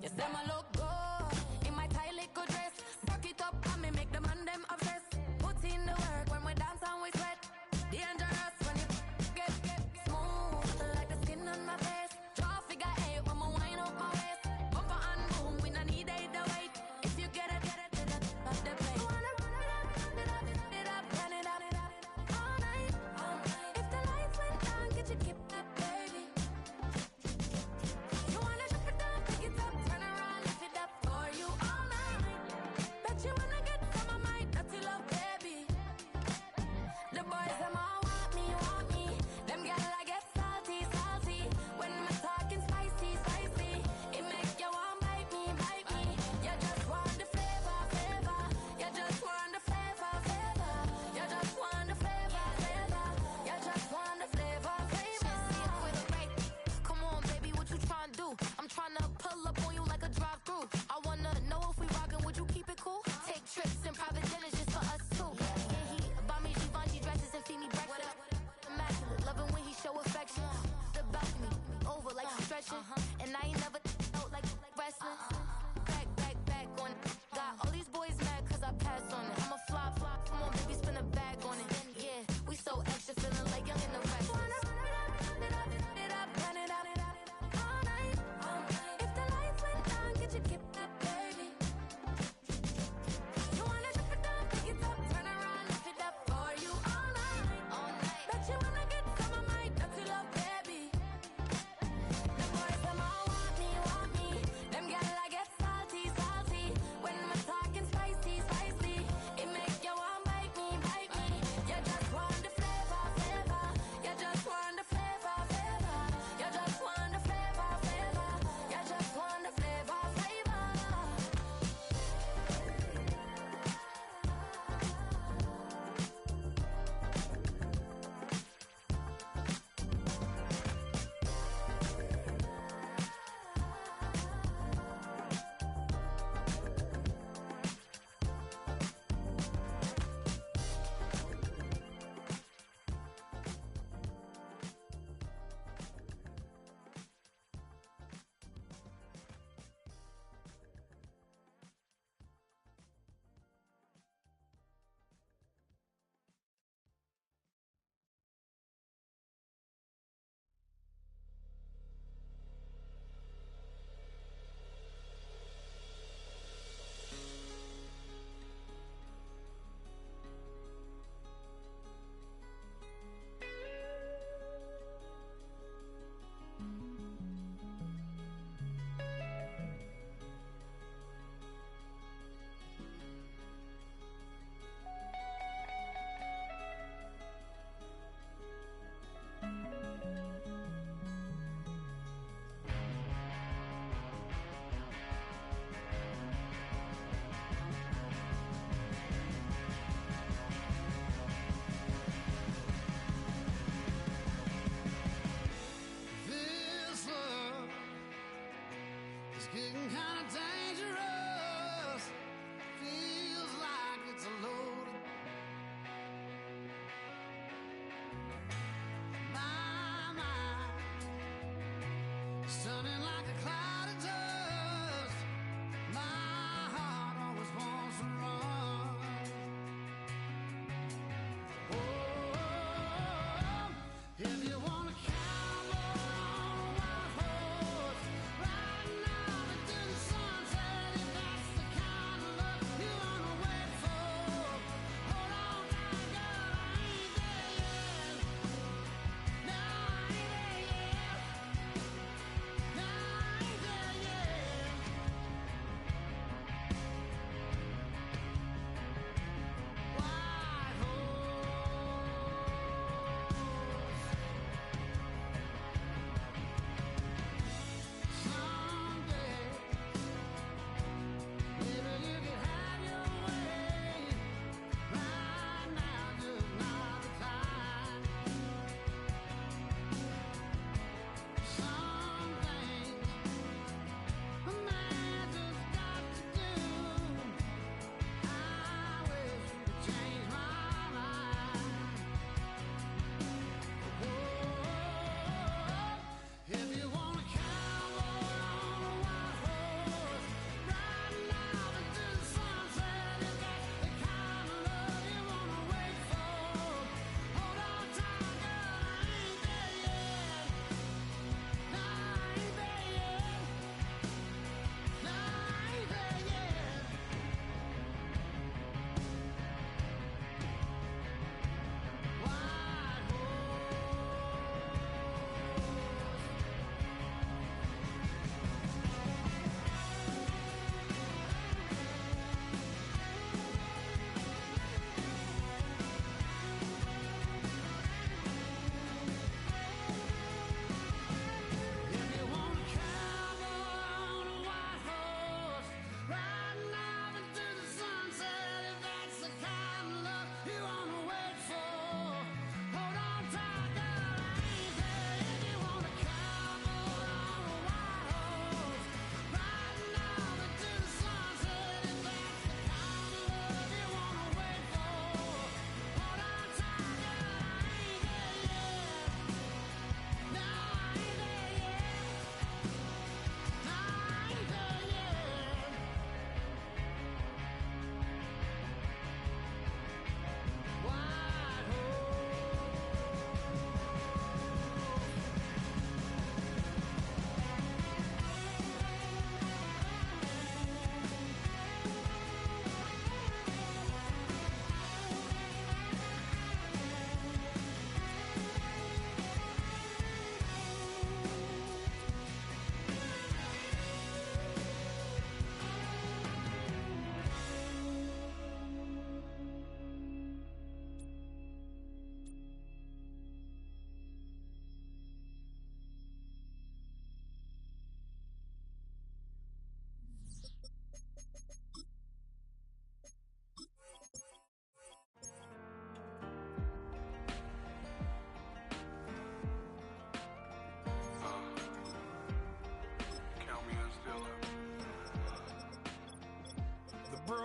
You say my look good in my tight little dress. Rock it up and me make the man them obsessed. Put in the work when we dance and we sweat. Dangerous when you get smooth like the skin on my face. Draw figure eight when we wind up my waist. Bumper and boom, we no need it the weight. If you get it, off the plate. You wanna run it up, run it up all night. If the lights went down, get your kip up, baby. You wanna drop it down, pick it up, turn around, lift it up for you all night. Bet you wanna get some of my dirty love.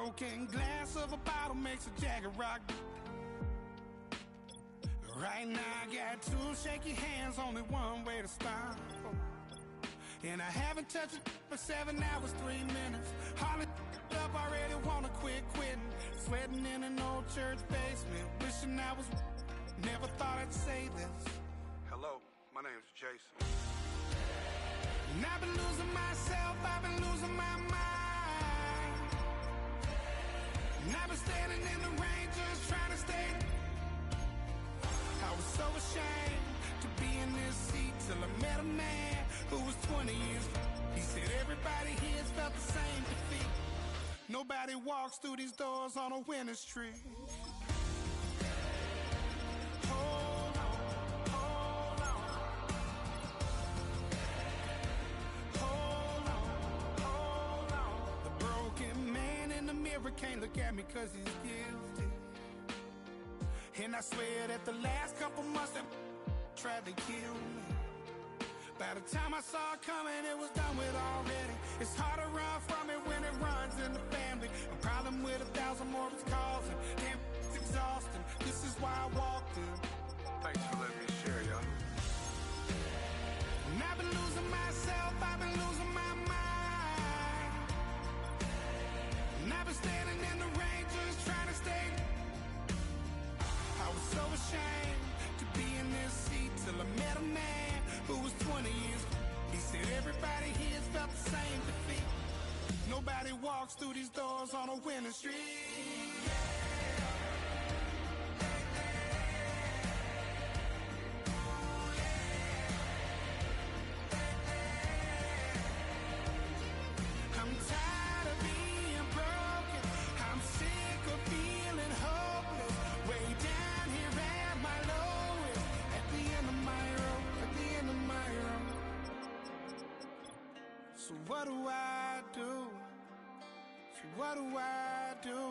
broken glass of a bottle makes a jagged rock. Right now I got two shaky hands, only one way to stop. And I haven't touched it for 7 hours, 3 minutes. Hardly up, already wanna quitting. Sweating in an old church basement, wishing I was. Never thought I'd say this. Hello, my name's Jason. And I've been losing myself, I've been losing my mind. And I've been standing in the rain just trying to stay. I was so ashamed to be in this seat till I met a man who was 20 years. He said everybody here's felt the same defeat. Nobody walks through these doors on a winning streak. Hold on, hold on. Hold on, hold on. The broken man in the mirror can't look at me 'cause he's guilty. And I swear that the last couple months that tried to kill me. By the time I saw it coming, it was done with already. It's hard to run from it when it runs in the family. A problem with 1,000 more it's causing. Damn, it's exhausting. This is why I walked in. Thanks for letting me share, y'all. And I've been losing myself, I've been losing my mind. And I've been standing in the rain just trying to stay. I was so ashamed to be in this seat till I met a man who was 20 years. He said everybody here's felt the same defeat. Nobody walks through these doors on a winning streak. I'm tired of being broken. I'm sick of feeling hopeless. Way down here at my lowest. At the end of my road, at the end of my road. So what do I do? So what do I do?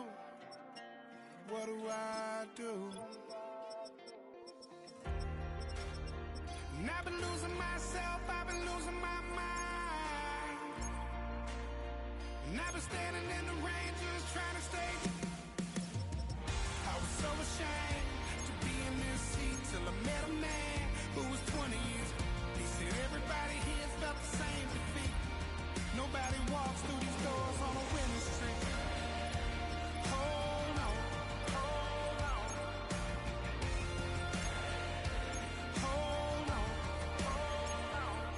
What do I do? And I've been losing myself, I've been losing my mind. And I've been standing in the rain just trying to stay. I was so ashamed to be in this seat till I met a man who was 20 years. He said everybody here's felt the same defeat. Nobody walks through these doors on a winning streak. Hold on, hold on. Hold on, hold on.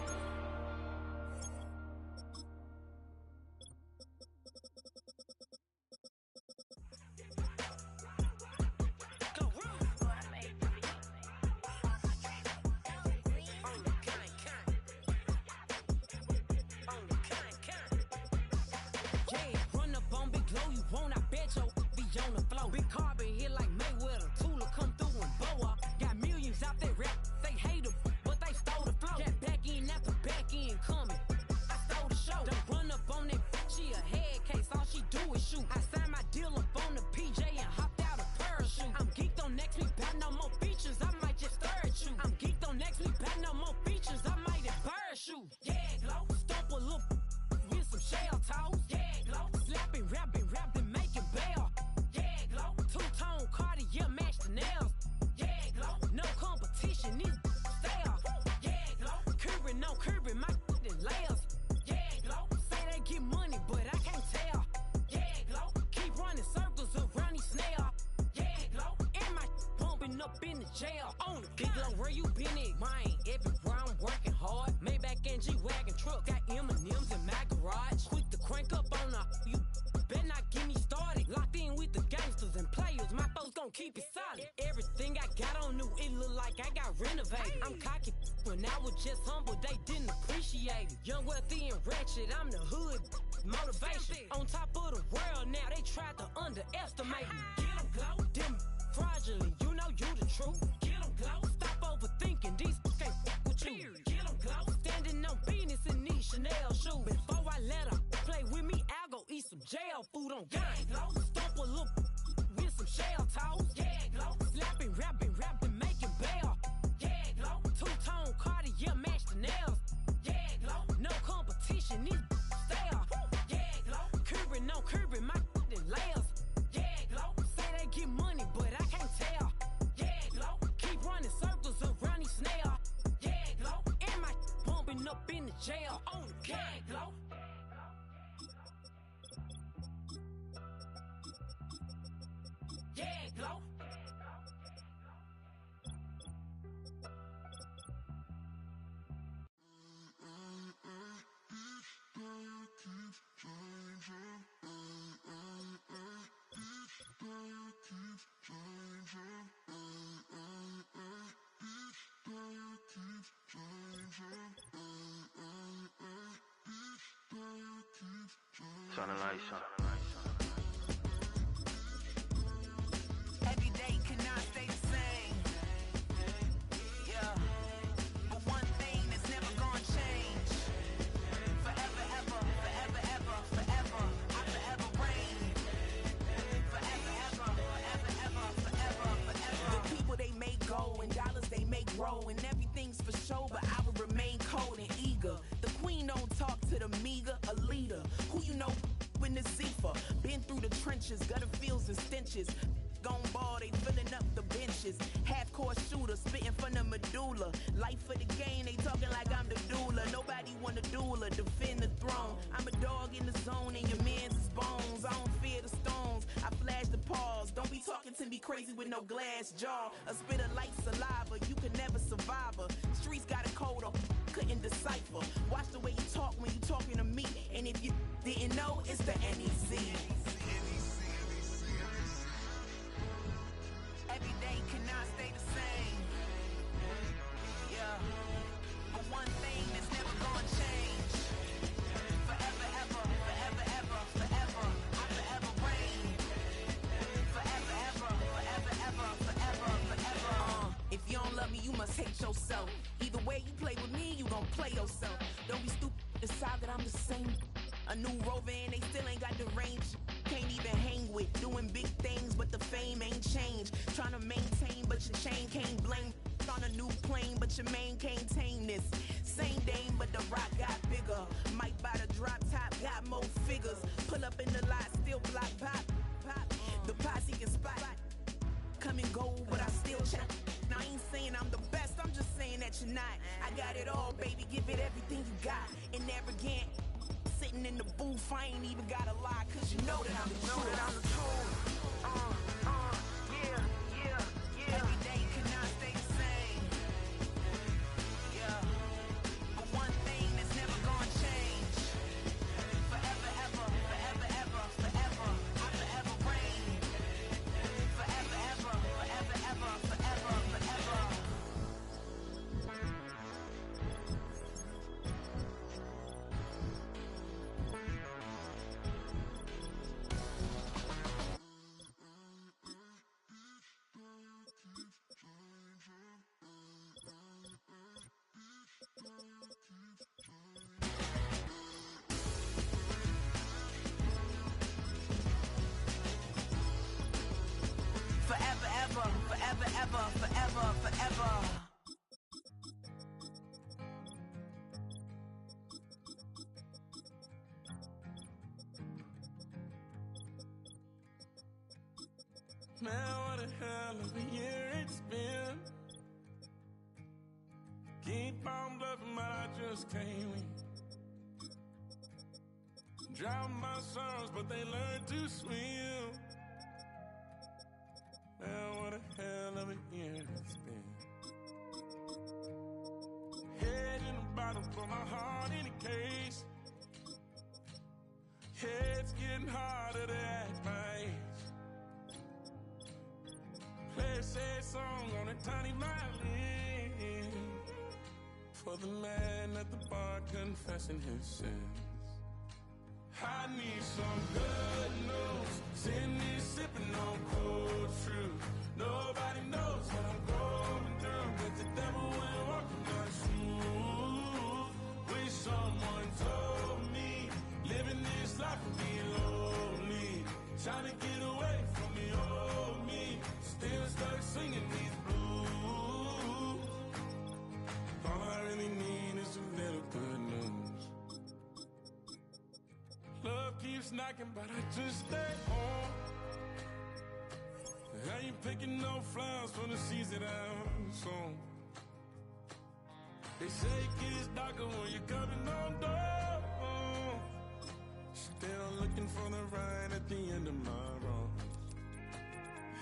Keep it solid. Everything I got on new, it look like I got renovated. I'm cocky when I was just humble, they didn't appreciate it. Young, wealthy, and ratchet, I'm the hood motivation. On top of the world now, they tried to underestimate me. Get them glow, them fraudulent, you know you the truth. Get them glow, stop overthinking, these can't fuck with you. Get them glow, standing on business in these Chanel shoes. Before I let her play with me, I'll go eat some jail food on gang. Stomp a little with some shell toes. Yeah, glow. Slapping, rapping, making bail. Yeah, glow. Two-tone Cartier match the nails. Yeah, glow. No competition, these stale. Yeah, glow. Curbing, no curbing, my layers. jail on the gag blow. Gag blow. Turn the lights on. Every day cannot stay the same. Yeah. But one thing that's never gonna change. Forever, ever, forever, ever, forever. I forever reign. Forever, ever, forever, ever, forever, forever. The people they make go and dollars they make grow. And everything's for show, but I will remain cold and eager. The queen don't talk to the meager, a leader. Who you know in the Zephyr? Been through the trenches, gutter fields and stenches. Gone ball, they filling up the benches. Half-court shooter, spitting from the medulla. Life for the game, they talking like I'm the doula. Nobody want a doula, defend the throne. I'm a dog in the zone and your man's is bones. I don't fear the stones, I flash the paws. Don't be talking to me crazy with no glass jaw. A spit of light saliva, you can never survive her. Streets got a code up, couldn't decipher. Watch the way you talk when you talking to me. And if you didn't know, it's the NEC. Every day cannot stay the same. Yeah. But one thing that's never gonna change. Forever, ever, forever, ever, forever. I forever reign. Forever, ever, forever, ever, forever, forever. If you don't love me, you must hate yourself. Either way you play with me, you gon' play yourself. Don't be stupid, decide that I'm the same. A new rover and they still ain't got the range. Can't even hang with, doing big things, but the fame ain't changed. Trying to maintain, but your chain can't blame. On a new plane, but your main can't tame this. Same dame, but the rock got bigger. Might buy the drop top, got more figures. Pull up in the lot, still block pop. The posse can spot. Come and go, but I still check. Now I ain't saying I'm the best, I'm just saying that you're not. I got it all, baby, give it everything you got. And arrogant. Sitting in the booth, I ain't even gotta lie, cause you know that I'm the truth. Yeah. Every day cannot stay the same. Yeah. But one thing that's never gonna change. Forever, ever, forever, ever, forever. I forever reign. Forever, ever, forever, ever, forever, forever. Forever, ever, forever, ever, forever, forever. Man, what a hell of a year it's been. Keep on bluffing, but I just can't win. Drown my sons, but they learn to swim. Man, what a hell of a year it's been. Head in the bottom for my heart in a case. Head's getting harder to act my age. Play a sad song on a tiny violin for the man at the bar confessing his sins. I need some good news. Send me sipping on cold truth. Nobody knows what I'm going through, but the devil went walking my shoes. Wish someone told me living this life would be lonely. Trying to get away from the old me. Still stuck singing these blues. All I really need is a little good news. Love keeps knocking, but I just stay home. I ain't picking no flowers for the seeds that I've sown. They say it gets darker when you're coming on door. Still looking for the right at the end of my road.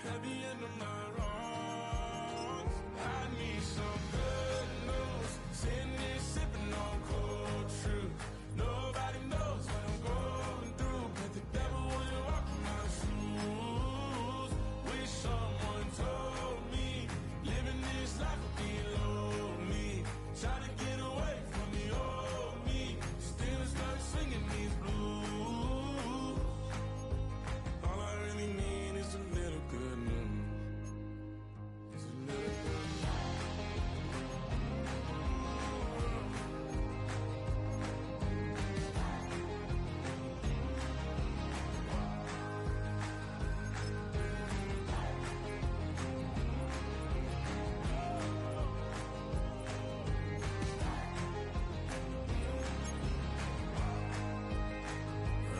At the end of my wrongs, I need some good news. Sitting here sipping on cold truth. Nobody knows what I'm going through, but the devil wouldn't walk in my shoes. Wish someone told me living this life would be low me. Try to get away from the old me. Still start singing these blues. All I really need is a little good news. It's a little good news.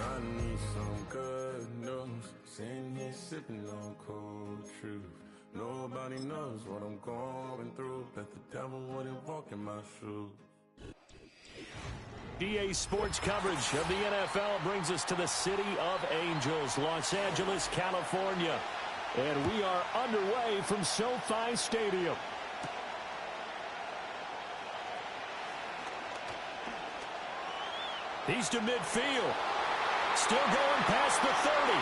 I need some good news. Sitting here sipping on cold truth. Nobody knows what I'm going through, but the devil wouldn't walk in my shoes. EA Sports coverage of the NFL brings us to the City of Angels, Los Angeles, California. And we are underway from SoFi Stadium. He's to midfield. Still going past the 30.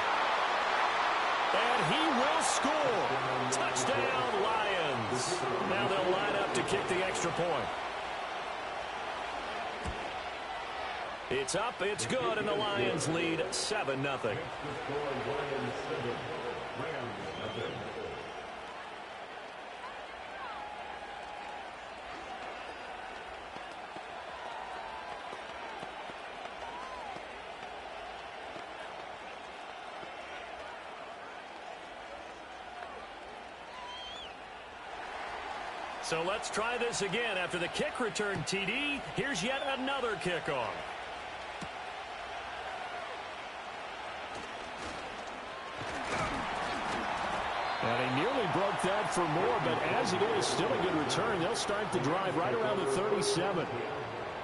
And he will score. Touchdown, Lions. Now they'll line up to kick the extra point. It's up, it's good, and the Lions lead 7-0. So let's try this again. After the kick return TD, here's yet another kickoff. And he nearly broke that for more, but as it is, still a good return. They'll start the drive right around the 37.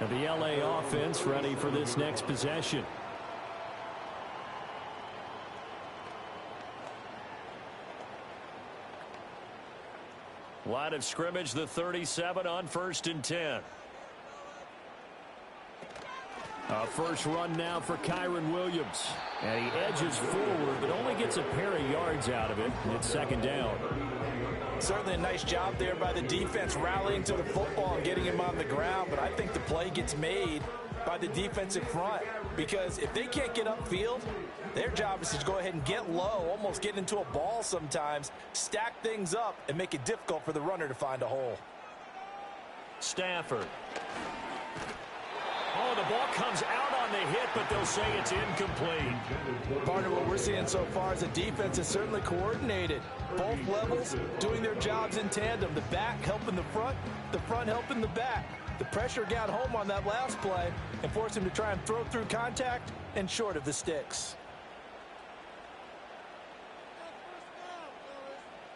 And the LA offense ready for this next possession. Line of scrimmage, the 37 on 1st and 10. A first run now for Kyron Williams. And he edges forward, but only gets a pair of yards out of it. And it's 2nd down. Certainly a nice job there by the defense rallying to the football and getting him on the ground. But I think the play gets made by the defensive front. Because if they can't get upfield, their job is to go ahead and get low, almost get into a ball sometimes, stack things up, and make it difficult for the runner to find a hole. Stafford. Oh, the ball comes out on the hit, but they'll say it's incomplete. Part of what we're seeing so far is the defense is certainly coordinated. Both levels doing their jobs in tandem. The back helping the front helping the back. The pressure got home on that last play and forced him to try and throw through contact and short of the sticks.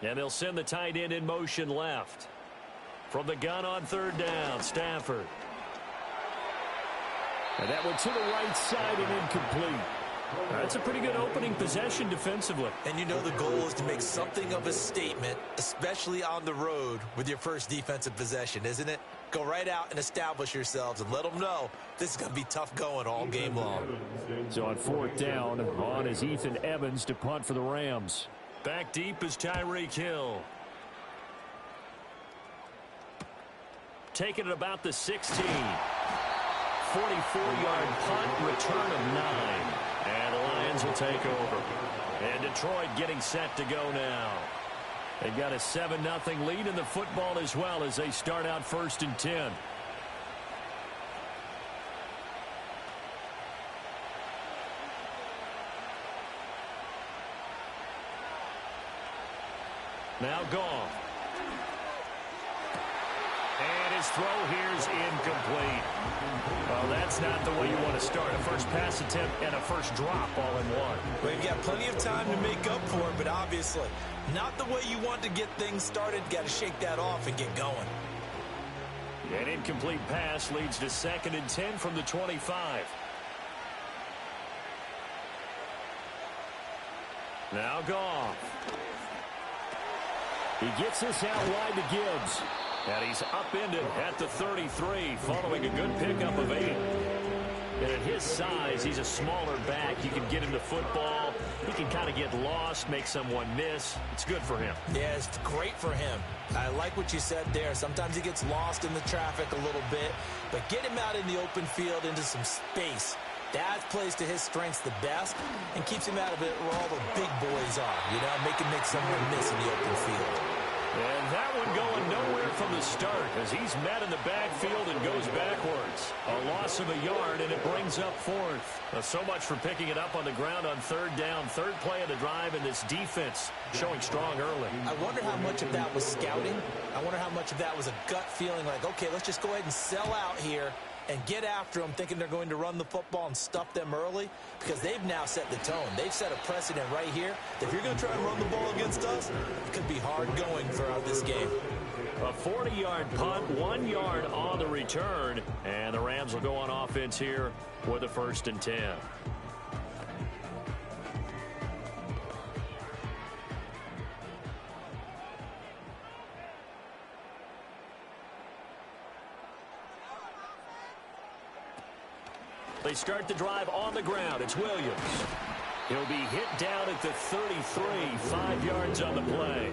And they'll send the tight end in motion left. From the gun on 3rd down, Stafford. And that went to the right side and incomplete. That's a pretty good opening possession defensively. And you know the goal is to make something of a statement, especially on the road with your first defensive possession, isn't it? Go right out and establish yourselves and let them know this is going to be tough going all game long. So on 4th down, on is Ethan Evans to punt for the Rams. Back deep is Tyreek Hill. Taking it about the 16. 44-yard punt, return of 9. And the Lions will take over. And Detroit getting set to go now. They've got a 7-0 lead in the football as well as they start out 1st and 10. Now Goff. And his throw here's incomplete. Well, that's not the way you want to start. A first pass attempt and a first drop all in one. Well, you've got plenty of time to make up for it, but obviously not the way you want to get things started. Got to shake that off and get going. An incomplete pass leads to 2nd and 10 from the 25. Now Goff. He gets this out wide to Gibbs. And he's upended at the 33 following a good pickup of 8. And at his size, he's a smaller back. You can get him to football. He can kind of get lost, make someone miss. It's good for him. Yeah, it's great for him. I like what you said there. Sometimes he gets lost in the traffic a little bit. But get him out in the open field into some space. That plays to his strengths the best and keeps him out of it where all the big boys are. You know, make someone miss in the open field. And that one going nowhere from the start as he's met in the backfield and goes backwards. A loss of a yard, and it brings up 4th. So much for picking it up on the ground on 3rd down. 3rd play of the drive, and this defense showing strong early. I wonder how much of that was scouting. I wonder how much of that was a gut feeling like, okay, let's just go ahead and sell out here and get after them, thinking they're going to run the football and stuff them early, because they've now set the tone. They've set a precedent right here that if you're going to try and run the ball against us, it could be hard going throughout this game. A 40-yard punt, 1 yard on the return, and the Rams will go on offense here with a 1st and 10. They start the drive on the ground. It's Williams. He'll be hit down at the 33, 5 yards on the play.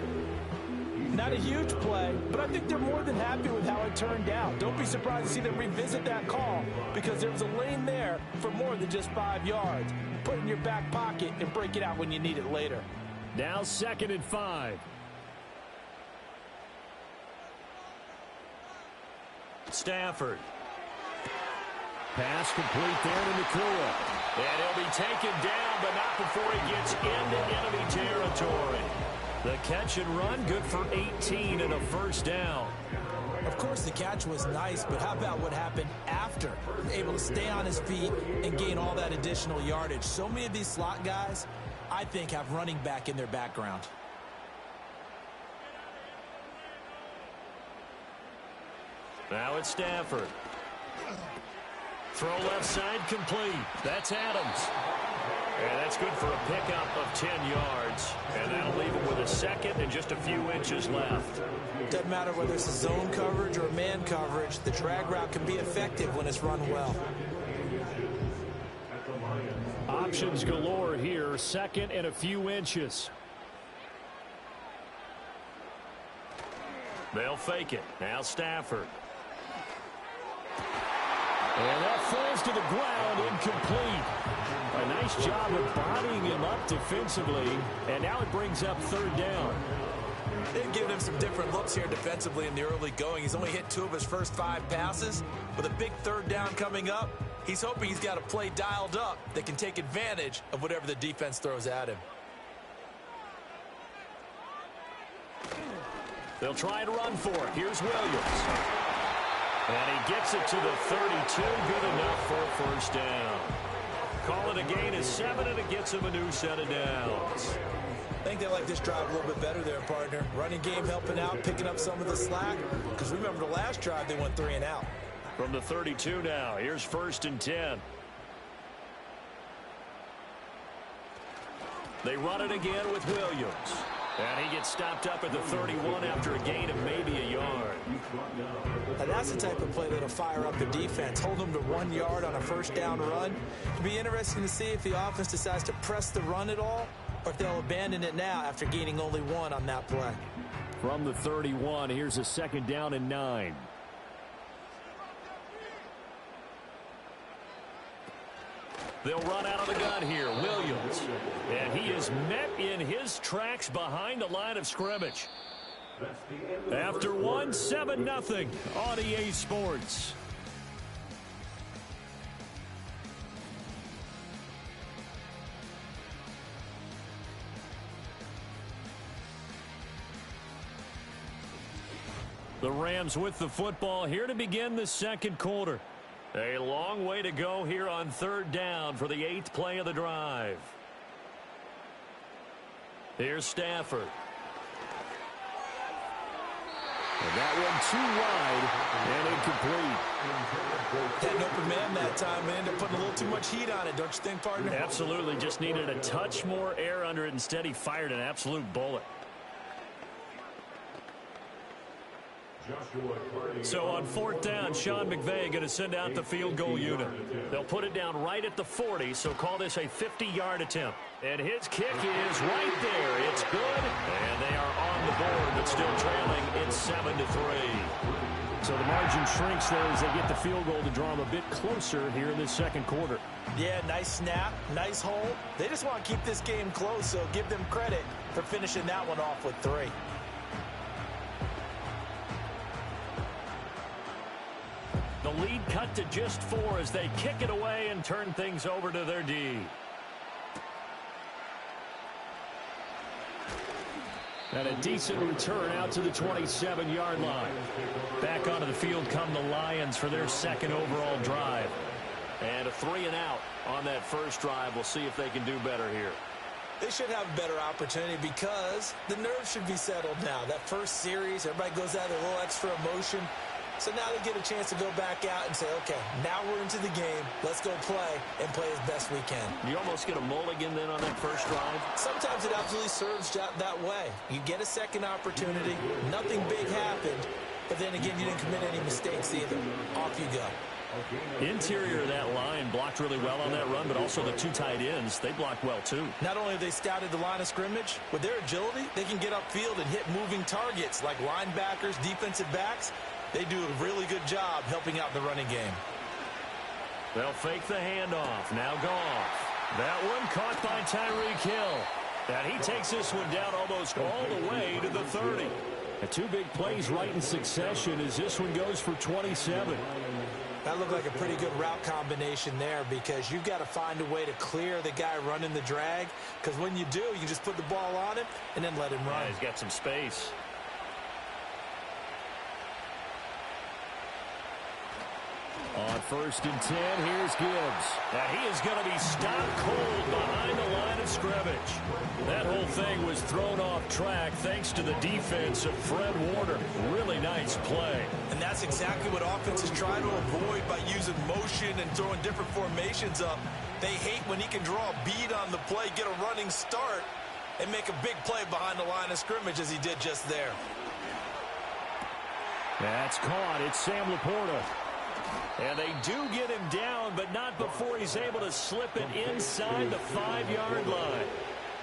Not a huge play, but I think they're more than happy with how it turned out. Don't be surprised to see them revisit that call because there was a lane there for more than just 5 yards. Put it in your back pocket and break it out when you need it later. Now 2nd and 5. Stafford. Pass complete there to Nakua. And he'll be taken down, but not before he gets into enemy territory. The catch and run, good for 18 and a 1st down. Of course, the catch was nice, but how about what happened after? Able to stay on his feet and gain all that additional yardage. So many of these slot guys, I think, have running back in their background. Now it's Stafford. Throw left side complete. That's Adams. And that's good for a pickup of 10 yards. And that'll leave him with a 2nd and just a few inches left. Doesn't matter whether it's a zone coverage or a man coverage. The drag route can be effective when it's run well. Options galore here. 2nd and a few inches. They'll fake it. Now Stafford. And that falls to the ground, incomplete. A nice job of bodying him up defensively, and now it brings up 3rd down. They've given him some different looks here defensively in the early going. He's only hit 2 of his first 5 passes. With a big 3rd down coming up, he's hoping he's got a play dialed up that can take advantage of whatever the defense throws at him. They'll try and run for it. Here's Williams. And he gets it to the 32. Good enough for a 1st down. Call it a gain of 7, and it gets him a new set of downs. I think they like this drive a little bit better there, partner. Running game helping out, picking up some of the slack. Because remember the last drive, they went 3 and out. From the 32 now, here's 1st and 10. They run it again with Williams. And he gets stopped up at the 31 after a gain of maybe a yard. Now that's the type of play that'll fire up the defense. Hold them to 1 yard on a 1st down run. It'll be interesting to see if the offense decides to press the run at all, or if they'll abandon it now after gaining only 1 on that play. From the 31, here's a 2nd down and 9. They'll run out of the gun here. Williams. And he is met in his tracks behind the line of scrimmage. After 1, 7-0 on EA Sports. The Rams with the football here to begin the 2nd quarter. A long way to go here on 3rd down for the 8th play of the drive. Here's Stafford. And that one too wide and incomplete. Had an open man that time and ended up putting a little too much heat on it, don't you think, partner? Absolutely. Just needed a touch more air under it. Instead, he fired an absolute bullet. So on 4th down, Sean McVay going to send out the field goal unit. They'll put it down right at the 40, so call this a 50-yard attempt. And his kick is right there. It's good, and they are on the board, but still trailing. It's 7-3. So the margin shrinks there as they get the field goal to draw them a bit closer here in this second quarter. Yeah, nice snap, nice hole. They just want to keep this game close, so give them credit for finishing that one off with 3. The lead cut to just 4 as they kick it away and turn things over to their D. And a decent return out to the 27-yard line. Back onto the field come the Lions for their second overall drive. And a 3-and-out on that first drive. We'll see if they can do better here. They should have a better opportunity because the nerves should be settled now. That first series, everybody goes out with a little extra emotion. So now they get a chance to go back out and say, okay, now we're into the game. Let's go play and play as best we can. You almost get a mulligan then on that first drive? Sometimes it absolutely serves that way. You get a second opportunity. Nothing big happened. But then again, you didn't commit any mistakes either. Off you go. Interior of that line blocked really well on that run, but also the 2 tight ends, they blocked well too. Not only have they scouted the line of scrimmage, with their agility, they can get upfield and hit moving targets like linebackers, defensive backs. They do a really good job helping out the running game. They'll fake the handoff. Now Goff. That one caught by Tyreek Hill. And he takes this one down almost all the way to the 30. And 2 big plays right in succession as this one goes for 27. That looked like a pretty good route combination there because you've got to find a way to clear the guy running the drag. Because when you do, you can just put the ball on him and then let him run. Yeah, he's got some space. On 1st and 10, here's Gibbs. Now he is going to be stopped cold behind the line of scrimmage. That whole thing was thrown off track thanks to the defense of Fred Warner. Really nice play. And that's exactly what offenses try to avoid by using motion and throwing different formations up. They hate when he can draw a bead on the play, get a running start, and make a big play behind the line of scrimmage as he did just there. That's caught. It's Sam Laporta. And they do get him down, but not before he's able to slip it inside the 5-yard line.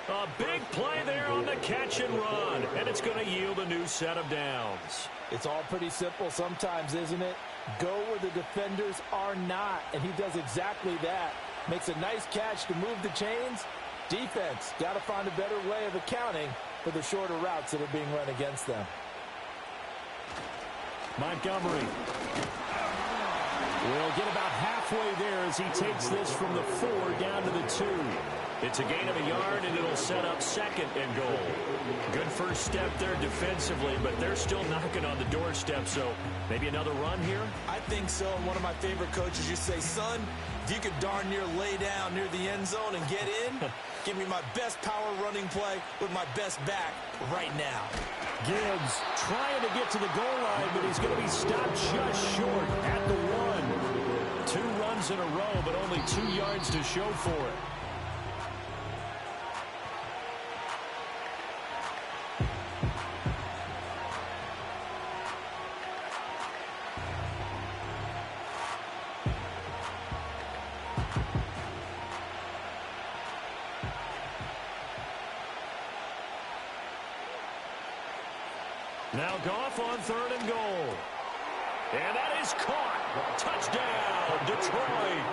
A big play there on the catch and run, and it's going to yield a new set of downs. It's all pretty simple sometimes, isn't it? Go where the defenders are not, and he does exactly that. Makes a nice catch to move the chains. Defense, got to find a better way of accounting for the shorter routes that are being run against them. Montgomery will get about halfway there as he takes this from the 4 down to the 2. It's a gain of a yard, and it'll set up 2nd and goal. Good first step there defensively, but they're still knocking on the doorstep, so maybe another run here? I think so. One of my favorite coaches used to say, son, if you could darn near lay down near the end zone and get in, give me my best power running play with my best back right now. Gibbs trying to get to the goal line, but he's going to be stopped just short at the 1. 2 runs in a row, but only 2 yards to show for it. Now Goff on 3rd and goal. And that is caught. Touchdown, Detroit.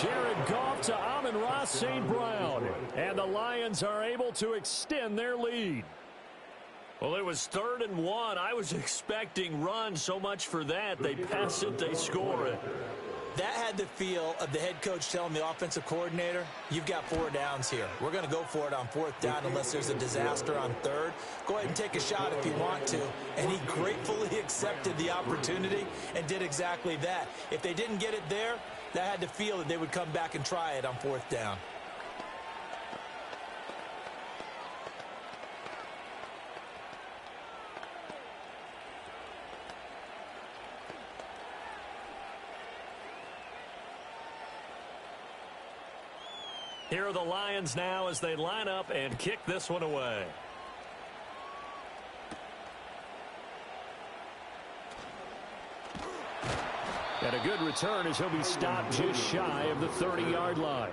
Jared Goff to Amon-Ra St. Brown. And the Lions are able to extend their lead. Well, it was 3rd and 1. I was expecting run, so much for that. They pass it, they score it. That had the feel of the head coach telling the offensive coordinator, you've got 4 downs here. We're going to go for it on 4th down unless there's a disaster on 3rd. Go ahead and take a shot if you want to. And he gratefully accepted the opportunity and did exactly that. If they didn't get it there, that had the feel that they would come back and try it on 4th down. Here are the Lions now as they line up and kick this one away. And a good return as he'll be stopped just shy of the 30-yard line.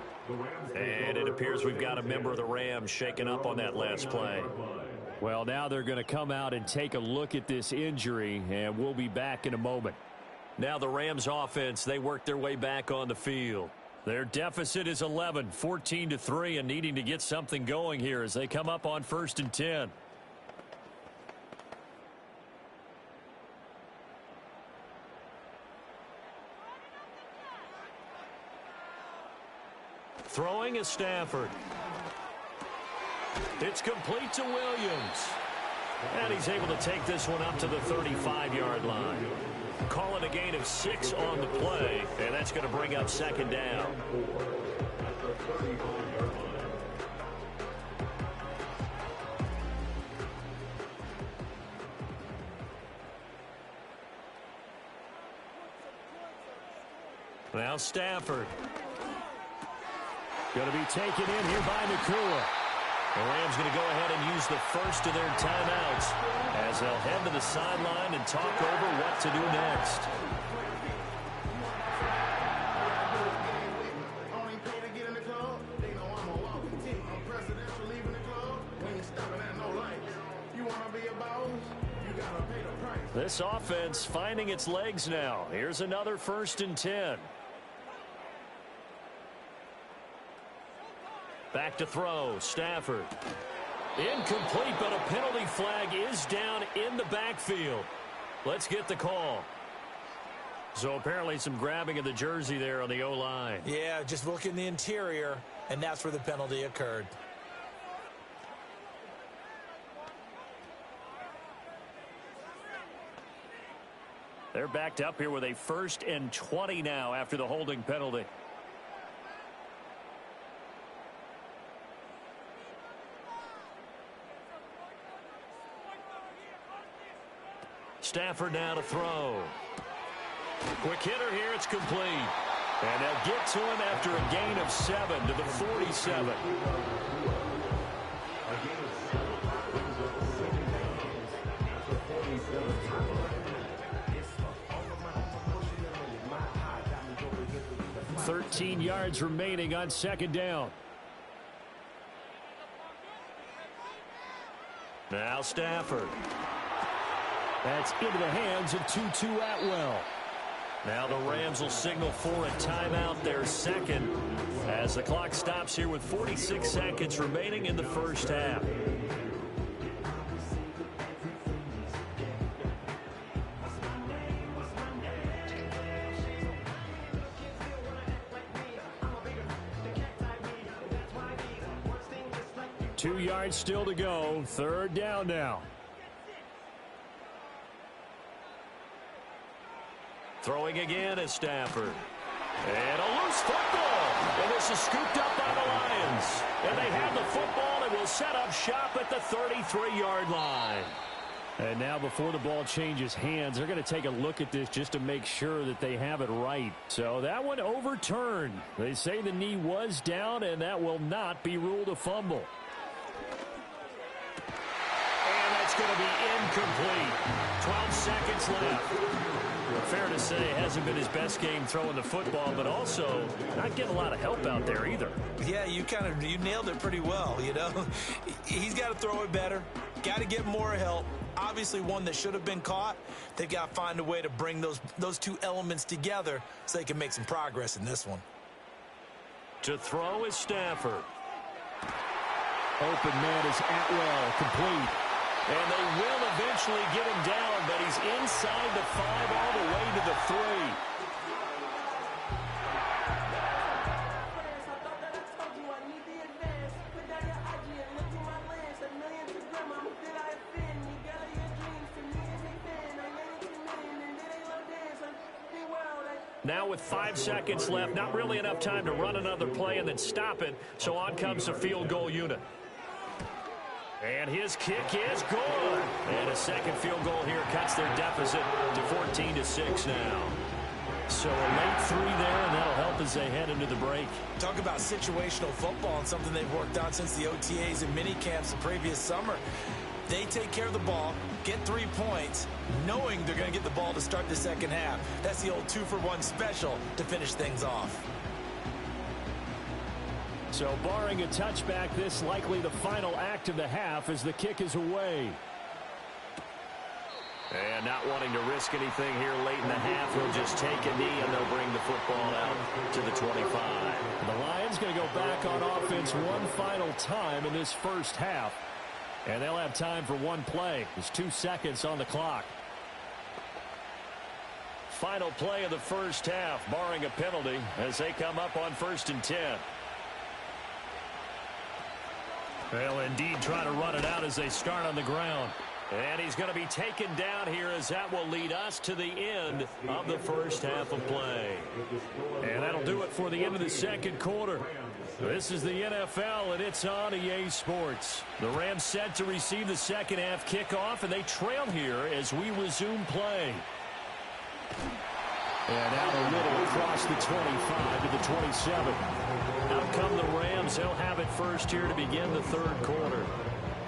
And it appears we've got a member of the Rams shaken up on that last play. Well, now they're going to come out and take a look at this injury, and we'll be back in a moment. Now the Rams offense, they work their way back on the field. Their deficit is 11, 14-3, and needing to get something going here as they come up on 1st and 10. Throwing is Stafford. It's complete to Williams. And he's able to take this one up to the 35-yard line. Call it a gain of 6 on the play, and that's going to bring up 2nd down. Now Stafford. Going to be taken in here by Nakua. The Rams going to go ahead and use the first of their timeouts as they'll head to the sideline and talk over what to do next. This offense finding its legs now. Here's another 1st and 10. Back to throw, Stafford. Incomplete, but a penalty flag is down in the backfield. Let's get the call. So apparently some grabbing of the jersey there on the O-line. Yeah, just look in the interior, and that's where the penalty occurred. They're backed up here with a 1st and 20 now after the holding penalty. Stafford now to throw. Quick hitter here, it's complete. And they'll get to him after a gain of 7 to the 47. $13 yards remaining on 2nd down. Now Stafford. That's into the hands of Tutu Atwell. Now the Rams will signal for a timeout, their 2nd, as the clock stops here with 46 seconds remaining in the 1st half. Two yards still to go. 3rd down now. Throwing again is Stafford. And a loose football. And this is scooped up by the Lions. And they have the football and will set up shop at the 33-yard line. And now before the ball changes hands, they're going to take a look at this just to make sure that they have it right. So that one overturned. They say the knee was down, and that will not be ruled a fumble. And that's going to be incomplete. 12 seconds left. Fair to say, it hasn't been his best game throwing the football, but also not getting a lot of help out there either. Yeah, you nailed it pretty well, you know. He's got to throw it better, got to get more help. Obviously one that should have been caught. They've got to find a way to bring those two elements together so they can make some progress in this one. To throw is Stafford. Open man is Atwell, complete. And they will eventually get him down, but he's inside the 5 all the way to the 3. Now with 5 seconds left, not really enough time to run another play and then stop it, so on comes the field goal unit. And his kick is good. And a second field goal here cuts their deficit to 14-6 now. So a late 3 there, and that'll help as they head into the break. Talk about situational football and something they've worked on since the OTAs and mini camps the previous summer. They take care of the ball, get 3 points, knowing they're going to get the ball to start the second half. That's the old 2-for-1 special to finish things off. So barring a touchback, this likely the final act of the half as the kick is away. And not wanting to risk anything here late in the half, he'll just take a knee and they'll bring the football out to the 25. The Lions going to go back on offense one final time in this first half. And they'll have time for one play. There's 2 seconds on the clock. Final play of the first half, barring a penalty, as they come up on 1st and 10. They'll indeed try to run it out as they start on the ground. And he's going to be taken down here as that will lead us to the end of the first half of play. And that'll do it for the end of the second quarter. This is the NFL, and it's on EA Sports. The Rams set to receive the second half kickoff, and they trail here as we resume play. And out a little across the 25 to the 27. Out come the Rams. They'll have it first here to begin the third quarter.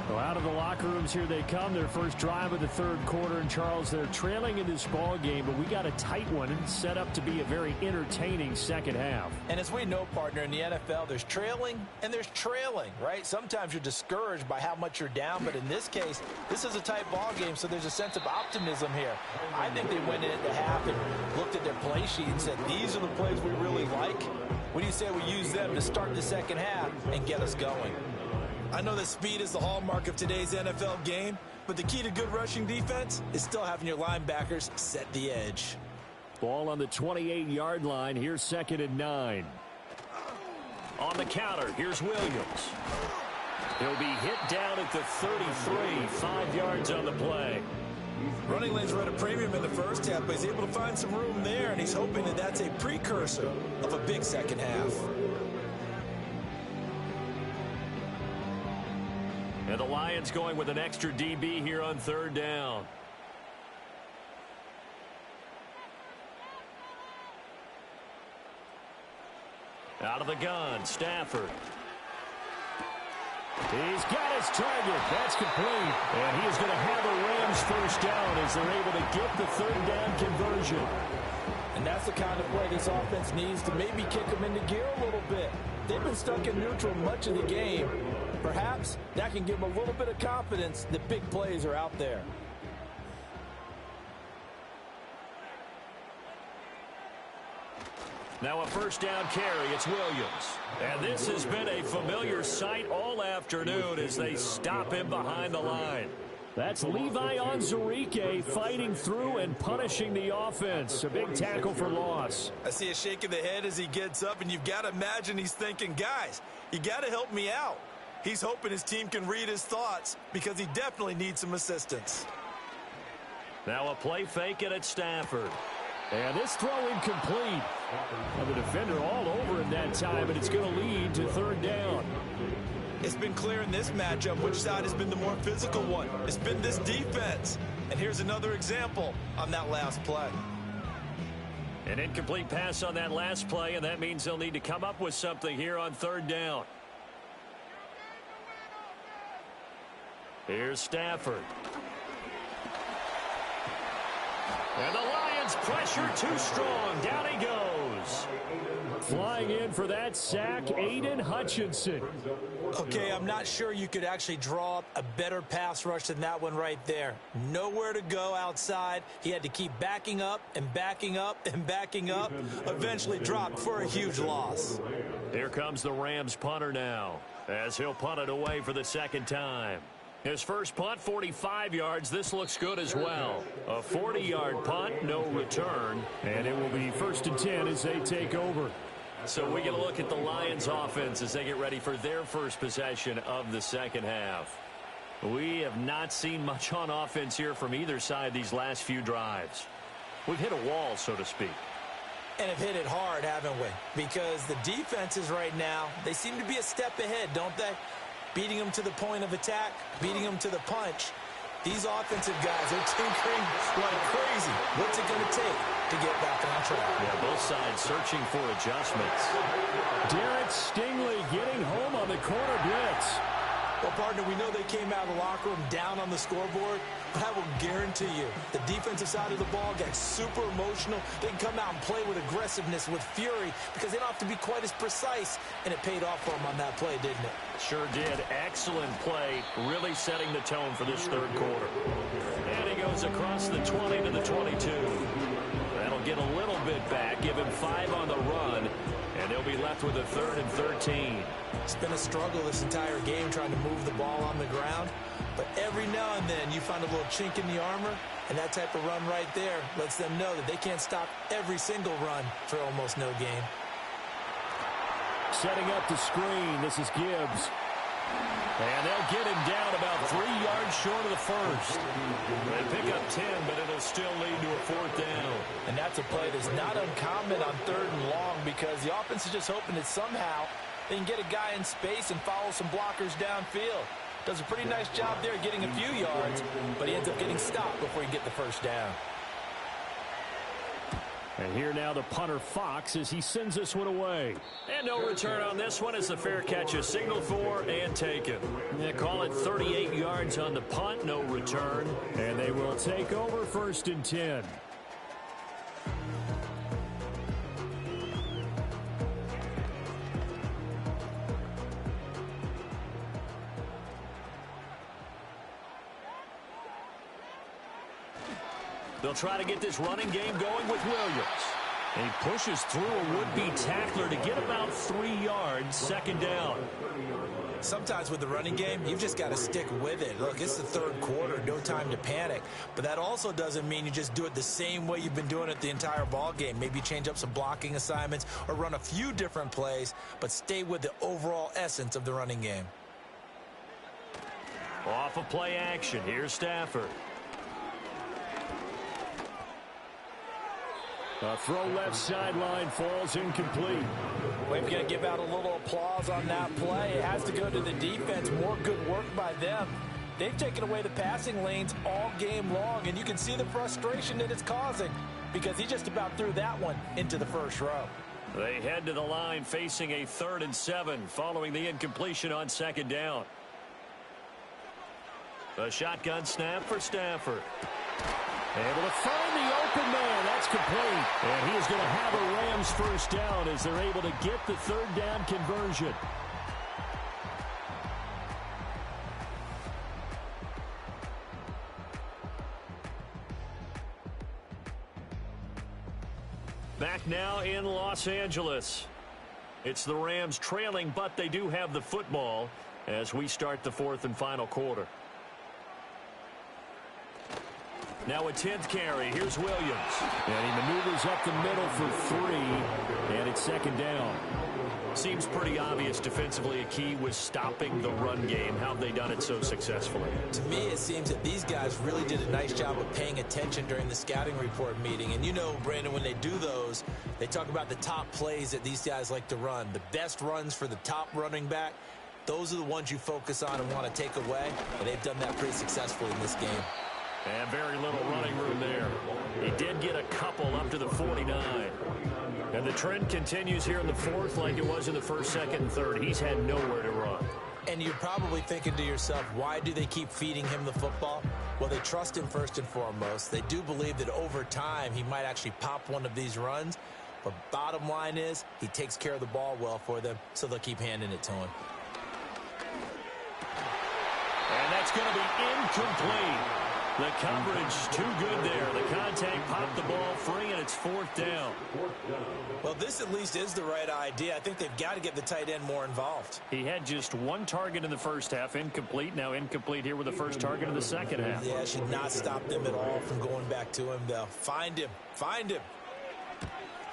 Well, out of the locker rooms here they come. Their first drive of the third quarter. And, Charles, they're trailing in this ball game, but we got a tight one and set up to be a very entertaining second half. And as we know, partner, in the NFL, there's trailing and there's trailing, right? Sometimes you're discouraged by how much you're down, but in this case, this is a tight ball game, so there's a sense of optimism here. I think they went in at the half and looked at their play sheet and said, these are the plays we really like. What do you say we use them to start the second half and get us going? I know that speed is the hallmark of today's NFL game, but the key to good rushing defense is still having your linebackers set the edge. Ball on the 28-yard line. Here's 2nd and 9. On the counter, here's Williams. He'll be hit down at the 33, 5 yards on the play. Running lanes were at a premium in the first half, but he's able to find some room there, and he's hoping that that's a precursor of a big second half. And the Lions going with an extra DB here on 3rd down. Out of the gun, Stafford. He's got his target. That's complete. And he is going to have a Rams first down as they're able to get the 3rd down conversion. And that's the kind of play this offense needs to maybe kick them into gear a little bit. They've been stuck in neutral much of the game. Perhaps that can give them a little bit of confidence that big plays are out there. Now a first down carry. It's Williams. And this has been a familiar sight all afternoon as they stop him behind the line. That's Levi Onwuzurike fighting through and punishing the offense. A big tackle for loss. I see a shake of the head as he gets up, and you've got to imagine he's thinking, guys, you got to help me out. He's hoping his team can read his thoughts because he definitely needs some assistance. Now a play fake it at Stafford. And this throw incomplete. And the defender all over him that time, and it's going to lead to 3rd down. It's been clear in this matchup which side has been the more physical one. It's been this defense. And here's another example on that last play. An incomplete pass on that last play, and that means they'll need to come up with something here on 3rd down. Here's Stafford. And the Lions pressure too strong. Down he goes. Flying in for that sack, Aiden Hutchinson. Okay, I'm not sure you could actually draw up a better pass rush than that one right there. Nowhere to go outside. He had to keep backing up and backing up and backing up. Eventually dropped for a huge loss. Here comes the Rams punter now as he'll punt it away for the 2nd time. His first punt, 45 yards. This looks good as well. A 40-yard punt, no return. And it will be 1st and 10 as they take over. So we get a look at the Lions offense as they get ready for their first possession of the second half. We have not seen much on offense here from either side these last few drives. We've hit a wall, so to speak. And have hit it hard, haven't we? Because the defenses right now, they seem to be a step ahead, don't they? Beating them to the point of attack, beating them to the punch. These offensive guys, they're tinkering like crazy. What's it going to take to get back on track? Yeah, both sides searching for adjustments. Derek Stingley getting home on the corner blitz. Well, partner, we know they came out of the locker room down on the scoreboard, but I will guarantee you the defensive side of the ball got super emotional. They can come out and play with aggressiveness, with fury, because they don't have to be quite as precise, and it paid off for them on that play, didn't it? Sure did. Excellent play, really setting the tone for this third quarter. And he goes across the 20 to the 22. That'll get a little bit back, give him 5 on the run, and they'll be left with a 3rd and 13. It's been a struggle this entire game trying to move the ball on the ground, but every now and then you find a little chink in the armor, and that type of run right there lets them know that they can't stop every single run for almost no gain. Setting up the screen, this is Gibbs. And they'll get him down about 3 yards short of the first. They pick up 10, but it'll still lead to a 4th down. And that's a play that's not uncommon on 3rd and long, because the offense is just hoping that somehow they can get a guy in space and follow some blockers downfield. Does a pretty nice job there getting a few yards, but he ends up getting stopped before he can get the first down. And here now the punter Fox as he sends this one away. And no return on this one as the fair catch is signaled for and taken. They call it 38 yards on the punt, no return. And they will take over 1st and 10. They'll try to get this running game going with Williams. And he pushes through a would-be tackler to get about 3 yards, 2nd down. Sometimes with the running game, you've just got to stick with it. Look, it's the 3rd quarter, no time to panic. But that also doesn't mean you just do it the same way you've been doing it the entire ball game. Maybe change up some blocking assignments or run a few different plays, but stay with the overall essence of the running game. Off of play action, here's Stafford. A throw left sideline falls incomplete. We're going to give out a little applause on that play. It has to go to the defense. More good work by them. They've taken away the passing lanes all game long, and you can see the frustration that it's causing because he just about threw that one into the first row. They head to the line facing a 3rd and 7 following the incompletion on 2nd down. A shotgun snap for Stafford. Able to find the open man. That's complete. And he is going to have a Rams 1st down as they're able to get the 3rd down conversion. Back now in Los Angeles. It's the Rams trailing, but they do have the football as we start the 4th and final quarter. Now a 10th carry. Here's Williams. And he maneuvers up the middle for 3, and it's 2nd down. Seems pretty obvious defensively a key was stopping the run game. How have they done it so successfully? To me, it seems that these guys really did a nice job of paying attention during the scouting report meeting. And you know, Brandon, when they do those, they talk about the top plays that these guys like to run. The best runs for the top running back, those are the ones you focus on and want to take away. And they've done that pretty successfully in this game. And very little running room there. He did get a couple up to the 49. And the trend continues here in the 4th like it was in the 1st, 2nd, and 3rd. He's had nowhere to run. And you're probably thinking to yourself, why do they keep feeding him the football? Well, they trust him first and foremost. They do believe that over time he might actually pop one of these runs. But bottom line is he takes care of the ball well for them, so they'll keep handing it to him. And that's going to be incomplete. The coverage too good there. The contact popped the ball free, and it's 4th down. Well, this at least is the right idea. I think they've got to get the tight end more involved. He had just 1 target in the 1st half, incomplete. Now incomplete here with the 1st target in the 2nd half. Yeah, should not stop them at all from going back to him, though. Find him. Find him.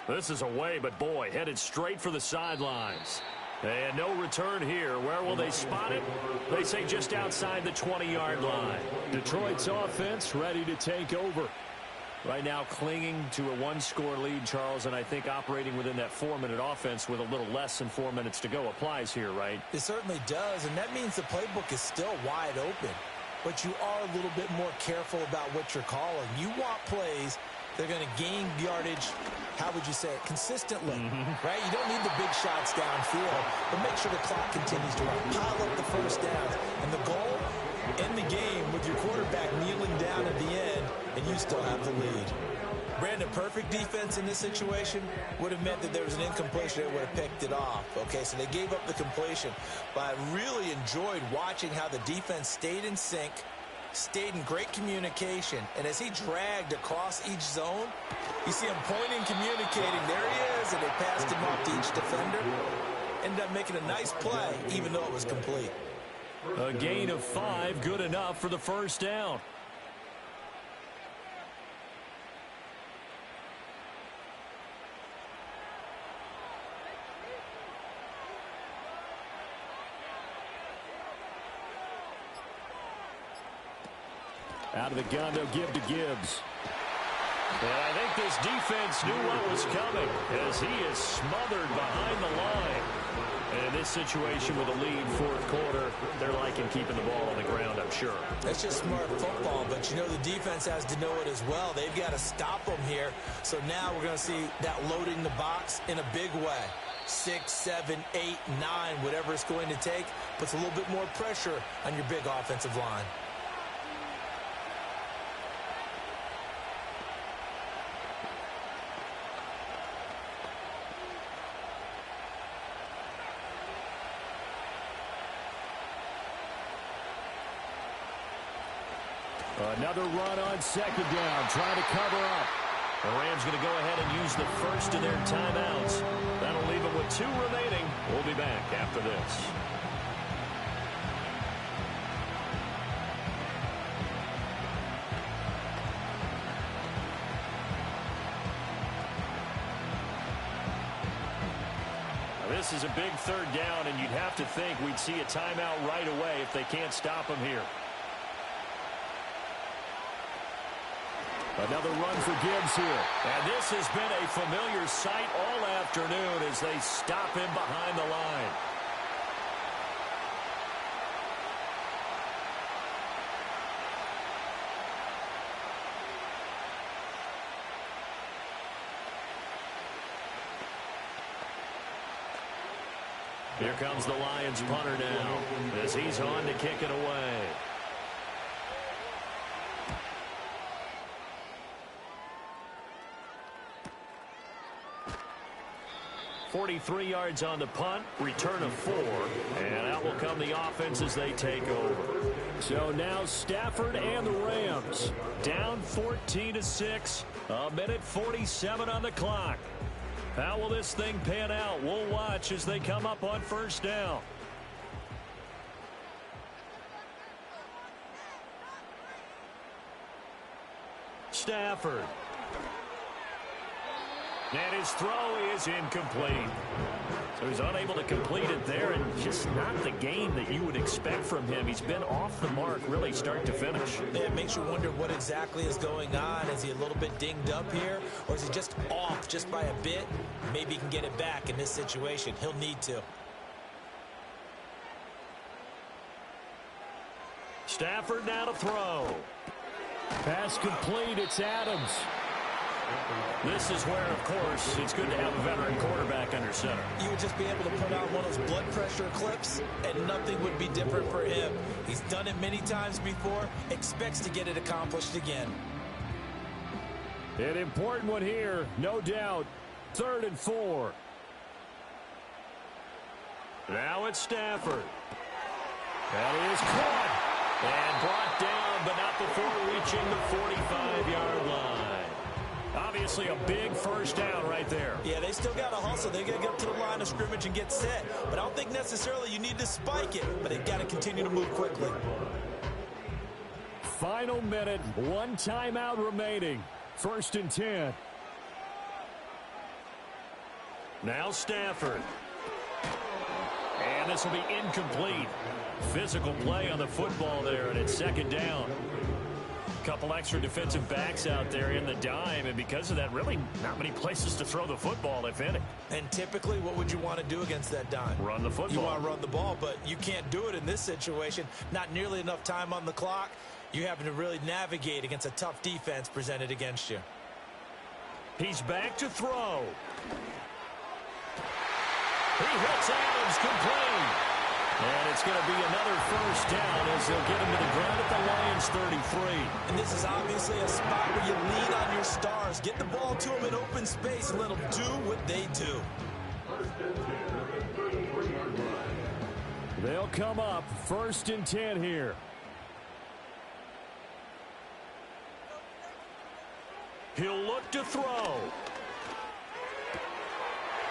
This is away, but boy, headed straight for the sidelines. And no return here. Where will they spot it? They say just outside the 20-yard line. Detroit's offense ready to take over. Right now clinging to a 1-score lead, Charles, and I think operating within that 4-minute offense with a little less than 4 minutes to go applies here, right? It certainly does, and that means the playbook is still wide open. but you are a little bit more careful about what you're calling. You want plays that are going to gain yardage, how would you say it, consistently, right? You don't need the big shots downfield, but make sure the clock continues to run. Pile up the first downs. And the goal, end the game with your quarterback kneeling down at the end, and you still have the lead. Brandon, perfect defense in this situation would have meant that there was an incompletion that would have picked it off. Okay, so they gave up the completion. But I really enjoyed watching how the defense stayed in sync, stayed in great communication, and as he dragged across each zone, you see him pointing, communicating. There he is, and they passed him off to each defender. Ended up making a nice play, even though it was complete. A gain of 5, good enough for the first down. Out of the gun, they'll give to Gibbs. And I think this defense knew what was coming as he is smothered behind the line. And in this situation with a lead, fourth quarter, they're liking keeping the ball on the ground, I'm sure. That's just smart football, but you know the defense has to know it as well. They've got to stop them here. So now we're going to see that loading the box in a big way. 6, 7, 8, 9, whatever it's going to take, puts a little bit more pressure on your big offensive line. Another run on second down, trying to cover up. The Rams going to go ahead and use the first of their timeouts. That'll leave them with 2 remaining. We'll be back after this. Now, this is a big third down, and you'd have to think we'd see a timeout right away if they can't stop them here. Another run for Gibbs here. And this has been a familiar sight all afternoon as they stop him behind the line. Here comes the Lions punter now as he's on to kick it away. 43 yards on the punt, return of 4, and out will come the offense as they take over. So now Stafford and the Rams down 14-6, a minute 47 on the clock. How will this thing pan out? We'll watch as they come up on first down. Stafford. And his throw is incomplete. So he's unable to complete it there, and just not the game that you would expect from him. He's been off the mark really start to finish. Yeah, it makes you wonder what exactly is going on. Is he a little bit dinged up here, or is he just off just by a bit? Maybe he can get it back in this situation. He'll need to. Stafford now to throw. Pass complete. It's Adams. This is where, of course, it's good to have a veteran quarterback under center. You would just be able to put on one of those blood pressure clips, and nothing would be different for him. He's done it many times before, expects to get it accomplished again. An important one here, no doubt. 3rd and 4. Now it's Stafford. That is caught and brought down, but not before reaching the 45-yard line. Obviously a big first down right there. Yeah, they still got to hustle. They got to get up to the line of scrimmage and get set. But I don't think necessarily you need to spike it, but they've got to continue to move quickly. Final minute, 1 timeout remaining. 1st and 10. Now Stafford. And this will be incomplete. Physical play on the football there, and it's 2nd down. Couple extra defensive backs out there in the dime, and because of that, really not many places to throw the football, if any. And typically, what would you want to do against that dime? Run the football. You want to run the ball, but you can't do it in this situation. Not nearly enough time on the clock. You're having to really navigate against a tough defense presented against you. He's back to throw. He hits Adams complete. And it's going to be another first down as they'll get him to the ground at the Lions 33. And this is obviously a spot where you lean on your stars. Get the ball to them in open space and let them do what they do. They'll come up 1st and 10 here. He'll look to throw.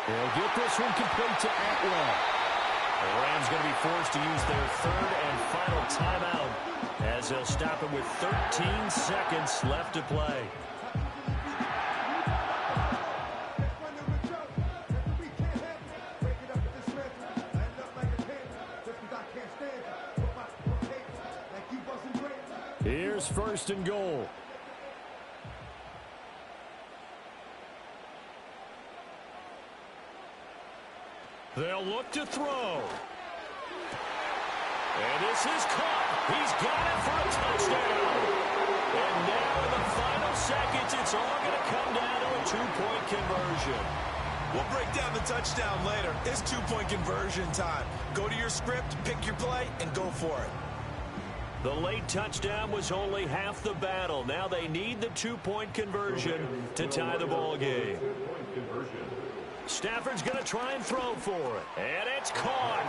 They'll get this one complete to Atwell. The Rams going to be forced to use their 3rd and final timeout as they'll stop it with 13 seconds left to play. Here's 1st and goal. They'll look to throw. And this is caught. He's got it for a touchdown. And now in the final seconds, it's all going to come down to a 2-point conversion. We'll break down the touchdown later. It's 2-point conversion time. Go to your script, pick your play, and go for it. The late touchdown was only half the battle. Now they need the 2-point conversion to tie the ball game. Stafford's going to try and throw for it. And it's caught.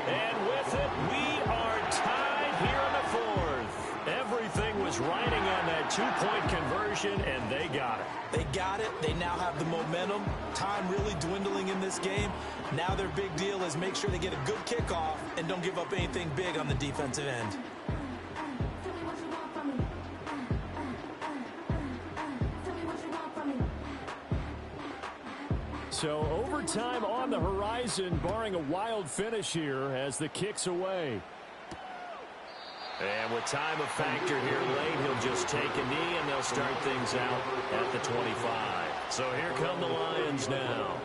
And with it, we are tied here in the 4th. Everything was riding on that 2-point conversion, and they got it. They got it. They now have the momentum. Time really dwindling in this game. Now their big deal is make sure they get a good kickoff and don't give up anything big on the defensive end. So overtime on the horizon, barring a wild finish here as the kick's away. And with time a factor here late, he'll just take a knee and they'll start things out at the 25. So here come the Lions now.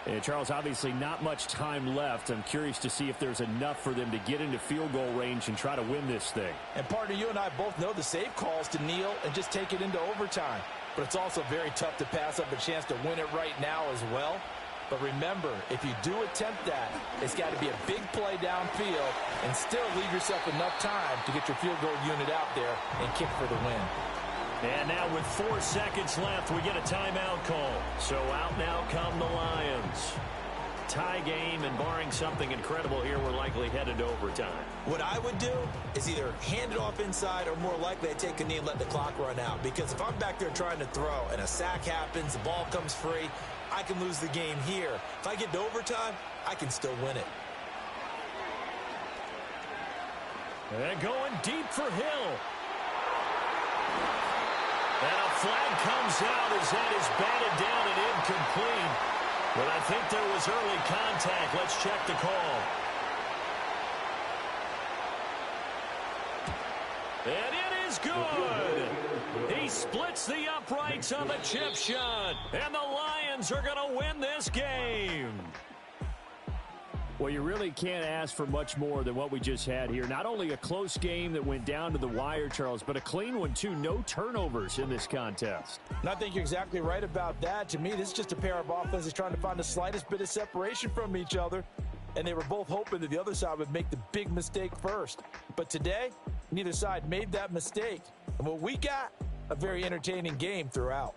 And Charles, obviously not much time left. I'm curious to see if there's enough for them to get into field goal range and try to win this thing. And partner, you and I both know the safe calls to kneel and just take it into overtime. But it's also very tough to pass up a chance to win it right now as well. But remember, if you do attempt that, it's got to be a big play downfield and still leave yourself enough time to get your field goal unit out there and kick for the win. And now with 4 seconds left, we get a timeout call. So out now come the Lions. Tie game, and barring something incredible here, we're likely headed to overtime. What I would do is either hand it off inside or more likely I take a knee and let the clock run out. Because if I'm back there trying to throw and a sack happens, the ball comes free, I can lose the game here. If I get to overtime, I can still win it. And going deep for Hill. And a flag comes out as that is batted down and incomplete. But I think there was early contact. Let's check the call. And it is good. He splits the uprights on the chip shot. And the Lions are going to win this game. Well, you really can't ask for much more than what we just had here. Not only a close game that went down to the wire, Charles, but a clean one, too. No turnovers in this contest. And I think you're exactly right about that. To me, this is just a pair of offenses trying to find the slightest bit of separation from each other. And they were both hoping that the other side would make the big mistake first. But today, neither side made that mistake. And what we got, a very entertaining game throughout.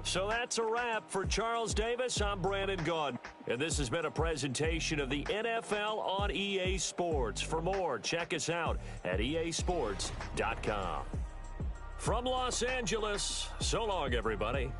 So that's a wrap for Charles Davis. I'm Brandon Gaudin. And this has been a presentation of the NFL on EA Sports. For more, check us out at easports.com. From Los Angeles, so long, everybody.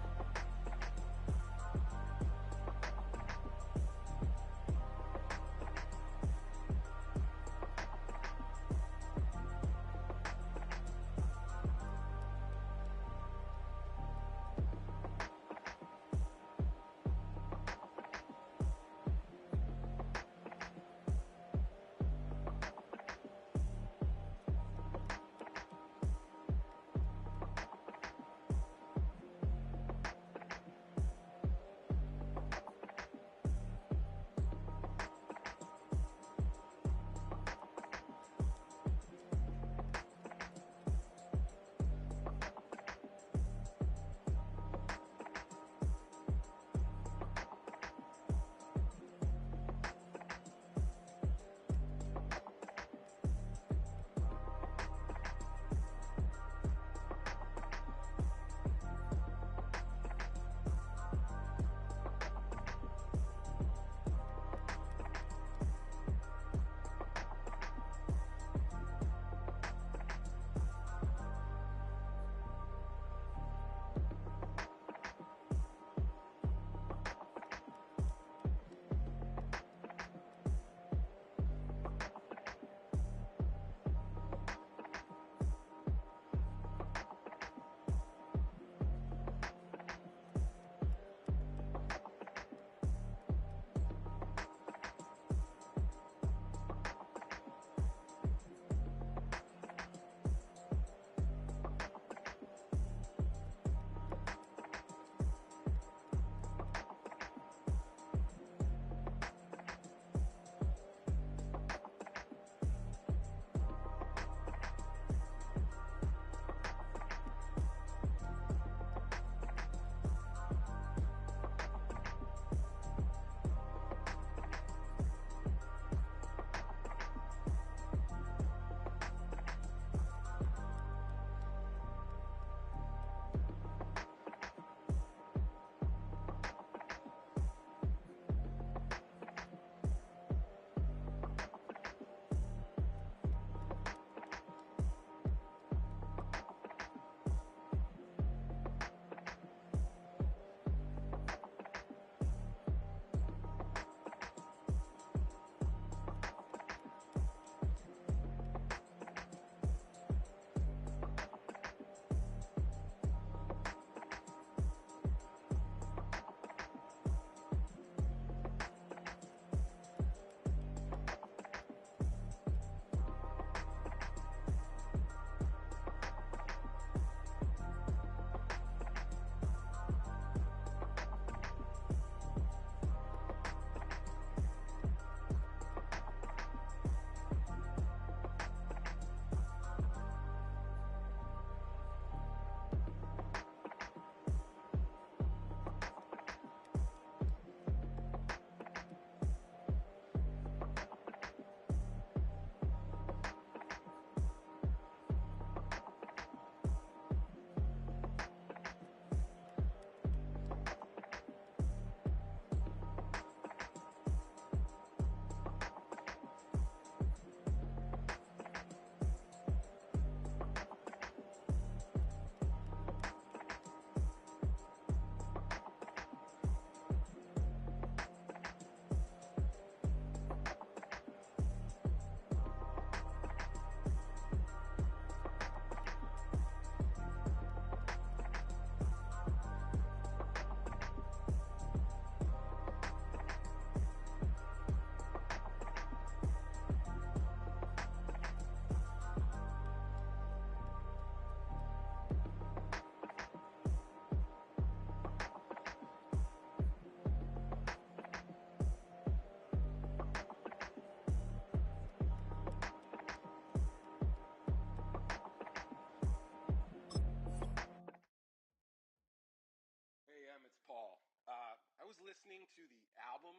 listening to the album,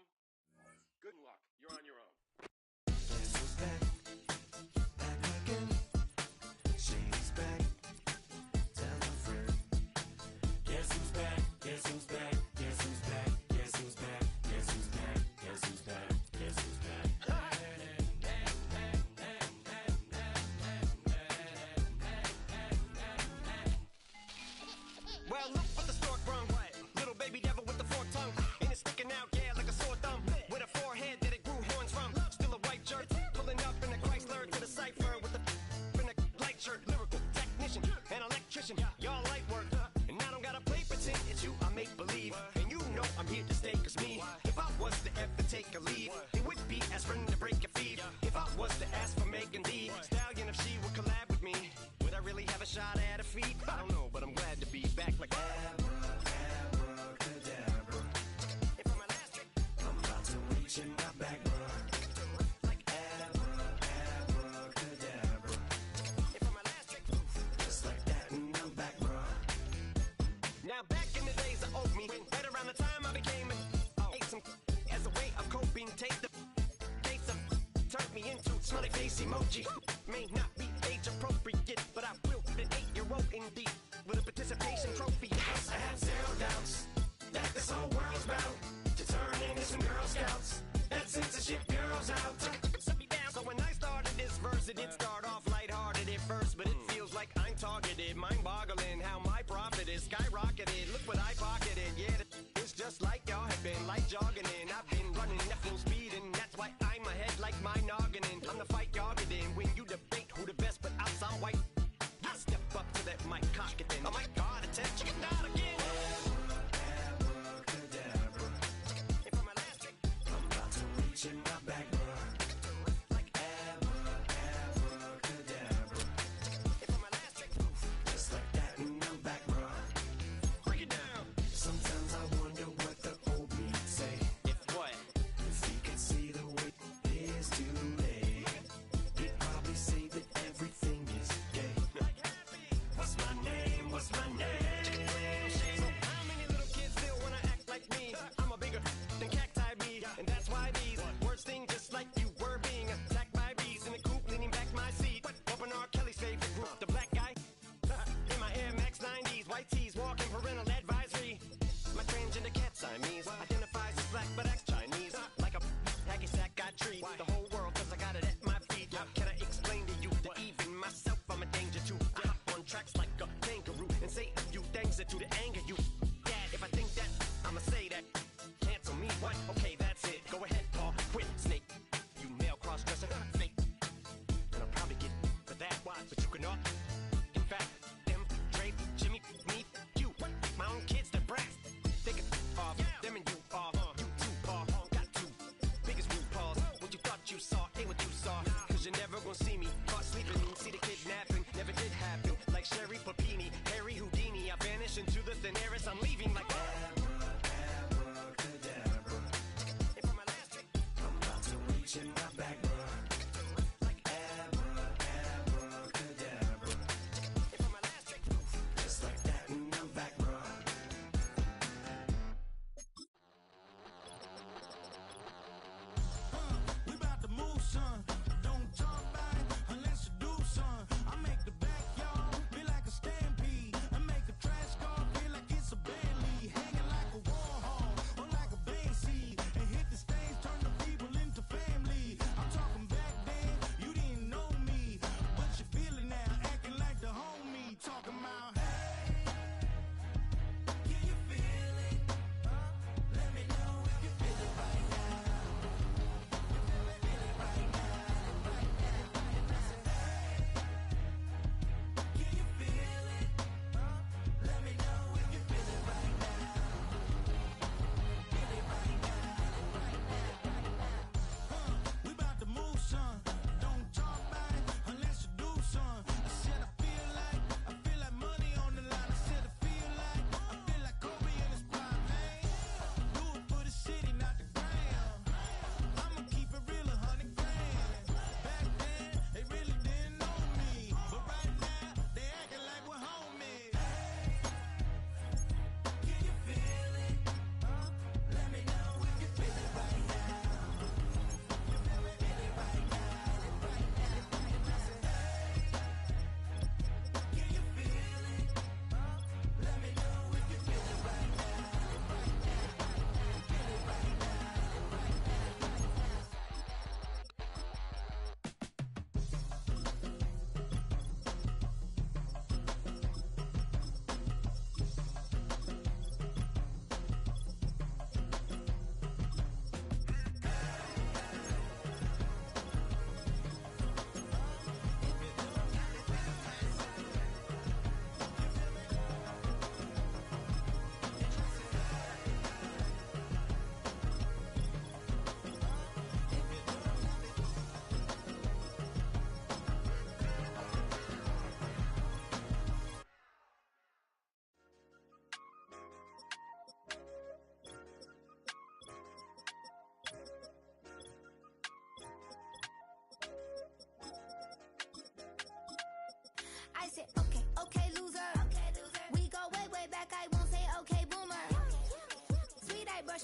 good luck. You're on your own. Guess who's back? Back again. Shady's back. Tell a friend. Guess who's back? Guess who's back? Guess who's back? Guess who's back? Guess who's back? Guess who's back? Guess who's back? Well, look what the stork brung. Little baby devil with the forked tongue. And it's sticking out, yeah, like a sore thumb. With a forehead that it grew horns from. Still a white shirt, pulling up in a Chrysler to the cipher with the in a light shirt. Lyrical technician, an electrician, y'all light work. And I don't gotta play pretend, it's you I make believe. And you know I'm here to stay, cause me, if I was to ever take a leave, it would be aspirin to break your feet. If I was to ask for Megan D Stallion, if she would collab with me, would I really have a shot at her feet? I don't know, but I'm glad to be back like abracadabra. If I'm elastic, I'm about to reach in my back, bruh. Like abracadabra. If I'm elastic, just like that, and I'm back, bruh. Now back in the days of old me, right around the time I became ate some as a way of coping. Take the dates of turned me into smiley face emoji. May not be age appropriate, but I will an 8-year-old indeed with a participation trophy. I have zero doubts that this whole world's bound to turn into some Girl Scouts. That censorship bureau's out. Set me down. So when I started this verse, it did start off lighthearted at first, but it feels like I'm targeted. Mind-boggling how my profit is skyrocketed. Look what I pocketed. Yeah, it's just like y'all have been like jogging in. I've been running at full speed, and that's why I'm ahead like my noggin. I'm the fight y'all get in when you debate who the best, but I'm some white. I step up to that mic, cock it then. Oh my God, attention, get out again. Abracadabra. If I'm elastic, I'm about to reach in my back, bruh. Like abracadabra. If I'm elastic, just like that, and I'm back, bruh. Break it down. Sometimes I wonder what the old me'd say. If what? If he could see the way it is today, he'd probably say that everything is gay. What's my name? What's my name? So how many little kids still wanna act like me? I'm a bigger than cacti me, and that's why these words sting just like you were being attacked by bees in the coop, leaning back my seat. Open R. Kelly's favorite group, the black guy. In my Air Max 90s, white tees, walking parental advisory. My transgender cat Siamese identifies as black but acts Chinese. Like a hacky sack I treat the whole world cause I got it at my feet. How can I explain to you that even myself I'm a danger to? I hop on tracks like a kangaroo and say a few things that do to anger you. Dad, if I think that, I'ma say that. Cancel me, what? Okay, that's it. Go ahead, Paul, quit, snake. You male cross-dresser, fake. And I'll probably get for that, but you can all. In fact, them, Dre, Jimmy, me, you. My own kids, they're brats. They can off, them and you off. You too, Paul, got two biggest root paws. What you thought you saw ain't what you saw. Cause you're never gonna see me caught sleeping. See the kidnapping, never did happen. Like Sherry Papini, Harry Houdini. I vanish into the thin air as I'm leaving like abracadabra. If I'm elastic, I'm about to reach in my back, bruh. Like abracadabra. If I'm elastic, just like that, and I'm back, bruh. We about to move, son. Don't talk about it unless you do, son. I make the backyard feel like a stampede. I make a trash car feel like it's a Bentley.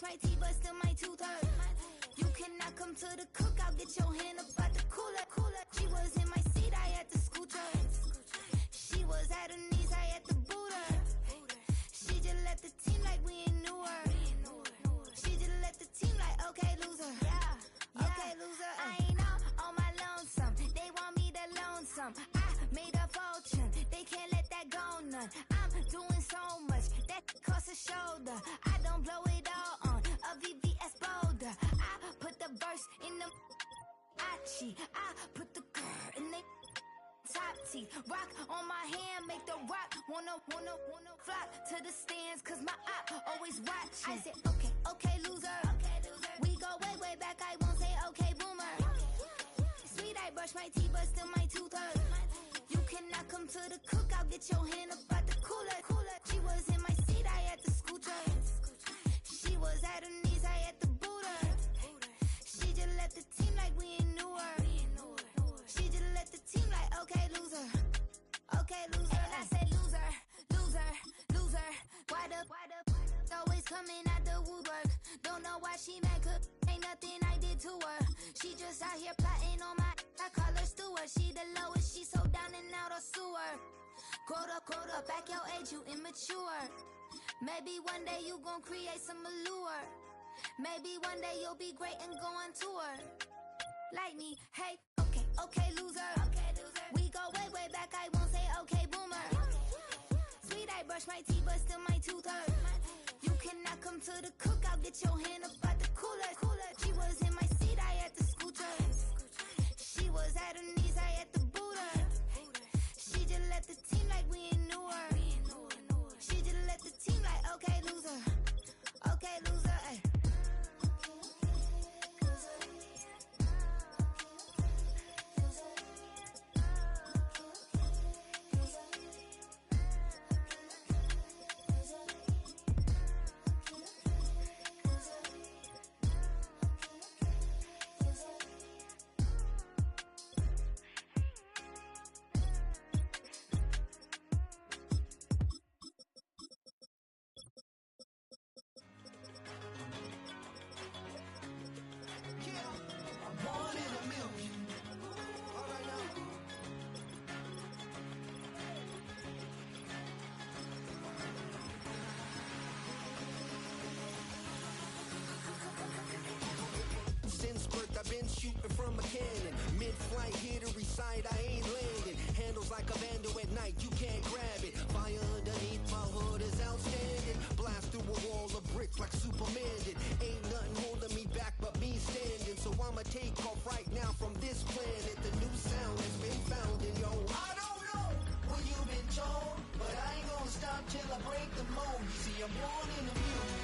my teeth, but still my tooth hurt. You cannot come to the cookout, get your hand up out the cooler. She was in my seat, I had to scoot her. She was at her knees, I had to boot her. She just left the team like we ain't knew her. She just left the team like, okay, loser. Okay, loser. I ain't on my lonesome. They want me to loan some. I made a fortune. They can't let that go none. I'm doing so much that costs a shoulder. I don't blow it all on a VVS boulder. I put the verse in the I put the girl in the top teeth. Rock on my hand, make the rock wanna flock to the stands, cause my op always watching. I said, okay, loser. We go way back, I won't say okay, boomer. Sweet, I brush my teeth, but still my tooth hurt. You cannot come to the cookout, get your hand up out the cooler. She was in my seat, I had to scoot her. She was at her knees, I had to boot her. She just left the team like we ain't knew her. She just left the team like, okay, loser. Okay, loser. And I said, loser. Why the always coming out the woodwork? Don't know why she mad, cause ain't nothing I did to her. She just out here plotting on my, I call her Stewart. She the lowest, she so down and out of sewer. Growed up, back your age, you immature. Maybe one day you gon' create some allure. Maybe one day you'll be great and go on tour. Like me, hey, okay, loser. We go way back, I won't say okay, boomer. Sweet, I brush my teeth, but still my tooth hurt. You cannot come to the cookout, get your hand up out the cooler. She was in my seat, I had to scoot her. She was at her knees, I had to boot her. She just left the team like we ain't knew her. She just left the team like, okay, loser. Okay, loser, ay. I've been shooting from a cannon. Mid-flight, hit a side, I ain't landing. Handles like a vandal at night, you can't grab it. Fire underneath my hood is outstanding. Blast through a wall of bricks like Superman did. Ain't nothing holding me back but me standing. So I'ma take off right now from this planet. The new sound has been found in yo. I don't know what you've been told, but I ain't gonna stop till I break the mold. You see, I'm born in the music.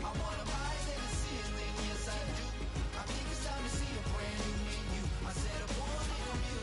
I wanna rise in the ceiling, yes I do. I think it's time to see a brand new menu. I said I want it on you.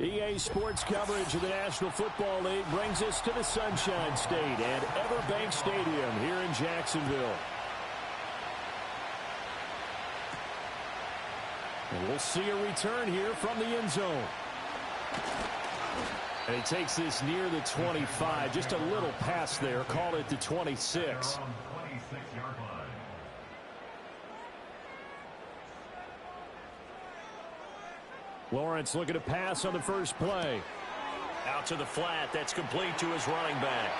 EA Sports coverage of the National Football League brings us to the Sunshine State and Everbank Stadium here in Jacksonville. And we'll see a return here from the end zone. And he takes this near the 25. Just a little pass there. Call it the 26. Lawrence looking to pass on the first play. Out to the flat. That's complete to his running back.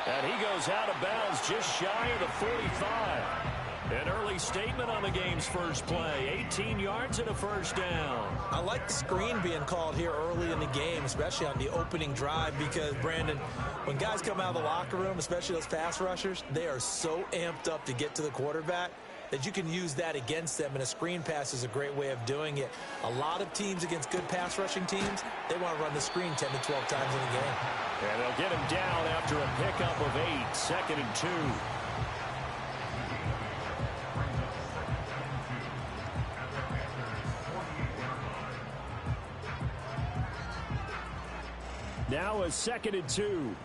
And he goes out of bounds just shy of the 45. An early statement on the game's first play. 18 yards and a first down. I like the screen being called here early in the game, especially on the opening drive, because, Brandon, when guys come out of the locker room, especially those pass rushers, they are so amped up to get to the quarterback that you can use that against them, and a screen pass is a great way of doing it. A lot of teams against good pass rushing teams, they want to run the screen 10 to 12 times in a game. And they'll get him down after a pickup of 8, 2nd and 2. Now a 2nd and 2.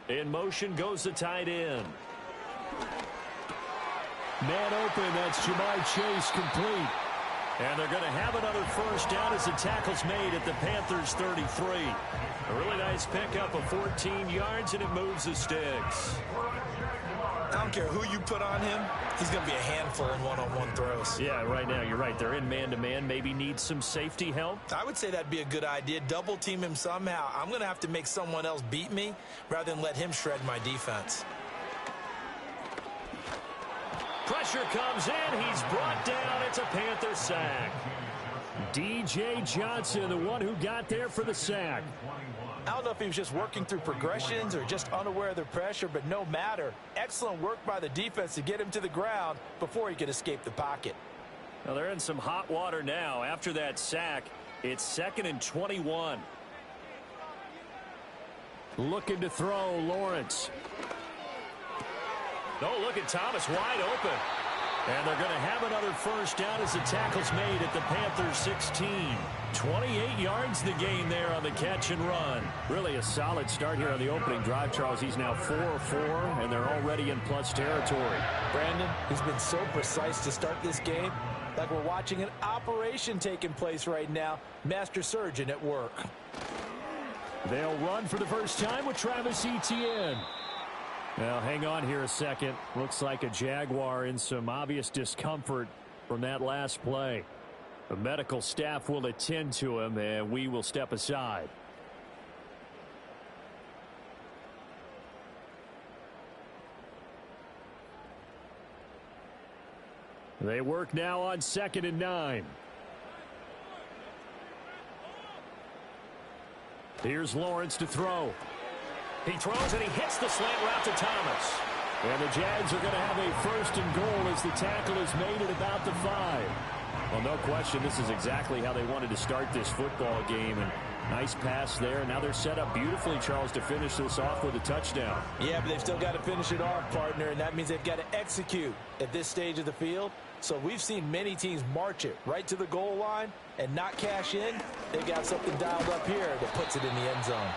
In motion goes the tight end. Man open, that's Jamar Chase, complete. And they're going to have another first down as the tackle's made at the Panthers' 33. A really nice pickup of 14 yards, and it moves the sticks. I don't care who you put on him, he's going to be a handful in one-on-one throws. Yeah, right now, you're right. They're in man-to-man. Maybe need some safety help. I would say that'd be a good idea. Double team him somehow. I'm going to have to make someone else beat me rather than let him shred my defense. Pressure comes in. He's brought down. It's a Panther sack. D.J. Johnson, the one who got there for the sack. I don't know if he was just working through progressions or just unaware of the pressure, but no matter. Excellent work by the defense to get him to the ground before he could escape the pocket. Well, they're in some hot water now. After that sack, it's 2nd and 21. Looking to throw, Lawrence. Oh, look at Thomas wide open. And they're going to have another first down as the tackle's made at the Panthers' 16. 28 yards the gain there on the catch and run. Really a solid start here on the opening drive, Charles. He's now 4 of 4, and they're already in plus territory. Brandon, he's been so precise to start this game, like we're watching an operation taking place right now. Master surgeon at work. They'll run for the first time with Travis Etienne. Now, hang on here a second. Looks like a Jaguar in some obvious discomfort from that last play. The medical staff will attend to him, and we will step aside. They work now on 2nd and 9. Here's Lawrence to throw. He throws and he hits the slant route to Thomas. And the Jags are going to have a 1st and goal as the tackle is made at about the 5. Well, no question, this is exactly how they wanted to start this football game. And nice pass there. Now they're set up beautifully, Charles, to finish this off with a touchdown. Yeah, but they've still got to finish it off, partner, and that means they've got to execute at this stage of the field. So we've seen many teams march it right to the goal line and not cash in. They've got something dialed up here that puts it in the end zone.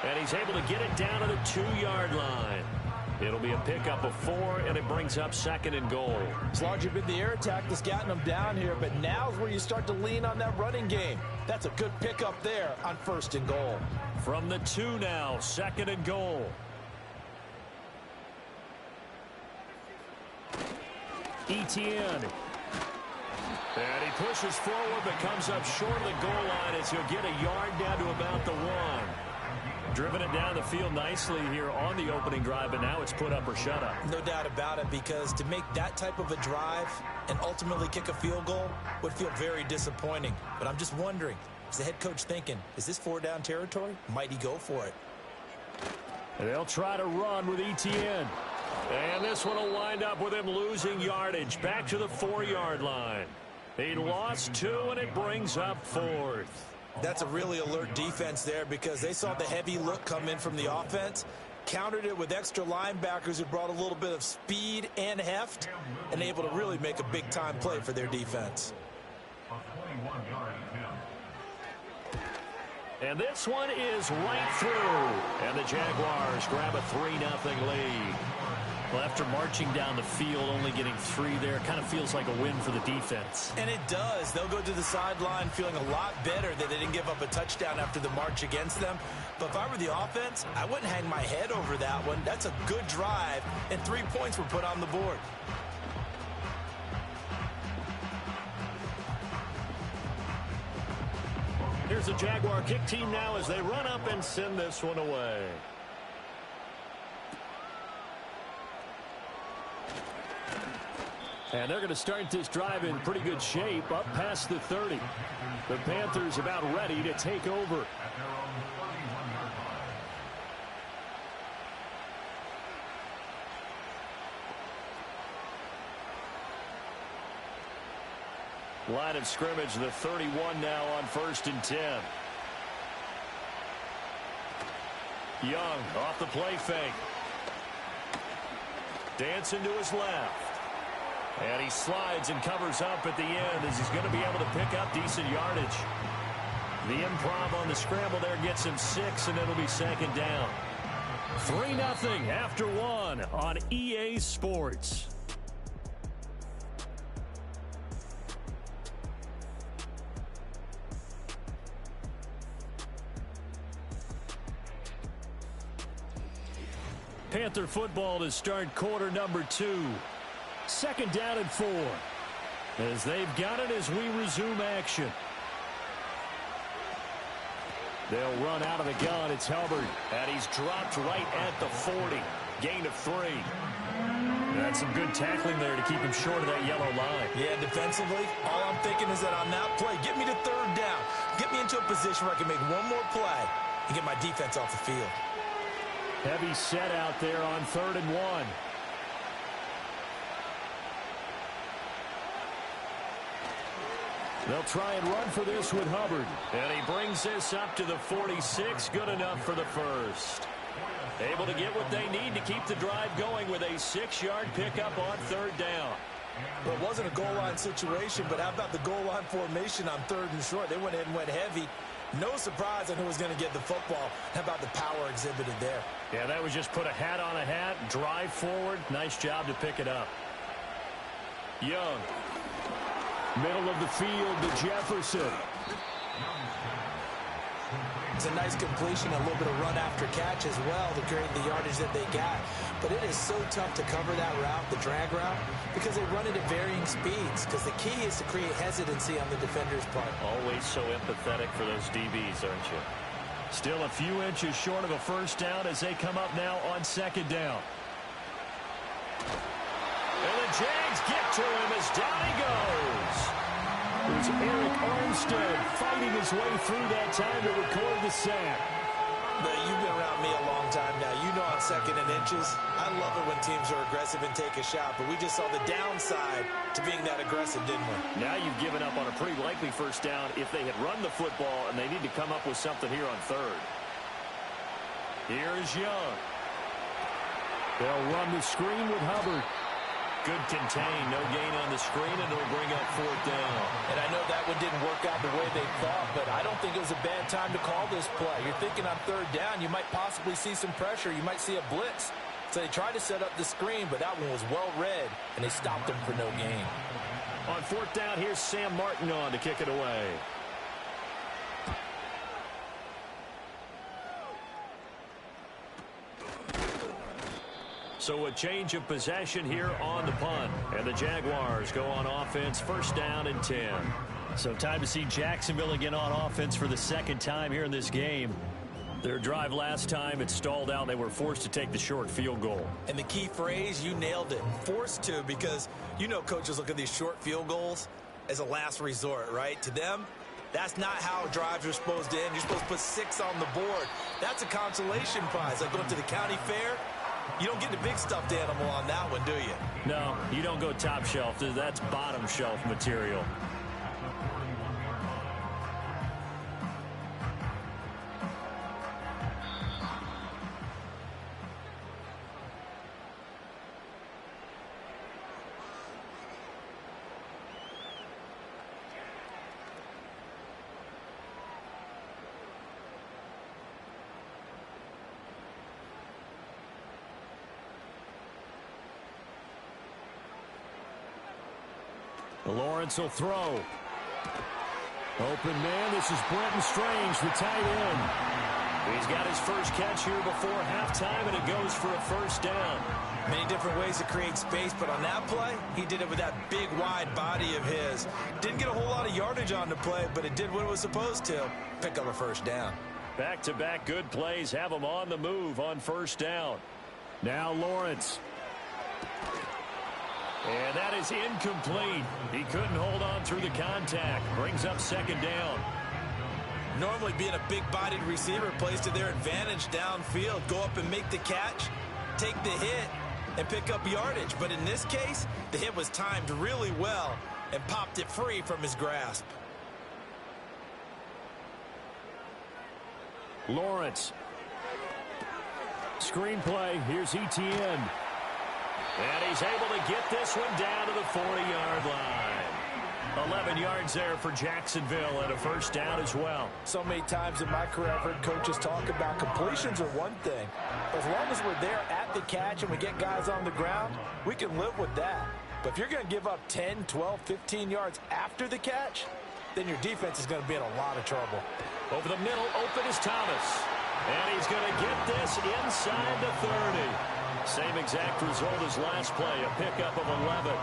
And he's able to get it down to the 2-yard line. It'll be a pickup of 4, and it brings up 2nd and goal. It's largely been the air attack that's gotten them down here, but now's where you start to lean on that running game. That's a good pickup there on 1st and goal. From the 2 now, 2nd and goal. Etienne. And he pushes forward, but comes up short of the goal line as he'll get a yard down to about the 1. Driven it down the field nicely here on the opening drive, but now it's put up or shut up. No doubt about it, because to make that type of a drive and ultimately kick a field goal would feel very disappointing. But I'm just wondering, is the head coach thinking, is this 4-down territory? Might he go for it? And they'll try to run with Etienne. And this one will wind up with him losing yardage back to the 4-yard line. He lost 2, and it brings up 4th. That's a really alert defense there, because they saw the heavy look come in from the offense. countered it with extra linebackers who brought a little bit of speed and heft and able to really make a big-time play for their defense. And this one is right through. And the Jaguars grab a 3-0 lead. Well, after marching down the field, only getting 3 there, kind of feels like a win for the defense. And it does. They'll go to the sideline feeling a lot better that they didn't give up a touchdown after the march against them. But if I were the offense, I wouldn't hang my head over that one. That's a good drive, and 3 points were put on the board. Here's the Jaguar kick team now as they run up and send this one away. And they're going to start this drive in pretty good shape up past the 30. The Panthers about ready to take over. Line of scrimmage, the 31 now on 1st and 10. Young off the play fake. Dancing to his left. And he slides and covers up at the end as he's going to be able to pick up decent yardage. The improv on the scramble there gets him 6, and it'll be 2nd down. 3-0 after 1 on EA Sports. Panther football to start quarter number 2. 2nd down and 4. As they've got it as we resume action. They'll run out of the gun. It's Hubbard. And he's dropped right at the 40. Gain of 3. That's some good tackling there to keep him short of that yellow line. Yeah, defensively, all I'm thinking is that on that play, get me to 3rd down. Get me into a position where I can make one more play and get my defense off the field. Heavy set out there on 3rd and 1. They'll try and run for this with Hubbard. And he brings this up to the 46. Good enough for the first. Able to get what they need to keep the drive going with a 6-yard pickup on 3rd down. Well, it wasn't a goal line situation, but how about the goal line formation on 3rd and short? They went in and went heavy. No surprise on who was going to get the football. How about the power exhibited there? Yeah, that was just put a hat on a hat, drive forward. Nice job to pick it up. Young. Middle of the field to Jefferson. It's a nice completion, a little bit of run after catch as well to create the yardage that they got. But it is so tough to cover that route, the drag route, because they run it at varying speeds. Because the key is to create hesitancy on the defender's part. Always so empathetic for those DBs, aren't you? Still a few inches short of a 1st down as they come up now on 2nd down. And the Jags get to him as down he goes. There's Eric Armstead fighting his way through that time to record the sack. But you've been around me a long time now. You know on 2nd and inches, I love it when teams are aggressive and take a shot. But we just saw the downside to being that aggressive, didn't we? Now you've given up on a pretty likely 1st down if they had run the football, and they need to come up with something here on 3rd. Here's Young. They'll run the screen with Hubbard. Good contain, no gain on the screen, and it'll bring up 4th down. And I know that one didn't work out the way they thought, but I don't think it was a bad time to call this play. You're thinking on 3rd down, you might possibly see some pressure. You might see a blitz. So they tried to set up the screen, but that one was well read, and they stopped them for no gain. On 4th down, here's Sam Martin on to kick it away. So a change of possession here on the punt. And the Jaguars go on offense, 1st down and 10. So time to see Jacksonville again on offense for the 2nd time here in this game. Their drive last time, it stalled out. They were forced to take the short field goal. And the key phrase, you nailed it. Forced to, because you know coaches look at these short field goals as a last resort, right? To them, that's not how drives are supposed to end. You're supposed to put 6 on the board. That's a consolation prize. Like going to the county fair, you don't get the big stuffed animal on that one, do you? No, you don't go top shelf. That's bottom shelf material. Lawrence will throw. Open man, this is Brenton Strange, the tight end. He's got his first catch here before halftime, and it goes for a first down. Many different ways to create space, but on that play, he did it with that big, wide body of his. Didn't get a whole lot of yardage on the play, but it did what it was supposed to, pick up a first down. Back-to-back good plays have him on the move on first down. Now Lawrence. And that is incomplete. He couldn't hold on through the contact. Brings up second down. Normally being a big-bodied receiver plays to their advantage downfield. Go up and make the catch, take the hit, and pick up yardage. But in this case, the hit was timed really well and popped it free from his grasp. Lawrence. Screenplay. Here's Etienne. And he's able to get this one down to the 40-yard line. 11 yards there for Jacksonville and a first down as well. So many times in my career I've heard coaches talk about completions are one thing. As long as we're there at the catch and we get guys on the ground, we can live with that. But if you're going to give up 10, 12, 15 yards after the catch, then your defense is going to be in a lot of trouble. Over the middle, open is Thomas. And he's going to get this inside the 30. Same exact result as last play, a pickup of 11.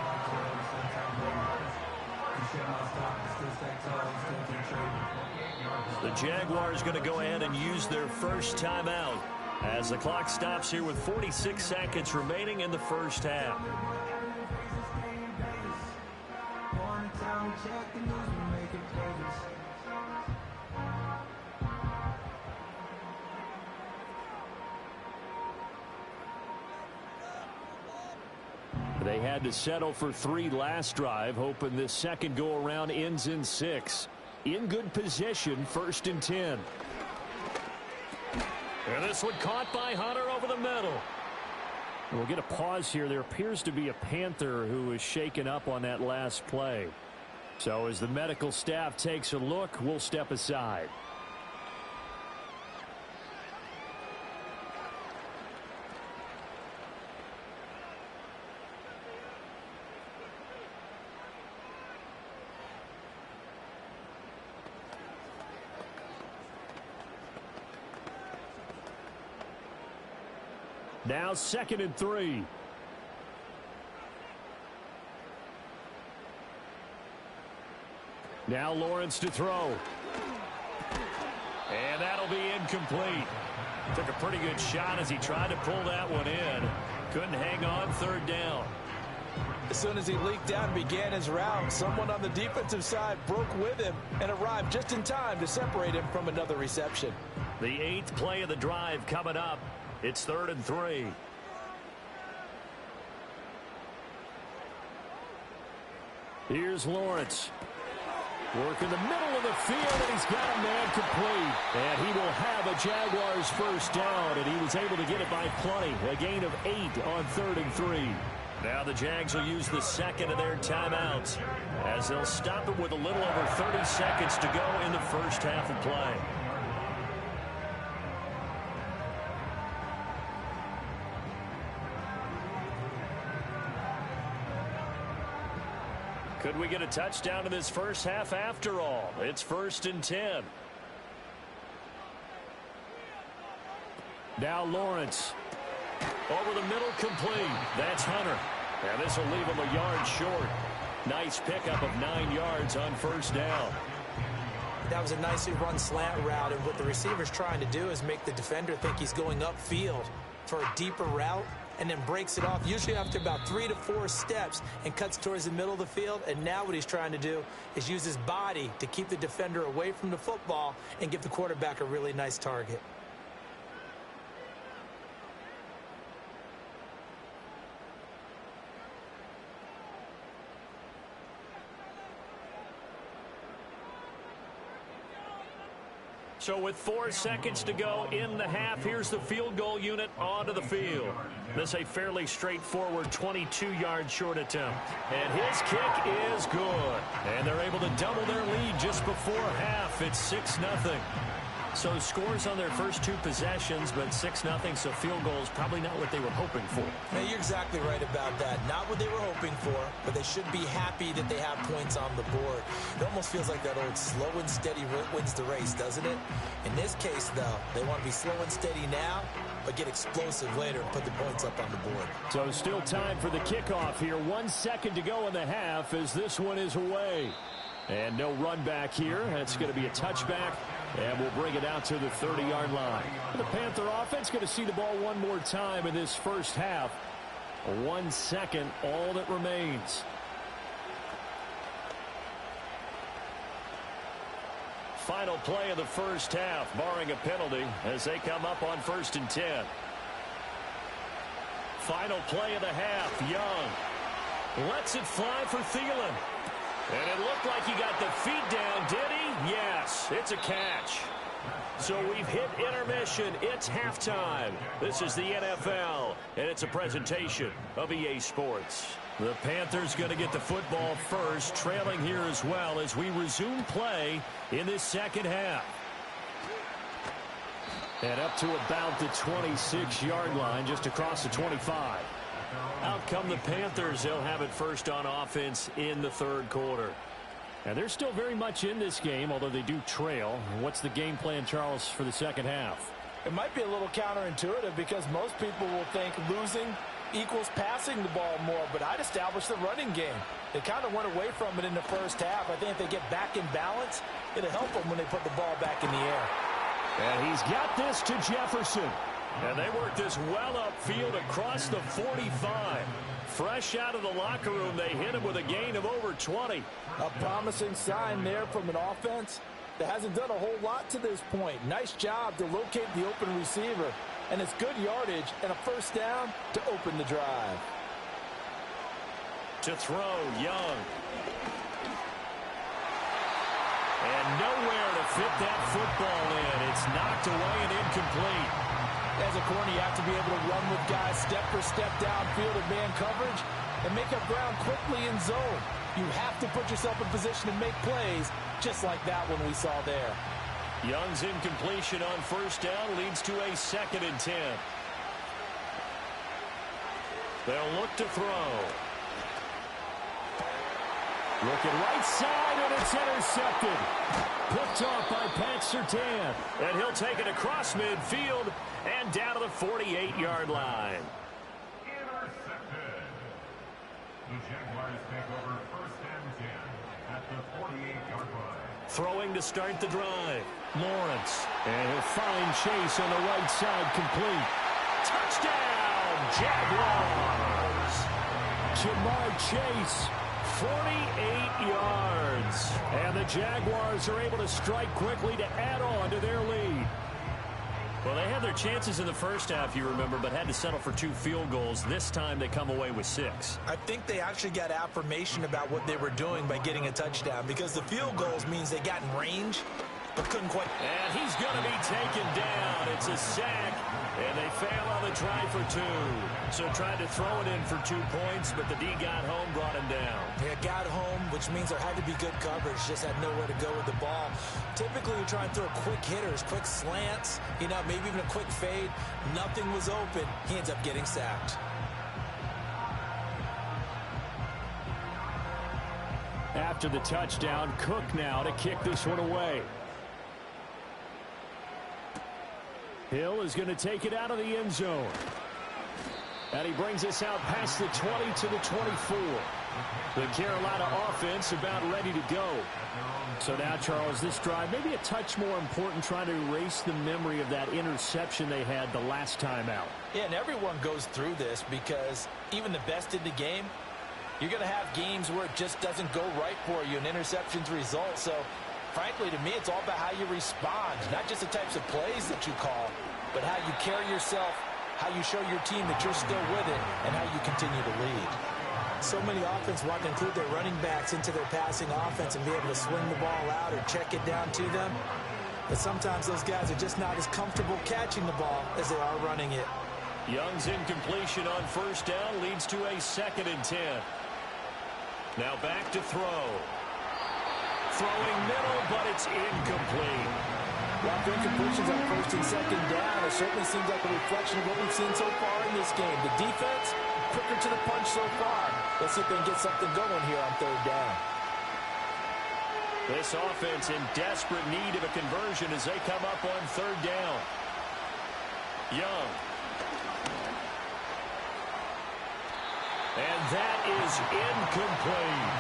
The Jaguars going to go ahead and use their first timeout as the clock stops here with 46 seconds remaining in the first half. They had to settle for 3 last drive, hoping this second go-around ends in 6. In good position, 1st and 10. And this one caught by Hunter over the middle. We'll get a pause here. There appears to be a Panther who was shaken up on that last play. So as the medical staff takes a look, we'll step aside. Now 2nd and 3. Now Lawrence to throw. And that'll be incomplete. Took a pretty good shot as he tried to pull that one in. Couldn't hang on, 3rd down. As soon as he leaked out and began his route, someone on the defensive side broke with him and arrived just in time to separate him from another reception. The 8th play of the drive coming up. It's 3rd and 3. Here's Lawrence. Working the middle of the field, and he's got a man complete. And he will have a Jaguars first down, and he was able to get it by plenty. A gain of 8 on 3rd and 3. Now the Jags will use the second of their timeouts as they'll stop it with a little over 30 seconds to go in the first half of play. Could we get a touchdown in this first half after all? It's 1st and 10. Now Lawrence. Over the middle, complete. That's Hunter. And this will leave him a yard short. Nice pickup of 9 yards on first down. That was a nicely run slant route, and what the receiver's trying to do is make the defender think he's going upfield for a deeper route, and then breaks it off, usually after about 3 to 4 steps, and cuts towards the middle of the field. And now what he's trying to do is use his body to keep the defender away from the football and give the quarterback a really nice target. So with 4 seconds to go in the half, here's the field goal unit onto the field. This a fairly straightforward 22-yard short attempt. And his kick is good. And they're able to double their lead just before half. It's 6-0. So scores on their first 2 possessions, but 6-0, so field goals probably not what they were hoping for. Man, you're exactly right about that. Not what they were hoping for, but they should be happy that they have points on the board. It almost feels like that old slow and steady wins the race, doesn't it? In this case, though, they want to be slow and steady now, but get explosive later and put the points up on the board. So still time for the kickoff here. 1 second to go in the half as this one is away. And no run back here. It's going to be a touchback, and we'll bring it out to the 30-yard line. The Panther offense going to see the ball one more time in this first half. 1 second, all that remains. Final play of the first half, barring a penalty, as they come up on 1st and 10. Final play of the half, Young lets it fly for Thielen. And it looked like he got the feet down, did he? Yes, it's a catch. So we've hit intermission. It's halftime. This is the NFL, and it's a presentation of EA Sports. The Panthers going to get the football first, trailing here as well as we resume play in this second half. And up to about the 26-yard line, just across the 25. Out come the Panthers. They'll have it first on offense in the third quarter. And they're still very much in this game, although they do trail. What's the game plan, Charles, for the second half? It might be a little counterintuitive because most people will think losing equals passing the ball more, but I'd establish the running game. They kind of went away from it in the first half. I think if they get back in balance, it'll help them when they put the ball back in the air. And he's got this to Jefferson. And they work this well upfield across the 45. Fresh out of the locker room, they hit him with a gain of over 20. A promising sign there from an offense that hasn't done a whole lot to this point. Nice job to locate the open receiver. And it's good yardage and a first down to open the drive. To throw, Young. And nowhere to fit that football in. It's knocked away and incomplete. As a corner, you have to be able to run with guys step for step downfield in man coverage and make up ground quickly in zone. You have to put yourself in position to make plays, just like that one we saw there. Young's incompletion on first down leads to a 2nd and 10. They'll look to throw. Looking right side, and it's intercepted. Picked off by Pat Surtain. And he'll take it across midfield and down to the 48-yard line. Intercepted. The Jaguars take over 1st and 10 at the 48-yard line. Throwing to start the drive. Lawrence. And he'll find Chase on the right side, complete. Touchdown, Jaguars. Jamar Chase, 48 yards. And the Jaguars are able to strike quickly to add on to their lead. Well, they had their chances in the first half, you remember, but had to settle for 2 field goals. This time they come away with 6. I think they actually got affirmation about what they were doing by getting a touchdown, because the field goals means they got in range, but couldn't quite. And he's going to be taken down. It's a sack, and they fail on the try for 2. So tried to throw it in for 2 points, but the D got home, brought him down. Yeah, got home, which means there had to be good coverage. Just had nowhere to go with the ball. Typically, you try and throw quick hitters, quick slants, you know, maybe even a quick fade. Nothing was open. He ends up getting sacked. After the touchdown, Cook now to kick this one away. Hill is going to take it out of the end zone. And he brings us out past the 20 to the 24. The Carolina offense about ready to go. So now, Charles, this drive maybe a touch more important, trying to erase the memory of that interception they had the last time out. Yeah, and everyone goes through this because even the best in the game, you're going to have games where it just doesn't go right for you, and interceptions result. So, frankly, to me, it's all about how you respond, not just the types of plays that you call, but how you carry yourself, how you show your team that you're still with it, and how you continue to lead. So many offenses want to include their running backs into their passing offense and be able to swing the ball out or check it down to them. But sometimes those guys are just not as comfortable catching the ball as they are running it. Young's incompletion on first down leads to a 2nd and 10. Now back to throw. Throwing middle, but it's incomplete. Well, after incompletions on first and second down, it certainly seems like a reflection of what we've seen so far in this game. The defense, quicker to the punch so far. Let's see if they can get something going here on third down. This offense in desperate need of a conversion as they come up on third down. Young. And that is incomplete.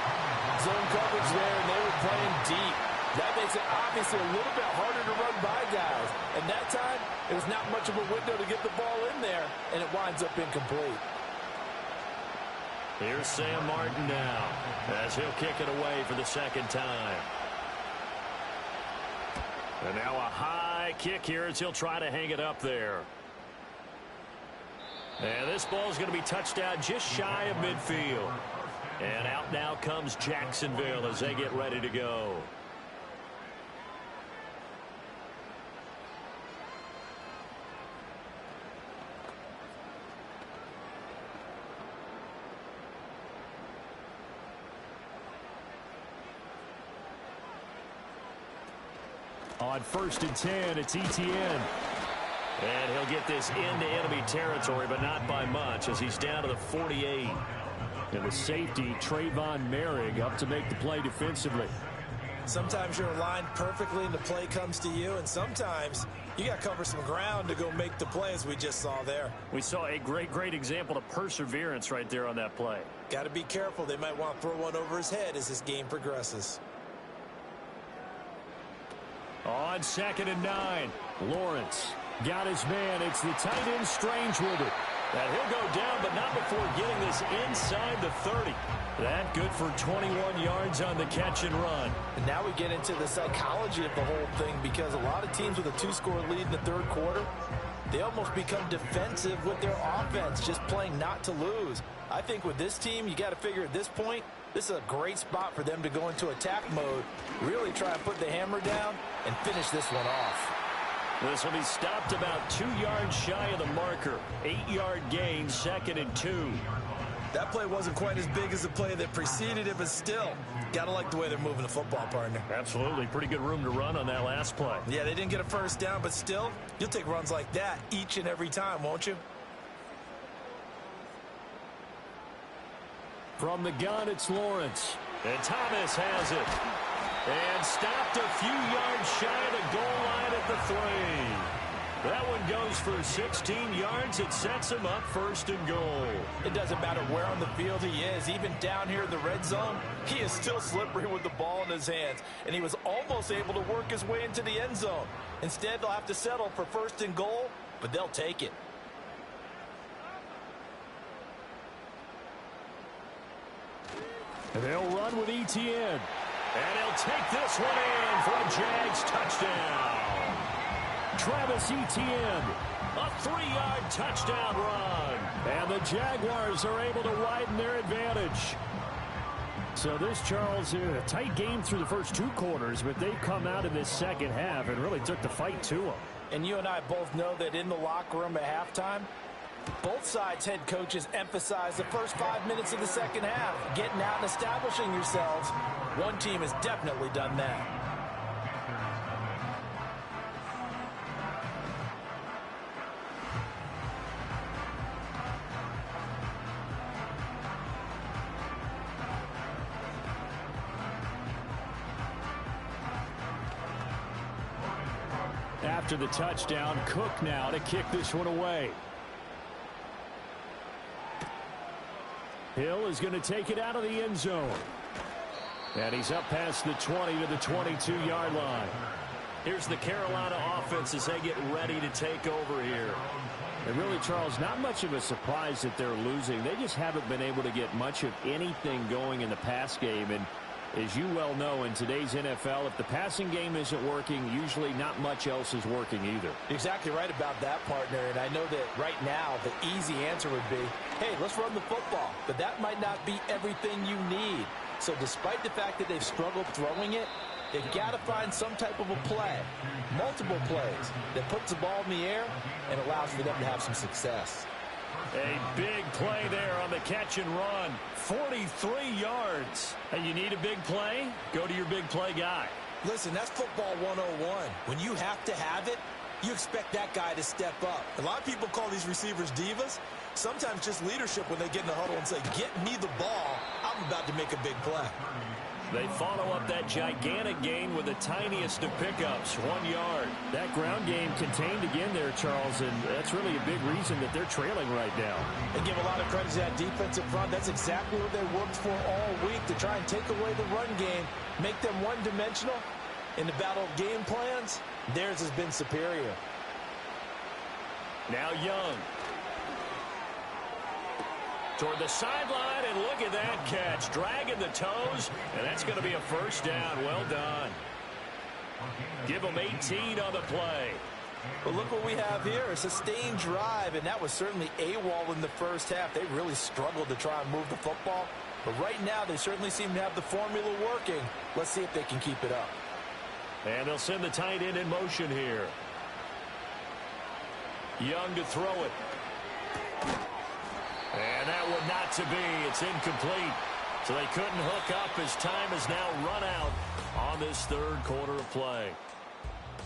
Zone coverage there, and they were playing deep. That makes it obviously a little bit harder to run by guys. And that time, it was not much of a window to get the ball in there, and it winds up incomplete. Here's Sam Martin now as he'll kick it away for the second time. And now a high kick here as he'll try to hang it up there. And this ball is going to be touched out just shy of midfield. And out now comes Jacksonville as they get ready to go. On first and 10, it's ETN. And he'll get this into enemy territory, but not by much as he's down to the 48. And the safety, Trayvon Merrick, up to make the play defensively. Sometimes you're aligned perfectly and the play comes to you, and sometimes you got to cover some ground to go make the play, as we just saw there. We saw a great example of perseverance right there on that play. Got to be careful. They might want to throw one over his head as this game progresses. On second and 9, Lawrence got his man. It's the tight end Strange with it. And he'll go down, but not before getting this inside the 30. That good for 21 yards on the catch and run. And now we get into the psychology of the whole thing, because a lot of teams with a 2-score lead in the third quarter, they almost become defensive with their offense, just playing not to lose. I think with this team, you got to figure at this point, this is a great spot for them to go into attack mode, really try and put the hammer down and finish this one off. This will be stopped about 2 yards shy of the marker. 8-yard gain, second and 2. That play wasn't quite as big as the play that preceded it, but still, got to like the way they're moving the football, partner. Absolutely. Pretty good room to run on that last play. Yeah, they didn't get a first down, but still, you'll take runs like that each and every time, won't you? From the gun, it's Lawrence. And Thomas has it. And stopped a few yards shy of the goal line at the 3. That one goes for 16 yards. It sets him up first and goal. It doesn't matter where on the field he is. Even down here in the red zone, he is still slippery with the ball in his hands. And he was almost able to work his way into the end zone. Instead, they'll have to settle for first and goal, but they'll take it. And they'll run with ETN. And he'll take this one in for a Jags touchdown. Travis Etienne, a 3-yard touchdown run. And the Jaguars are able to widen their advantage. So this, Charles, a tight game through the first 2 quarters, but they've come out in this second half and really took the fight to them. And you and I both know that in the locker room at halftime, both sides' head coaches emphasize the first 5 minutes of the second half, getting out and establishing yourselves. One team has definitely done that. After the touchdown, Cook now to kick this one away. Hill is going to take it out of the end zone. And he's up past the 20 to the 22-yard line. Here's the Carolina offense as they get ready to take over here. And really, Charles, not much of a surprise that they're losing. They just haven't been able to get much of anything going in the pass game. And as you well know, in today's NFL, if the passing game isn't working, usually not much else is working either. Exactly right about that, partner. And I know that right now the easy answer would be, hey, let's run the football. But that might not be everything you need. So despite the fact that they've struggled throwing it, they've got to find some type of a play, multiple plays, that puts the ball in the air and allows for them to have some success. A big play there on the catch and run. 43 yards. And you need a big play? Go to your big play guy. Listen, that's football 101. When you have to have it, you expect that guy to step up. A lot of people call these receivers divas. Sometimes just leadership when they get in the huddle and say, get me the ball. I'm about to make a big play. They follow up that gigantic gain with the tiniest of pickups, 1 yard. That ground game contained again there, Charles, and that's really a big reason that they're trailing right now. They give a lot of credit to that defensive front. That's exactly what they worked for all week, to try and take away the run game, make them one-dimensional. In the battle of game plans, theirs has been superior. Now Young. Toward the sideline, and look at that catch. Dragging the toes, and that's going to be a first down. Well done. Give them 18 on the play. But look what we have here, a sustained drive, and that was certainly AWOL in the first half. They really struggled to try and move the football. But right now, they certainly seem to have the formula working. Let's see if they can keep it up. And they'll send the tight end in motion here. Young to throw it. And that one not to be. It's incomplete. So they couldn't hook up as time has now run out on this third quarter of play.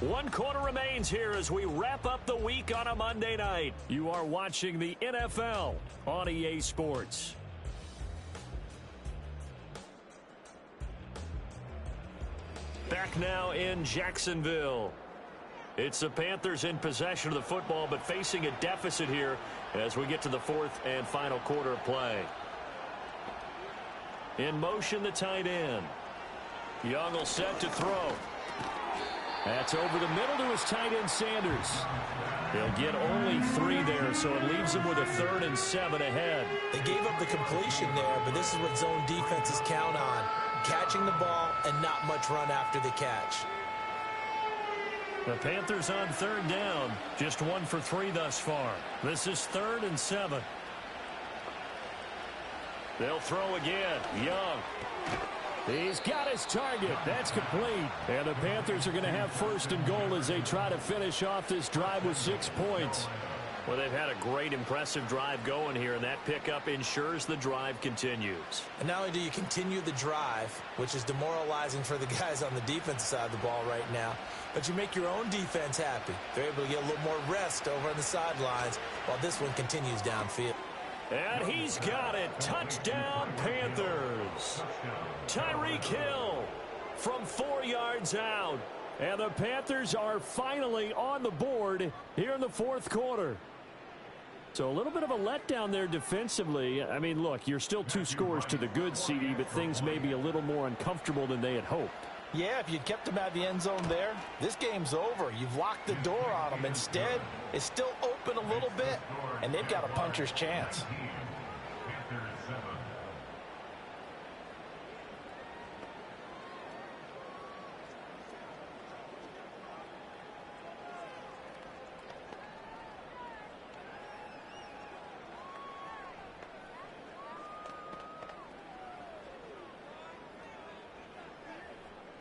1 quarter remains here as we wrap up the week on a Monday night. You are watching the NFL on EA Sports. Back now in Jacksonville. It's the Panthers in possession of the football, but facing a deficit here as we get to the fourth and final quarter of play. In motion, the tight end. Young will set to throw. That's over the middle to his tight end, Sanders. He'll get only 3 there, so it leaves him with a 3rd and 7 ahead. They gave up the completion there, but this is what zone defenses count on. Catching the ball and not much run after the catch. The Panthers on 3rd down. Just 1 for 3 thus far. This is 3rd and 7. They'll throw again. Young. He's got his target. That's complete. And the Panthers are going to have 1st and goal as they try to finish off this drive with 6 points. Well, they've had a great, impressive drive going here, and that pickup ensures the drive continues. And not only do you continue the drive, which is demoralizing for the guys on the defensive side of the ball right now, but you make your own defense happy. They're able to get a little more rest over on the sidelines while this one continues downfield. And he's got it. Touchdown, Panthers. Tyreek Hill from 4 yards out. And the Panthers are finally on the board here in the 4th quarter. So a little bit of a letdown there defensively. I mean, look, you're still 2 scores to the good, CD, but things may be a little more uncomfortable than they had hoped. Yeah, if you'd kept them out of the end zone there, this game's over. You've locked the door on them. Instead, it's still open a little bit, and they've got a puncher's chance.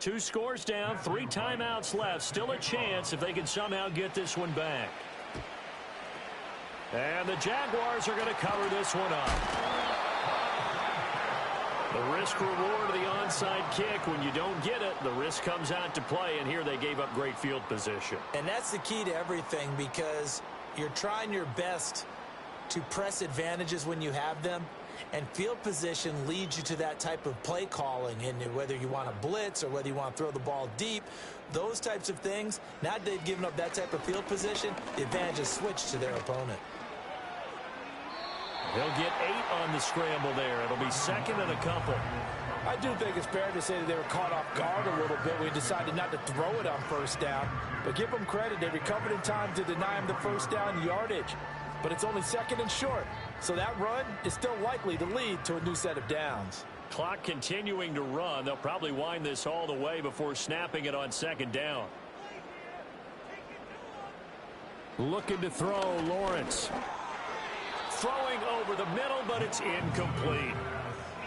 Two scores down, 3 timeouts left. Still a chance if they can somehow get this one back. And the Jaguars are going to cover this one up. The risk reward of the onside kick. When you don't get it, the risk comes out to play, and here they gave up great field position. And that's the key to everything, because you're trying your best to press advantages when you have them. And field position leads you to that type of play calling, and whether you want to blitz or whether you want to throw the ball deep, those types of things, now that they've given up that type of field position, the advantage is switched to their opponent. He'll get 8 on the scramble there. It'll be 2nd and a couple. I do think it's fair to say that they were caught off guard a little bit. We decided not to throw it on 1st down. But give them credit. They recovered in time to deny him the 1st down yardage. But it's only 2nd and short. So that run is still likely to lead to a new set of downs. Clock continuing to run. They'll probably wind this all the way before snapping it on 2nd down. Looking to throw, Lawrence. Throwing over the middle, but it's incomplete.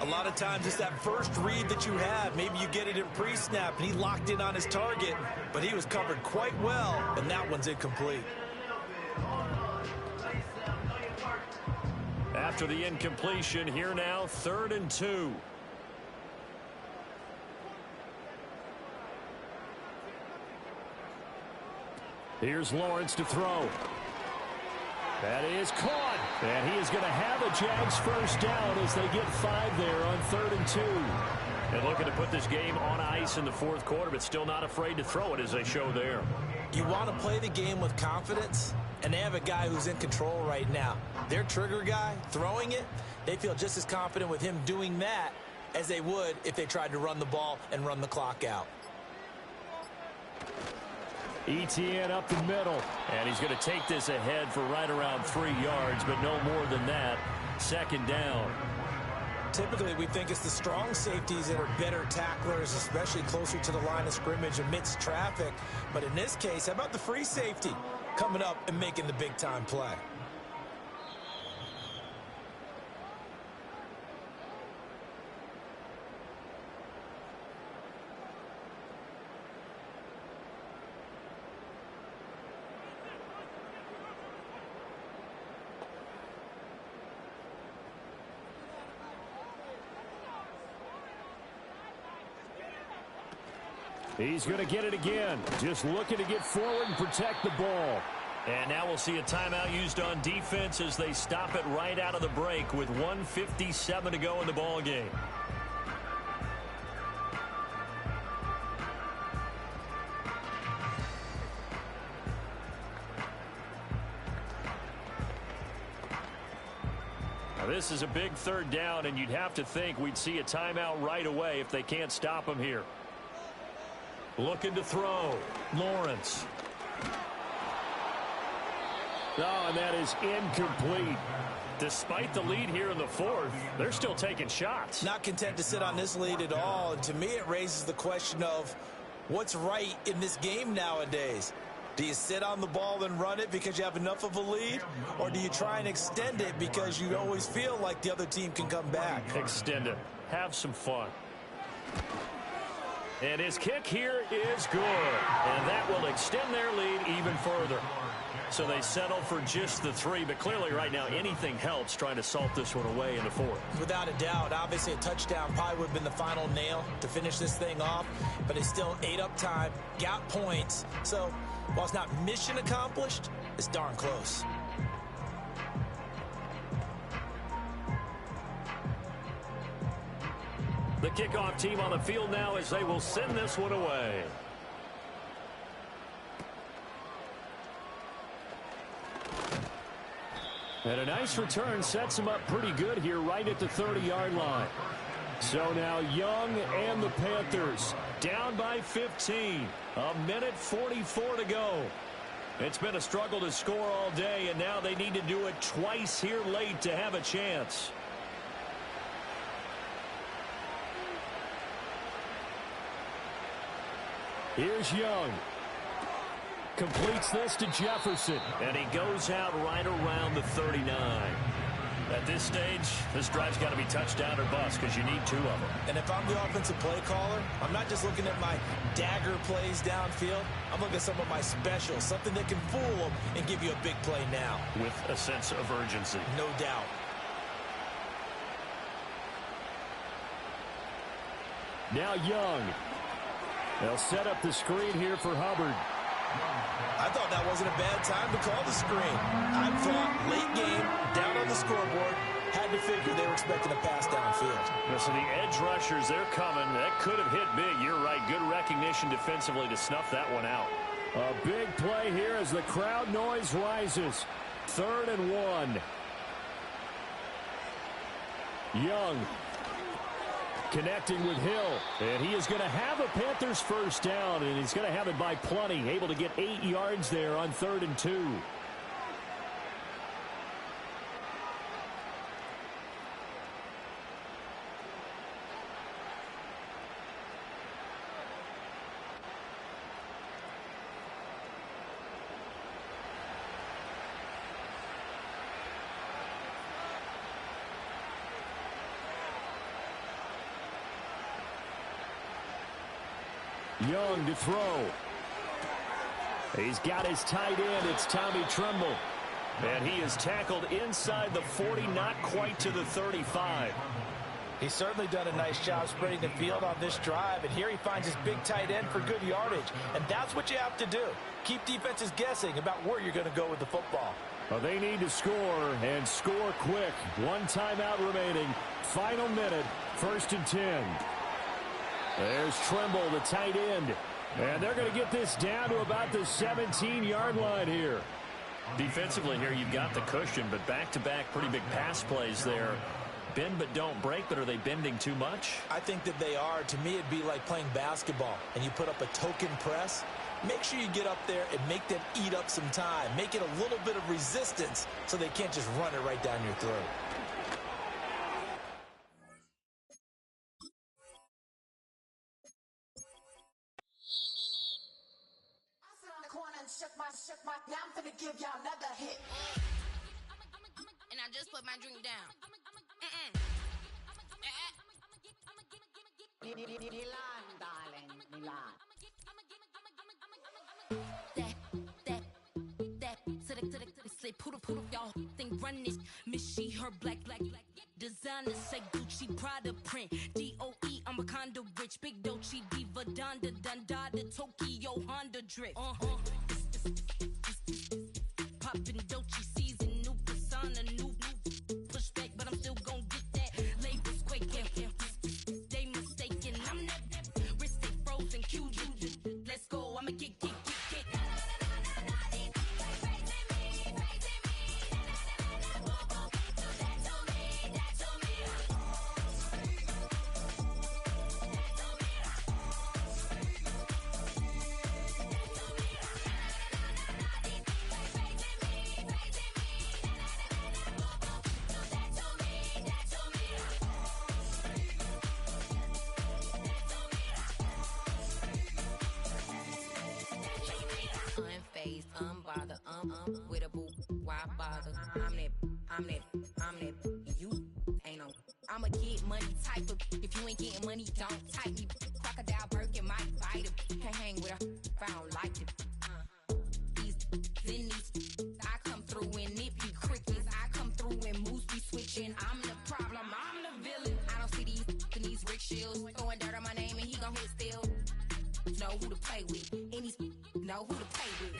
A lot of times it's that first read that you have. Maybe you get it in pre-snap, and he locked in on his target, but he was covered quite well, and that one's incomplete. After the incompletion, here now, 3rd and 2. Here's Lawrence to throw. That is caught. And he is going to have a Jags first down as they get 5 there on 3rd and 2. And looking to put this game on ice in the 4th quarter, but still not afraid to throw it as they show there. You want to play the game with confidence, and they have a guy who's in control right now. Their trigger guy throwing it, they feel just as confident with him doing that as they would if they tried to run the ball and run the clock out. ETN up the middle, and he's going to take this ahead for right around 3 yards, but no more than that. 2nd down. Typically, we think it's the strong safeties that are better tacklers, especially closer to the line of scrimmage amidst traffic. But in this case, how about the free safety coming up and making the big-time play? He's going to get it again. Just looking to get forward and protect the ball. And now we'll see a timeout used on defense as they stop it right out of the break with 1:57 to go in the ball game. Now this is a big 3rd down, and you'd have to think we'd see a timeout right away if they can't stop him here. Looking to throw. Lawrence. Oh, and that is incomplete. Despite the lead here in the 4th, they're still taking shots. Not content to sit on this lead at all. And to me, it raises the question of what's right in this game nowadays. Do you sit on the ball and run it because you have enough of a lead? Or do you try and extend it because you always feel like the other team can come back? Extend it. Have some fun. And his kick here is good. And that will extend their lead even further. So they settle for just the 3. But clearly right now anything helps trying to salt this one away in the 4th. Without a doubt. Obviously a touchdown probably would have been the final nail to finish this thing off. But it's still ate up time. Got points. So while it's not mission accomplished, it's darn close. The kickoff team on the field now as they will send this one away. And a nice return sets them up pretty good here right at the 30-yard line. So now Young and the Panthers down by 15. 1:44 to go. It's been a struggle to score all day, and now they need to do it twice here late to have a chance. Here's Young. Completes this to Jefferson. And he goes out right around the 39. At this stage, this drive's got to be touchdown or bust because you need 2 of them. And if I'm the offensive play caller, I'm not just looking at my dagger plays downfield. I'm looking at some of my specials, something that can fool them and give you a big play now. With a sense of urgency. No doubt. Now Young. They'll set up the screen here for Hubbard. I thought that wasn't a bad time to call the screen. I thought late game, down on the scoreboard, had to figure they were expecting a pass downfield. So the edge rushers, they're coming. That could have hit big. You're right. Good recognition defensively to snuff that one out. A big play here as the crowd noise rises. 3rd and 1. Young connecting with Hill, and he is going to have a Panthers first down, and he's going to have it by plenty, able to get 8 yards there on 3rd and 2. Young to throw. He's got his tight end. It's Tommy Tremble. And he is tackled inside the 40, not quite to the 35. He's certainly done a nice job spreading the field on this drive, and here he finds his big tight end for good yardage. And that's what you have to do. Keep defenses guessing about where you're going to go with the football. Well, they need to score, and score quick. One timeout remaining. Final minute, 1st and 10. There's Trimble, the tight end. And they're going to get this down to about the 17-yard line here. Defensively here, you've got the cushion, but back-to-back pretty big pass plays there. Bend but don't break, but are they bending too much? I think that they are. To me, it'd be like playing basketball, and you put up a token press. Make sure you get up there and make them eat up some time. Make it a little bit of resistance so they can't just run it right down your throat. Now I'm gonna give y'all another hit. And I just put my drink down. Milan, darling, Milan. That, to the slip, poodle, y'all think run this. Miss she, her black, designer say Gucci, Prada print, DOE, I'm a condo rich, big Dolce, Diva, Donda, the Tokyo, Honda drip. Poppin' Dolce season, new persona, new pushback, but I'm still gon' get that. Labels quaking, they mistaken. I'm that wrist stay frozen, Q. Let's go, I'ma get. Unfazed, unbothered, with a boo, why bother? I'm that, you ain't no. I'm a get money type of, if you ain't getting money, don't type me. Crocodile Birkin might bite him. Can't hang with her if I don't like it. These, I come through and nip you crickets. I come through and moves be switching. I'm the problem, I'm the villain. I don't see these rickshaws throwing dirt on my name and he gon' hit still. Know who to play with, and these know who to play with.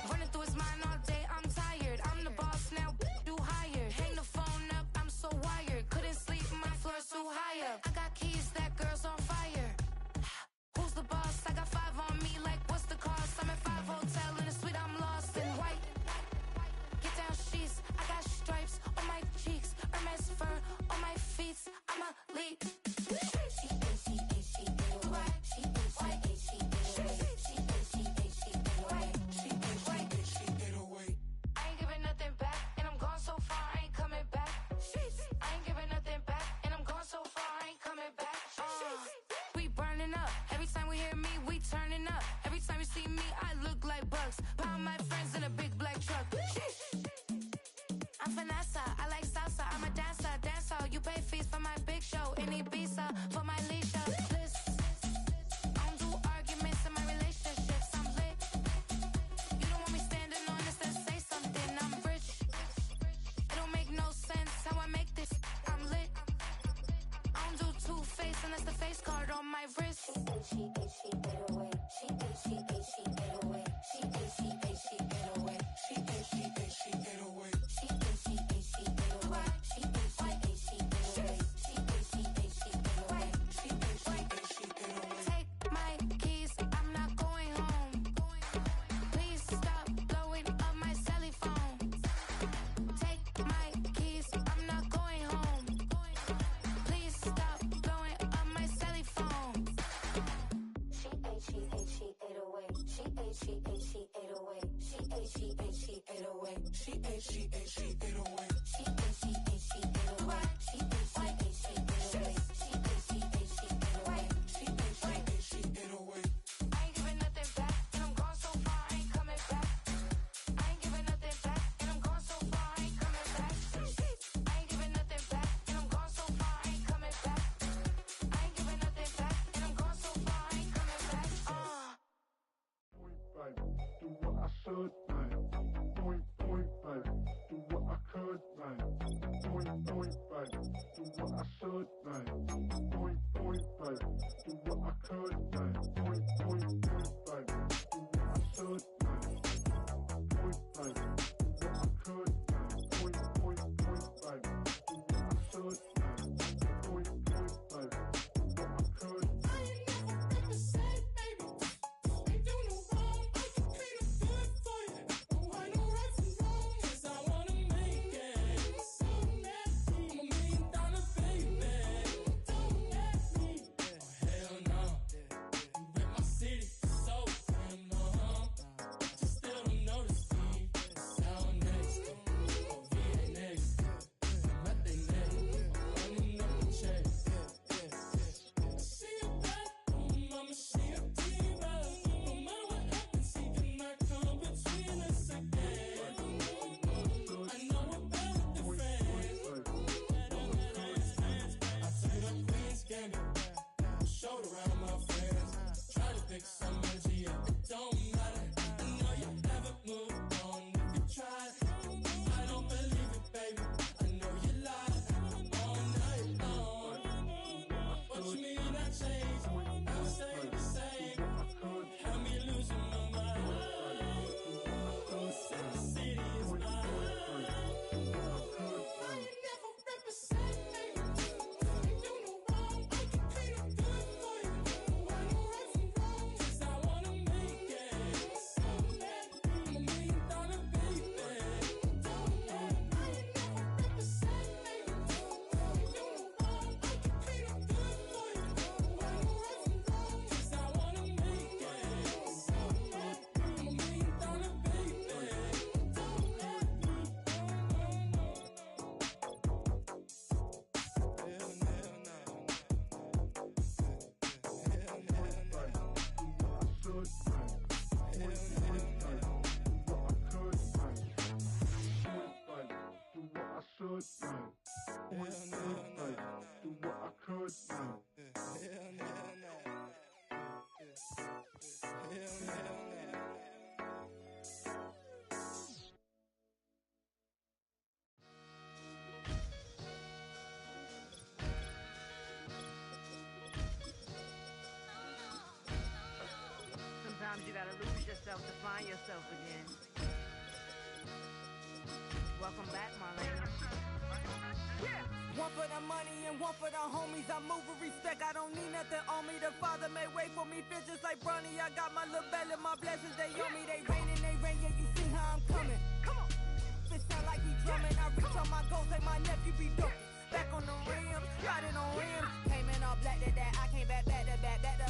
Running through his mind all day, I'm tired. I'm the boss now, do higher. Hang the phone up, I'm so wired. Couldn't sleep, my floor's too high up. I got keys, that girl's on fire. Who's the boss? I got 5 on me, like what's the cost? I'm at 5 hotel in a suite, I'm lost in white. Get down sheets, I got stripes on my cheeks. Hermes fur on my feet, I'm a lead. She bucks. Pound my friends in a big black truck. I'm Vanessa, I like salsa. I'm a dancer, dancer. You pay fees for my big show. In Ibiza for my leisure. I don't do arguments in my relationships. I'm lit. You don't want me standing on this, then say something. I'm rich. It don't make no sense how I make this. I'm lit. I don't do two-face unless the face card on my wrist. She get away. She get away. She get away. She get away. Take my keys, I'm not going home. Please stop blowing up my celly phone. Take my keys, I'm not going home. Please stop blowing up my celly phone. She ate away. She ate away. She ate away. She ate away. I ain't giving nothing back, and I'm gone so far, I ain't coming back. I ain't giving nothing back, and I'm gone so far, I ain't coming back. I ain't giving nothing back, and I'm gone so far, I ain't coming back. I ain't giving nothing back, and I'm gone so far, I ain't coming back. Do what I should, man. Point, baby. Do what I could, man. Point, baby. Do what I should, man. Point, baby. Do what I could, man. Point, baby. Do what I should, man. Point, baby. Do what I could, man. Point, baby. Do what I should, man. Point, baby. Do what I could. I ain't never represent, baby. Ain't do no wrong. I can clean up good for you. Oh, I know right from wrong. 'Cause I wanna make it. So nasty. I'm $1 million baby. Don't ask me. Oh, hell no. You rip my city so damn long. Just still don't notice me. Sound next. Oh, VA next. I'm at they neck. I'm running up the check. See you back, mama, she a diva. No matter what happens, he cannot come between us again. I know we're better than friends. I played up Queen's Gambit. Showed around my friends. Try to pick some energy up, it don't matter. I know you haven't moved on if you tried. I don't believe it, baby. I know you lied all night long. What you mean I changed? I stay the same. Had me losing my mind. Second city is mine. I ain't never represent, baby. Ain't do no wrong. I can clean up good for you. Oh, I know right from wrong. 'Cause I wanna make it. So nasty. I'm $1 million baby. Don't let me. I ain't never represent, baby. Ain't do no wrong. I can clean up good for you. Oh, I know right from wrong. 'Cause I wanna make it. So nasty. I'm $1 million baby. Don't let me. Sometimes you gotta lose yourself to find yourself again. Welcome back, Marlena. Yeah. One for the money and one for the homies. I move with respect, I don't need nothing on me. The Father made way for me, feel just like Bronny. I got my little belly, my blessings, they on me. They rain, yeah, you see how I'm coming. Come on. It sound like we drumming. I reach on my goals, like my nephew be dope. Back on the rim, riding on rim. Came in all black to that, I came back to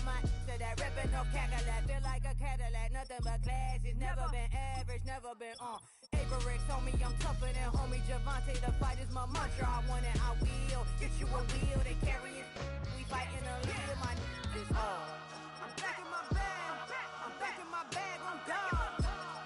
my, to that ripping no Cadillac. Feel like a Cadillac, nothing but class. It's never been average, never been on. Aperex on me, I'm tougher than homie Javante. The fight is my mantra, I want it, I will. Get you a wheel, they carry it. We fighting a little, my is hard. I'm back in my bag, I'm back in my bag, I'm done.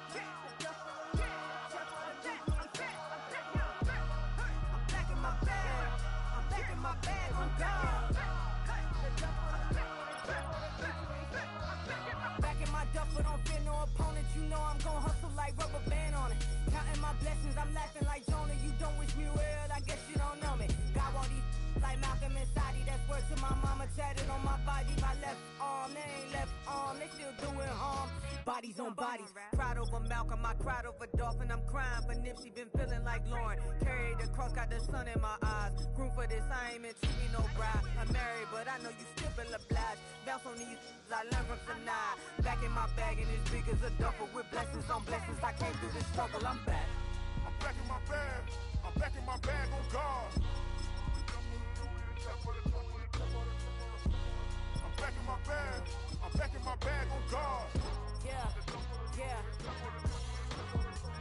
know I'm gon' hustle like rubber band on it. Counting my blessings, I'm laughing like Jonah. You don't wish me well, I guess you don't know me. Got all these like Malcolm and Sadie. That's word to my mama, tatted on my body. My left arm, they ain't left arm, they still doing harm. Bodies on bodies, cried over Malcolm, I cried over Dolphin. I'm crying for Nipsey, been feeling like Lauren. Carried the cross, got the sun in my eyes. Grew for this, I ain't meant to be no bride. I'm married, but I know you still feel obliged. Bounce on these, I learned from Sanaa. Back in my bag and as big as a duffel with blessings on blessings. I came through this struggle, I'm back. I'm back in my bag. I'm back in my bag on guard. I'm back in my bag. I'm back in my bag on guard. Yeah, yeah.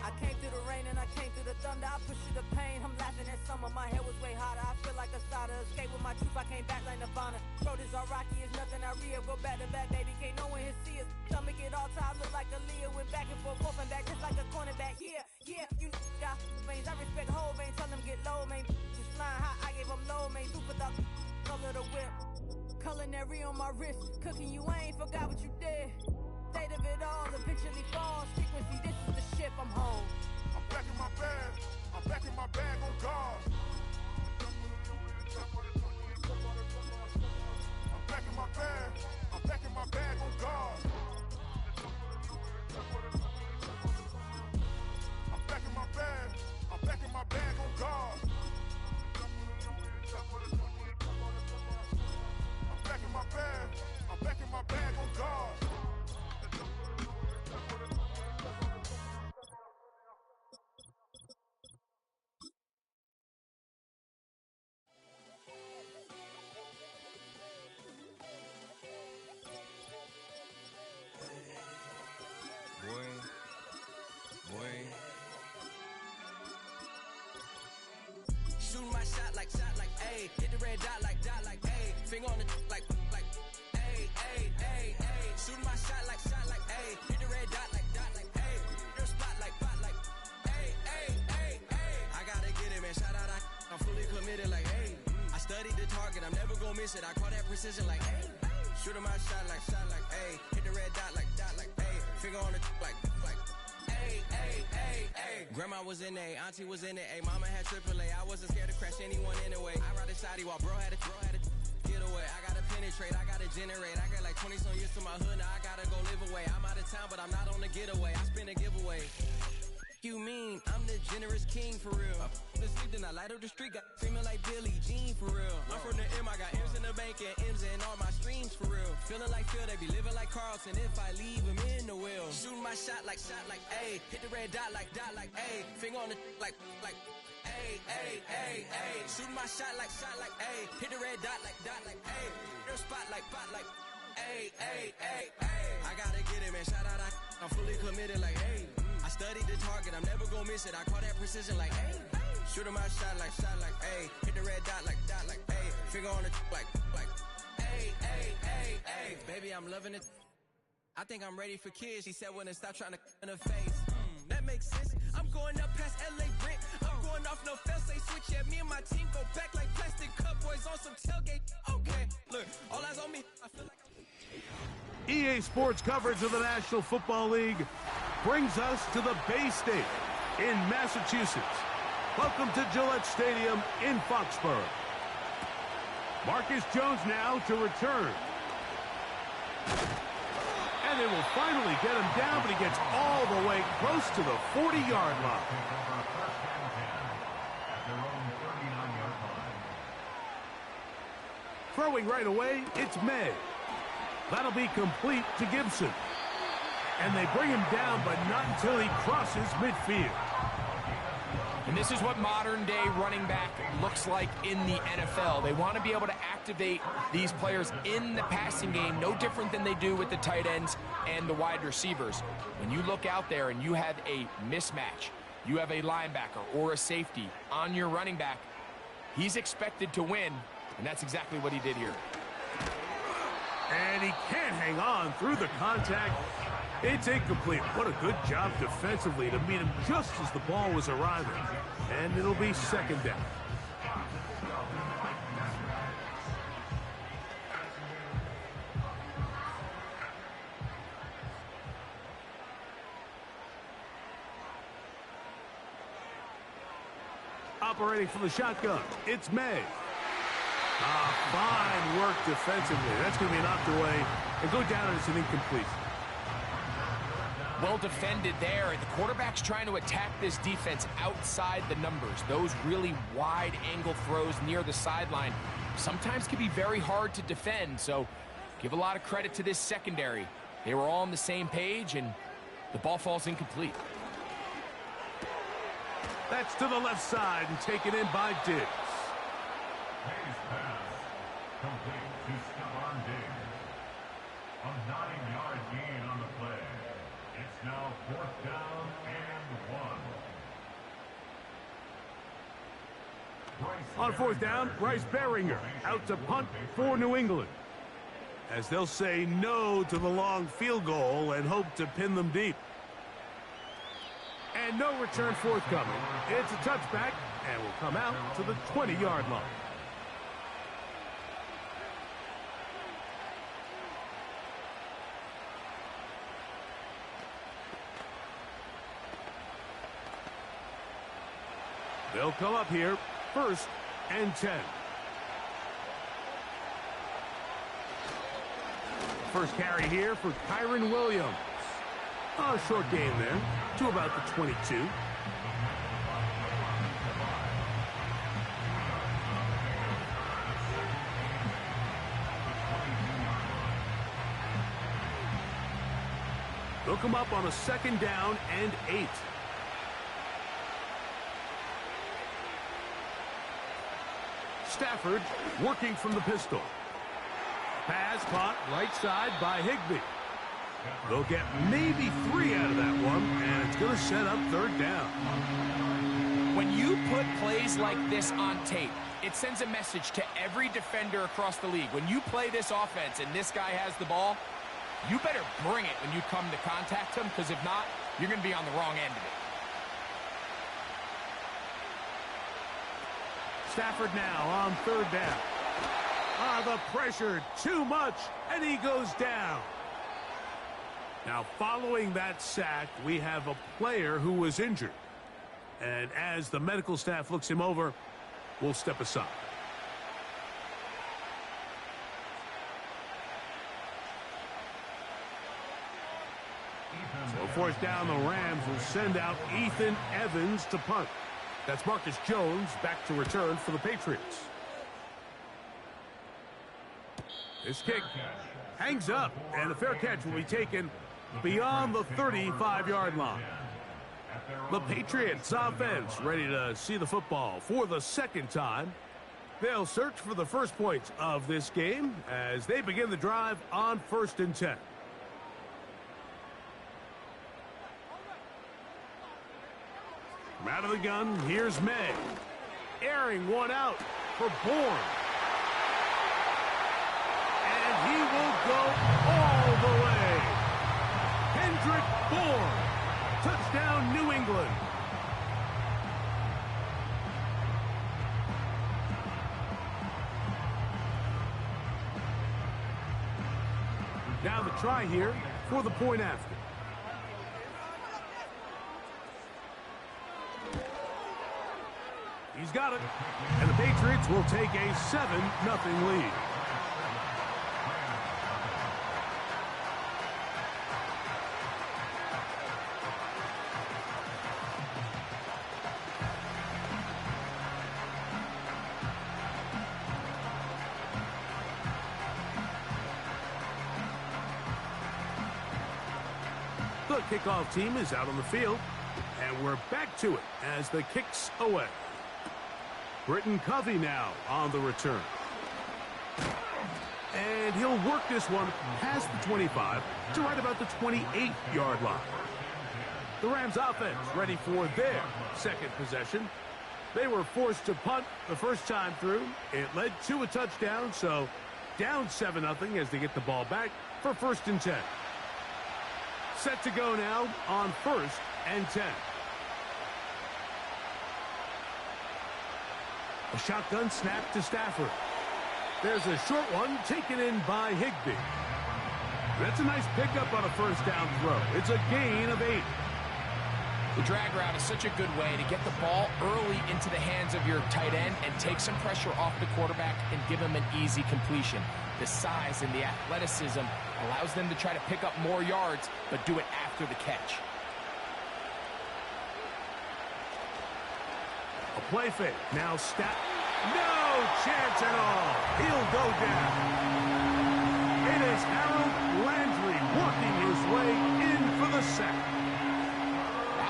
I came through the rain and I came through the thunder. I pushed through the pain. I'm laughing at summer. My hair was way hotter. I feel like a starter. Escape with my truth. I came back like Nirvana. Throat is all rocky. It's nothing I real. Go back to back, baby. Can't no one here see us. Stomach it all time. Look like a Leah. Went back and forth and back just like a cornerback. Yeah, yeah. You got veins. I respect whole veins. Tell them get low, man. Just flying high. I gave them low, man. Super thought color the whip. Culinary on my wrist. Cooking you, I ain't forgot what you did. State of it all, eventually falls. Frequency, this is the ship, I'm home. I'm back in my bag. I'm back in my bag on guard. I'm back in my bag. I'm back in my bag on guard. I'm back in my bag. I'm back in my bag on guard. I'm back in my bag. I'm back in my bag on guard. Shooting my shot like, ayy. Hit the red dot like, ayy. Finger on the like, ayy, ayy, ayy, ayy. Shooting my shot like, ayy. Hit the red dot like, ayy. Your spot like, ayy, ayy, ayy, ayy. I gotta get it, man. Shout out, I'm fully committed like, ayy. I studied the target, I'm never gonna miss it. I call that precision like, ayy. Shooting my shot like, ayy. Hit the red dot like, ayy. Finger on the like, ayy, ayy, ayy, ayy. Grandma was in A, auntie was in it, ayy. Mama had AAA, I wasn't scared to crash anyone anyway. I ride a shotty while bro had to get away. I gotta penetrate, I gotta generate. I got like 20 some years to my hood, now I gotta go live away. I'm out of town, but I'm not on the getaway. I spin a giveaway. You mean I'm the generous king for real? I the sleep, then I light up the street, got screaming like Billie Jean for real. I'm from the M, I got M's in the bank and M's in all my streams for real. Feeling like Phil, they be living like Carlson if I leave him in the wheel. Shooting my shot like, ayy. Hit the red dot like, ayy. Finger on the like, ayy, ayy, ayy, ayy. Shooting my shot like, ayy. Hit the red dot like, ayy. Your spot like, ayy, ayy, ayy, ayy. I gotta get it, man. Shout out, I'm fully committed like, ayy. I studied the target, I'm never gonna miss it. I call that precision like, ayy. Shooting my shot like, ayy. Hit the red dot like, ayy. Finger on the like, ayy, ayy, ayy, ayy. Baby, I'm loving it. I think I'm ready for kids. She said when to stop trying to in her face. That makes sense. I'm going up past LA Brent. I'm going off no fail, say switch. Yeah, me and my team go back like plastic cup boys on some tailgate. Okay, look, all eyes on me. I feel like EA Sports coverage of the National Football League brings us to the Bay State in Massachusetts. Welcome to Gillette Stadium in Foxborough. Marcus Jones now to return. And they will finally get him down, but he gets all the way close to the 40-yard line. Throwing right away, it's May. That'll be complete to Gibson. And they bring him down, but not until he crosses midfield. And this is what modern-day running back looks like in the NFL. They want to be able to activate these players in the passing game, no different than they do with the tight ends and the wide receivers. When you look out there and you have a mismatch, you have a linebacker or a safety on your running back, he's expected to win, and that's exactly what he did here. And he can't hang on through the contact. It's incomplete. What a good job defensively to meet him just as the ball was arriving. And it'll be second down. Operating from the shotgun, it's May. Fine work defensively. That's going to be knocked away and go down as an incompletion. Well defended there. The quarterback's trying to attack this defense outside the numbers. Those really wide angle throws near the sideline sometimes can be very hard to defend, so give a lot of credit to this secondary. They were all on the same page, and the ball falls incomplete. That's to the left side and taken in by Diggs. Hayes pass complete to Stephon Diggs. A 9-yard gain on the play. It's now 4th down and 1. On 4th down, Bryce Beringer out to punt for New England, as they'll say no to the long field goal and hope to pin them deep. And no return forthcoming. It's a touchback and will come out to the 20-yard line. They'll come up here, 1st and 10. First carry here for Kyron Williams. A short game there, to about the 22. They'll come up on a 2nd down and 8. Stafford working from the pistol. Pass caught right side by Higbee. They'll get maybe 3 out of that one, and it's going to set up 3rd down. When you put plays like this on tape, it sends a message to every defender across the league. When you play this offense and this guy has the ball, you better bring it when you come to contact him, because if not, you're going to be on the wrong end of it. Stafford now on 3rd down. The pressure, too much, and he goes down. Now, following that sack, we have a player who was injured. And as the medical staff looks him over, we'll step aside. So 4th down, the Rams will send out Ethan Evans to punt. That's Marcus Jones back to return for the Patriots. This kick hangs up, and the fair catch will be taken beyond the 35-yard line. The Patriots offense ready to see the football for the 2nd time. They'll search for the first points of this game as they begin the drive on 1st and 10. From out of the gun, here's May. Airing one out for Bourne. And he will go all the way. Kendrick Bourne. Touchdown, New England. Now the try here for the point after. He's got it. And the Patriots will take a 7-0 lead. The kickoff team is out on the field, and we're back to it as the kick's away. Britton Covey now on the return. And he'll work this one past the 25 to right about the 28-yard line. The Rams offense ready for their 2nd possession. They were forced to punt the first time through. It led to a touchdown, so down 7-0 as they get the ball back for 1st and 10. Set to go now on 1st and 10. A shotgun snap to Stafford. There's a short one taken in by Higbee. That's a nice pickup on a 1st down throw. It's a gain of 8. The drag route is such a good way to get the ball early into the hands of your tight end and take some pressure off the quarterback and give him an easy completion. The size and the athleticism allows them to try to pick up more yards, but do it after the catch. A play fake. Now snap. No chance at all. He'll go down. It is Harold Landry working his way in for the sack.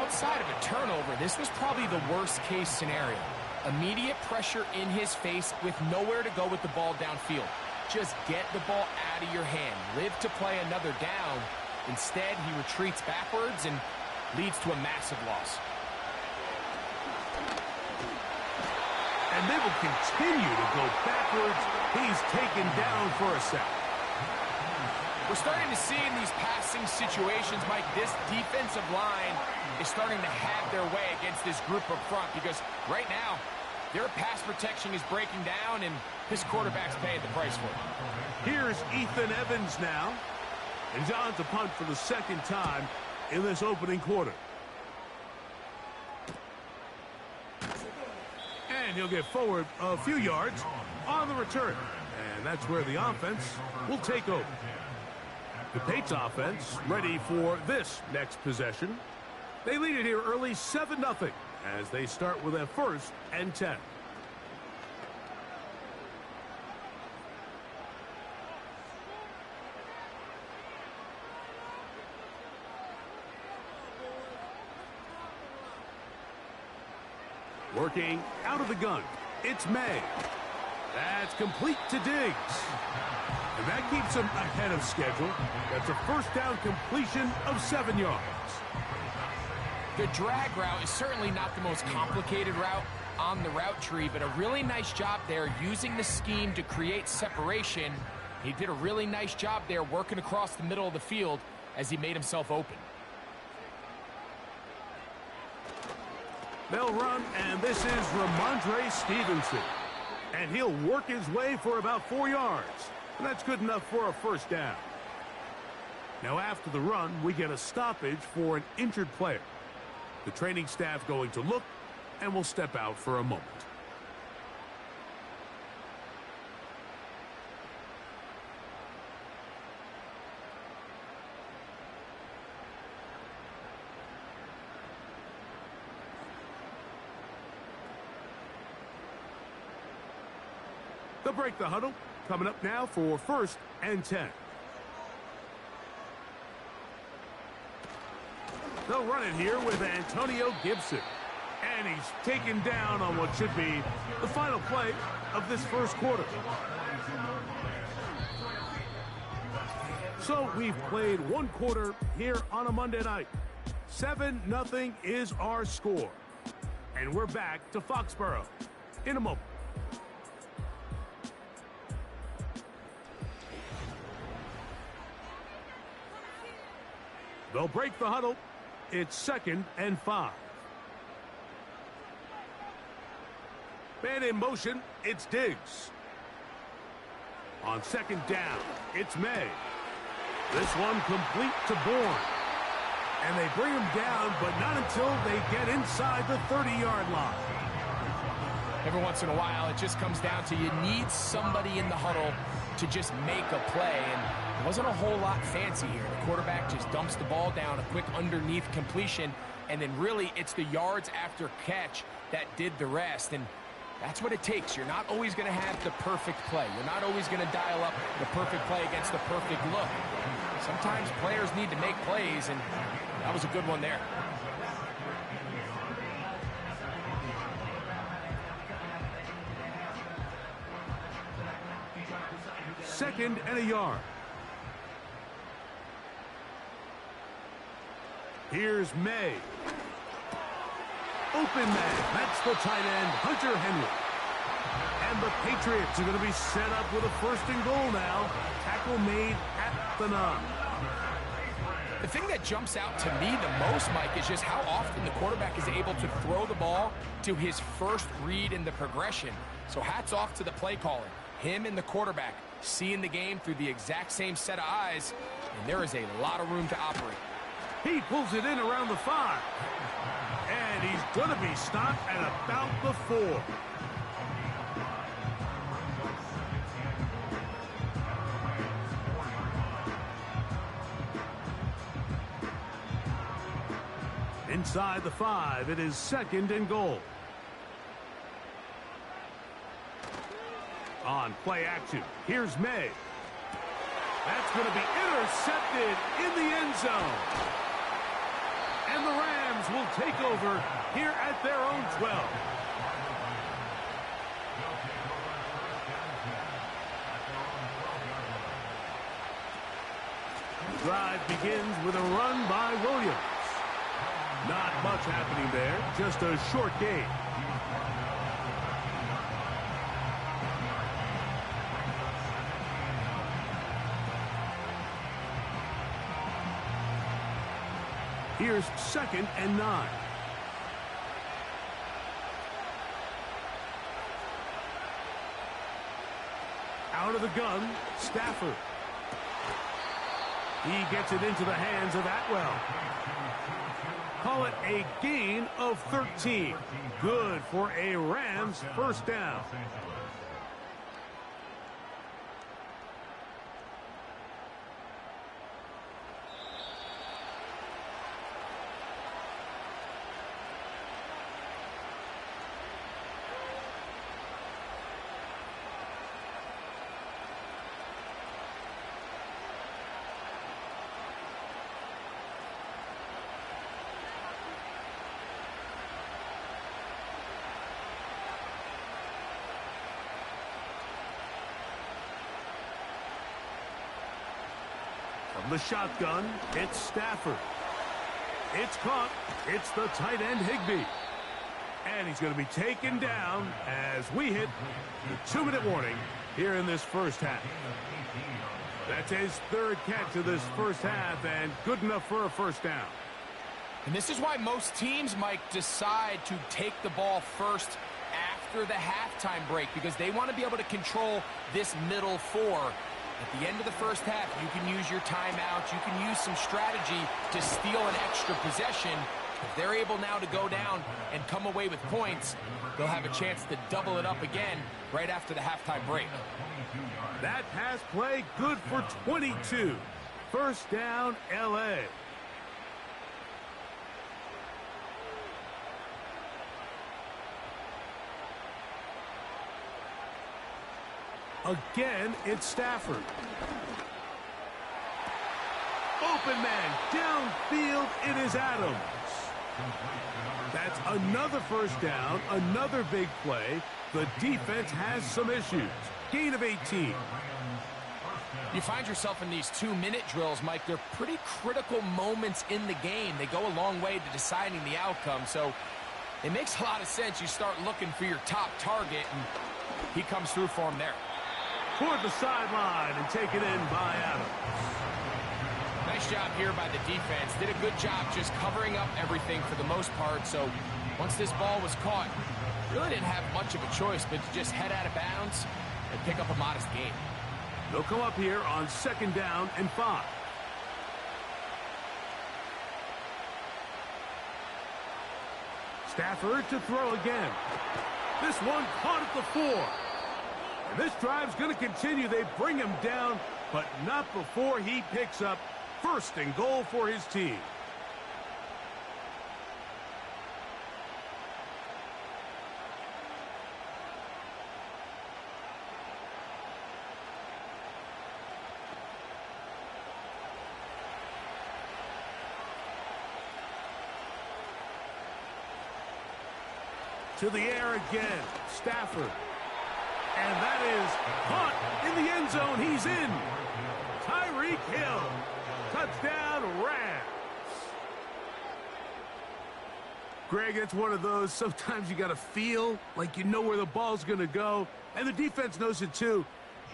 Outside of a turnover, this was probably the worst-case scenario. Immediate pressure in his face with nowhere to go with the ball downfield. Just get the ball out of your hand. Live to play another down. Instead, he retreats backwards and leads to a massive loss. And they will continue to go backwards. He's taken down for a sack. We're starting to see in these passing situations, Mike, this defensive line is starting to have their way against this group up front because right now, their pass protection is breaking down, and this quarterback's paying the price for it. Here's Ethan Evans now. And John's a punt for the second time in this opening quarter. And he'll get forward a few yards on the return. And that's where the offense will take over. The Pates offense ready for this next possession. They lead it here early 7-0 as they start with a 1st and 10. Working out of the gun. It's May. That's complete to Diggs. And that keeps him ahead of schedule. That's a first down completion of 7 yards. The drag route is certainly not the most complicated route on the route tree, but a really nice job there using the scheme to create separation. He did a really nice job there working across the middle of the field as he made himself open. They'll run, and this is Ramondre Stevenson. And he'll work his way for about 4 yards. And that's good enough for a first down. Now after the run, we get a stoppage for an injured player. The training staff going to look, and will step out for a moment. They'll break the huddle. Coming up now for 1st and 10. They'll run it here with Antonio Gibson. And he's taken down on what should be the final play of this first quarter. So we've played 1 quarter here on a Monday night. 7-0 is our score. And we're back to Foxborough in a moment. They'll break the huddle. It's 2nd and 5. Man in motion, it's Diggs. On 2nd down, it's May. This one complete to Bourne. And they bring him down, but not until they get inside the 30-yard line. Every once in a while, it just comes down to you need somebody in the huddle to just make a play, and it wasn't a whole lot fancy here. The quarterback just dumps the ball down, a quick underneath completion, and then really it's the yards after catch that did the rest, and that's what it takes. You're not always going to have the perfect play. You're not always going to dial up the perfect play against the perfect look. Sometimes players need to make plays, and that was a good one there. Second and a yard. Here's May. Open man. That's the tight end, Hunter Henry. And the Patriots are going to be set up with a 1st and goal now. Tackle made at the 9. The thing that jumps out to me the most, Mike, is just how often the quarterback is able to throw the ball to his first read in the progression. So hats off to the play caller. Him and the quarterback seeing the game through the exact same set of eyes, and there is a lot of room to operate. He pulls it in around the 5. And he's going to be stopped at about the 4. Inside the 5, it is 2nd and goal. On play action, here's May. That's going to be intercepted in the end zone. And the Rams will take over here at their own 12. Drive begins with a run by Williams. Not much happening there, just a short gain. Here's 2nd and 9. Out of the gun, Stafford. He gets it into the hands of Atwell. Call it a gain of 13. Good for a Rams first down. From the shotgun, it's Stafford. It's caught. It's the tight end, Higbee. And he's going to be taken down as we hit the 2-minute warning here in this first half. That's his 3rd catch of this first half, and good enough for a first down. And this is why most teams, Mike, decide to take the ball first after the halftime break, because they want to be able to control this middle 4. At the end of the first half, you can use your timeouts. You can use some strategy to steal an extra possession. If they're able now to go down and come away with points, they'll have a chance to double it up again right after the halftime break. That pass play good for 22. First down, L.A. Again, it's Stafford. Open man, downfield, it is Adams. That's another first down, another big play. The defense has some issues. Gain of 18. You find yourself in these 2-minute drills, Mike. They're pretty critical moments in the game. They go a long way to deciding the outcome. So it makes a lot of sense. You start looking for your top target, and he comes through for him there. Toward the sideline and taken in by Adams. Nice job here by the defense. Did a good job just covering up everything for the most part. So once this ball was caught, really didn't have much of a choice but to just head out of bounds and pick up a modest gain. They'll come up here on 2nd down and 5. Stafford to throw again. This one caught at the 4. And this drive's going to continue. They bring him down, but not before he picks up 1st and goal for his team. To the air again, Stafford. And that is caught in the end zone. He's in. Tyreek Hill. Touchdown, Rams. Greg, it's one of those, sometimes you got to feel like you know where the ball's going to go. And the defense knows it too.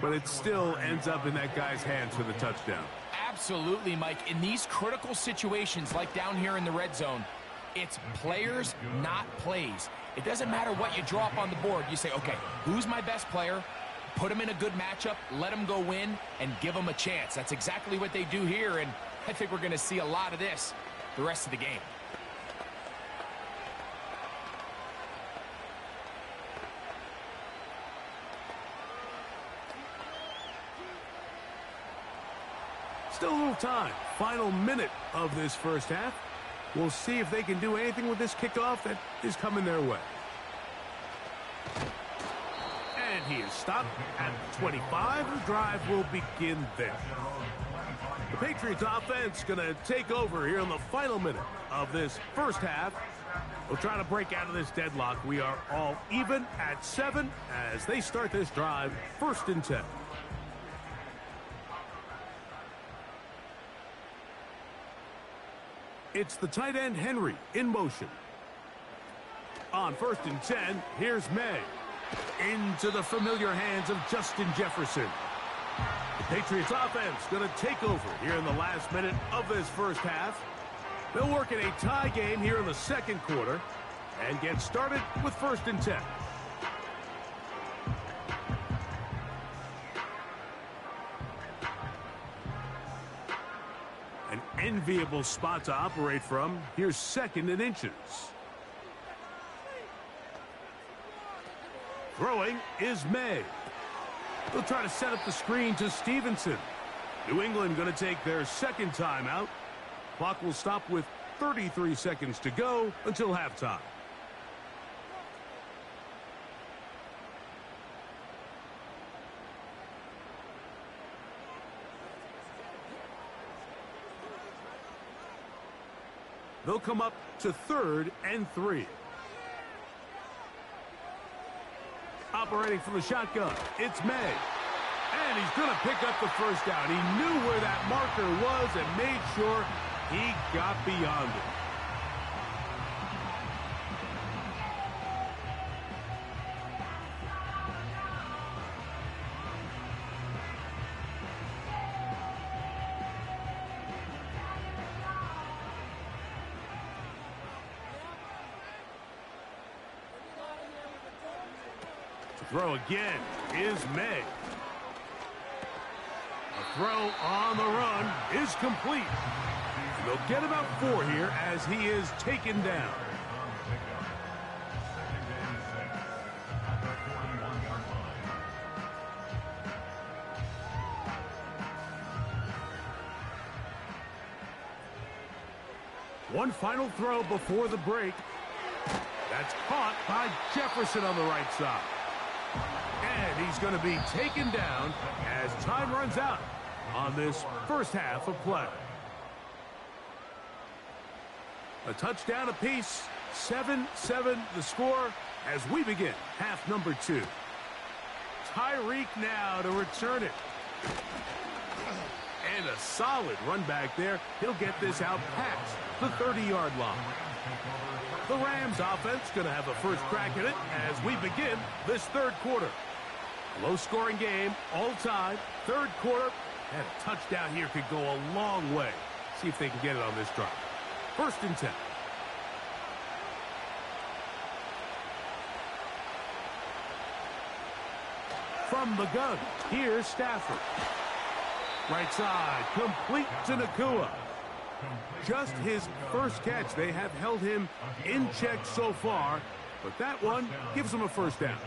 But it still ends up in that guy's hands for the touchdown. Absolutely, Mike. In these critical situations, like down here in the red zone, it's players, not plays. It doesn't matter what you draw up on the board. You say, okay, who's my best player? Put him in a good matchup, let him go win, and give him a chance. That's exactly what they do here, and I think we're going to see a lot of this the rest of the game. Still a little time. Final minute of this first half. We'll see if they can do anything with this kickoff that is coming their way. And he is stopped at 25. The drive will begin there. The Patriots offense going to take over here in the final minute of this first half. We'll try to break out of this deadlock. We are all even at 7 as they start this drive, 1st and 10. It's the tight end Henry in motion. On 1st and 10, here's May. Into the familiar hands of Justin Jefferson. The Patriots offense going to take over here in the last minute of this first half. They'll work in a tie game here in the second quarter and get started with 1st and 10. An enviable spot to operate from. Here's 2nd and inches. Throwing is May. They'll try to set up the screen to Stevenson. New England going to take their 2nd timeout. Clock will stop with 33 seconds to go until halftime. They'll come up to 3rd and 3. Operating from the shotgun, it's May. And he's going to pick up the first down. He knew where that marker was and made sure he got beyond it. Throw again is May. A throw on the run is complete. And they'll get about 4 here as he is taken down. One final throw before the break. That's caught by Jefferson on the right side. And he's going to be taken down as time runs out on this first half of play. A touchdown apiece, 7-7 the score as we begin half number 2. Tyreek now to return it. And a solid run back there. He'll get this out past the 30-yard line. The Rams offense going to have a first crack at it as we begin this third quarter. Low-scoring game, all tied, third quarter, and a touchdown here could go a long way. See if they can get it on this drive. 1st and 10. From the gun, here's Stafford. Right side, complete to Nakua. Just his first catch. They have held him in check so far, but that one gives him a first down.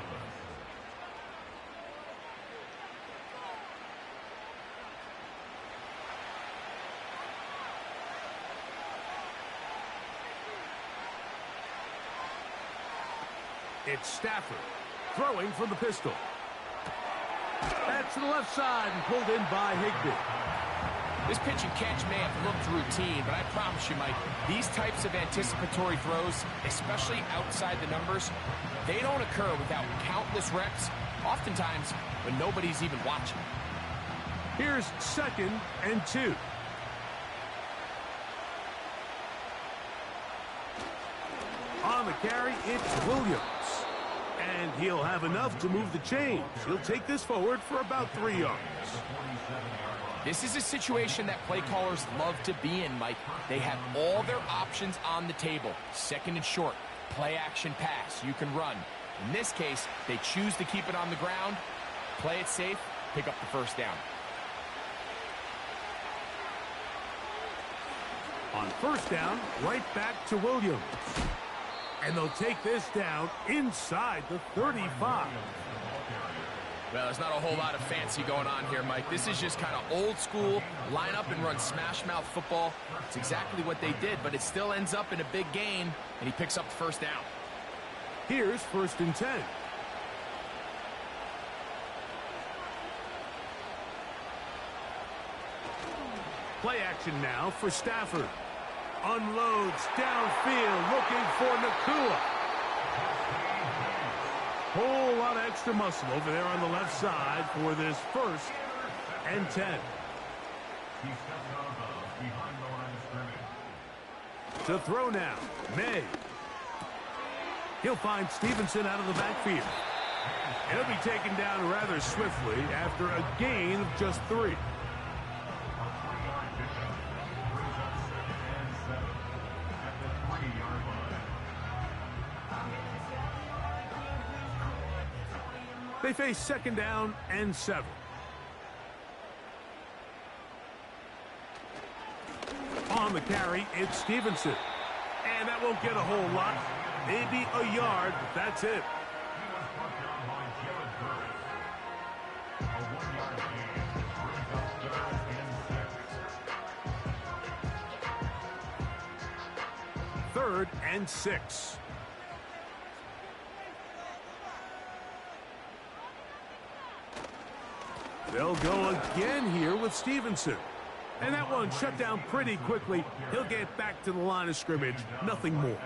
It's Stafford throwing from the pistol. That's to the left side and pulled in by Higbee. This pitch and catch may have looked routine, but I promise you, Mike, these types of anticipatory throws, especially outside the numbers, they don't occur without countless reps, oftentimes when nobody's even watching. Here's 2nd and 2. On the carry, it's Williams. And he'll have enough to move the chains. He'll take this forward for about 3 yards. This is a situation that play callers love to be in, Mike. They have all their options on the table. 2nd and short, play action pass, you can run. In this case, they choose to keep it on the ground, play it safe, pick up the first down. On first down, right back to Williams. And they'll take this down inside the 35. Well, there's not a whole lot of fancy going on here, Mike. This is just kind of old school, line up and run smash mouth football. It's exactly what they did, but it still ends up in a big game, and he picks up the first down. Here's 1st and 10. Play action now for Stafford. Unloads downfield, looking for Nakua. Whole lot of extra muscle over there on the left side for this 1st and 10. To throw now, May. He'll find Stevenson out of the backfield. He'll be taken down rather swiftly after a gain of just 3. They face 2nd down and 7. On the carry, it's Stevenson. And that won't get a whole lot. Maybe a yard, but that's it. Third and 6. They'll go again here with Stevenson. And that one shut down pretty quickly. He'll get back to the line of scrimmage. Nothing more.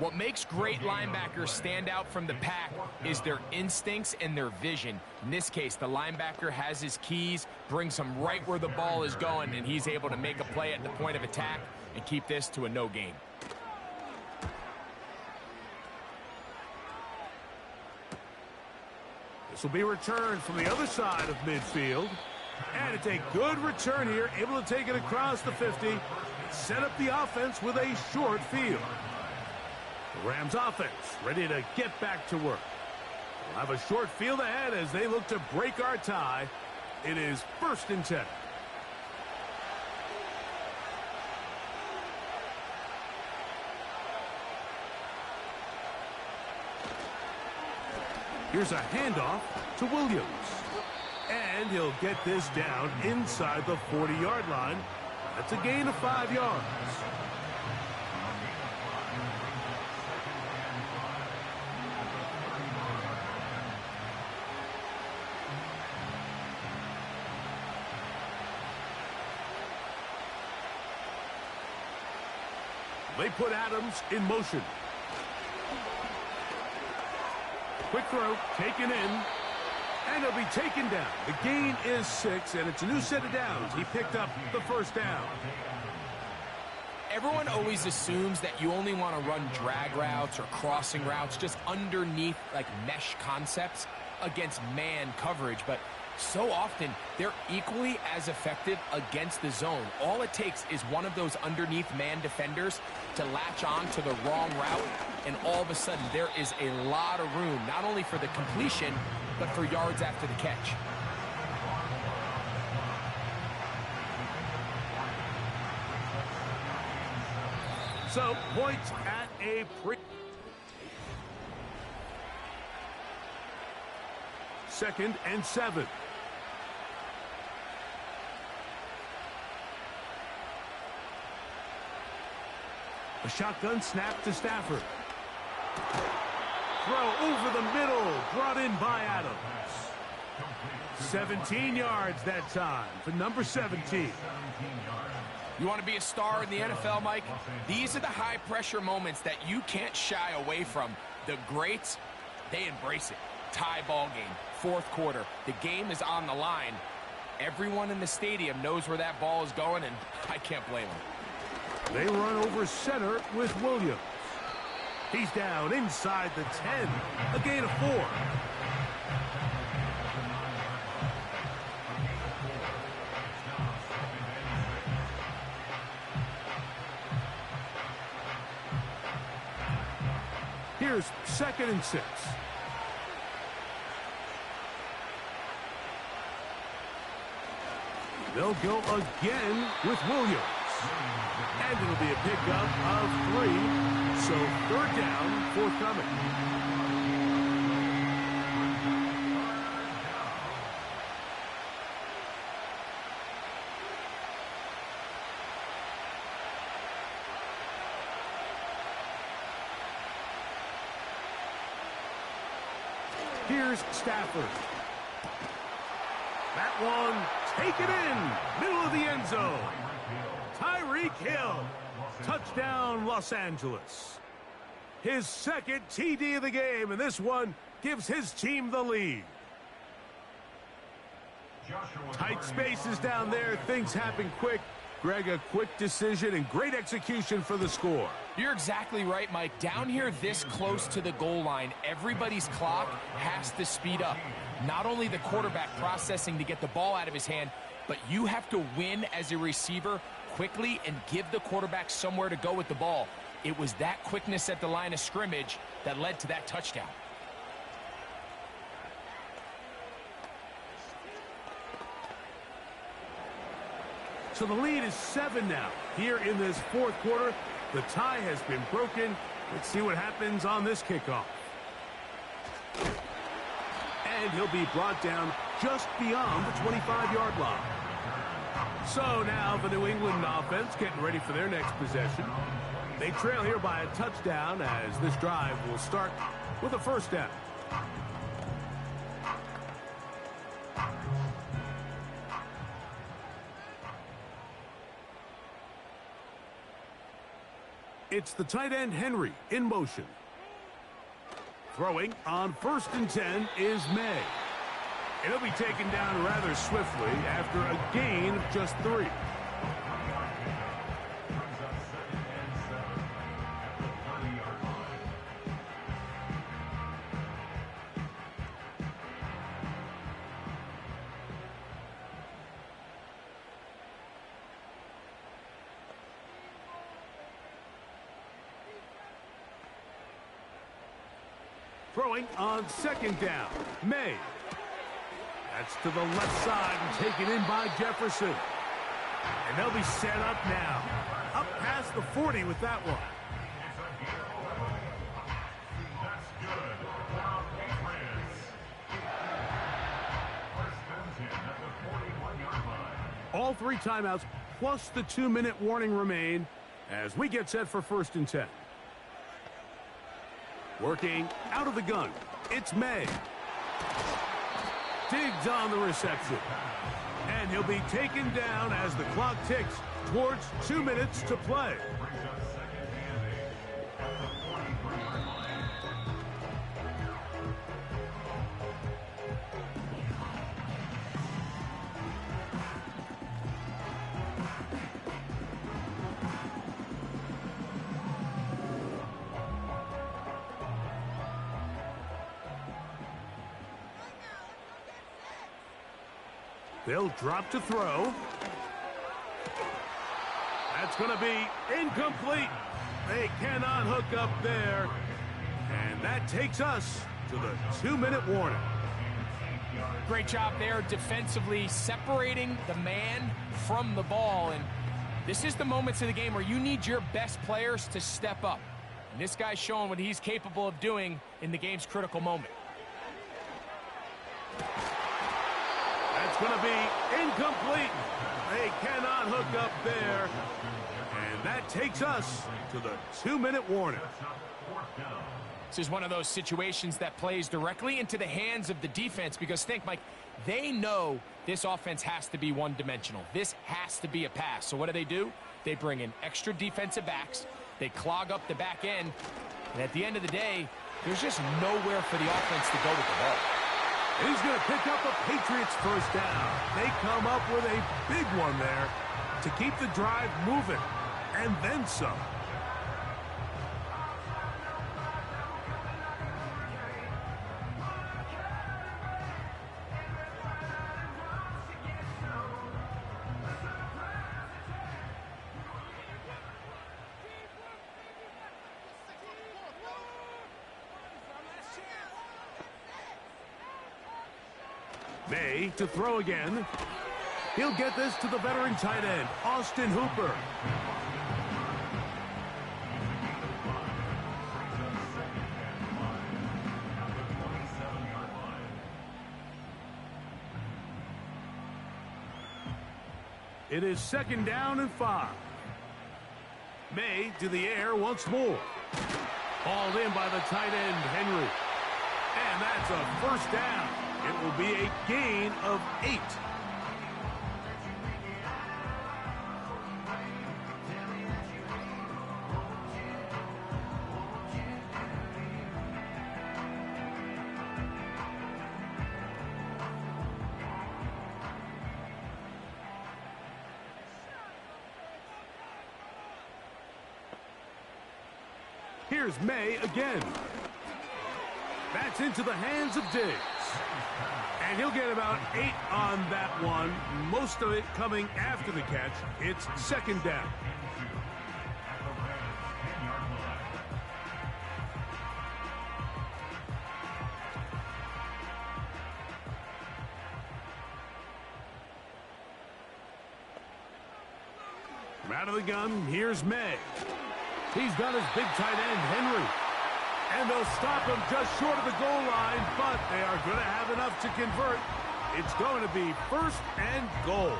What makes great linebackers stand out from the pack is their instincts and their vision. In this case, the linebacker has his keys, brings him right where the ball is going, and he's able to make a play at the point of attack and keep this to a no gain. This will be returned from the other side of midfield. And it's a good return here, able to take it across the 50, set up the offense with a short field. The Rams offense ready to get back to work. We'll have a short field ahead as they look to break our tie. It is 1st and 10. Here's a handoff to Williams. And he'll get this down inside the 40-yard line. That's a gain of 5 yards. They put Adams in motion. Quick throw, taken in, and he'll be taken down. The gain is 6, and it's a new set of downs. He picked up the 1st down. Everyone always assumes that you only want to run drag routes or crossing routes just underneath like mesh concepts against man coverage, but so often they're equally as effective against the zone. All it takes is one of those underneath man defenders to latch on to the wrong route, and all of a sudden there is a lot of room, not only for the completion, but for yards after the catch. So, points at a pre... 2nd and 7. A shotgun snap to Stafford. Throw over the middle, brought in by Adams. 17 yards that time for number 17. You want to be a star in the NFL, Mike? These are the high-pressure moments that you can't shy away from. The greats, they embrace it. Tie ball game, 4th quarter. The game is on the line. Everyone in the stadium knows where that ball is going, and I can't blame them. They run over center with Williams. He's down inside the 10. A gain of 4. Here's 2nd and 6. They'll go again with Williams. And it'll be a pickup of 3. So third down, forthcoming. Here's Stafford. That one, take it in, middle of the end zone. Tyreek Hill, touchdown Los Angeles. His second TD of the game, and this one gives his team the lead. Tight spaces down there, things happen quick. Greg, a quick decision and great execution for the score. You're exactly right, Mike. Down here this close to the goal line, everybody's clock has to speed up. Not only the quarterback processing to get the ball out of his hand, but you have to win as a receiver quickly and give the quarterback somewhere to go with the ball. It was that quickness at the line of scrimmage that led to that touchdown. So the lead is 7 now. Here in this fourth quarter, the tie has been broken. Let's see what happens on this kickoff. And he'll be brought down just beyond the 25-yard line. So now the New England offense getting ready for their next possession. They trail here by a touchdown as this drive will start with a first down. It's the tight end Henry in motion. Throwing on 1st and 10 is May. And he'll be taken down rather swiftly after a gain of just 3. Throwing on 2nd down, May. That's to the left side and taken in by Jefferson. And they'll be set up now. Up past the 40 with that one. All 3 timeouts plus the 2-minute warning remain as we get set for 1st and 10. Working out of the gun, it's May. Diggs on the reception. And he'll be taken down as the clock ticks towards 2 minutes to play. They'll drop to throw. That's going to be incomplete. They cannot hook up there. And that takes us to the 2-minute warning. Great job there defensively, separating the man from the ball. And this is the moments of the game where you need your best players to step up. And this guy's showing what he's capable of doing in the game's critical moment. That's going to be incomplete. They cannot hook up there. And that takes us to the 2-minute warning. This is one of those situations that plays directly into the hands of the defense because think, Mike, they know this offense has to be one-dimensional. This has to be a pass. So what do? They bring in extra defensive backs. They clog up the back end. And at the end of the day, there's just nowhere for the offense to go with the ball. He's going to pick up the Patriots' first down. They come up with a big one there to keep the drive moving, and then some. May to throw again. He'll get this to the veteran tight end, Austin Hooper. It is 2nd down and 5. May to the air once more. Hauled in by the tight end, Henry. And that's a 1st down. It will be a gain of 8. Here's May again. That's into the hands of Diggs. And he'll get about 8 on that one. Most of it coming after the catch. It's 2nd down. From out of the gun, here's May. He's got his big tight end, Henry. And they'll stop him just short of the goal line, but they are going to have enough to convert. It's going to be 1st and goal.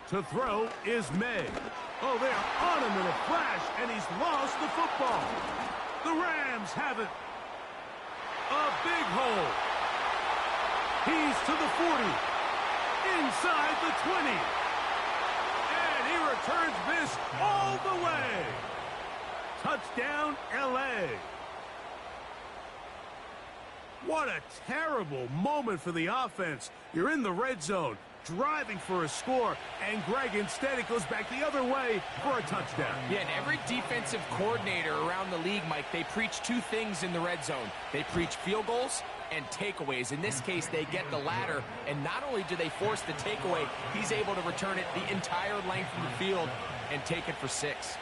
To throw is May. Oh, they're on him in a flash, and he's lost the football. The Rams have it. A big hole. He's to the 40. Inside the 20. And he returns this all the way. Touchdown, L.A. What a terrible moment for the offense. You're in the red zone, driving for a score, and Greg, instead it goes back the other way for a touchdown. Yeah, and every defensive coordinator around the league, Mike, they preach 2 things in the red zone. They preach field goals and takeaways. In this case, they get the latter, and not only do they force the takeaway, he's able to return it the entire length of the field and take it for 6.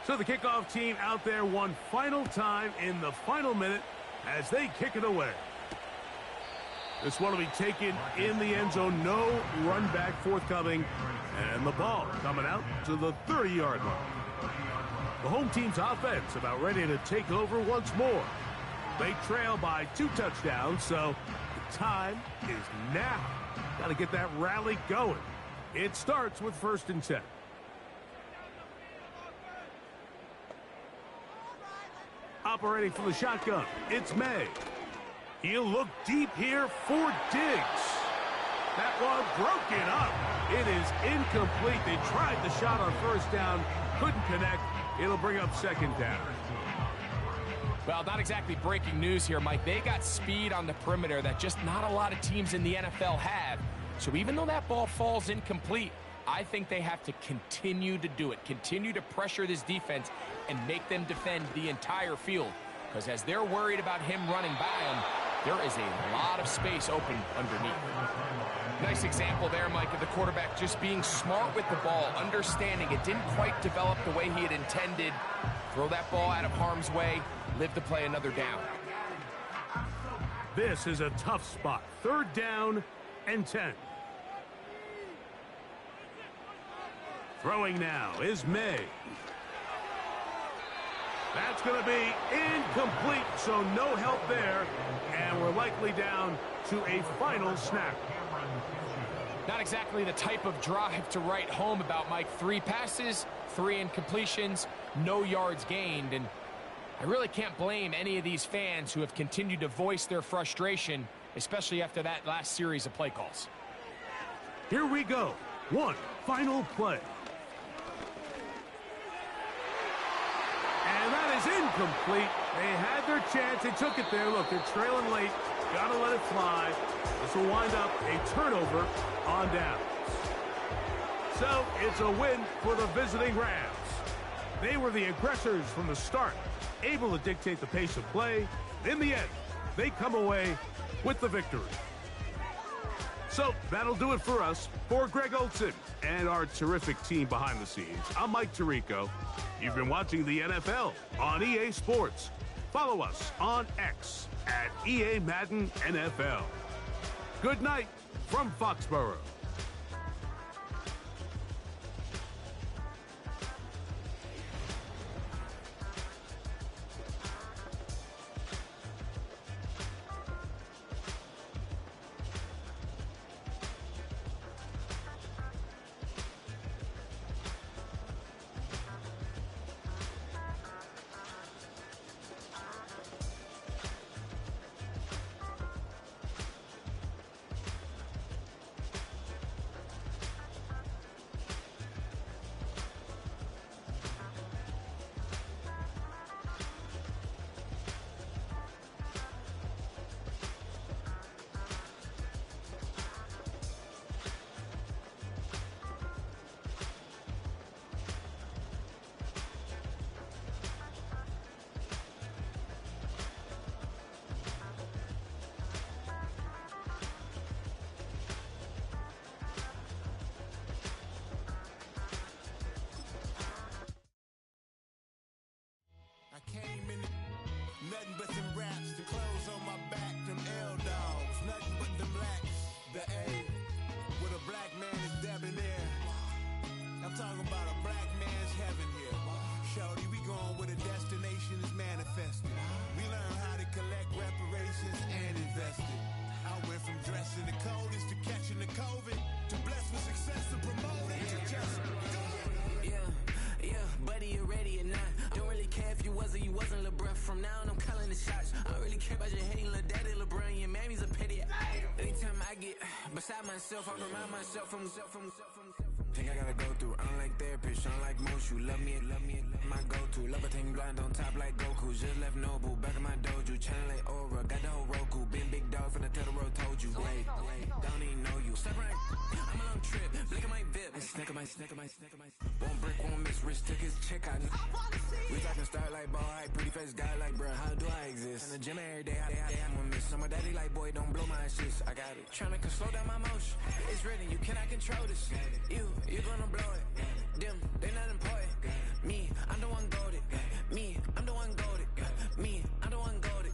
So the kickoff team out there one final time in the final minute as they kick it away. This one will be taken in the end zone. No run back forthcoming. And the ball coming out to the 30-yard line. The home team's offense about ready to take over once more. They trail by 2 touchdowns, so the time is now. Got to get that rally going. It starts with 1st and 10. Operating from the shotgun, it's May. He'll look deep here for Diggs. That one broken up. It is incomplete. They tried the shot on 1st down, couldn't connect. It'll bring up 2nd down. Well, not exactly breaking news here, Mike. They got speed on the perimeter that just not a lot of teams in the NFL have. So even though that ball falls incomplete, I think they have to continue to do it, continue to pressure this defense and make them defend the entire field. Because as they're worried about him running by them, there is a lot of space open underneath. Nice example there, Mike, of the quarterback just being smart with the ball, understanding it didn't quite develop the way he had intended. Throw that ball out of harm's way, live to play another down. This is a tough spot. 3rd down and 10. Throwing now is May. That's going to be incomplete, so no help there. And we're likely down to a final snap. Not exactly the type of drive to write home about, Mike. 3 passes, 3 incompletions, no yards gained. And I really can't blame any of these fans who have continued to voice their frustration, especially after that last series of play calls. Here we go. One final play. And that is incomplete. They had their chance. They took it there. Look, they're trailing late. Got to let it fly. This will wind up a turnover on downs. So it's a win for the visiting Rams. They were the aggressors from the start, able to dictate the pace of play. In the end, they come away with the victory. So that'll do it for us. For Greg Olson and our terrific team behind the scenes, I'm Mike Tirico. You've been watching the NFL on EA Sports. Follow us on X at EA Madden NFL. Good night from Foxborough. Nothing but them raps, the clothes on my back, them L-dogs. Nothing but them blacks, the A, with a black man is debonair. I'm talking about a black man's heaven here. Shorty, we going where the destination is manifested. We learn how to collect reparations and invest it. I went from dressing the coldest to catching the COVID, to blessed with success to promote it to just go. Yeah, buddy, you ready or not? Don't really care if you was or you wasn't, lil' bruh. From now on, I'm calling the shots. I don't really care about your hating, lil' daddy, LeBron. Your mammy's a pity. Anytime I get beside myself, I remind myself from. Think I gotta go through. I don't like therapists, I don't like most. You love me, my go-to. Love a team blind on top like Goku. Just left Noble, back in my dojo. Channel like Aura, got the whole Roku. Been big dog from the tell the road told you. Wait, don't even know you. Step right, I'm a long trip. Blick at my VIP. Snack my. Won't break, won't miss. Rich took his check out. We talking start like ball hype. Pretty face guy like, bruh, how do I exist? In the gym every day, I'm gonna miss. I'm a daddy like, boy, don't blow my shit. I got it. Tryna slow down my motion. It's written, you cannot control this. You gonna blow it. Them, they not important. Me, I'm the one goated. Me, I'm the one goated. Me, I'm the one goated.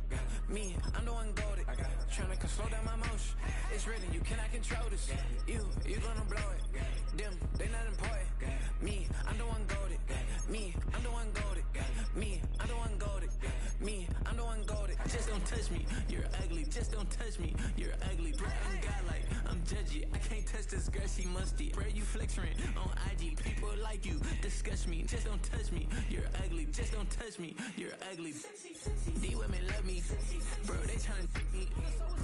Me, I'm the one goated. Tryna slow down my motion. It's written, you cannot control this. You gonna blow it. Them, they not important. Me, I'm the one goated. Me, I'm the one goated. Me, I'm the one goated. Me, I'm the one goated. Just don't touch me, you're ugly. Just don't touch me, you're ugly. Bro, I'm godlike, I'm judgy. I can't touch this girl, she musty. Bro, you flexing on IG. People like you disgust me. Just don't touch me, you're ugly. Just don't touch me, you're ugly. These women love me, bro, they tryna me.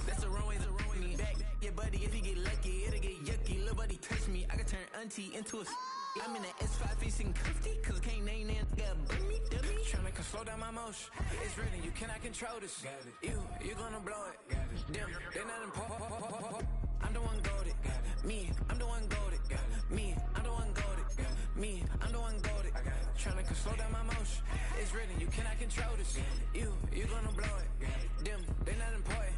That's the wrong way, me back. Yeah, buddy, if you get lucky, it'll get yucky. Little buddy touch me, I can turn auntie into a. I'm in the S5 facing cuffy, cause I can't name that nigga dummy. Tryna slow down my motion. It's written, you cannot control this. You gonna blow it. Them, they not important. I'm the one goated. Me, I'm the one goated. Me, I'm the one goated. Me, I'm the one goated. Tryna slow down my motion. It's written, you cannot control this. You gonna blow it. Them, they not important.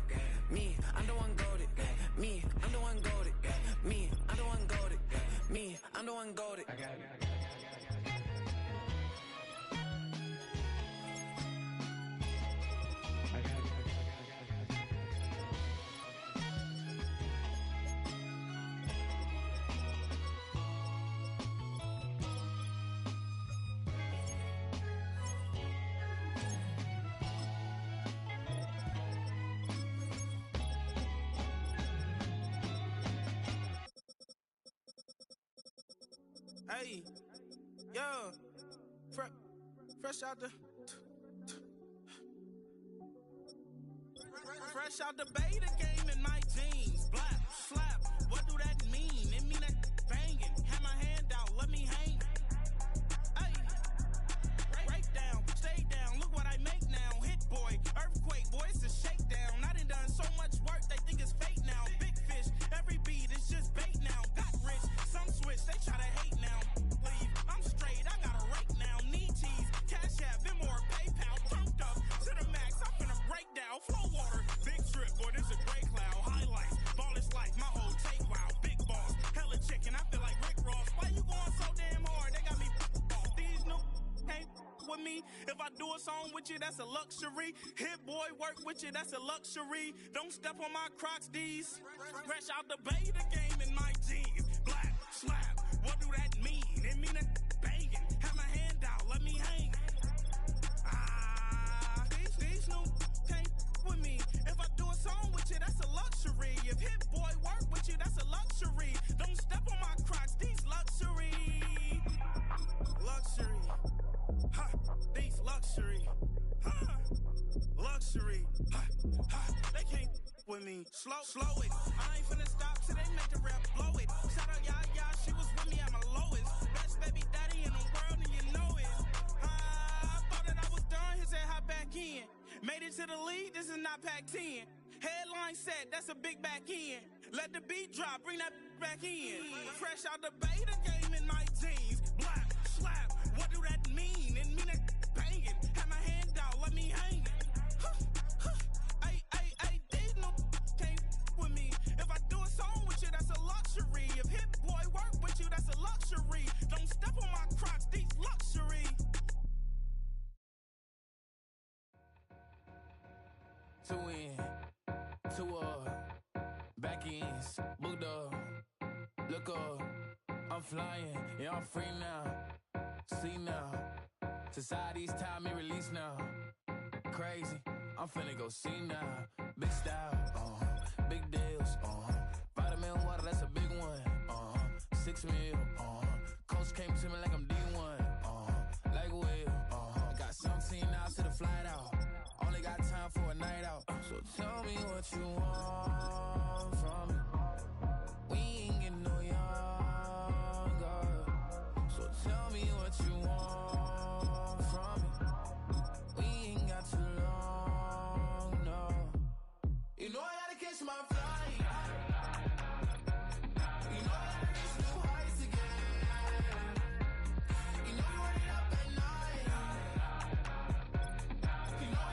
Me, I'm the one goated. Me, I'm the one goated. Me, I'm the one goated. Me, I'm the one goated. Hey, yo, fresh out the beta game in my jeans. Black, slap, what do that mean? It mean that banging. Have my hand out, let me hang. Hey, break down, stay down, look If I do a song with you, that's a luxury. Hit boy, work with you, that's a luxury. Don't step on my Crocs, D's. Fresh out the bay, the game in my jeans. Black, slap, what do that mean? It mean a banging. Have my hand out, let me hang. These no can't with me. If I do a song with you, that's a luxury. If hit boy work with you, that's a luxury. Don't step on my Crocs, these luxury. Luxury. Ha, these luxury. Ha, luxury. Ha, ha, they can't with me. Slow it. I ain't finna stop till they make the rap blow it. Shout out y'all, she was with me at my lowest. Best baby daddy in the world and you know it. I thought that I was done, he said hop back in. Made it to the league, this is not Pac-10. Headline set, that's a big back end. Let the beat drop, bring that back in. Fresh out the bay, the game in my jeans. Black, slap, what do that mean? It mean a banging. Have my hand out, let me hang it. These no can't with me. If I do a song with you, that's a luxury. If hit boy work with you, that's a luxury. Don't step on my Crocs, these luxury. Two in, two back ends, booked up, look up, I'm flying, yeah, I'm free now, see now, society's time me release now, crazy, I'm finna go see now, big style, big deals, vitamin water, that's a big one, 6 mil, coach came to me like I'm D1, like Will, got 17 hours to the flight out. Only got time for a night out. So tell me what you want from me. We ain't getting no younger. So tell me what you want from me. We ain't got too long, no. You know I gotta catch my flight. You know I gotta reach new heights again. You know you're running up at night. You know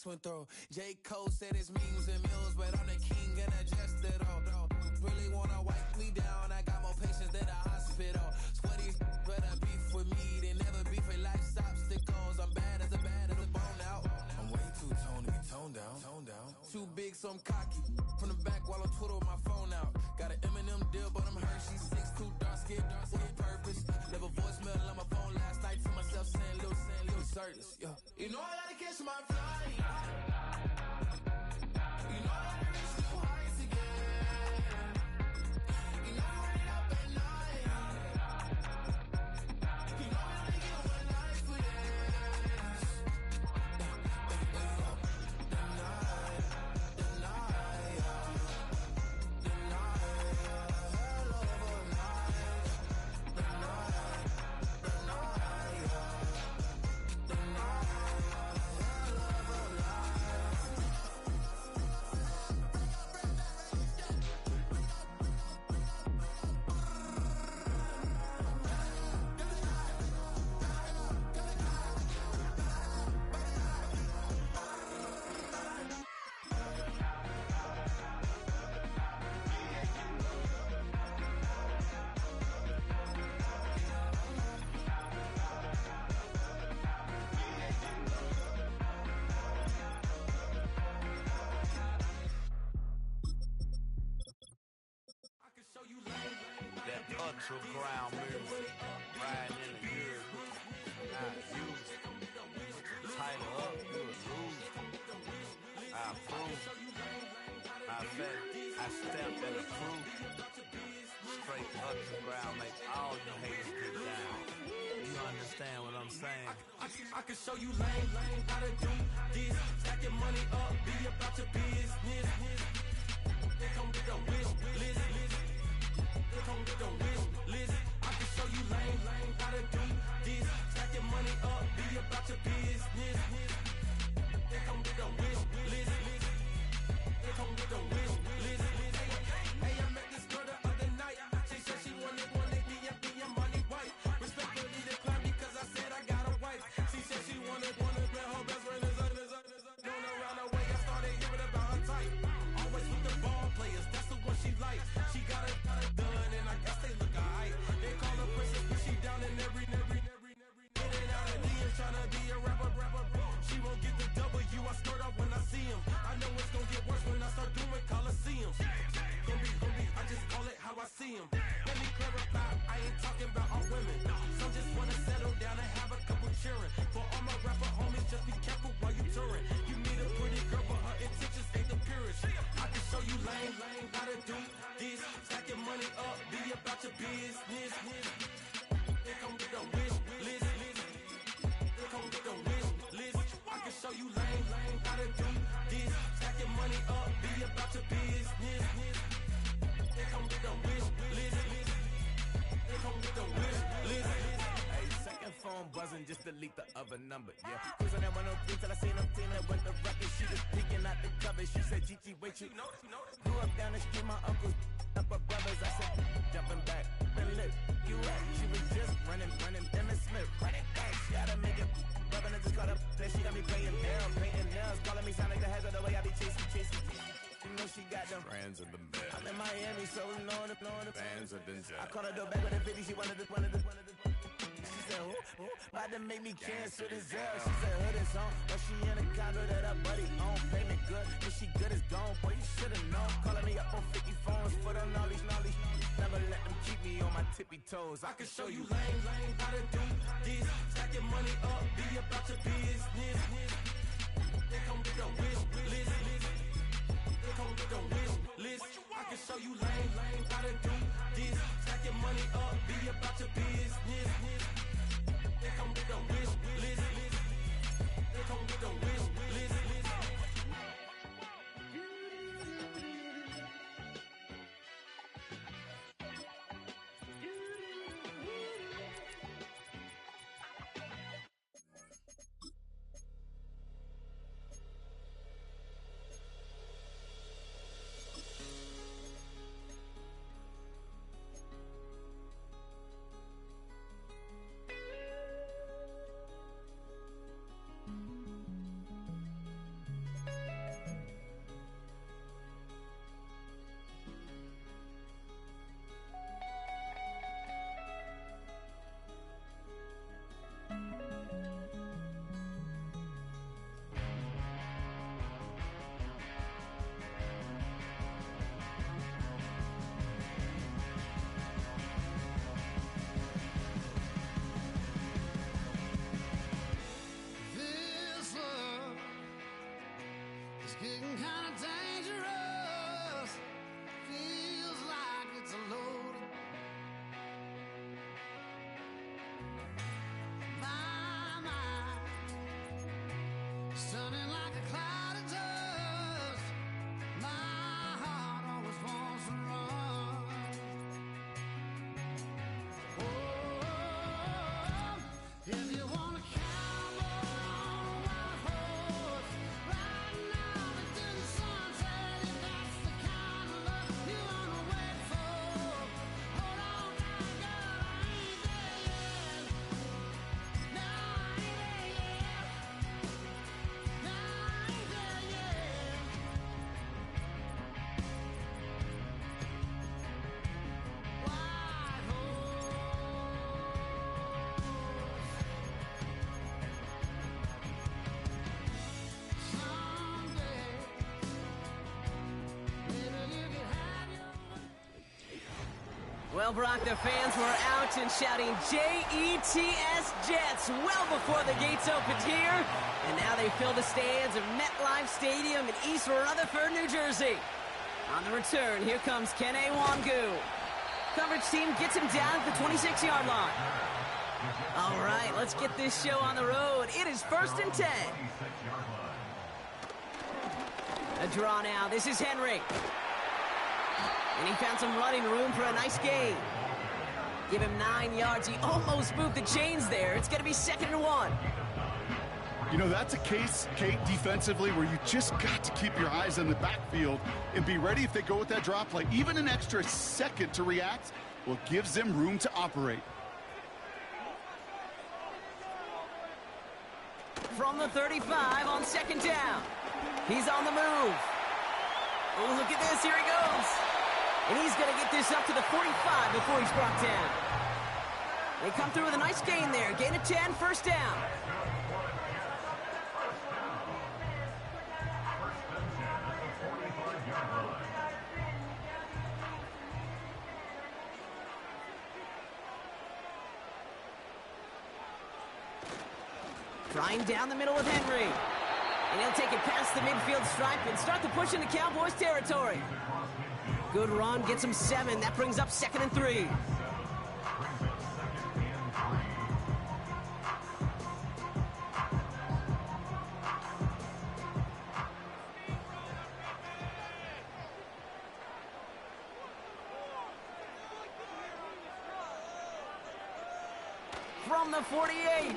went through. J. Cole said his memes and mills, but I'm the king and adjust it all. Really wanna wipe me down, I got more patience than a hospital. Sweaty better beef with me than never beef with life's obstacles. I'm bad as a bone out. I'm way too toned to be toned down. Too big, so I'm cocky. From the back while on Twitter with my phone out. Got an Eminem deal, but I'm Hershey. 6'2", dark skin, with a purpose. Never voicemail on my phone last night to myself saying little certain. Yeah. You know I gotta catch my flight. You know I gotta reach new heights again. You know I'm running up at night. You know I only get one life for this. Ultra ground music, riding in the good, not used. Tighten up, you'll lose. I approve. I bet I stepped and approved. Straight ultra ground, make all you haters get down. You understand what I'm saying? I can show you lame, how to do this. Stack your money up, be about your business. They come with a wish list. They come with a wish list. I can show you lame, how to do this. Stack your money up, be about your business. They come with a wish list. They come with a wish list. Hey, I met this girl see him. Let me clarify, I ain't talking about all women. Some just wanna settle down and have a couple cheering. For all my rapper homies, just be careful while you touring. You meet a pretty girl, but her intentions ain't the purest. I can show you lame, how to do this. Stack your money up, be about your business. It come with a wish list. It come with a wish list. I can show you lame, how to do this. Stack your money up, be about your business. It come with a wish list. It come with a wish list. Hey, second phone buzzing, just delete the other number, yeah. Cruising at 103 till I seen them team that went the record. She was peeking out the cover. She said, Gigi, wait, you grew up down the street, my uncles up her brothers. I said, jumping back, been lit. You at? She was just running, Emmett Smith. Run it back, she gotta make it. Rubbing it, just caught up. Then she got me playing Daryl, painting nails, calling me sound like the heads of the way I be chasing. You know she got them brands of the bed. I'm in Miami, so knowing the bands of Denzel. I called her door back with a 50, she wanted the. She said, who? About to make me cancel this Zell. She said, hood is on, but she in a condo that her buddy on. Payment good, and she good as gone. Boy, you should've known. Calling me up on 50 phones, foot on all these. Never let them keep me on my tippy toes. I can show you lame, how to do this. Stack your money up, be about your business. They come with a wish list. They come with a wish list. I can show you lame, how to do this. Stack your money up, be about your business. They come with a wish list. They come with a wish list. Getting kind of dangerous. Feels like it's a load. My mind stunning like a cloud of dust. My heart always wants to run. Oh, if you wanna cowboy on a wild horse, right now into the sunset, if that's the kind of love you wanna wait for. Hold on now, girl, I ain't there yet. No, I ain't there yet. No, I ain't there yet. White horse. Someday, maybe you can have your Well, Brock, the fans were out and shouting J-E-T-S Jets well before the gates opened here. And now they fill the stands of MetLife Stadium in East Rutherford, New Jersey. On the return, here comes Kene Wangu. Coverage team gets him down at the 26-yard line. All right, let's get this show on the road. It is 1st and 10. A draw now. This is Henry. And he found some running room for a nice gain. Give him 9 yards. He almost moved the chains there. It's going to be 2nd and 1. You know, that's a case, Kate, defensively, where you just got to keep your eyes on the backfield and be ready if they go with that drop play. Even an extra second to react, well, gives them room to operate. From the 35 on 2nd down. He's on the move. Oh, look at this. Here he goes. And he's going to get this up to the 45 before he's brought down. They come through with a nice gain there. Gain of 10, 1st down. Trying down the middle with Henry. And he'll take it past the midfield stripe and start the push into Cowboys territory. Good run, gets him 7. That brings up 2nd and 3. From the 48.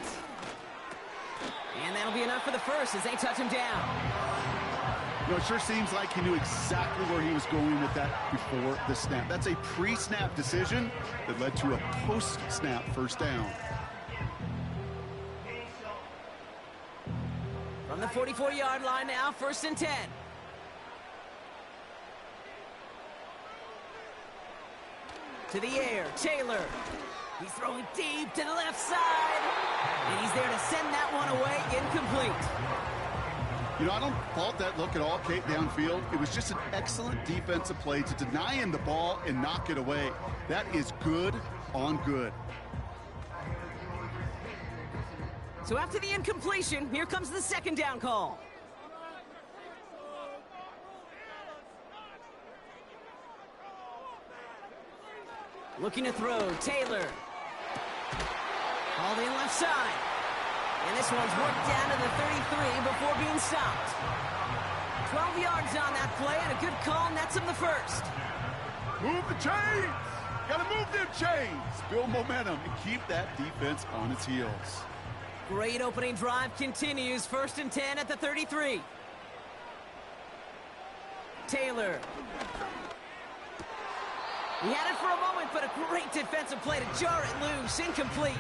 And that'll be enough for the first as they touch him down. You know, it sure seems like he knew exactly where he was going with that before the snap. That's a pre-snap decision that led to a post-snap first down. From the 44-yard line now, 1st and 10. To the air, Taylor. He's throwing deep to the left side. And he's there to send that one away, incomplete. You know, I don't fault that look at all, Kate, downfield. It was just an excellent defensive play to deny him the ball and knock it away. That is good on good. So after the incompletion, here comes the 2nd down call. Looking to throw, Taylor. All in left side. And this one's worked down to the 33 before being stopped. 12 yards on that play, and a good call nets him the first. Move the chains! Gotta move them chains! Build momentum and keep that defense on its heels. Great opening drive continues. 1st and 10 at the 33. Taylor. He had it for a moment, but a great defensive play to jar it loose. Incomplete.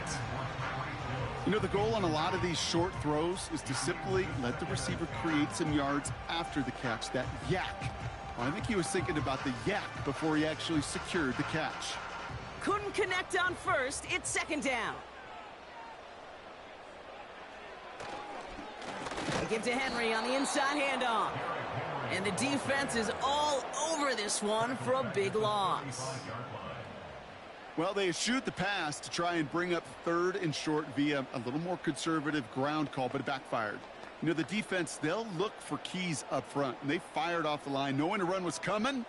You know, the goal on a lot of these short throws is to simply let the receiver create some yards after the catch, that yak. Well, I think he was thinking about the yak before he actually secured the catch. Couldn't connect on first. It's 2nd down. They give to Henry on the inside handoff. And the defense is all over this one for a big loss. Well, they eschewed the pass to try and bring up 3rd and short via a little more conservative ground call, but it backfired. You know, the defense, they'll look for keys up front, and they fired off the line knowing a run was coming,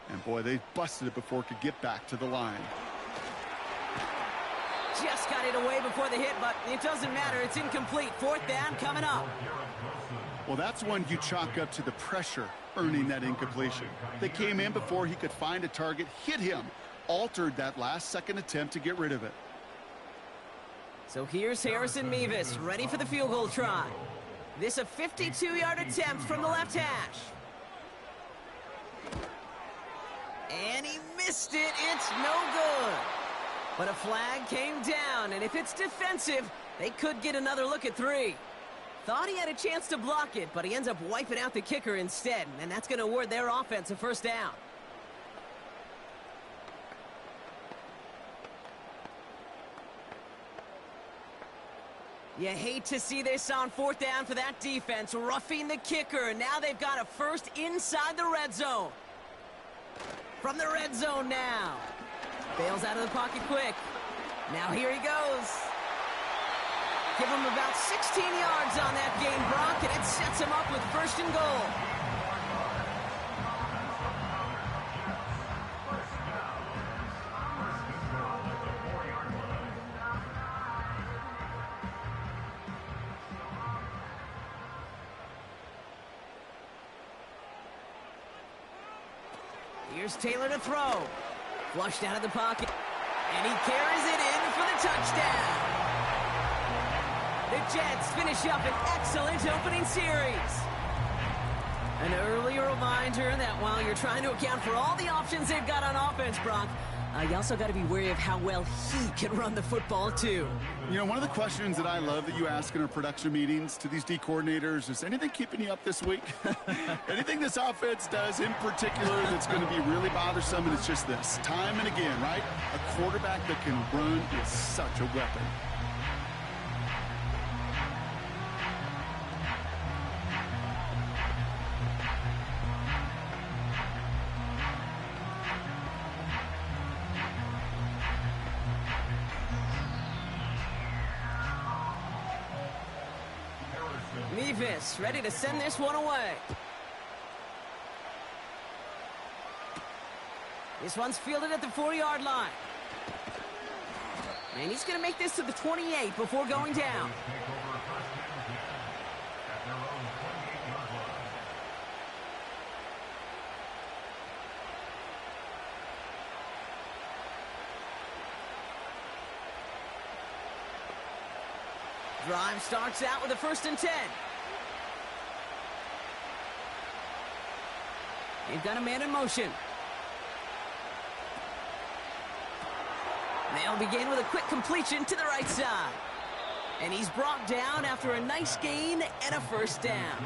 and boy, they busted it before it could get back to the line. Just got it away before the hit, but it doesn't matter. It's incomplete. 4th down coming up. Well, that's one you chalk up to the pressure earning that incompletion. They came in before he could find a target, hit him, altered that last-second attempt to get rid of it. So here's Harrison Mevis, ready for the field goal try. This a 52-yard attempt from the left hash. And he missed it. It's no good. But a flag came down, and if it's defensive, they could get another look at 3. Thought he had a chance to block it, but he ends up wiping out the kicker instead, and that's going to award their offense a 1st down. You hate to see this on 4th down for that defense, roughing the kicker, and now they've got a first inside the red zone. From the red zone now. Bails out of the pocket quick. Now here he goes. Give him about 16 yards on that gain, Brock, and it sets him up with 1st and goal. Here's Taylor to throw. Flushed out of the pocket. And he carries it in for the touchdown. The Jets finish up an excellent opening series. An early reminder that while you're trying to account for all the options they've got on offense, Brock, you also got to be wary of how well he can run the football, too. You know, one of the questions that I love that you ask in our production meetings to these D coordinators is, anything keeping you up this week? Anything this offense does in particular that's going to be really bothersome? And it's just this. Time and again, right? A quarterback that can run is such a weapon. Levis ready to send this one away. This one's fielded at the 4-yard line. And he's going to make this to the 28 before going down. Drive starts out with a 1st and 10. They've got a man in motion. They'll begin with a quick completion to the right side. And he's brought down after a nice gain and a 1st down.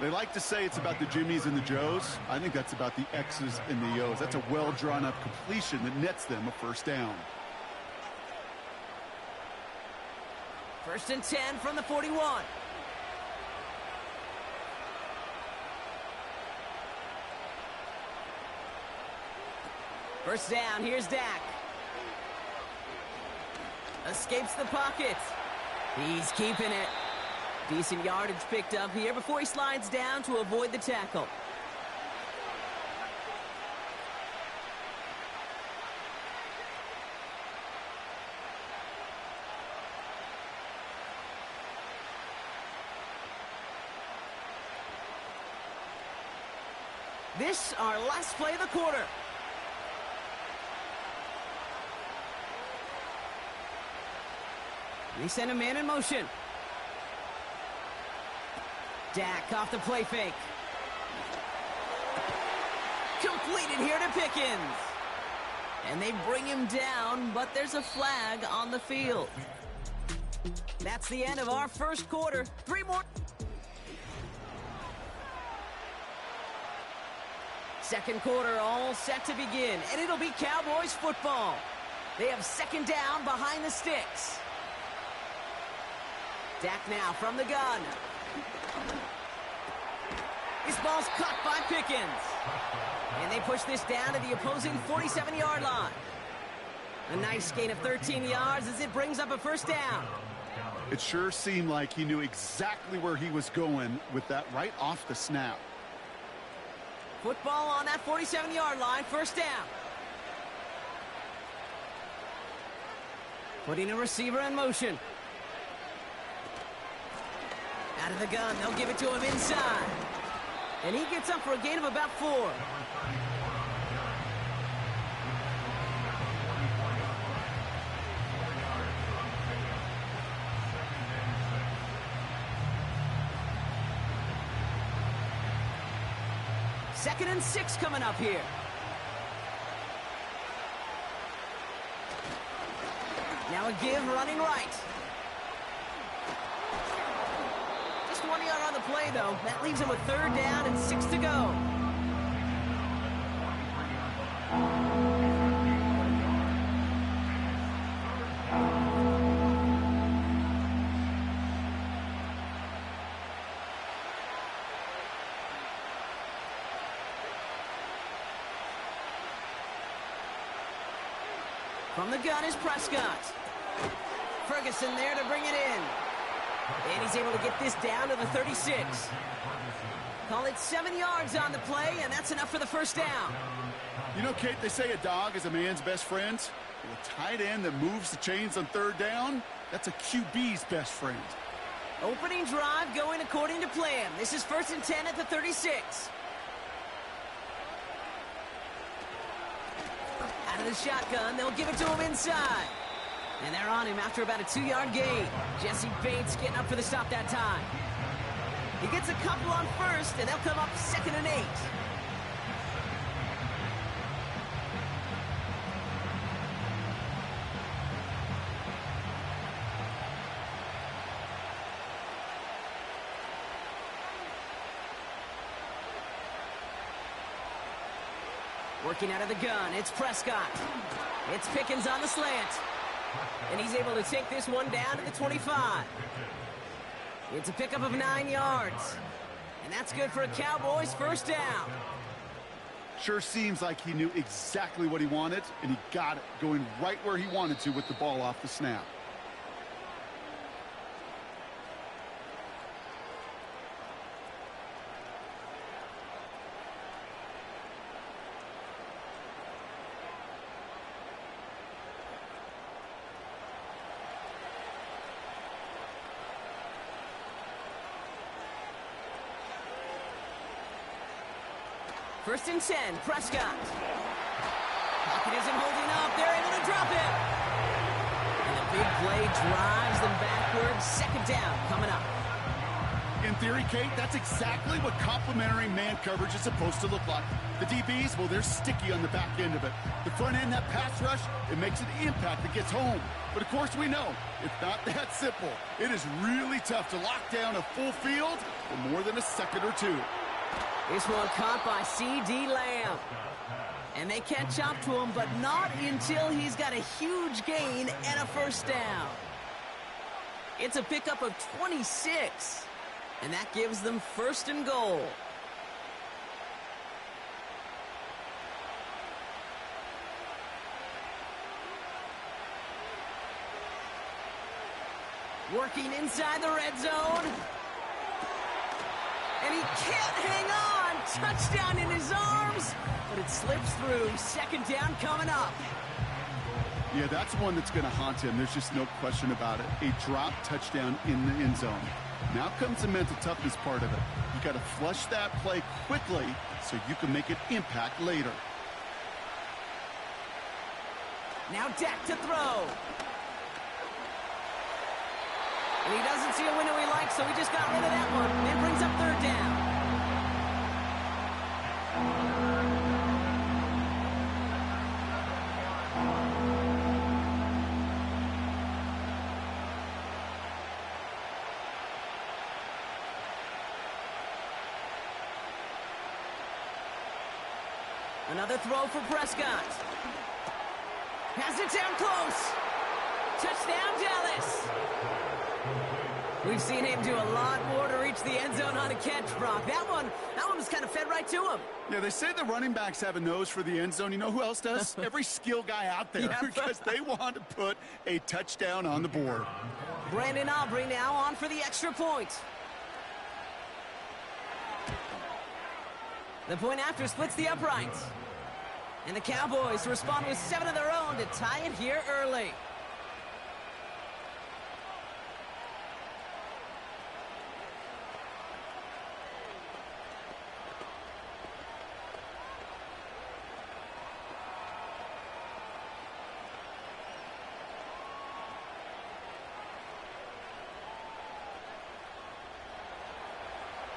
They like to say it's about the Jimmies and the Joes. I think that's about the X's and the O's. That's a well-drawn-up completion that nets them a 1st down. 1st and 10 from the 41. First down, here's Dak. Escapes the pocket. He's keeping it. Decent yardage picked up here before he slides down to avoid the tackle. This our last play of the quarter. They send a man in motion. Dak off the play fake. Completed here to Pickens. And they bring him down, but there's a flag on the field. That's the end of our first quarter. 3 more. Second quarter all set to begin, and it'll be Cowboys football. They have 2nd down behind the sticks. Dak now from the gun. This ball's caught by Pickens. And they push this down to the opposing 47-yard line. A nice gain of 13 yards as it brings up a 1st down. It sure seemed like he knew exactly where he was going with that right off the snap. Football on that 47-yard line, 1st down. Putting a receiver in motion. Out of the gun, they'll give it to him inside. And he gets up for a gain of about 4. Second and 6 coming up here. Now a give running right. Just 1 yard on the play, though. That leaves him with 3rd down and 6 to go. From the gun is Prescott. Ferguson there to bring it in. And he's able to get this down to the 36. Call it 7 yards on the play, and that's enough for the 1st down. You know, Kate, they say a dog is a man's best friend. Well, a tight end that moves the chains on 3rd down, that's a QB's best friend. Opening drive going according to plan. This is 1st and 10 at the 36. Out of the shotgun, they'll give it to him inside. And they're on him after about a 2-yard gain. Jesse Bates getting up for the stop that time. He gets a couple on 1st, and they'll come up 2nd and 8. Working out of the gun, it's Prescott. It's Pickens on the slant. And he's able to take this one down to the 25. It's a pickup of 9 yards. And that's good for a Cowboys 1st down. Sure seems like he knew exactly what he wanted, and he got it, going right where he wanted to with the ball off the snap. First and 10, Prescott. Pocket isn't holding up. They're able to drop it. And the big play drives them backwards. Second down coming up. In theory, Kate, that's exactly what complementary man coverage is supposed to look like. The DBs, well, they're sticky on the back end of it. The front end, that pass rush, it makes an impact that gets home. But of course we know, it's not that simple. It is really tough to lock down a full field for more than a second or two. This one caught by C.D. Lamb. And they catch up to him, but not until he's got a huge gain and a first down. It's a pickup of 26. And that gives them first and goal. Working inside the red zone. And he can't hang on. Touchdown in his arms. But it slips through. Second down coming up. Yeah, that's one that's going to haunt him. There's just no question about it. A drop touchdown in the end zone. Now comes the mental toughness part of it. You got to flush that play quickly so you can make an impact later. Now Dak to throw. And he doesn't see a window he likes, so he just got rid of that one. And brings up third down. Another throw for Prescott. Has it down close. Touchdown, Dallas. We've seen him do a lot more to reach the end zone on a catch, Brock. That one was kind of fed right to him. Yeah, they say the running backs have a nose for the end zone. You know who else does? Every skill guy out there, because they want to put a touchdown on the board. Brandon Aubrey now on for the extra point. The point after splits the uprights. And the Cowboys respond with 7 of their own to tie it here early.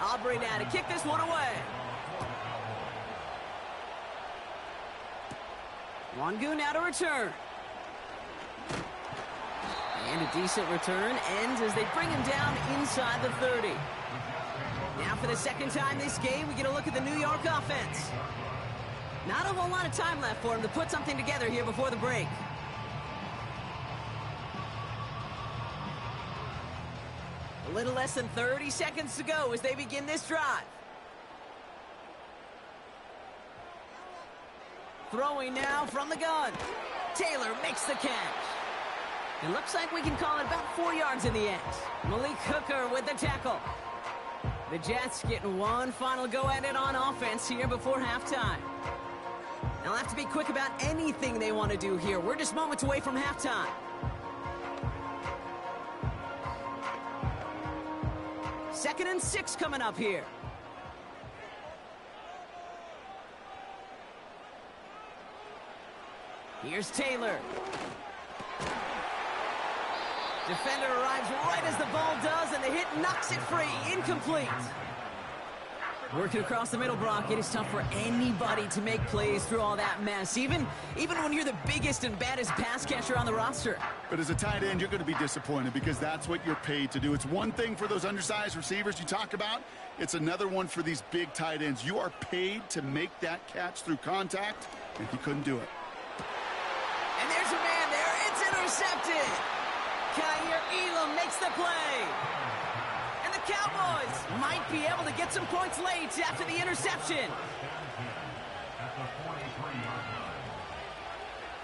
Aubrey now to kick this one away. Wangu now to return. And a decent return ends as they bring him down inside the 30. Now for the second time this game, we get a look at the New York offense. Not a whole lot of time left for him to put something together here before the break. A little less than 30 seconds to go as they begin this drive. Throwing now from the gun. Taylor makes the catch. It looks like we can call it about 4 yards in the end. Malik Hooker with the tackle. The Jets getting one final go at it on offense here before halftime. They'll have to be quick about anything they want to do here. We're just moments away from halftime. Second and 6 coming up here. Here's Taylor. Defender arrives right as the ball does, and the hit knocks it free. Incomplete. Working across the middle, Brock, it is tough for anybody to make plays through all that mess, even when you're the biggest and baddest pass catcher on the roster. But as a tight end, you're going to be disappointed because that's what you're paid to do. It's one thing for those undersized receivers you talk about. It's another one for these big tight ends. You are paid to make that catch through contact, and he couldn't do it. And there's a man there. It's intercepted. Kaiir Elam makes the play. And the Cowboys might be able to get some points late after the interception.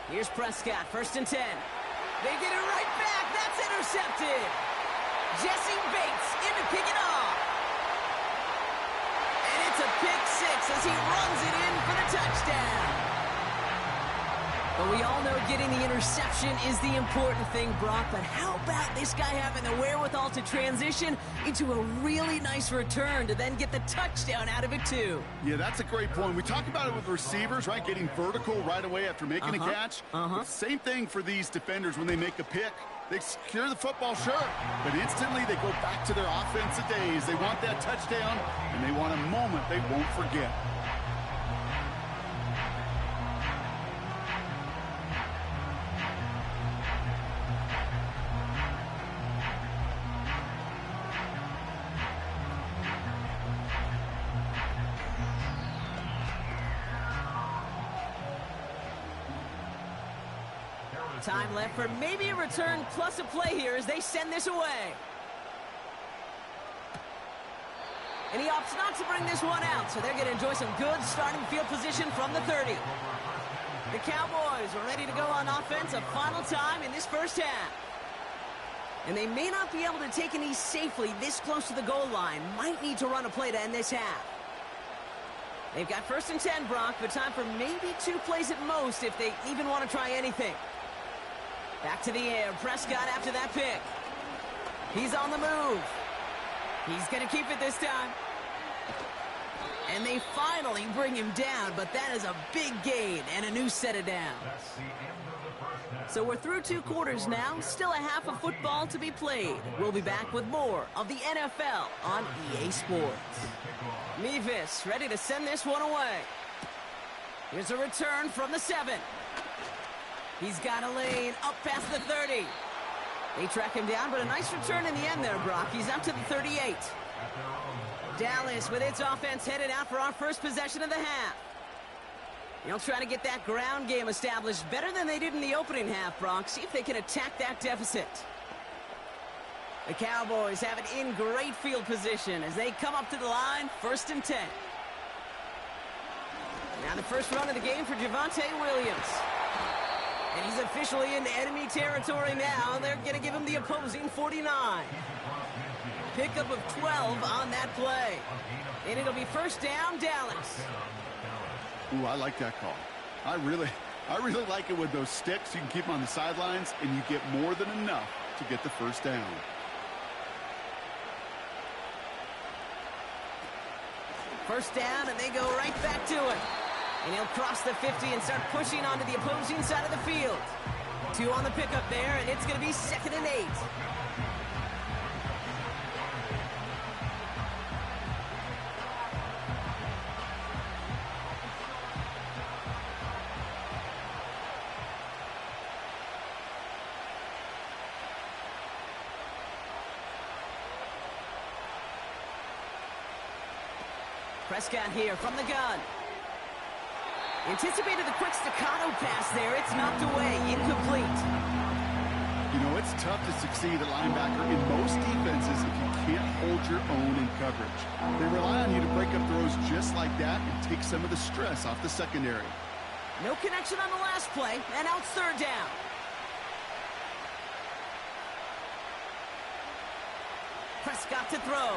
Here's Prescott, first and 10. They get it right back. That's intercepted. Jesse Bates in to pick it off. And it's a pick six as he runs it in for the touchdown. But we all know getting the interception is the important thing, Brock. But how about this guy having the wherewithal to transition into a really nice return to then get the touchdown out of it, too? Yeah, that's a great point. We talk about it with receivers, right? Getting vertical right away after making a catch. Same thing for these defenders when they make a pick. They secure the football, sure, but instantly they go back to their offensive days. They want that touchdown, and they want a moment they won't forget. Time left for maybe a return plus a play here as they send this away. And he opts not to bring this one out, so they're going to enjoy some good starting field position from the 30. The Cowboys are ready to go on offense a final time in this first half. And they may not be able to take an ease safely this close to the goal line. Might need to run a play to end this half. They've got 1st and 10, Brock, but time for maybe 2 plays at most if they even want to try anything. Back to the air. Prescott after that pick. He's on the move. He's going to keep it this time. And they finally bring him down, but that is a big gain and a new set of downs. So we're through 2 quarters now. Still a half of football to be played. We'll be back with more of the NFL on EA Sports. Mevis ready to send this one away. Here's a return from the 7. He's got a lane up past the 30. They track him down, but a nice return in the end there, Brock. He's up to the 38. Dallas with its offense headed out for our first possession of the half. They'll try to get that ground game established better than they did in the opening half, Brock. See if they can attack that deficit. The Cowboys have it in great field position as they come up to the line, 1st and 10. Now the first run of the game for Javonte Williams. And he's officially into enemy territory now. They're going to give him the opposing 49. Pickup of 12 on that play. And it'll be 1st down, Dallas. Ooh, I like that call. I really like it with those sticks. You can keep them on the sidelines, and you get more than enough to get the 1st down. First down, and they go right back to it. And he'll cross the 50 and start pushing onto the opposing side of the field. 2 on the pickup there, and it's going to be 2nd and 8. Prescott here from the gun. Anticipated the quick staccato pass there. It's knocked away, incomplete. You know, it's tough to succeed at linebacker in most defenses if you can't hold your own in coverage. They rely on you to break up throws just like that and take some of the stress off the secondary. No connection on the last play, and now it's 3rd down. Prescott to throw.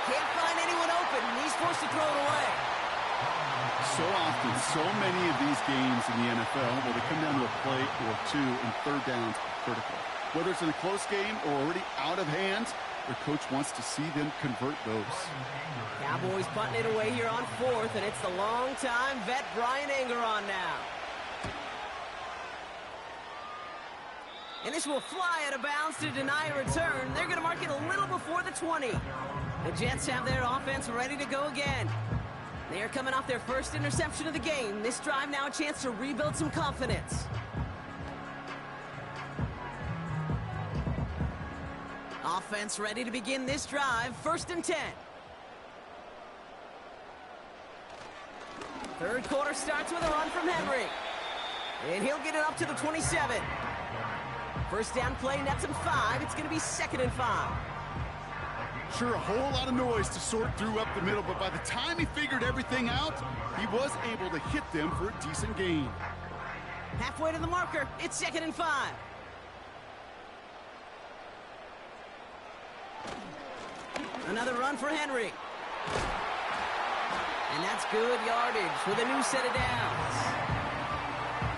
Can't find anyone open, and he's forced to throw it away. So often, so many of these games in the NFL, where they come down to a play or 2, and 3rd downs are critical. Whether it's in a close game or already out of hand, their coach wants to see them convert those. Cowboys punting it away here on 4th, and it's the long-time vet Brian Anger on now. And this will fly out of bounds to deny a return. They're going to mark it a little before the 20. The Jets have their offense ready to go again. They are coming off their first interception of the game. This drive now a chance to rebuild some confidence. Offense ready to begin this drive. 1st and 10. 3rd quarter starts with a run from Henry. And he'll get it up to the 27. 1st down play nets him 5. It's going to be 2nd and 5. Sure, a whole lot of noise to sort through up the middle, but by the time he figured everything out, he was able to hit them for a decent gain. Halfway to the marker, it's 2nd and 5. Another run for Henry. And that's good yardage with a new set of downs.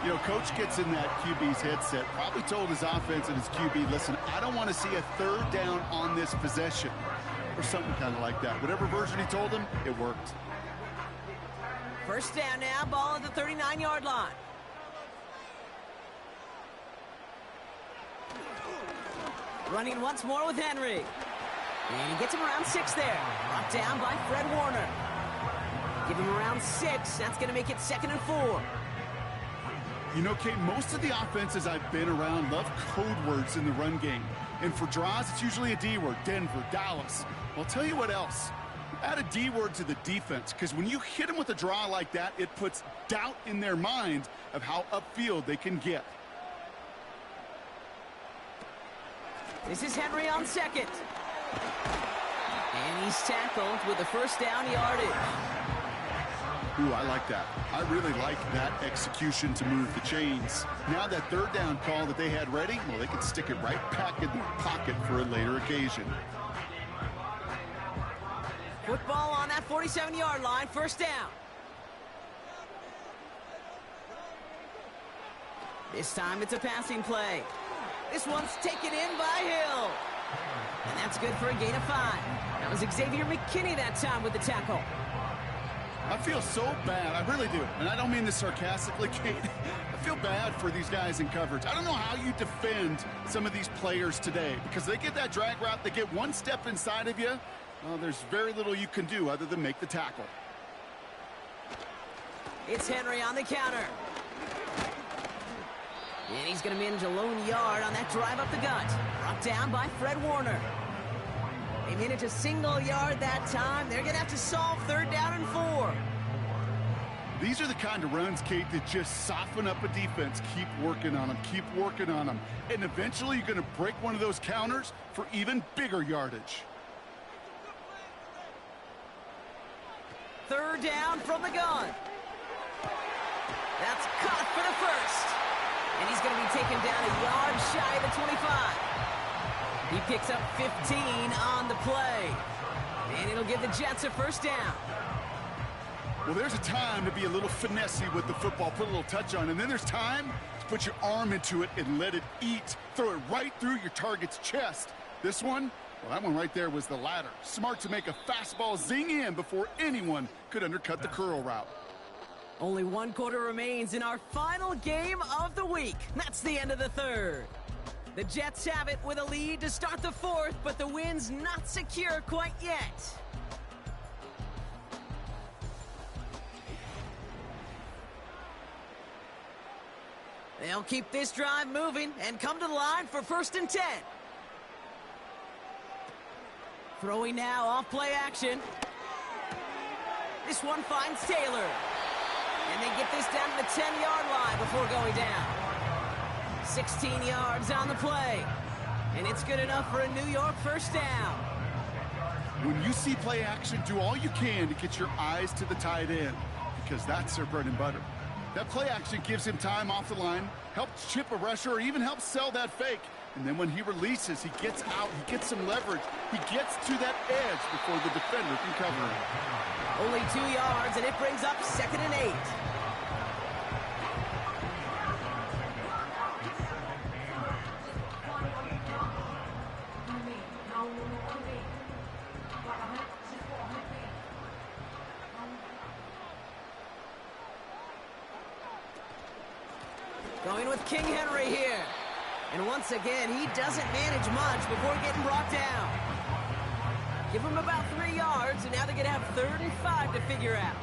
You know, coach gets in that QB's headset, probably told his offense and his QB, listen, I don't want to see a third down on this possession, or something kind of like that. Whatever version he told him, it worked. First down now, ball at the 39-yard line. Running once more with Henry. And he gets him around 6 there. Brought down by Fred Warner. Give him around 6. That's going to make it 2nd and 4. You know, Kate, most of the offenses I've been around love code words in the run game. And for draws, it's usually a D word, Denver, Dallas. Well, I'll tell you what else. Add a D word to the defense, because when you hit them with a draw like that, it puts doubt in their mind of how upfield they can get. This is Henry on 2nd. And he's tackled with the first down yardage. Ooh, I like that. I really like that execution to move the chains. Now that third down call that they had ready, well, they can stick it right back in their pocket for a later occasion. Football on that 47-yard line, first down. This time it's a passing play. This one's taken in by Hill. And that's good for a gain of 5. That was Xavier McKinney that time with the tackle. I feel so bad. I really do. And I don't mean this sarcastically, Kate. I feel bad for these guys in coverage. I don't know how you defend some of these players today, because they get that drag route, they get one step inside of you. Well, there's very little you can do other than make the tackle. It's Henry on the counter. And he's going to manage a lone yard on that drive up the gut. Brought down by Fred Warner. They manage a single yard that time. They're going to have to solve 3rd down and 4. These are the kind of runs, Kate, that just soften up a defense. Keep working on them. Keep working on them. And eventually you're going to break one of those counters for even bigger yardage. 3rd down from the gun. That's caught for the first. And he's going to be taken down a yard shy of the 25. He picks up 15 on the play. And it'll give the Jets a first down. Well, there's a time to be a little finessey with the football, put a little touch on, and then there's time to put your arm into it and let it eat. Throw it right through your target's chest. This one, well, that one right there was the latter. Smart to make a fastball zing in before anyone could undercut the curl route. Only 1 quarter remains in our final game of the week. That's the end of the 3rd. The Jets have it with a lead to start the 4th, but the win's not secure quite yet. They'll keep this drive moving and come to the line for 1st and 10. Throwing now off play action. This one finds Taylor. And they get this down to the 10-yard line before going down. 16 yards on the play. And it's good enough for a New York first down. When you see play action, do all you can to get your eyes to the tight end, because that's their bread and butter. That play action gives him time off the line, helps chip a rusher, or even helps sell that fake. And then when he releases, he gets out, he gets some leverage. He gets to that edge before the defender can cover him. Only 2 yards, and it brings up 2nd and 8. Going with King Henry here. And once again, he doesn't manage much before getting brought down. Give him about 3 yards, and now they're going to have 3rd and 5 to figure out.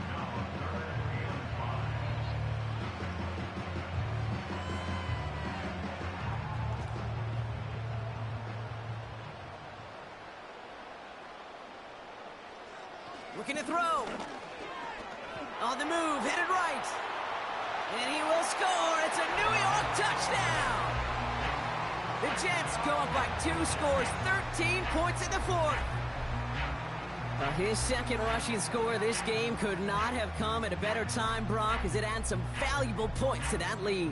Looking to throw. On the move, headed right. And he will score. It's a New York touchdown. The Jets go up by 2 scores, 13 points in the 4th. His 2nd rushing score this game could not have come at a better time, Brock, as it adds some valuable points to that lead.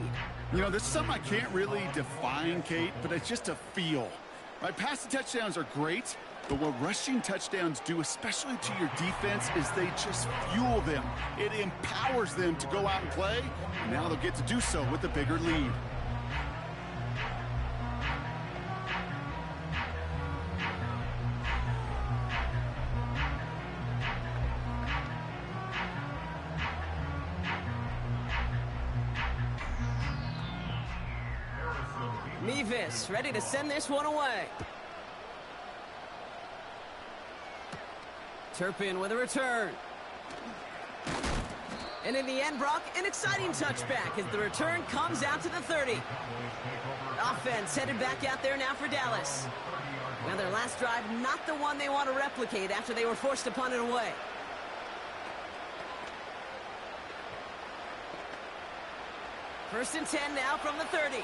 You know, this is something I can't really define, Kate, but it's just a feel. Right, passing touchdowns are great, but what rushing touchdowns do, especially to your defense, is they just fuel them. It empowers them to go out and play, and now they'll get to do so with a bigger lead. Mevis ready to send this one away. Turpin with a return. And in the end, Brock, an exciting touchback as the return comes out to the 30. Offense headed back out there now for Dallas. Now their last drive, not the one they want to replicate after they were forced to punt it away. First and 10 now from the 30.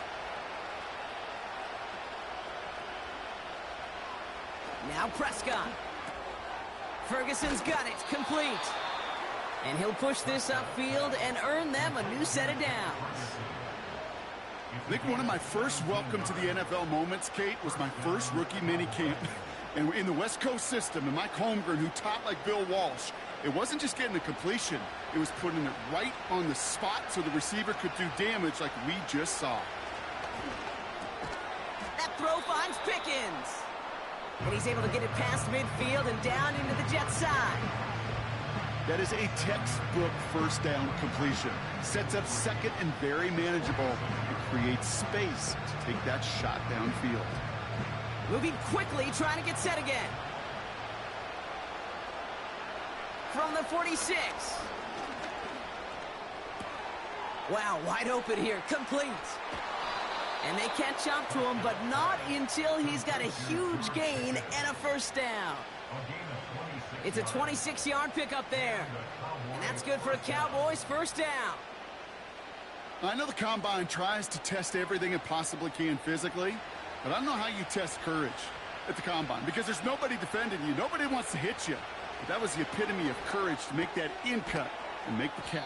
Now Prescott. Ferguson's got it, complete. And he'll push this upfield and earn them a new set of downs. I think one of my first welcome to the NFL moments, Kate, was my first rookie mini camp. And in the West Coast system, and Mike Holmgren, who taught like Bill Walsh, it wasn't just getting the completion, it was putting it right on the spot so the receiver could do damage like we just saw. That throw finds Pickens. And he's able to get it past midfield and down into the Jets side. That is a textbook first down completion. Sets up second and very manageable. It creates space to take that shot downfield. Moving quickly, trying to get set again. From the 46. Wow, wide open here, complete. And they catch up to him, but not until he's got a huge gain and a first down. It's a 26-yard pickup there. And that's good for a Cowboys first down. I know the Combine tries to test everything it possibly can physically, but I don't know how you test courage at the Combine because there's nobody defending you. Nobody wants to hit you. But that was the epitome of courage to make that in cut and make the catch.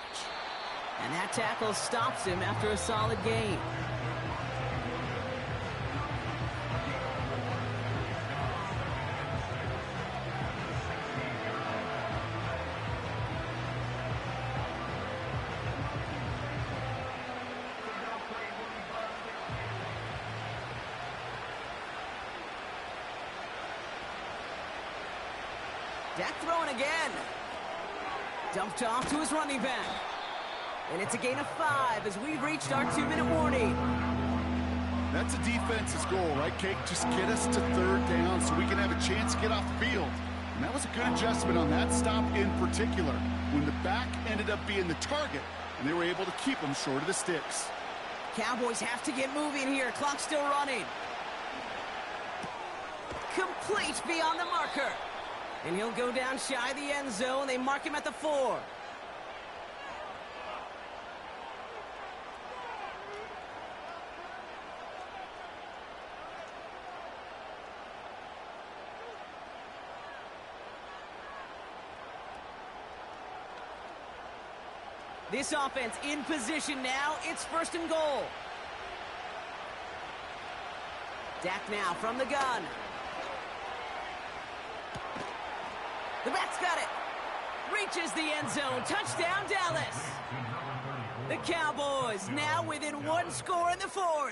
And that tackle stops him after a solid gain. Dak throwing again. Dumped off to his running back. And it's a gain of 5 as we've reached our 2-minute warning. That's a defense's goal, right, Kate? Just get us to third down so we can have a chance to get off the field. And that was a good adjustment on that stop in particular, when the back ended up being the target, and they were able to keep him short of the sticks. Cowboys have to get moving here. Clock still running. Complete beyond the marker. And he'll go down shy of the end zone. They mark him at the 4. This offense in position now. It's first and goal. Dak now from the gun. The back's got it. Reaches the end zone. Touchdown, Dallas. The Cowboys now within 1 score in the 4th.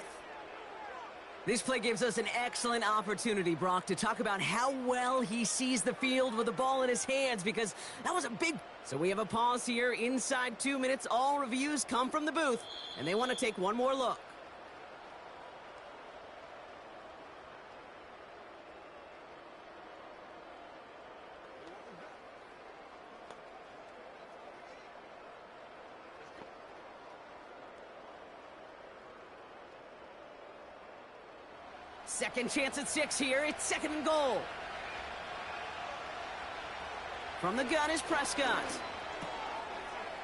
This play gives us an excellent opportunity, Brock, to talk about how well he sees the field with the ball in his hands, because that was a big... So we have a pause here. Inside 2 minutes, all reviews come from the booth, and they want to take one more look. Second chance at 6 here. It's second and goal. From the gun is Prescott.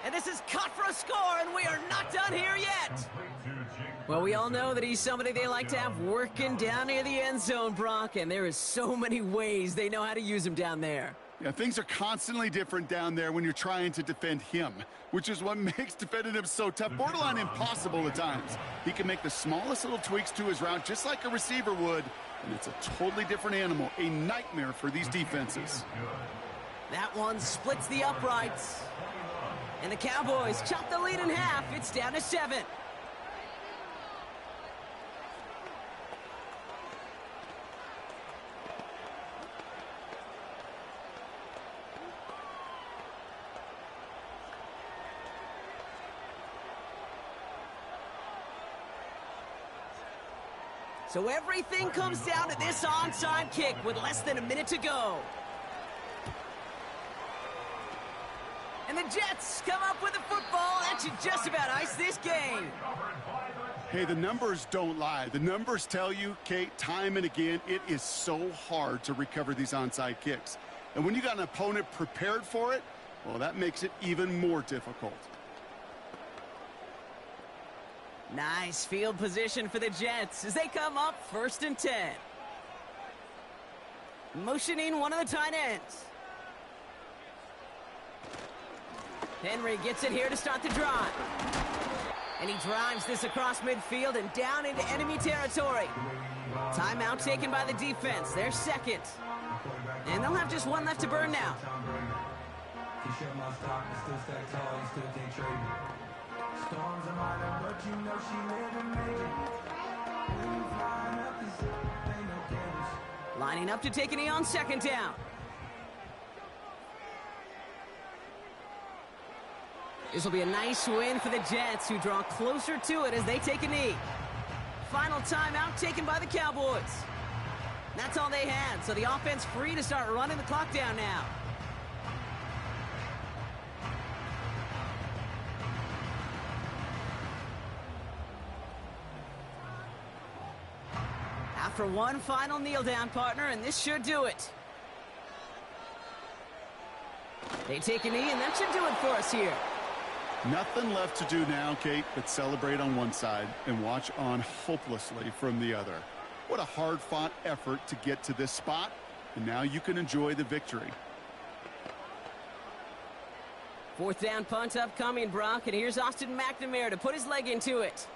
And this is cut for a score, and we are not done here yet. Well, we all know that he's somebody they like to have working down near the end zone, Brock, and there is so many ways they know how to use him down there. Yeah, things are constantly different down there when you're trying to defend him, which is what makes defending him so tough, borderline impossible at times. He can make the smallest little tweaks to his route just like a receiver would, and it's a totally different animal, a nightmare for these defenses. That one splits the uprights. And the Cowboys chop the lead in half. It's down to 7. So everything comes down to this onside kick with less than a minute to go. And the Jets come up with a football that should just about ice this game. Hey, the numbers don't lie. The numbers tell you, Kate, time and again, it is so hard to recover these onside kicks. And when you got an opponent prepared for it, well, that makes it even more difficult. Nice field position for the Jets as they come up 1st and 10. Motioning one of the tight ends. Henry gets it here to start the drive. And he drives this across midfield and down into enemy territory. Timeout taken by the defense. Their second. And they'll have just one left to burn now. Storms are minor, but you know she living major. When you flying up, ain't no cameras. Lining up to take a knee on 2nd down. This will be a nice win for the Jets, who draw closer to it as they take a knee. Final timeout taken by the Cowboys. That's all they had, so the offense free to start running the clock down now. After one final kneel down, partner, and this should do it. They take a knee, and that should do it for us here. Nothing left to do now, Kate, but celebrate on one side and watch on hopelessly from the other. What a hard-fought effort to get to this spot, and now you can enjoy the victory. 4th down punt upcoming, Brock, and here's Austin McNamara to put his leg into it.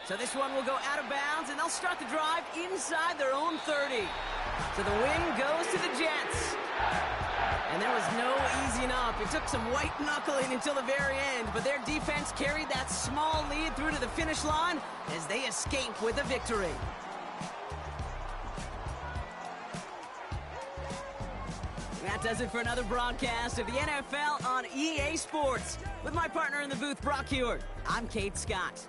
So this one will go out of bounds, and they'll start the drive inside their own 30. So the win goes to the Jets. And there was no easing up. It took some white knuckling until the very end, but their defense carried that small lead through to the finish line as they escape with a victory. That does it for another broadcast of the NFL on EA Sports. With my partner in the booth, Brock Heward, I'm Kate Scott.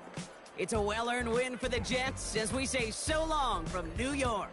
It's a well-earned win for the Jets as we say so long from New York.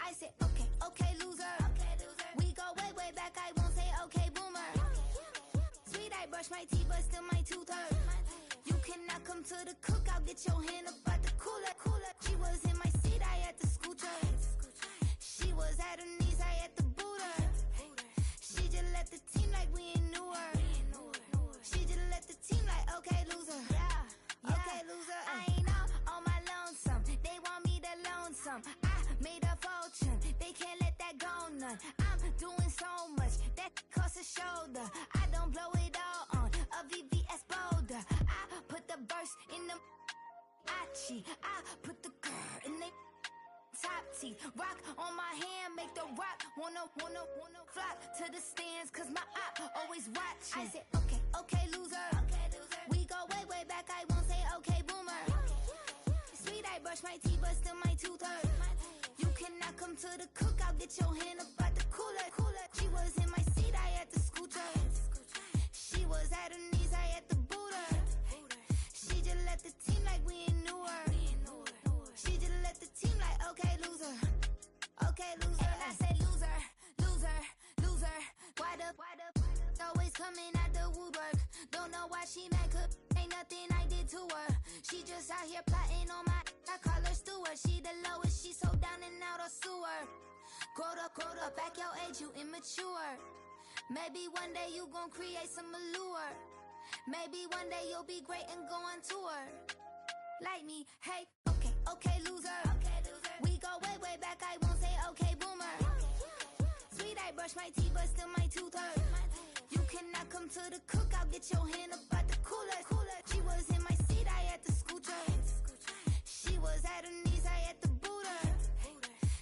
I said, okay, loser. We go way back, I won't say okay, boomer. Sweet, I brush my teeth, but still my tooth hurt. You cannot come to the cookout, get your hand up at the cooler. She was in my seat, I had to scoot her. She was at her knees, I had to boot her. She just left the team like we ain't knew her. She just left the team like, okay, loser. Okay, loser. I ain't out on my lonesome. They want me to loan some. I made a fortune. They can't let that go none. I'm doing so much that costs a shoulder. I don't blow it all on a VVS boulder. I put the verse in the Achi. I put the girl in the top teeth. Rock on my hand, make the rock wanna flock to the stands, cause my op always watching. I said, okay, loser. We go way back, I won't say okay, boomer. Sweet, I brush my teeth, but still my tooth hurt. You cannot come to the cookout, get your hand up at the cooler. She was in my seat, I had to scoot her. She was at her knees, I had to boot her. She just left the team like we ain't knew her. She just left the team like, okay, loser. Okay, loser. And I say loser. Why the always coming out the woodwork? Don't know why she mad, cause ain't nothing I did to her. She just out here plotting on my, I call her steward. She the lowest, she so down and out of sewer. Growed up, back your age, you immature. Maybe one day you gon' create some allure. Maybe one day you'll be great and go on tour. Like me, hey, okay, loser. We go way back, I won't say okay, boomer. Sweet, I brush my teeth, but still my tooth hurt. You cannot come to the cookout, get your hand up at the cooler. She was in my seat, I had to scoot her. She was at her knees, I had to boot her.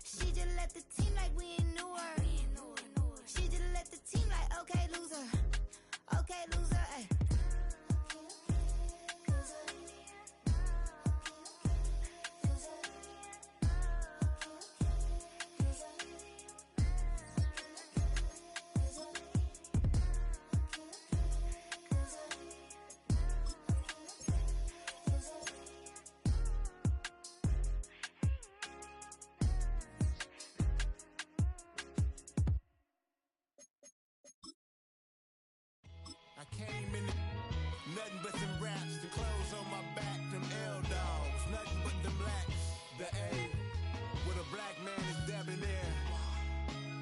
She just left the team like we ain't knew her. She just left the team like, okay, loser. Okay, loser, ay. I came in nothing but them raps, the clothes on my back, them L-dogs, nothing but them blacks. The A, with a black man is debonair.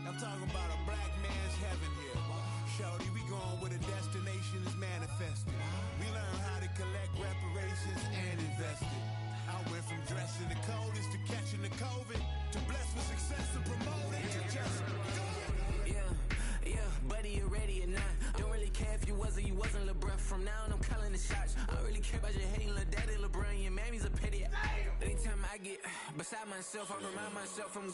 I'm talking about a black man's heaven here. Shorty, we going where the destination is manifested. We learn how to collect reparations and invest it. I went from dressing the coldest to catching the COVID, to blessed with success to promote it to just go. Yeah, buddy, you ready or not? Don't really care if you was or you wasn't, lil' bruh. From now on, I'm calling the shots. I don't really care about your hating, lil' daddy, LeBron. Your mammy's a pity. Anytime I get beside myself, I remind myself from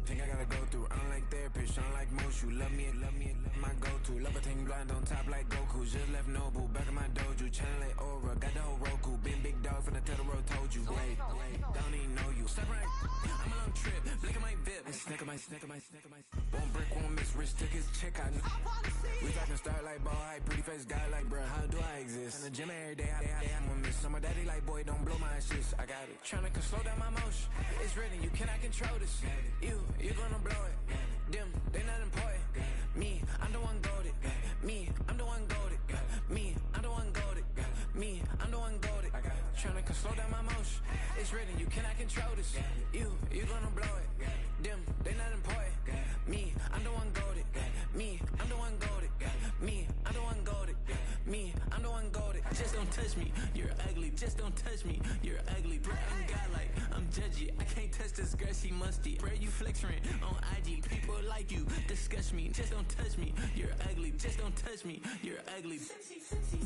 think I gotta go through. I don't like therapists, I don't like most. You love me, my go-to. Love a thing blind on top like Goku. Just left Noble, back in my dojo. Channel like Aura, got the whole Roku. Been big dog from the Tether Road, told you. Wait, don't even know you. Step right, I'm a long trip. Look at my VIP. Snicker my. One brick, one miss. Rich took his chick, I know. We talking start like ball hype, pretty face guy like bruh. How do I exist? In the gym every day, I'm a miss. So my daddy like, boy, don't blow my shit. I got it. Tryna slow down my motion. It's written, you cannot control this. You gonna blow it. Them, they not important. Me, I'm the one goated. Me, I'm the one goated. Me, I'm the one goated. Me, I'm the one goated. Tryna slow down my motion. It's written, you cannot control this. You gonna blow it. Them, they not important. Me, I'm the one goated. Me, I'm the one goated. Me, I'm the one goated. Me, I'm the one goated. Just don't touch me, you're ugly. Just don't touch me, you're ugly. Bro, I'm godlike, I'm judgy. I can't touch this girl, she musty. Bro, you flexing on IG. People like you disgust me. Just don't touch me, you're ugly. Just don't touch me, you're ugly.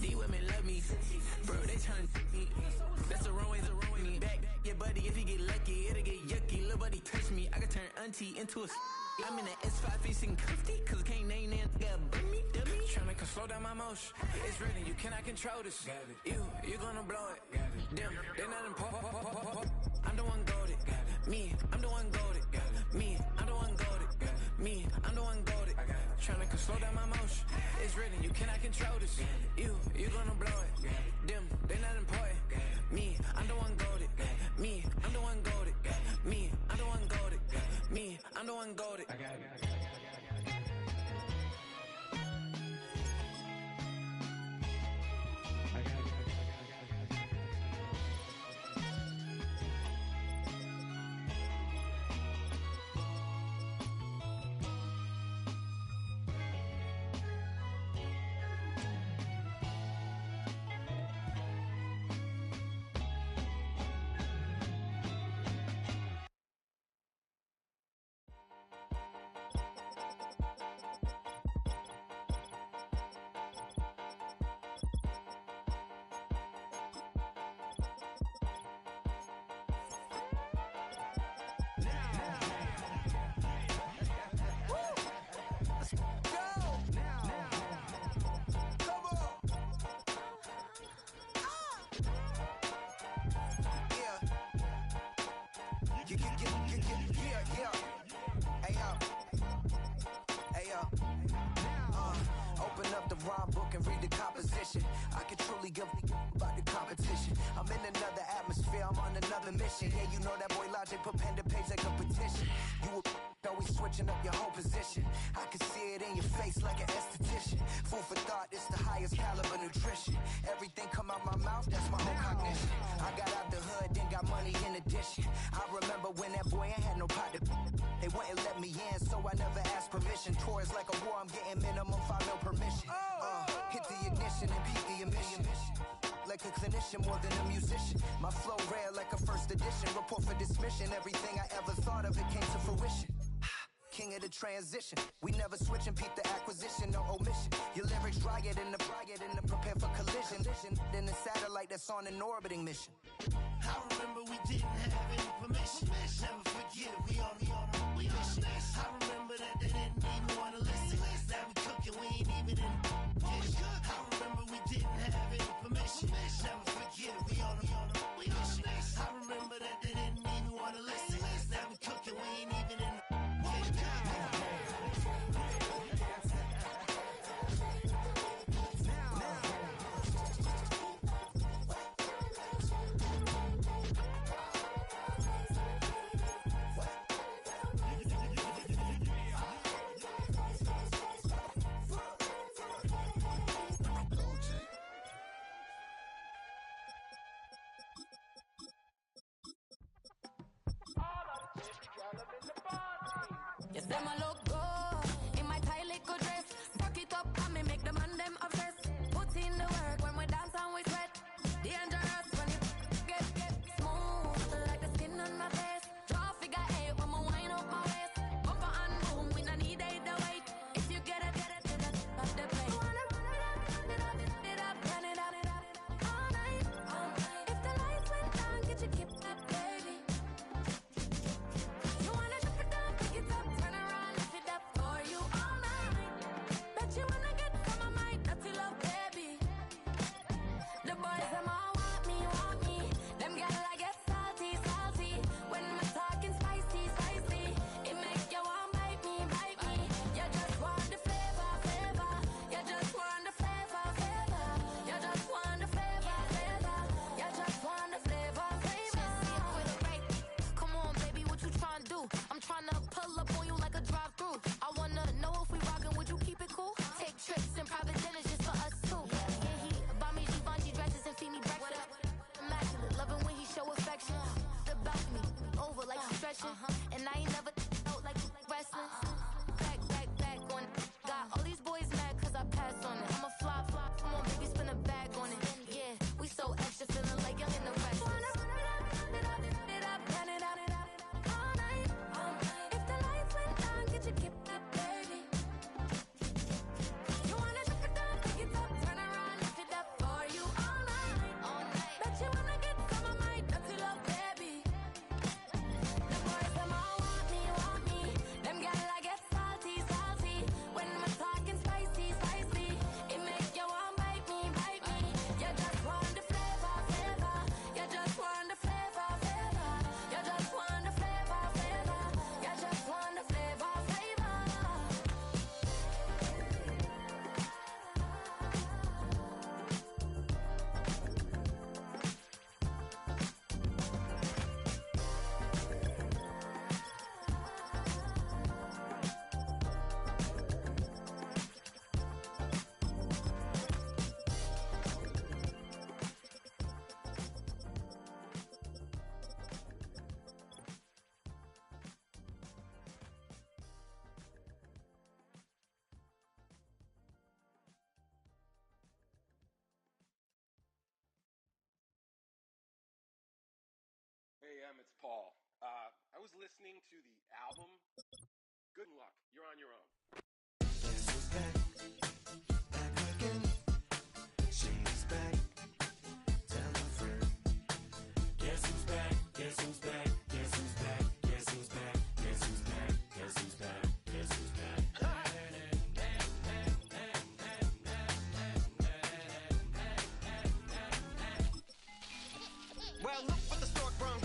These women love me, bro. They tryna me. That's the wrong way to me. Back, yeah, buddy. If you get lucky, it'll get yucky. Little buddy touch me, I can turn auntie into a. I'm in the S5 facing cuffy, cause I can't name that guy but me. Tryna slow down my motion. It's written, you cannot control this. You gonna blow it. Them, they not important. I'm the one goated. Me, I'm the one goated. Me, I'm the one goated. Me, I'm the one goated. Tryna slow down my motion. It's written, you cannot control this. You gonna blow it. Them, they not important. Me, I'm the one goated. Me, I'm the one goated. Me, I'm the one goated. doing goated. Open up the rhyme book and read the composition. I can truly give about the competition. I'm in another atmosphere, I'm on another mission. Yeah, you know that boy Logic put pen to page like a petition. You always switching up your whole position. I can see it in your face like an esthetician. Food for thought, it's the highest caliber nutrition. Everything come out my mouth, that's my whole cognition. I got out the hood, then got money in addition. I remember when that boy ain't had no pot to. They wouldn't let me in, so I never asked permission. Tours like a war, I'm getting minimum 5 mil permission. Hit the ignition and beat the emission. Like a clinician more than a musician. My flow rare like a first edition. Report for dismission. Everything I ever thought of, it came to fruition. King of the transition. We never switch and peep the acquisition, no omission. Your lyrics dry it in the prepare for collision. Then the satellite that's on an orbiting mission. I remember we didn't have any permission. Never forget we on we mission. I remember that they didn't even want to listen. Now we cooking, we ain't even in kitchen. I remember we didn't have any permission. Never forget we on we mission. I remember that they didn't even want to listen. Now we cooking, we ain't even in Yes, them a look good in my tight little dress. Rock it up and me make the man them obsessed. Put in the work when we dance and we sweat. Dangerous when you get smooth like the skin on my face. Draw figure 8 when me wind up my waist. Bumper and boom, we no need the weight. If you get it, off the plate. Wanna run it up, run it up, all night. If the lights went down, get your kip up, baby. You wanna drop it down, pick it up, turn around, lift it Sam, it's Paul. I was listening to the album. Good luck. You're on your own. Guess who's back? Back again. She's back. Tell a friend. Guess who's back? Guess who's back? Guess who's back? Guess who's back? Guess who's back? Guess who's back? Guess who's back? Well, look what the stork brung.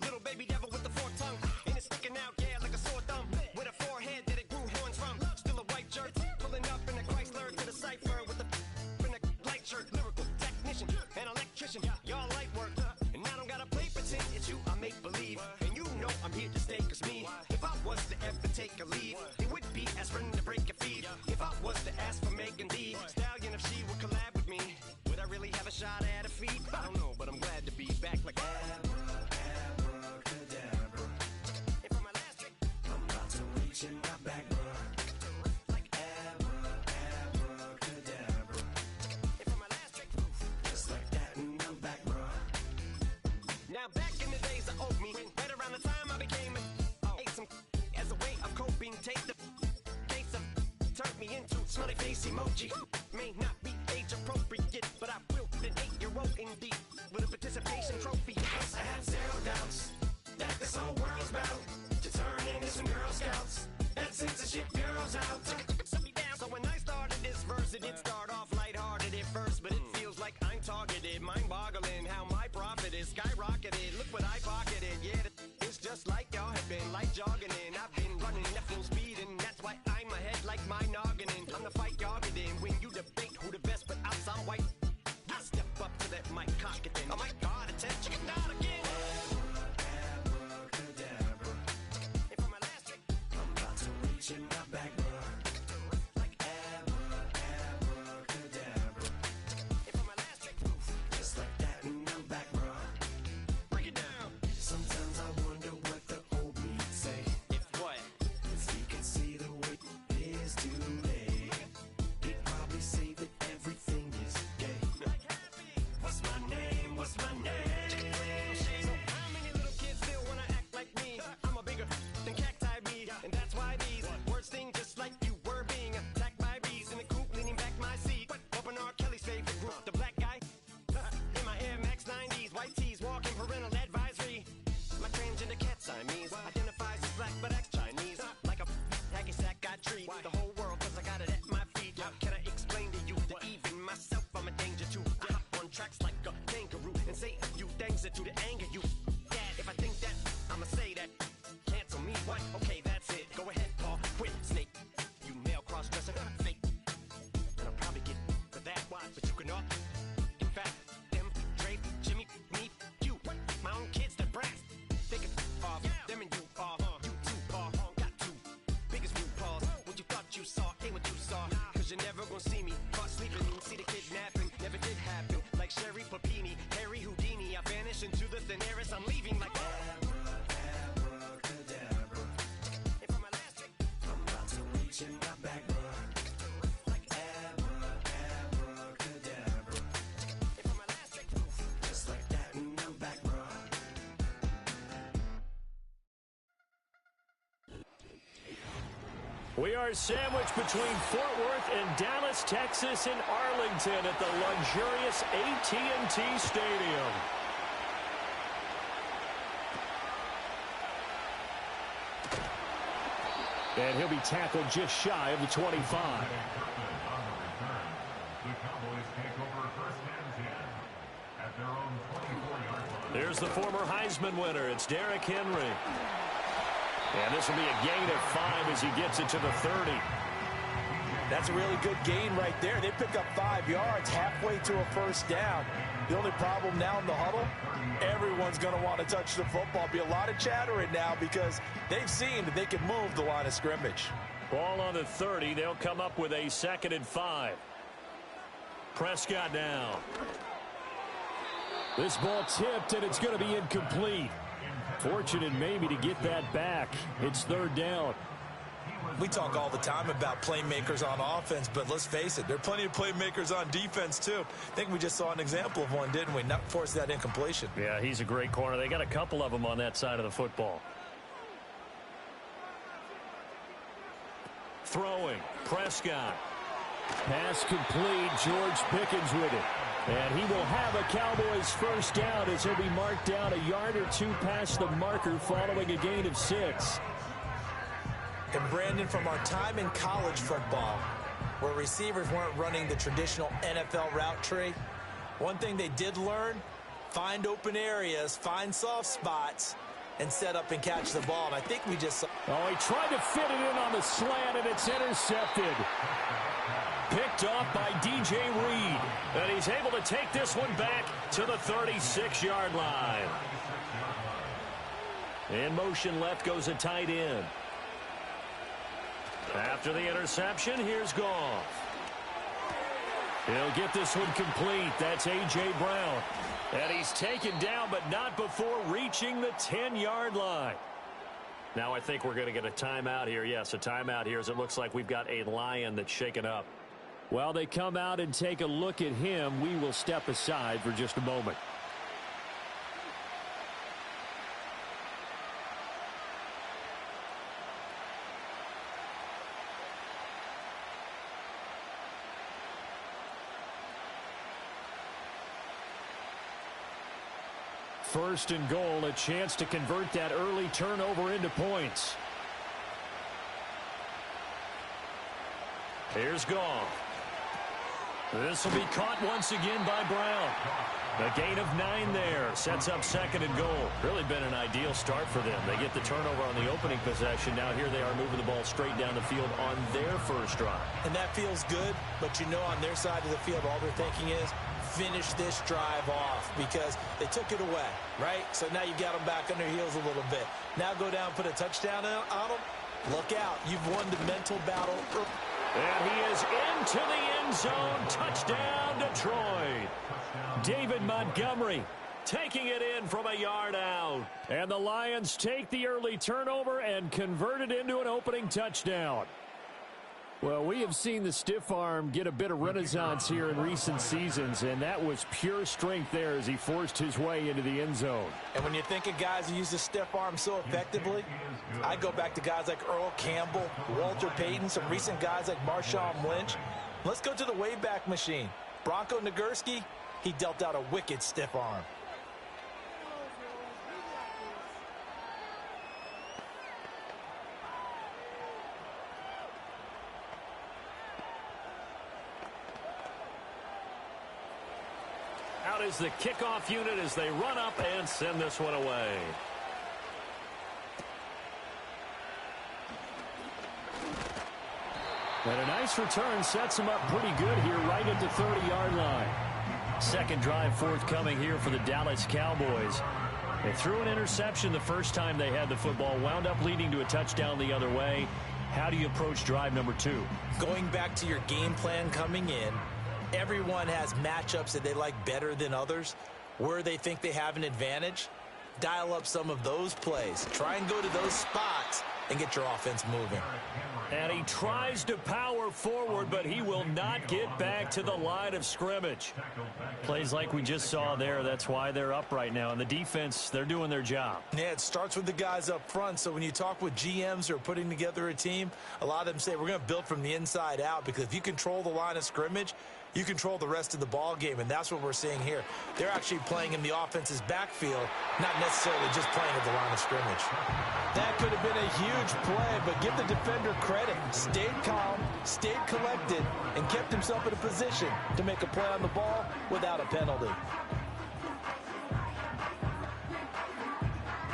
Little baby devil with the forked tongue. And it's sticking out, yeah, like a sore thumb. With a forehead that it grew horns from. Still a white jerk. Pulling up in a Chrysler to the cipher with a in a light shirt. Lyrical technician, an electrician. Y'all light work. And I don't gotta play pretend. It's you I make believe. And you know I'm here to stay, cause me. If I was to ever take a leave, it would be aspirin to break a feed. If I was to ask for Megan D Stallion, if she would collab with me, would I really have a shot at a feat? I don't know, but I'm glad to be back like Abracadabra. And for my last trick, I'm about to reach in my back, bruh. like Abracadabra. And for my last trick, Just like that, and I'm back, bruh. now back in the days of oat meat, right around the time I became ate some as a way of coping. Take the case of turned me into smiley face emoji. May not be age appropriate, but I will an 8-year-old indeed with a participation trophy. Yes, I have zero doubts that this whole world's about to turn into some Girl Scouts. That censorship bureau's out. So when I started this verse, it did start off lighthearted at first, but it feels like I'm targeted. Mind-boggling how my profit is skyrocketed. Look what I pocketed. Yeah, it's just like y'all have been like jogging in. I've been running at full speed, and that's why I'm ahead like my noggin. I'm the fight y'all get in when you debate who the best, but I'm some white. I step up to that mic, cock it then. Oh my God, attention, not again. Abracadabra. And for my last trick, I'm about to reach in my back, bruh. like Abracadabra. and for my last trick, Just like that, and I'm back, bruh. break it down. Sometimes I wonder what the old me'd say. If what? If he could see the way it is today, he'd probably say that everything is gay. What's my name? What's my name? So how many little kids still wanna act like me? I'm a bigger than cacti bee, and that's why these words sting just like you were being attacked by bees in the coop, leaning back my seat. Open R. Kelly's favorite group, the black guy. In my Air Max 90s, white tees, walking parental advisory. My transgender cat Siamese identifies as black but acts Chinese. Like a hacky sack, I treat the whole world cause I got it at my feet. Can I explain to you that even myself I'm a danger to? I hop on tracks like a kangaroo and say a few things that do to anger you. Dad, if I think that, I'ma say that. Cancel me, what? Okay, that's it. Go ahead, Paul, quit, snake. You male cross-dresser, fake. And I'll probably get for that, but you can all. In fact, them, Dre, Jimmy, me, you, my own kids, that brass. They can off, them and you off. You too, Paul, got two biggest blue paws. What you thought you saw ain't what you saw. Cause you're never gonna see me caught sleeping. See the kidnapping, never did happen. Like Sherry Papini, Harry Houdini. I vanish into the thin air as I'm leaving like Abracadabra. And for my last trick, I'm about to reach in my back, bruh. like Abracadabra. and for my last trick, Just like that, and I'm back, bruh. We are sandwiched between Fort Worth and Dallas, Texas, and Arlington at the luxurious AT&T Stadium. And he'll be tackled just shy of the 25. The Cowboys take over first and 10 at their own 24-yard line. There's the former Heisman winner. It's Derrick Henry. And this will be a gain of 5 as he gets it to the 30. That's a really good gain right there. They pick up 5 yards halfway to a first down. The only problem now in the huddle, everyone's going to want to touch the football. Be a lot of chattering now because they've seen that they can move the line of scrimmage. Ball on the 30. They'll come up with a 2nd and 5. Prescott down. This ball tipped, and it's going to be incomplete. Fortunate maybe to get that back. It's 3rd down. He was We talk all the time about playmakers on offense, but let's face it, there are plenty of playmakers on defense, too. I think we just saw an example of one, didn't we? Not force that incompletion. Yeah, he's a great corner. They got a couple of them on that side of the football. Throwing, Prescott. Pass complete, George Pickens with it. And he will have a Cowboys first down as he'll be marked down a yard or two past the marker following a gain of 6. And Brandon, from our time in college football, where receivers weren't running the traditional NFL route tree, one thing they did learn, find open areas, find soft spots, and set up and catch the ball. And I think we just saw... Oh, he tried to fit it in on the slant, and it's intercepted. Picked off by DJ Reed. And he's able to take this one back to the 36-yard line. In motion left goes a tight end. After the interception, here's Goff. He'll get this one complete. That's A.J. Brown. And he's taken down, but not before reaching the 10-yard line. Now I think we're going to get a timeout here. Yes, a timeout here as it looks like we've got a Lion that's shaken up. While they come out and take a look at him, we will step aside for just a moment. First and goal, a chance to convert that early turnover into points. Here's Goff. This will be caught once again by Brown. A gain of 9 there. Sets up second and goal. Really been an ideal start for them. They get the turnover on the opening possession. Now here they are moving the ball straight down the field on their first drive. And that feels good, but you know on their side of the field all they're thinking is finish this drive off because they took it away, right? So now you got them back on their heels a little bit. Now go down, put a touchdown on them. Look out. You've won the mental battle. And he is into the end zone. Touchdown, Detroit. David Montgomery taking it in from a yard out. And the Lions take the early turnover and convert it into an opening touchdown. Well, we have seen the stiff arm get a bit of renaissance here in recent seasons, and that was pure strength there as he forced his way into the end zone. And when you think of guys who use the stiff arm so effectively, I go back to guys like Earl Campbell, Walter Payton, some recent guys like Marshawn Lynch. Let's go to the Wayback Machine. Bronco Nagurski, he dealt out a wicked stiff arm. Out is the kickoff unit as they run up and send this one away. And a nice return sets him up pretty good here right at the 30-yard line. Second drive forthcoming here for the Dallas Cowboys. They threw an interception the first time they had the football, wound up leading to a touchdown the other way. How do you approach drive number 2? Going back to your game plan coming in, everyone has matchups that they like better than others. Where they think they have an advantage, dial up some of those plays. Try and go to those spots and get your offense moving. And he tries to power forward, but he will not get back to the line of scrimmage. Plays like we just saw there. That's why they're up right now. And the defense, they're doing their job. Yeah, it starts with the guys up front. So when you talk with GMs who are putting together a team, a lot of them say we're going to build from the inside out, because if you control the line of scrimmage, you control the rest of the ball game, and that's what we're seeing here. They're actually playing in the offense's backfield, not necessarily just playing at the line of scrimmage. That could have been a huge play, but give the defender credit. Stayed calm, stayed collected, and kept himself in a position to make a play on the ball without a penalty.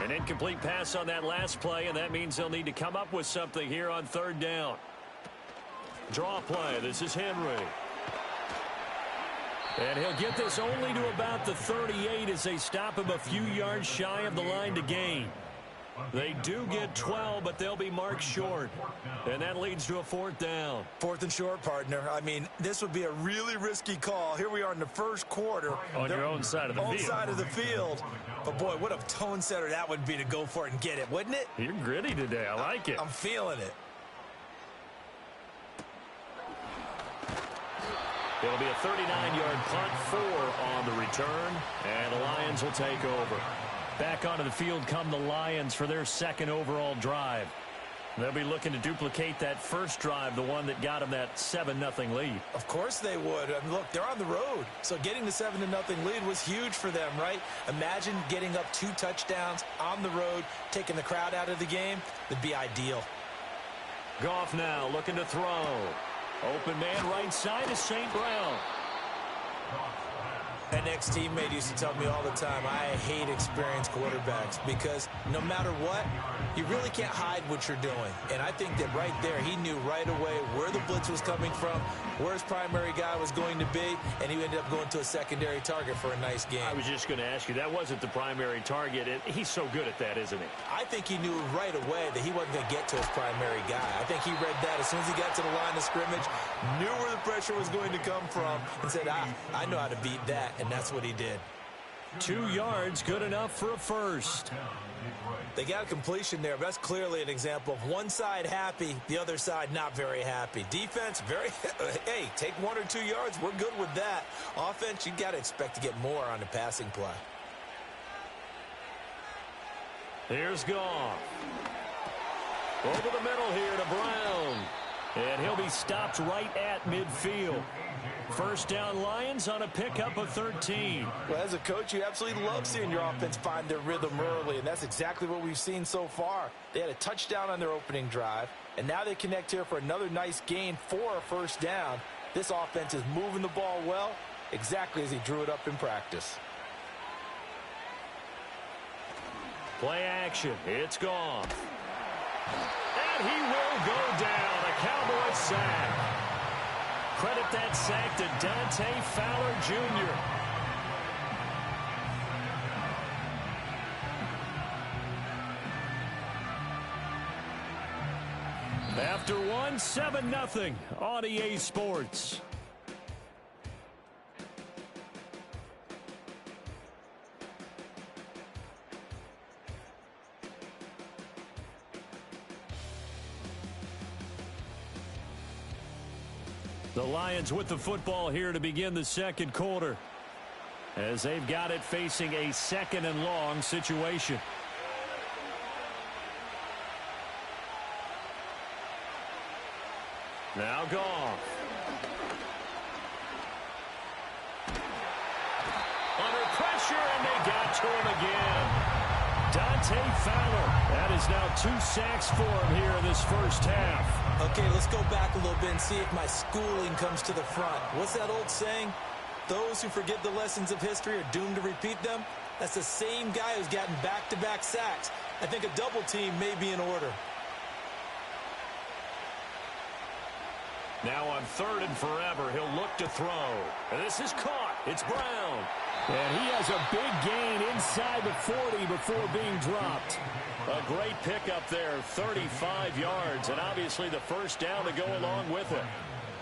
An incomplete pass on that last play, and that means they'll need to come up with something here on third down. Draw play. This is Henry. And he'll get this only to about the 38 as they stop him a few yards shy of the line to gain. They do get 12, but they'll be marked short. And that leads to a fourth down. Fourth and short, partner. I mean, this would be a really risky call. Here we are in the first quarter. On your own side of the field. Own side of the field. But, boy, what a tone setter that would be to go for it and get it, wouldn't it? You're gritty today. I like it. I'm feeling it. It'll be a 39-yard punt, 4 on the return, and the Lions will take over. Back onto the field come the Lions for their second overall drive. They'll be looking to duplicate that first drive, the one that got them that 7-0 lead. Of course they would. I mean, look, they're on the road. So getting the 7-0 lead was huge for them, right? Imagine getting up 2 touchdowns on the road, taking the crowd out of the game. That'd be ideal. Goff now looking to throw. Open man right side is St. Brown. An ex-teammate used to tell me all the time, I hate experienced quarterbacks because no matter what, you really can't hide what you're doing. And I think that right there, he knew right away where the blitz was coming from, where his primary guy was going to be, and he ended up going to a secondary target for a nice game. I was just going to ask you, that wasn't the primary target. He's so good at that, isn't he? I think he knew right away that he wasn't going to get to his primary guy. I think he read that as soon as he got to the line of scrimmage, knew where the pressure was going to come from, and said, I know how to beat that. And that's what he did. 2 yards, good enough for a first. They got a completion there, but that's clearly an example of one side happy, the other side not very happy. Defense, hey, take 1 or 2 yards. We're good with that. Offense, you got to expect to get more on the passing play. Here's Goff. Over the middle here to Brown. And he'll be stopped right at midfield. First down Lions on a pickup of 13. Well, as a coach, you absolutely love seeing your offense find their rhythm early, and that's exactly what we've seen so far. They had a touchdown on their opening drive, and now they connect here for another nice gain for a first down. This offense is moving the ball well, exactly as he drew it up in practice. Play action. It's Goff. And he will go down. A Cowboy sack. Credit that sack to Dante Fowler Jr. After 1, 7-0 on EA Sports. The Lions with the football here to begin the second quarter, as they've got it facing a 2nd and long situation. Now Goff. Under pressure, and they got to him again. Dante Fowler. That is now 2 sacks for him here in this first half. Okay, let's go back a little bit and see if my schooling comes to the front. What's that old saying? Those who forget the lessons of history are doomed to repeat them. That's the same guy who's gotten back-to-back sacks. I think a double team may be in order. Now on 3rd and forever, he'll look to throw. And this is caught. It's Brown. And he has a big gain inside the 40 before being dropped. A great pickup there, 35 yards, and obviously the first down to go along with it.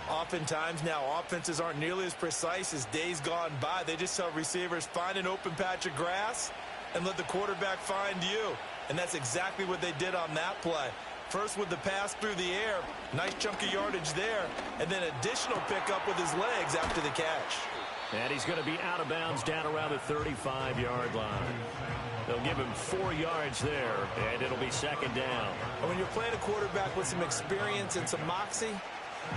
Oftentimes now, offenses aren't nearly as precise as days gone by. They just tell receivers, find an open patch of grass and let the quarterback find you. And that's exactly what they did on that play. First with the pass through the air, nice chunk of yardage there, and then additional pickup with his legs after the catch. And he's going to be out of bounds down around the 35-yard line. They'll give him 4 yards there, and it'll be 2nd down. And when you're playing a quarterback with some experience and some moxie,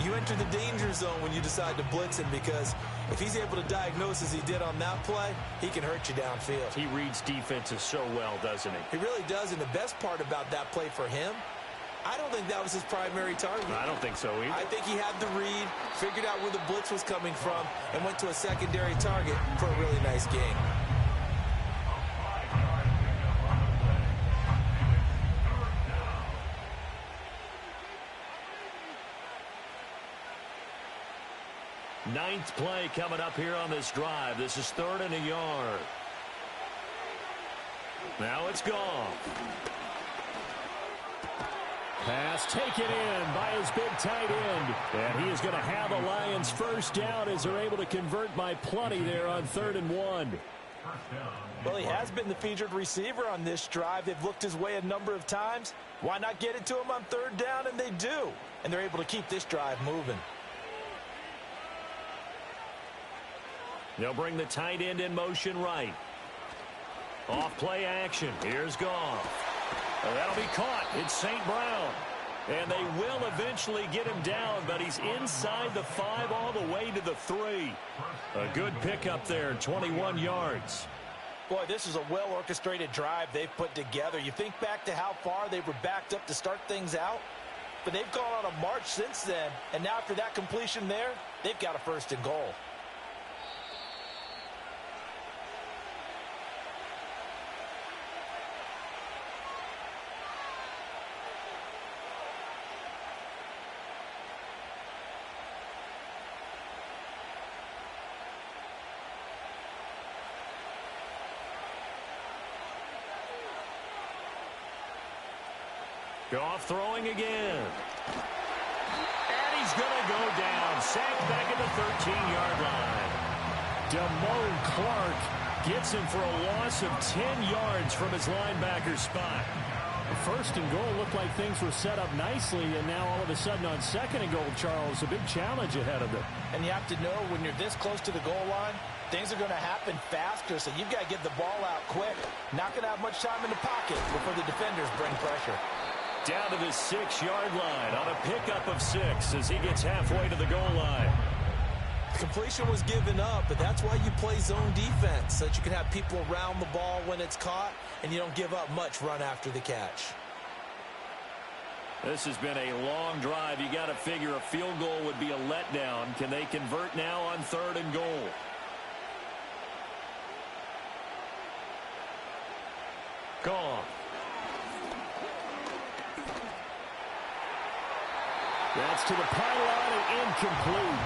you enter the danger zone when you decide to blitz him, because if he's able to diagnose as he did on that play, he can hurt you downfield. He reads defenses so well, doesn't he? He really does, and the best part about that play for him, I don't think that was his primary target. I don't think so either. I think he had the read, figured out where the blitz was coming from, and went to a secondary target for a really nice gain. Ninth play coming up here on this drive. This is 3rd and a yard. Now it's Goff. Pass taken in by his big tight end. And he is going to have a Lions first down as they're able to convert by plenty there on 3rd and 1. Well, he has been the featured receiver on this drive. They've looked his way a number of times. Why not get it to him on 3rd down? And they do. And they're able to keep this drive moving. They'll bring the tight end in motion right. Off play action. Here's Goff. That'll be caught. It's St. Brown. And they will eventually get him down, but he's inside the 5 all the way to the 3. A good pickup there, 21 yards. Boy, this is a well-orchestrated drive they've put together. You think back to how far they were backed up to start things out, but they've gone on a march since then, and now after that completion there, they've got a 1st and goal. Goff throwing again. And he's going to go down. Sacked back at the 13-yard line. Damone Clark gets him for a loss of 10 yards from his linebacker spot. The 1st and goal looked like things were set up nicely, and now all of a sudden on 2nd and goal, Charles, a big challenge ahead of them. And you have to know when you're this close to the goal line, things are going to happen faster, so you've got to get the ball out quick. Not going to have much time in the pocket before the defenders bring pressure. Down to the 6-yard line on a pickup of 6 as he gets halfway to the goal line. The completion was given up, but that's why you play zone defense, so that you can have people around the ball when it's caught, and you don't give up much run after the catch. This has been a long drive. You got to figure a field goal would be a letdown. Can they convert now on 3rd and goal? Gone. That's to the pylon and incomplete.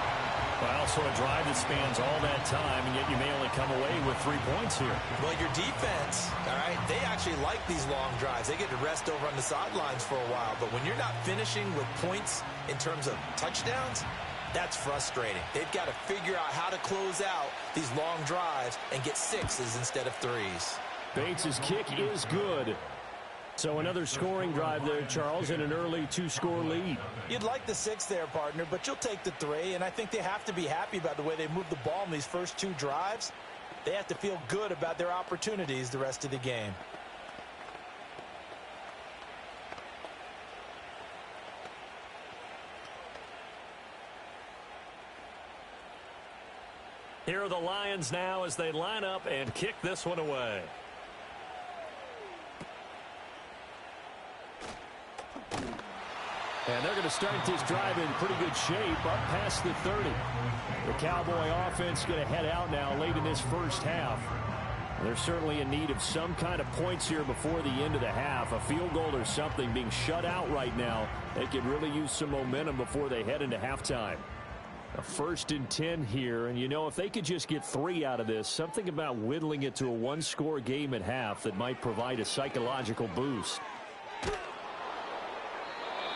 Well, so a drive that spans all that time, and yet you may only come away with 3 points here. Well, your defense, all right, they actually like these long drives. They get to rest over on the sidelines for a while. But when you're not finishing with points in terms of touchdowns, that's frustrating. They've got to figure out how to close out these long drives and get 6s instead of 3s. Bates' kick is good. So another scoring drive there, Charles, and an early 2-score lead. You'd like the 6 there, partner, but you'll take the 3, and I think they have to be happy about the way they moved the ball in these first 2 drives. They have to feel good about their opportunities the rest of the game. Here are the Lions now as they line up and kick this one away. And they're going to start this drive in pretty good shape up past the 30. The Cowboy offense going to head out now late in this first half. They're certainly in need of some kind of points here before the end of the half. A field goal or something being shut out right now. They could really use some momentum before they head into halftime. A 1st and 10 here, and you know, if they could just get 3 out of this, something about whittling it to a 1-score game at half that might provide a psychological boost.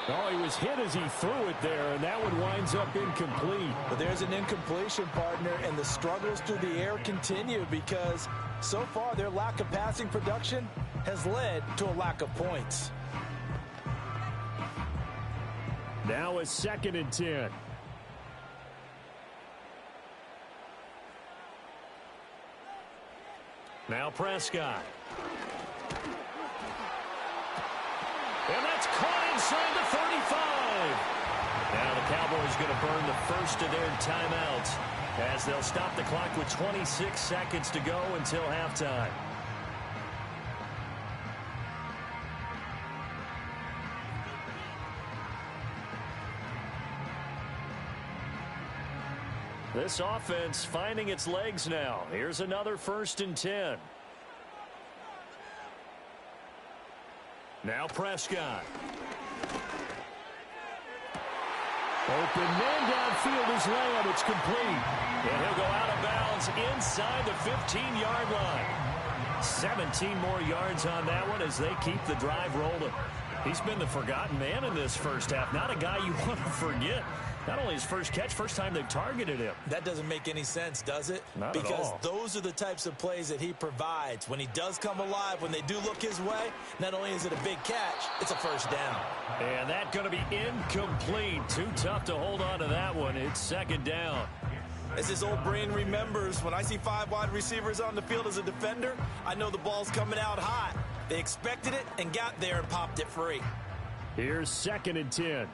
Oh, he was hit as he threw it there, and that one winds up incomplete. But there's an incompletion, partner, and the struggles through the air continue because so far their lack of passing production has led to a lack of points. Now a 2nd and 10. Now Prescott. And that's caught inside the 35. Now the Cowboys going to burn the first of their timeouts as they'll stop the clock with 26 seconds to go until halftime. This offense finding its legs now. Here's another 1st and 10. Now Prescott. Open man downfield is Lamb. It's complete. And he'll go out of bounds inside the 15-yard line. 17 more yards on that one as they keep the drive rolling. He's been the forgotten man in this first half. Not a guy you want to forget. Not only his first catch, first time they've targeted him. That doesn't make any sense, does it? Not because at all. Those are the types of plays that he provides. When he does come alive, when they do look his way, not only is it a big catch, it's a 1st down. And that going to be incomplete. Too tough to hold on to that one. It's 2nd down. As his old brain remembers, when I see 5 wide receivers on the field as a defender, I know the ball's coming out hot. They expected it and got there and popped it free. Here's 2nd and 10.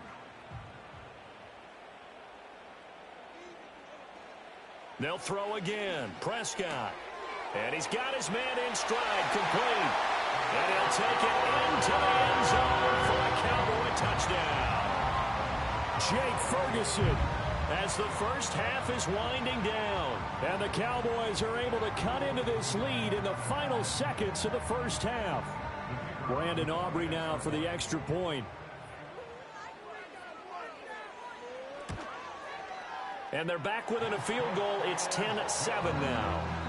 They'll throw again. Prescott. And he's got his man in stride, complete. And he'll take it into the end zone for a Cowboy touchdown. Jake Ferguson, as the first half is winding down. And the Cowboys are able to cut into this lead in the final seconds of the first half. Brandon Aubrey now for the extra point. And they're back within a field goal. It's 10-7 now.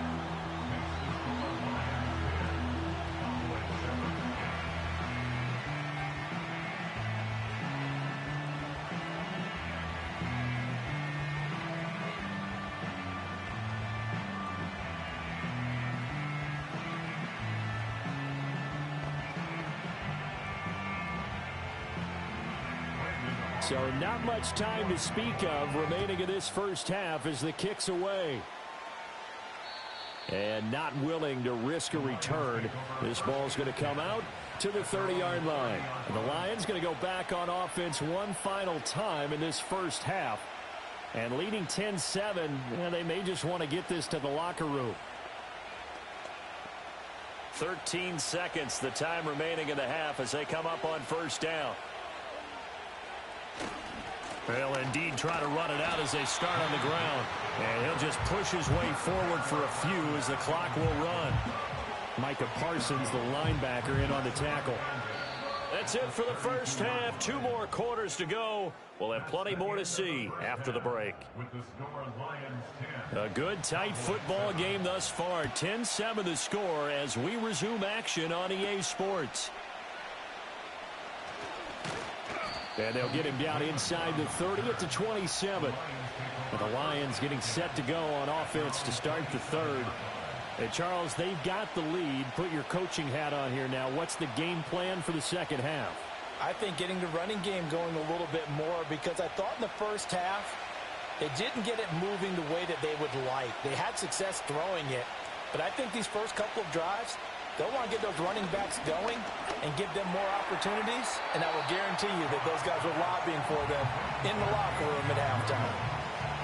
So not much time to speak of remaining in this first half as the kick's away. And not willing to risk a return. This ball's going to come out to the 30-yard line. And the Lions going to go back on offense one final time in this first half. And leading 10-7, they may just want to get this to the locker room. 13 seconds, the time remaining in the half as they come up on first down. They'll indeed try to run it out as they start on the ground. And he'll just push his way forward for a few as the clock will run. Micah Parsons, the linebacker, in on the tackle. That's it for the first half. 2 more quarters to go. We'll have plenty more to see after the break. A good, tight football game thus far. 10-7 the score as we resume action on EA Sports. And they'll get him down inside the 30 at the 27. And the Lions getting set to go on offense to start the third. And Charles, they've got the lead. Put your coaching hat on here now. What's the game plan for the second half? I think getting the running game going a little bit more, because I thought in the first half they didn't get it moving the way that they would like. They had success throwing it, but I think these first couple of drives, they'll want to get those running backs going and give them more opportunities, and I will guarantee you that those guys were lobbying for them in the locker room at halftime.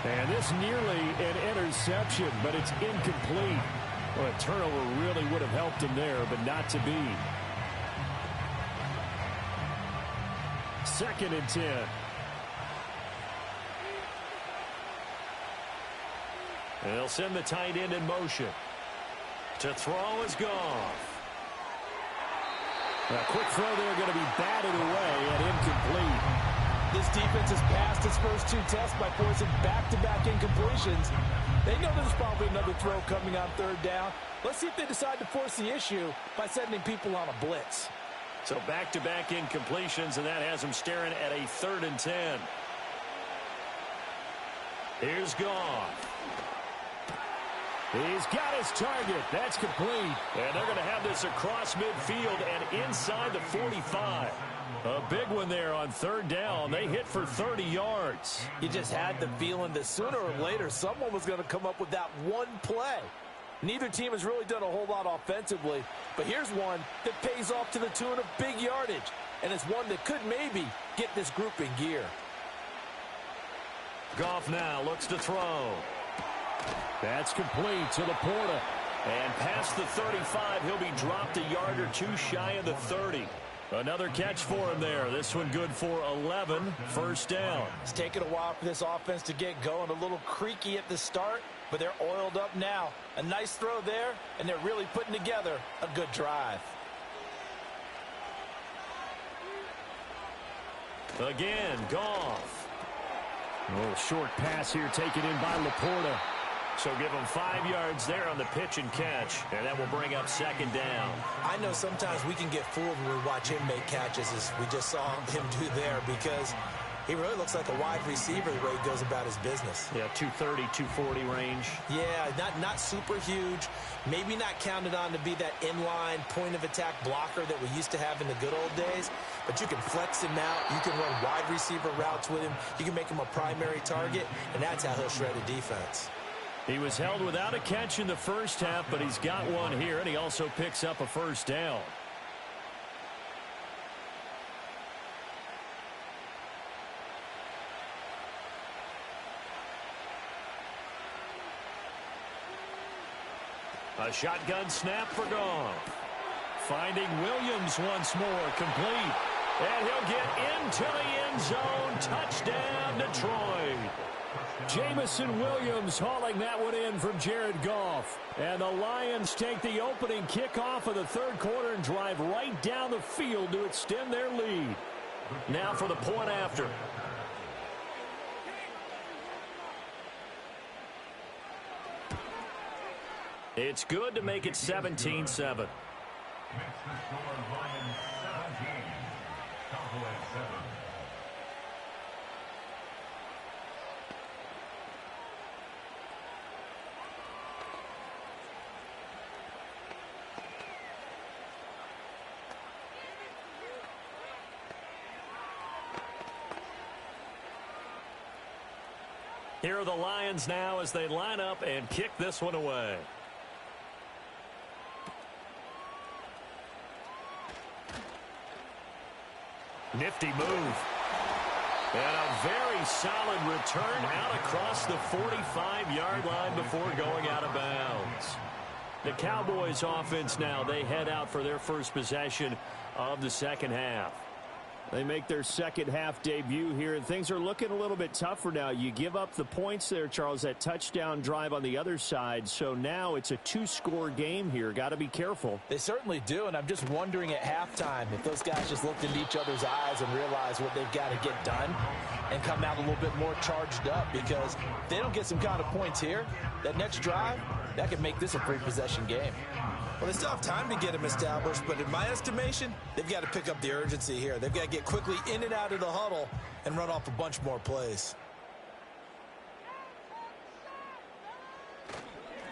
And this nearly an interception, but it's incomplete. Well, a turnover really would have helped him there, but not to be. 2nd and 10. And they'll send the tight end in motion. To throw is Goff. A quick throw there going to be batted away and incomplete. This defense has passed its first 2 tests by forcing back-to-back incompletions. They know there's probably another throw coming on 3rd down. Let's see if they decide to force the issue by sending people on a blitz. So back-to-back incompletions, and that has them staring at a 3rd and 10. Here's Goff. He's got his target. That's complete. And they're going to have this across midfield and inside the 45. A big one there on 3rd down. They hit for 30 yards. You just had the feeling that sooner or later someone was going to come up with that one play. Neither team has really done a whole lot offensively, but here's one that pays off to the tune of big yardage, and it's one that could maybe get this group in gear. Goff now looks to throw. That's complete to Laporta. And past the 35, he'll be dropped a yard or 2 shy of the 30. Another catch for him there. This one good for 11. First down. It's taken a while for this offense to get going. A little creaky at the start, but they're oiled up now. A nice throw there, and they're really putting together a good drive. Again, Goff. A little short pass here taken in by Laporta. So give him 5 yards there on the pitch and catch, and that will bring up 2nd down. I know sometimes we can get fooled when we watch him make catches, as we just saw him do there, because he really looks like a wide receiver the way he goes about his business. Yeah, 230, 240 range. Yeah, not super huge. Maybe not counted on to be that inline point-of-attack blocker that we used to have in the good old days. But you can flex him out. You can run wide receiver routes with him. You can make him a primary target, and that's how he'll shred a defense. He was held without a catch in the first half, but he's got one here, and he also picks up a first down. A shotgun snap for Goff. Finding Williams once more, complete. And he'll get into the end zone. Touchdown, Detroit. Jamison Williams hauling that one in from Jared Goff. And the Lions take the opening kickoff of the third quarter and drive right down the field to extend their lead. Now for the point after. It's good to make it 17-7. Here are the Lions now as they line up and kick this one away. Nifty move. And a very solid return out across the 45-yard line before going out of bounds. The Cowboys offense now, they head out for their first possession of the second half. They make their second half debut here, and things are looking a little bit tougher now. You give up the points there, Charles, that touchdown drive on the other side. So now it's a two-score game here. Got to be careful. They certainly do, and I'm just wondering at halftime if those guys just looked into each other's eyes and realized what they've got to get done and come out a little bit more charged up, because if they don't get some kind of points here, that next drive, that could make this a three-possession game. Well, they still have time to get them established, but in my estimation, they've got to pick up the urgency here. They've got to get quickly in and out of the huddle and run off a bunch more plays.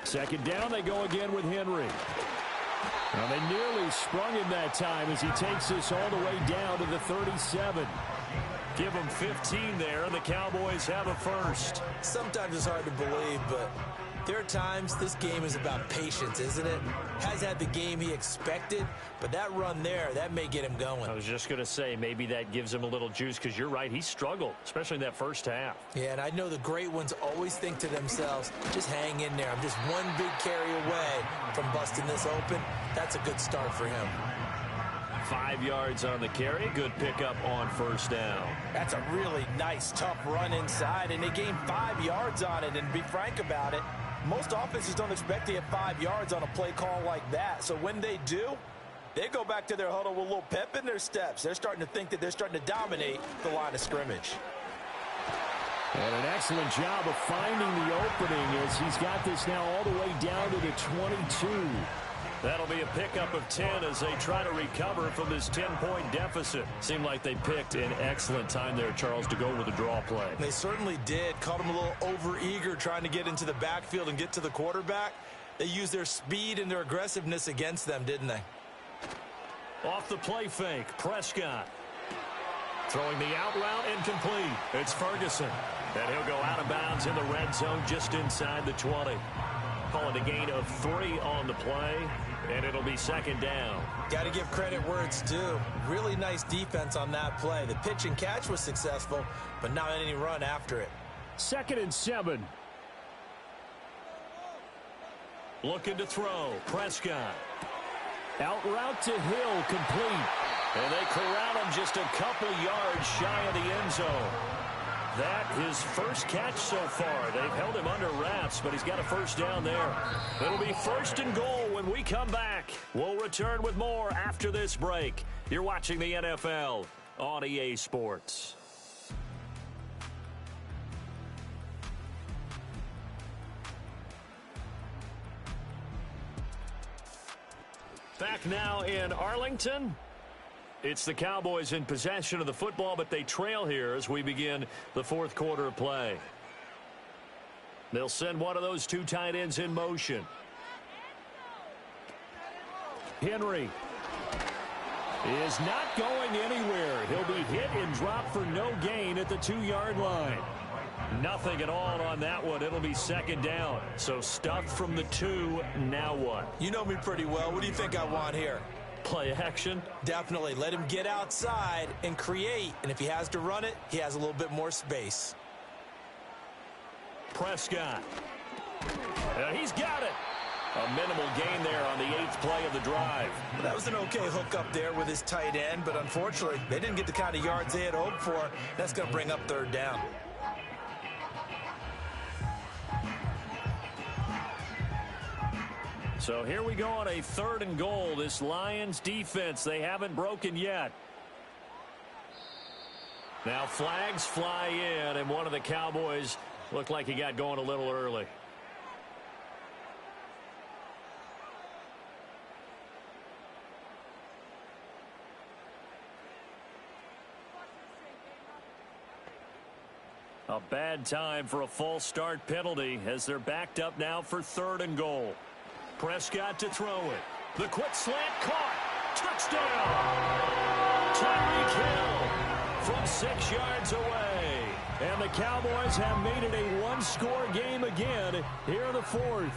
Second down, they go again with Henry. Now they nearly sprung him that time as he takes this all the way down to the 37. Give them 15 there, and the Cowboys have a first. Sometimes it's hard to believe, but there are times this game is about patience, isn't it? Has had the game he expected, but that run there, that may get him going. I was just going to say, maybe that gives him a little juice, because you're right, he struggled, especially in that first half. Yeah, and I know the great ones always think to themselves, just hang in there. I'm just one big carry away from busting this open. That's a good start for him. 5 yards on the carry. Good pickup on first down. That's a really nice, tough run inside, and they gained 5 yards on it. And to be frank about it, most offenses don't expect to get 5 yards on a play call like that. So when they do, they go back to their huddle with a little pep in their steps. They're starting to think that they're starting to dominate the line of scrimmage. And an excellent job of finding the opening as he's got this now all the way down to the 22. That'll be a pickup of 10 as they try to recover from this 10-point deficit. Seemed like they picked an excellent time there, Charles, to go with a draw play. They certainly did. Caught him a little over-eager trying to get into the backfield and get to the quarterback. They used their speed and their aggressiveness against them, didn't they? Off the play fake, Prescott. Throwing the out route incomplete. It's Ferguson. And he'll go out of bounds in the red zone just inside the 20. Call it a gain of 3 on the play. And it'll be second down. Got to give credit where it's due. Really nice defense on that play. The pitch and catch was successful, but not any run after it. 2nd and 7. Looking to throw. Prescott. Out route to Hill, complete. And they corral him just a couple yards shy of the end zone. That his first catch so far. They've held him under wraps, but he's got a first down there. It'll be 1st and goal when we come back. We'll return with more after this break. You're watching the NFL on EA Sports. Back now in Arlington. It's the Cowboys in possession of the football, but they trail here as we begin the fourth quarter of play. They'll send one of those two tight ends in motion. Henry is not going anywhere. He'll be hit and dropped for no gain at the 2-yard line. Nothing at all on that one. It'll be second down. So stuffed from the 2. Now what? You know me pretty well. What do you think I want here? Play action? Definitely. Let him get outside and create. And if he has to run it, he has a little bit more space. Prescott. He's got it. A minimal gain there on the 8th play of the drive. That was an okay hook up there with his tight end, but unfortunately, they didn't get the kind of yards they had hoped for. That's going to bring up third down. So here we go on a 3rd and goal. This Lions defense, they haven't broken yet. Now flags fly in, and one of the Cowboys looked like he got going a little early. A bad time for a false start penalty as they're backed up now for 3rd and goal. Prescott to throw it. The quick slant caught. Touchdown! Tyreek Hill from 6 yards away. And the Cowboys have made it a one-score game again here in the 4th.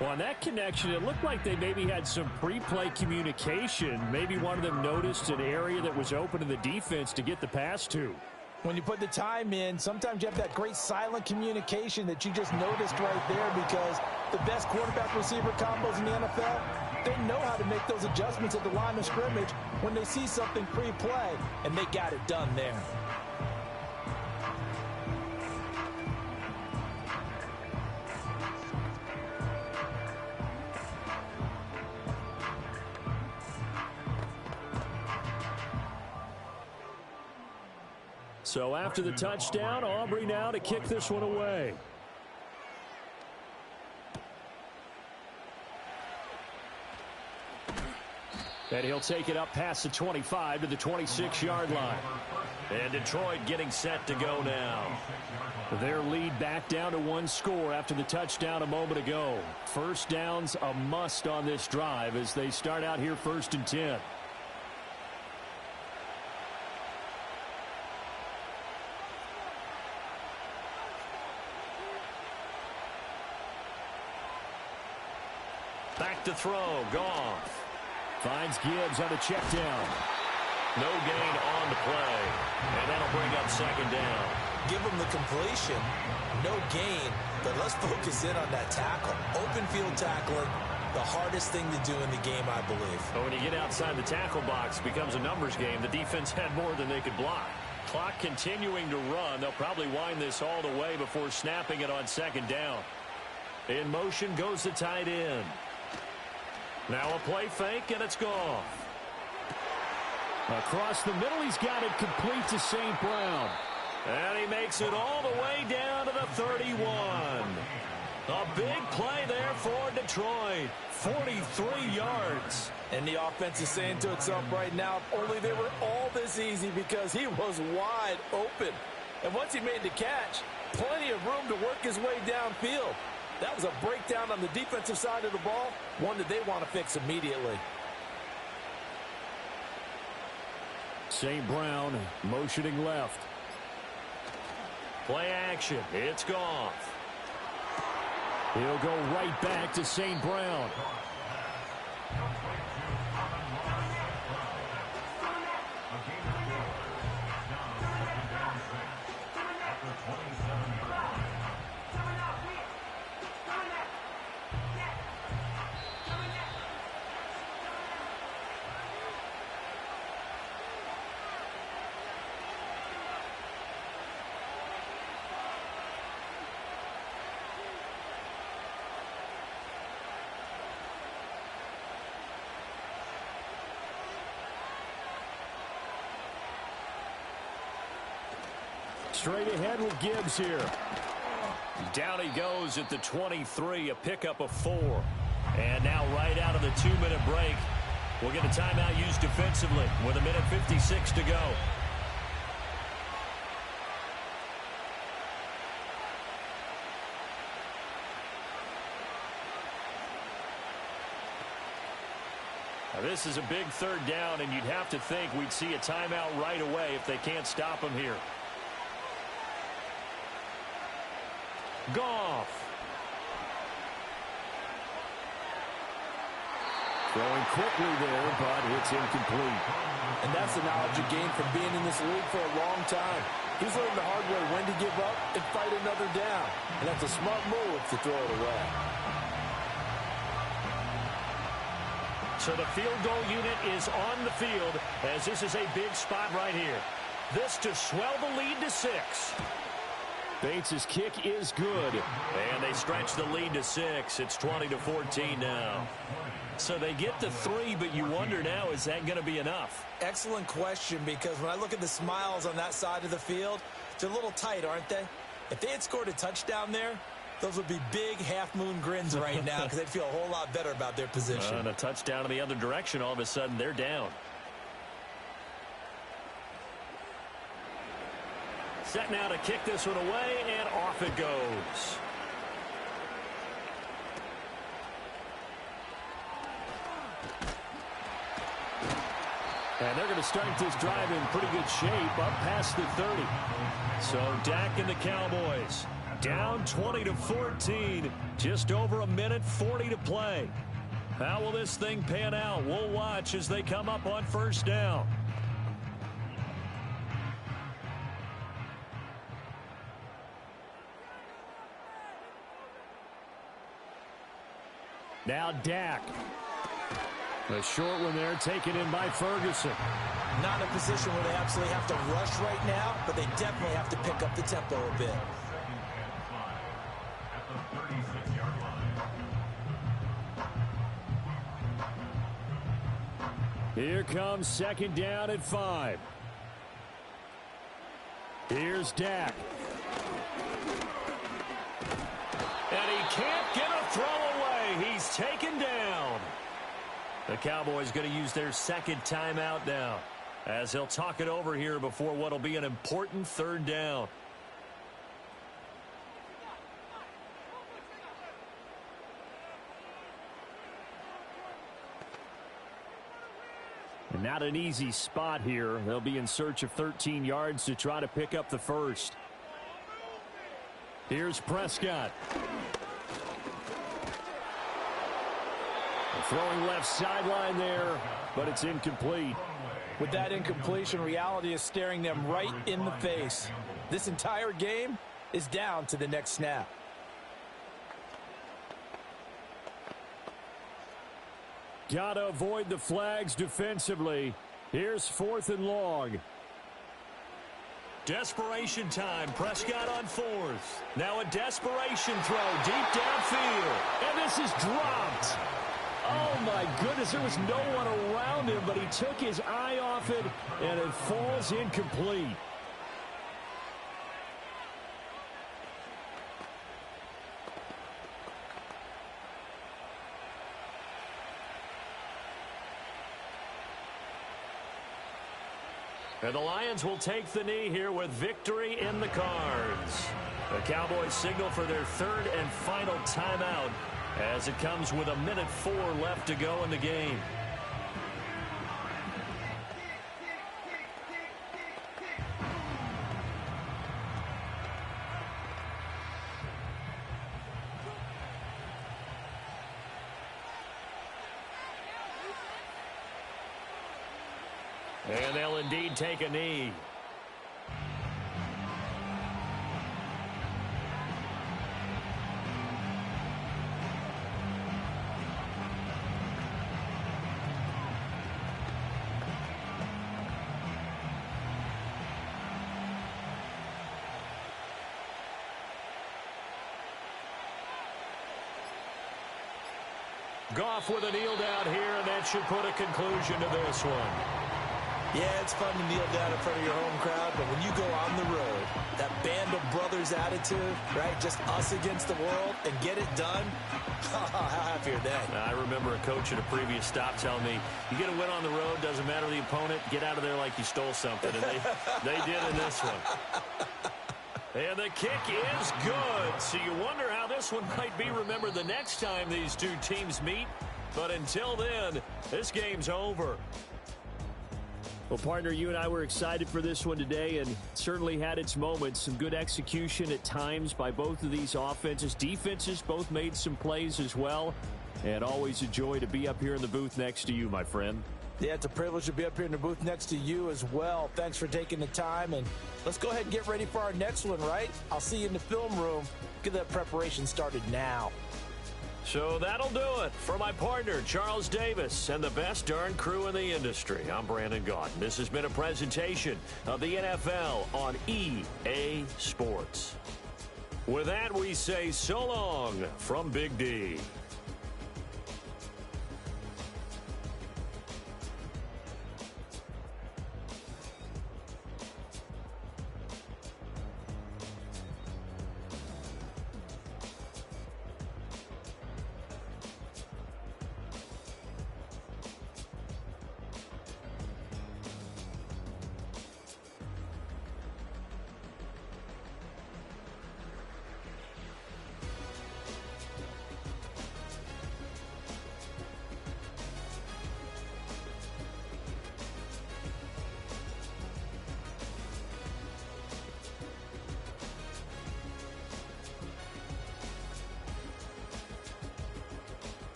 Well, on that connection, it looked like they maybe had some pre-play communication. Maybe one of them noticed an area that was open in the defense to get the pass to. When you put the time in, sometimes you have that great silent communication that you just noticed right there, because the best quarterback-receiver combos in the NFL, they know how to make those adjustments at the line of scrimmage when they see something pre-play, and they got it done there. So after the touchdown, Aubrey now to kick this one away. And he'll take it up past the 25 to the 26-yard line. And Detroit getting set to go now. Their lead back down to 1 score after the touchdown a moment ago. First down's a must on this drive as they start out here 1st and 10. Back to throw. Goff finds Gibbs on a check down. No gain on the play. And that'll bring up 2nd down. Give him the completion. No gain. But let's focus in on that tackle. Open field tackling. The hardest thing to do in the game, I believe. But when you get outside the tackle box, it becomes a numbers game. The defense had more than they could block. Clock continuing to run. They'll probably wind this all the way before snapping it on 2nd down. In motion goes the tight end. Now a play fake, and it's gone. Across the middle, he's got it complete to St. Brown. And he makes it all the way down to the 31. A big play there for Detroit. 43 yards. And the offense is saying to itself right now, if only they were all this easy, because he was wide open. And once he made the catch, plenty of room to work his way downfield. That was a breakdown on the defensive side of the ball, one that they want to fix immediately. St. Brown motioning left. Play action. It's Goff. He'll go right back to St. Brown. Straight ahead with Gibbs here. Down he goes at the 23, a pickup of 4. And now right out of the 2-minute break, we'll get a timeout used defensively with 1:56 to go. Now this is a big 3rd down, and you'd have to think we'd see a timeout right away if they can't stop him here. Goff. Throwing quickly there, but it's incomplete. And that's the knowledge you gain from being in this league for a long time. He's learned the hard way when to give up and fight another down. And that's a smart move to throw it away. So the field goal unit is on the field as this is a big spot right here. This to swell the lead to 6. Bates' kick is good. And they stretch the lead to 6. It's 20-14 now. So they get to 3, but you wonder now, is that going to be enough? Excellent question, because when I look at the smiles on that side of the field, they're a little tight, aren't they? If they had scored a touchdown there, those would be big half-moon grins right now because they'd feel a whole lot better about their position. And a touchdown in the other direction, all of a sudden they're down. Set now to kick this one away, and off it goes. And they're going to start this drive in pretty good shape, up past the 30. So Dak and the Cowboys down 20-14, just over a minute 40 to play. How will this thing pan out? We'll watch as they come up on first down. Now Dak. The short one there taken in by Ferguson. Not in a position where they absolutely have to rush right now, but they definitely have to pick up the tempo a bit. Here comes second down at 5. Here's Dak. And he can't get a throw away. He's taken down. The Cowboys going to use their second timeout now, as he'll talk it over here before what will be an important third down. And not an easy spot here. They'll be in search of 13 yards to try to pick up the first. Here's Prescott. Throwing left sideline there, but it's incomplete. With that incompletion, reality is staring them right in the face. This entire game is down to the next snap. Gotta avoid the flags defensively. Here's 4th and long. Desperation time. Prescott on 4th. Now a desperation throw deep downfield. And this is dropped. Oh, my goodness, there was no one around him, but he took his eye off it, and it falls incomplete. And the Lions will take the knee here with victory in the cards. The Cowboys signal for their third and final timeout, as it comes with a minute 4 left to go in the game. And they'll indeed take a knee. Goff with a kneel down here, and that should put a conclusion to this one. Yeah, it's fun to kneel down in front of your home crowd, but when you go on the road, that band of brothers attitude, right, just us against the world, and get it done, how happy are they? I remember a coach at a previous stop telling me, you get a win on the road, doesn't matter the opponent, get out of there like you stole something, and they did in this one. And the kick is good, so you wonder how this one might be remembered the next time these two teams meet, but until then, this game's over. Well, partner, you and I were excited for this one today, and certainly had its moments. Some good execution at times by both of these offenses. Defenses both made some plays as well, and always a joy to be up here in the booth next to you, my friend. Yeah, it's a privilege to be up here in the booth next to you as well. Thanks for taking the time, and let's go ahead and get ready for our next one, right? I'll see you in the film room. Get that preparation started now. So that'll do it for my partner, Charles Davis, and the best darn crew in the industry. I'm Brandon Gaudin. This has been a presentation of the NFL on EA Sports. With that, we say so long from Big D.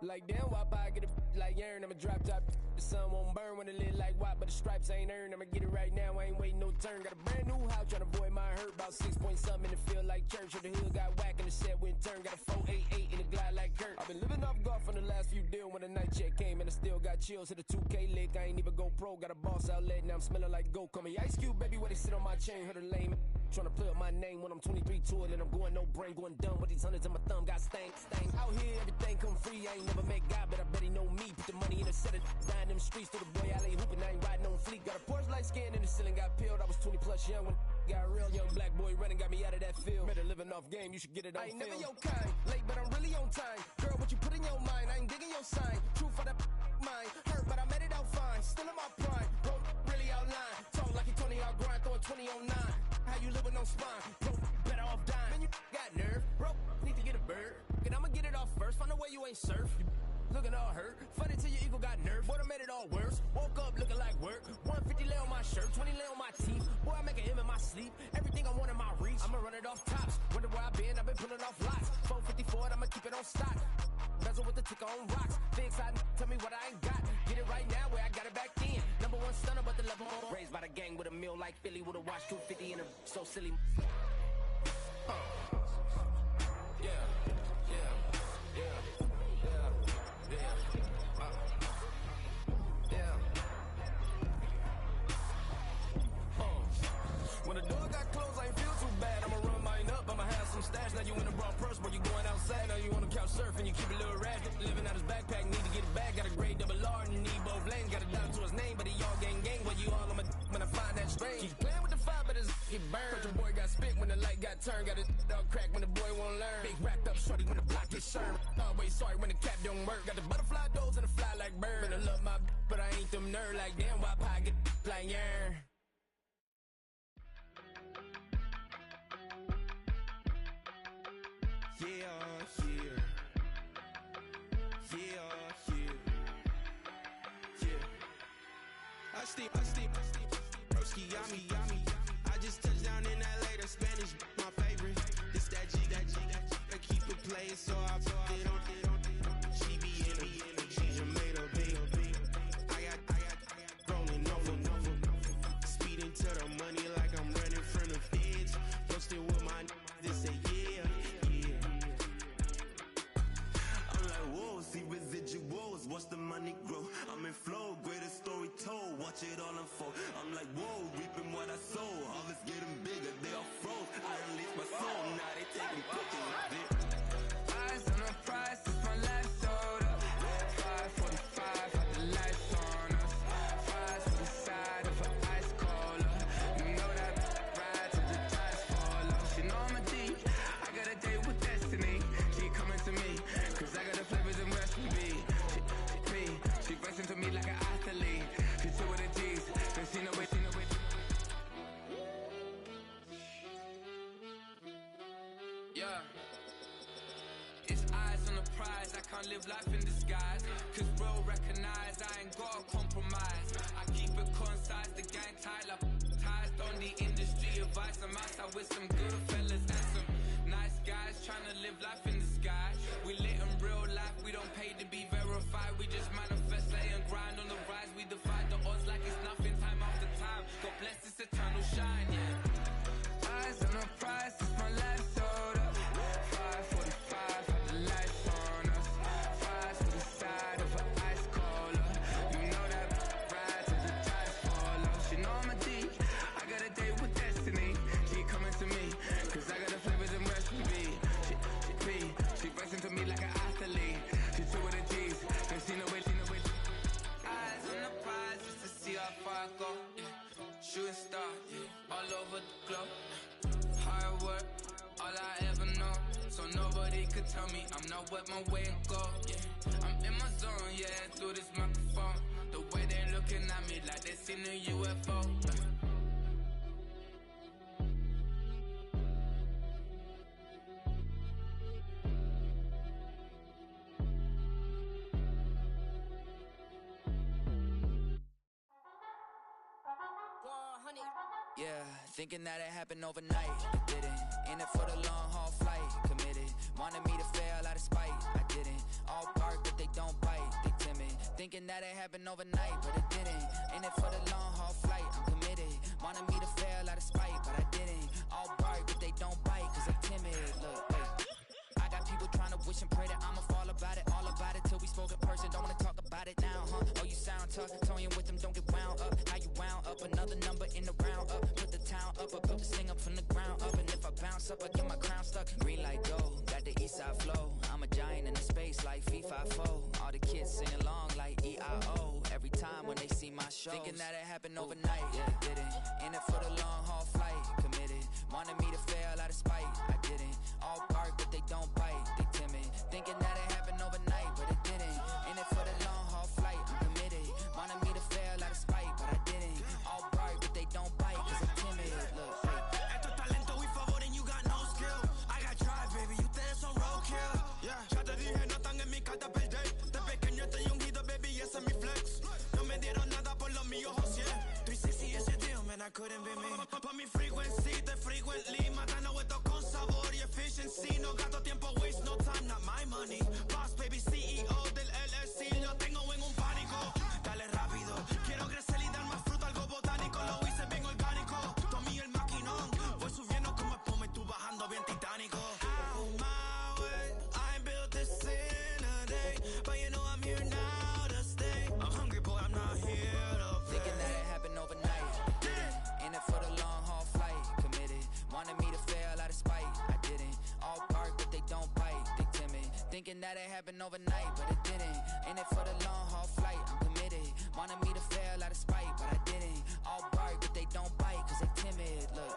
Like damn, why I get a like urn? I'ma drop top. The sun won't burn when it lit like what, but the stripes ain't earned. I'ma get it right now, I ain't waiting no turn. Got a brand new house, tryna avoid my hurt. About 6 point something in the field like church. Or the hood got whack and the set went turn. Got a 488 in the glide like Kurt. I've been living off golf on the last few deals. When the night check came and I still got chills. Hit a 2K lick, I ain't even go pro. Got a boss outlet, now I'm smelling like gold. Call me Ice Cube, baby, where they sit on my chain. Heard a lame. Tryna play up my name when I'm 23 to it, and I'm going no brain, going dumb with these hundreds in my thumb. Got stank. Out here, everything come free. I ain't never met God, but I bet he know me. Put the money in the set, dying them streets through the boy alley hooping. I ain't riding on fleek. Got a Porsche light skin in the ceiling, got peeled. I was 20 plus young when got real. Young black boy running, got me out of that field. Better living off game, you should get it on. I ain't film. Never your kind, late but I'm really on time. Girl, what you put in your mind, I ain't digging your sign. True for that mine, hurt but I made it out fine. Still in my prime, bro, really outline. Talk like he 20 out grind, throwing 20 on 9. How you live with no spine, bro, better off dying. Man, you got nerve, bro, need to get a bird. And I'ma get it off first, find a way you ain't surf. Looking all hurt, funny till your ego got nerve. Boy, I made it all worse, woke up looking like work. 150 lay on my shirt, 20 lay on my teeth. Boy, I make a M in my sleep, everything I want in my reach. I'ma run it off tops, wonder where I've been pulling off lots. 454, I'ma keep it on stock. Bezel with the ticker on rocks. Big side, tell me what I ain't got. Get it right now where I got it back then. Number one stunner, but the level more. Raised by the gang with a meal like Philly with a watch 250 and a so silly. Yeah, yeah, yeah, yeah, yeah, yeah. When the door got closed, I ain't feel too bad. I'ma run mine up, I'ma have some stash. Now you in a broad purse, but you going outside. Now you on the couch surfing, you keep a little ratchet. Living out his backpack, need to get it back. Got a grade double R and need both lanes. Got a dot to his name, but he all gang gang. But you all on my when I find that strange. Keep playing with the fire, but his get burned. But your boy got spit when the light got turned. Got his dog crack when the boy won't learn. Big wrapped up shorty when the block gets served. Oh, wait, sorry when the cap don't work. Got the butterfly doors and the fly like bird. And I love my but I ain't them nerd like damn. Why pie get like yeah. I steam, broski, yummy. I just touched down in LA, the Spanish, my favorite. This that G, I keep it playing, so I put it on. She be in it, she's a made up beat. I got rolling over, speeding to the money like I'm running from the feds. Posted with my they say yeah. I'm like, whoa, see residuals, watch the money grow. I'm in flow, greatest story told, watch it all unfold. I'm like, whoa, reaping what I sow. Harvest getting bigger, they all froze. I unleashed my soul, now they taking pictures of it. Eyes on the prize, it's my life sold up. 5:45, got the lights on us. Fries for the side of an ice cola. You know that ride till the tires fall off. She know I'm a D, I got a date with destiny. She coming to me, cause I got the flavors and recipe. She racing to me like an athlete. She two with the G's, then she know it. Yeah. It's eyes on the prize, I can't live life in disguise. Cause bro recognize I ain't gotta compromise. I keep it concise, the gang tied up. Ties on the industry advice. I'm outside with some good fellas and some nice guys trying to live life in disguise. We lit in real life, we don't pay to be verified. We just manifest, lay and grind on the rise. We defy the odds like it's nothing, time after time. God bless this eternal shine, yeah. Eyes on the prize, it's my life sold up. 5:45, got the lights on us. Fries for the side of an ice cola. You know that ride till the tires fall off. She know I'm a D, I got a date with destiny. She coming to me, cause I got the flavors and recipe. She racing to me like an athlete. She two with the G's, and she know it. Eyes on the prize just to see how far I go. Yeah. Shooting star, yeah. All over the globe. Hard work, all I ever know. So nobody could tell me I'm not what my way and go. Yeah. I'm in my zone, yeah, through this microphone. The way they looking at me like they seen a UFO. Yeah, thinking that it happened overnight, it didn't. In it for the long haul flight, committed. Wanted me to fail out of spite, I didn't. All bark but they don't bite, they timid. Thinking that it happened overnight, but it didn't. In it for the long haul flight, I'm committed. Wanted me to fail out of spite, but I didn't. All bark but they don't bite, cause I'm timid. Look, hey. I got people trying to wish and pray that I'ma fall about it. All about it till we spoke in person, don't wanna talk about it now, huh? Oh, you sound tough, toying with them, don't get wound up. How you wound up, another number in the round up. Put the town up, I built this thing up from the ground up. And if I bounce up, I get my crown stuck. Green light go, got the east side flow. I'm a giant in the space like FIFA 4. All the kids sing along like EIO. Every time when they see my show, thinking that it happened overnight, yeah, it didn't. In it for the long haul flight, committed. Wanted me to fail out of spite, I didn't. All bark but they don't bite, they timid. Thinking that it happened overnight, but it didn't. In it for the long haul flight, I'm committed. Wanted me to fail out of spite, but I didn't. All bark but they don't bite, cause I'm timid. Look, Esto es talento y favor and you got no skill. I got drive, baby, ustedes son roadkill. Yeah, ya te dije, no están en mi carta perder. De pequeño estoy ungido, baby, ese es mi flex. No me dieron nada por lo mío, José. 360 ese deal, man, I couldn't be me. Pa' mi frequency, te frequently. Matando esto con sabor y efficiency. No gasto tiempo, waste no time, not my money. Boss, baby, CEO del LLC. Lo tengo en un pánico. Dale rápido, quiero crecer y dar más fruto, algo botánico. Lo hice bien orgánico. Tomé el maquinón. Voy subiendo como espuma y tú bajando bien titánico. Out my way, I ain't built this in a day. But you know I'm here now to stay. I'm hungry, boy, I'm not here to play. thinking that it happened overnight, it didn't. In it for the long haul flight, committed. Wanted me to fail out of spite, I didn't. All bark but they don't bite, they timid. Thinking that it happened overnight, but it didn't. In it for the long haul flight, I'm committed. Wanted me to fail out of spite, but I didn't. All bark but they don't bite, cause they timid. Look,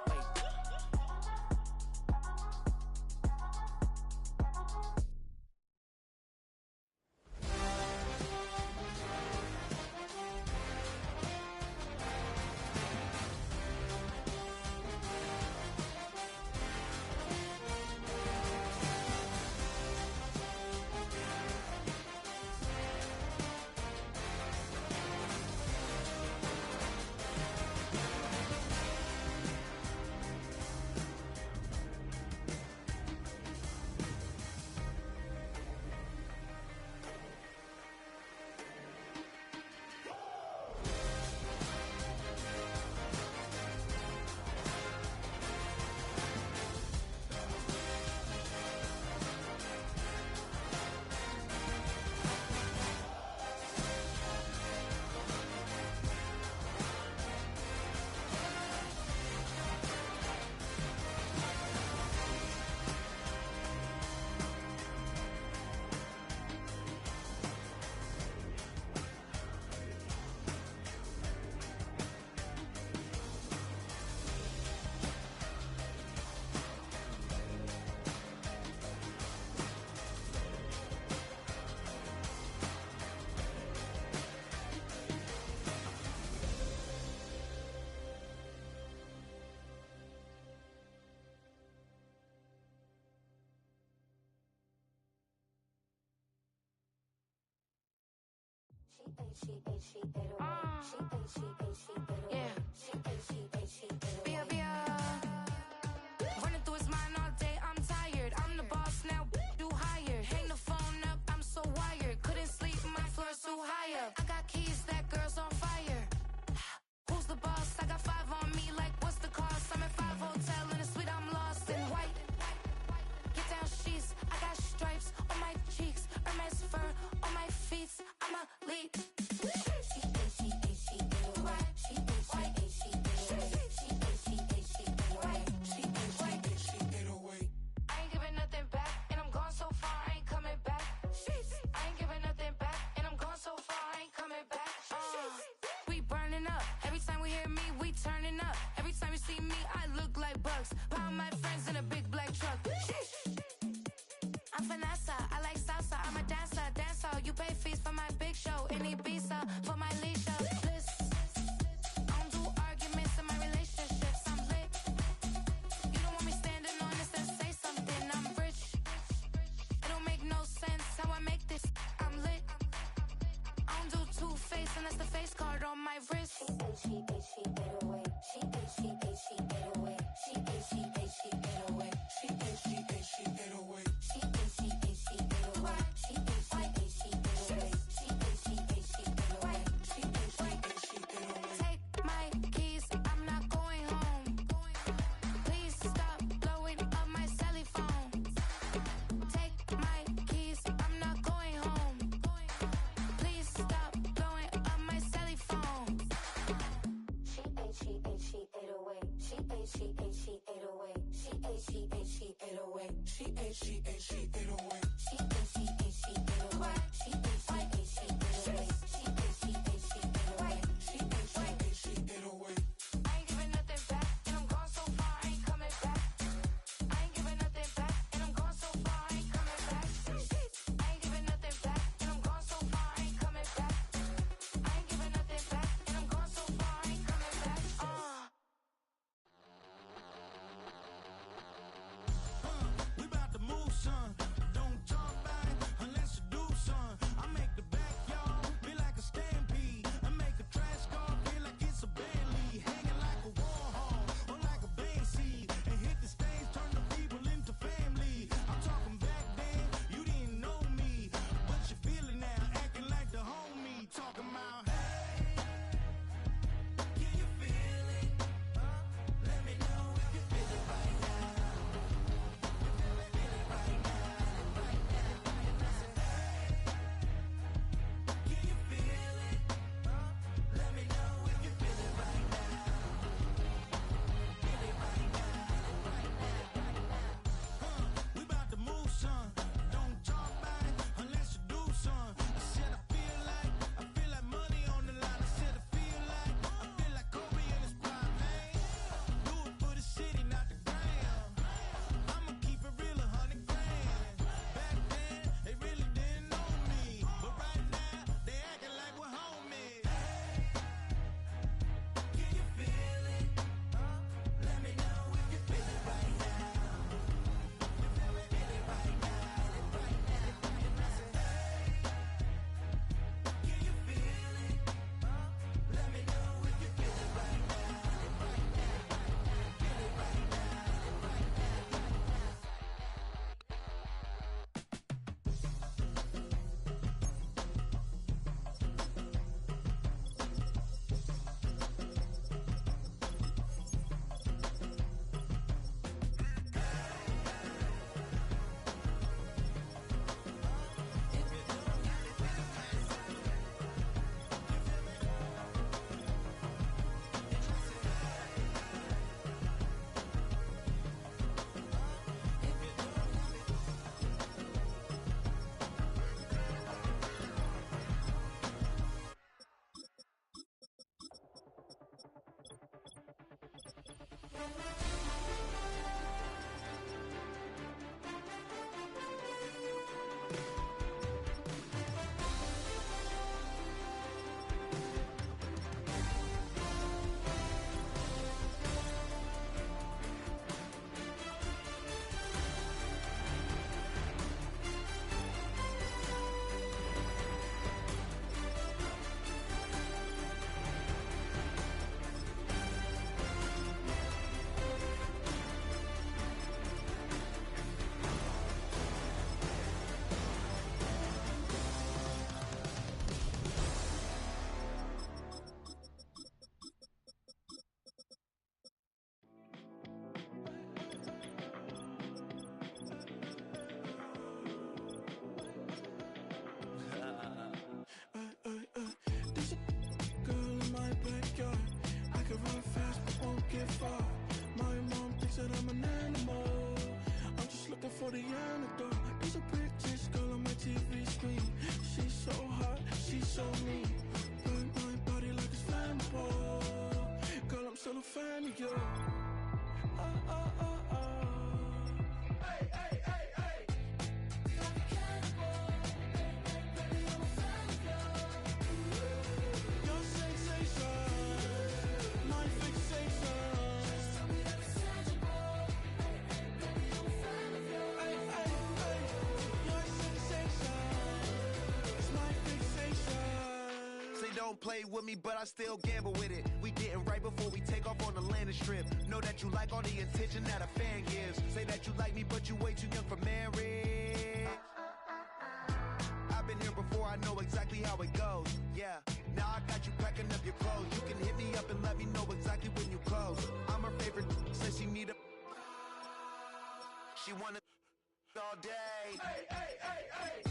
Running through his mind all day, I'm tired. I'm the boss now, do higher. Hang the phone up, I'm so wired. Couldn't sleep, my floor's too high up. I got keys, that girl's on fire. Who's the boss? I got 5 on me, like what's the cost? I'm at 5 hotel in a suite, I'm lost in white. Get down sheets, I got stripes on my cheeks, Hermes fur on my feet. I'm a lead. I ain't giving nothing back, and I'm gone so far, I ain't coming back. I ain't giving nothing back, and I'm gone so far, I ain't coming back. We burning up. Every time we hear me, we turning up. Every time you see me, I look like bugs. Pound my friends in a big black truck. I'm Vanessa, I like salsa. I'm a dancer, dancer. You pay fees for my big show in Ibiza for my lead show. I don't do arguments in my relationships. I'm lit. You don't want me standing on this and say something. I'm rich. It don't make no sense how I make this. I'm lit. I don't do two-face unless the face card on my wrist. Take my keys, I'm not going home. Please stop blowing up my celly phone. Take my keys, I'm not going home. Please stop blowing up my celly phone. She ate, she ate, she ate away. She ate, she ate, she ate away. She ate, she ate, she ate away. She ate, she ate, she ate away. She ate, she ate, she ate away. She ate, she ate, she ate away. She ate, she ate, she ate away. She ate, she ate, she ate away. I ain't giving nothing back, and I'm gone so far, I ain't coming back. I ain't giving nothing back, and I'm gone so far, I ain't coming back. I ain't giving nothing back, and I'm gone so far, I ain't coming back. I ain't giving nothing back, and I'm gone so far, I ain't coming back. We about to move, son. Don't talk about it unless you do, son. I make the backyard feel like a stampede. I make a trash car feel like it's a Bentley. Hanging like a war hall or like a band seed. And hit the stage, turn the people into family. I'm talking back then, you didn't know me. But you feel it now, acting like the homie. Talking about, hey, can you feel it? Let me know if you feel it right now. We about to move, son. Don't talk about it unless you do, son. I said I feel like money on the line. I said I feel like Kobe in his prime, man. Do it for the city, not the ground. I'ma keep it real, 100 grand. Back then, they really didn't know me, but right now, they acting like we're homies. Can you feel it? Let me know if you feel it right now. backyard. I can run fast but won't get far. My mom thinks that I'm an animal. I'm just looking for the antidote. There's a pretty girl on my TV screen. She's so hot, she's so mean. Burn my body like it's flammable. Girl, I'm still a fan of you. Oh, oh, oh, oh. Hey, hey, hey, hey. Like a cannibal. Baby, I'm a fan of you. Your sensation, my fixation. Just tell me that it's tangible. Baby, I'm a fan of you. Hey, hey, hey. Your sensation is my fixation. Say don't play with me, but I still gamble with it. We getting right before we take off on the landing strip. Know that you like all the attention that a fan gives. Say that you like me, but you way too young for marriage. I've been here before, I know exactly how it goes. Yeah, now I got you packing up your clothes. You can hit me up and let me know exactly when you close. I'm her favorite, says she need a... She wanna all day. Hey, hey, hey, hey.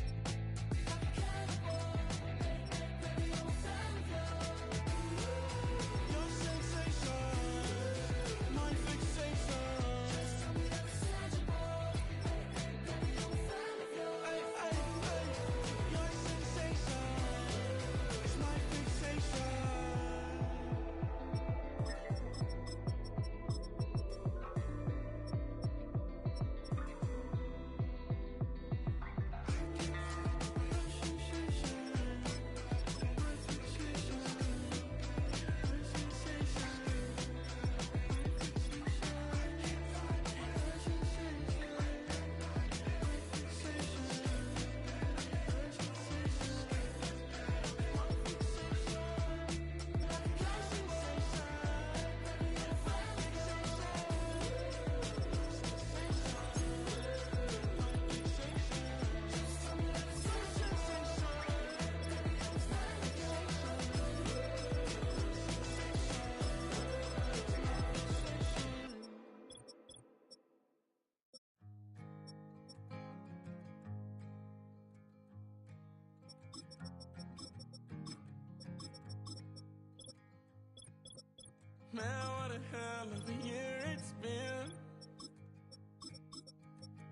Man, what a hell of a year it's been.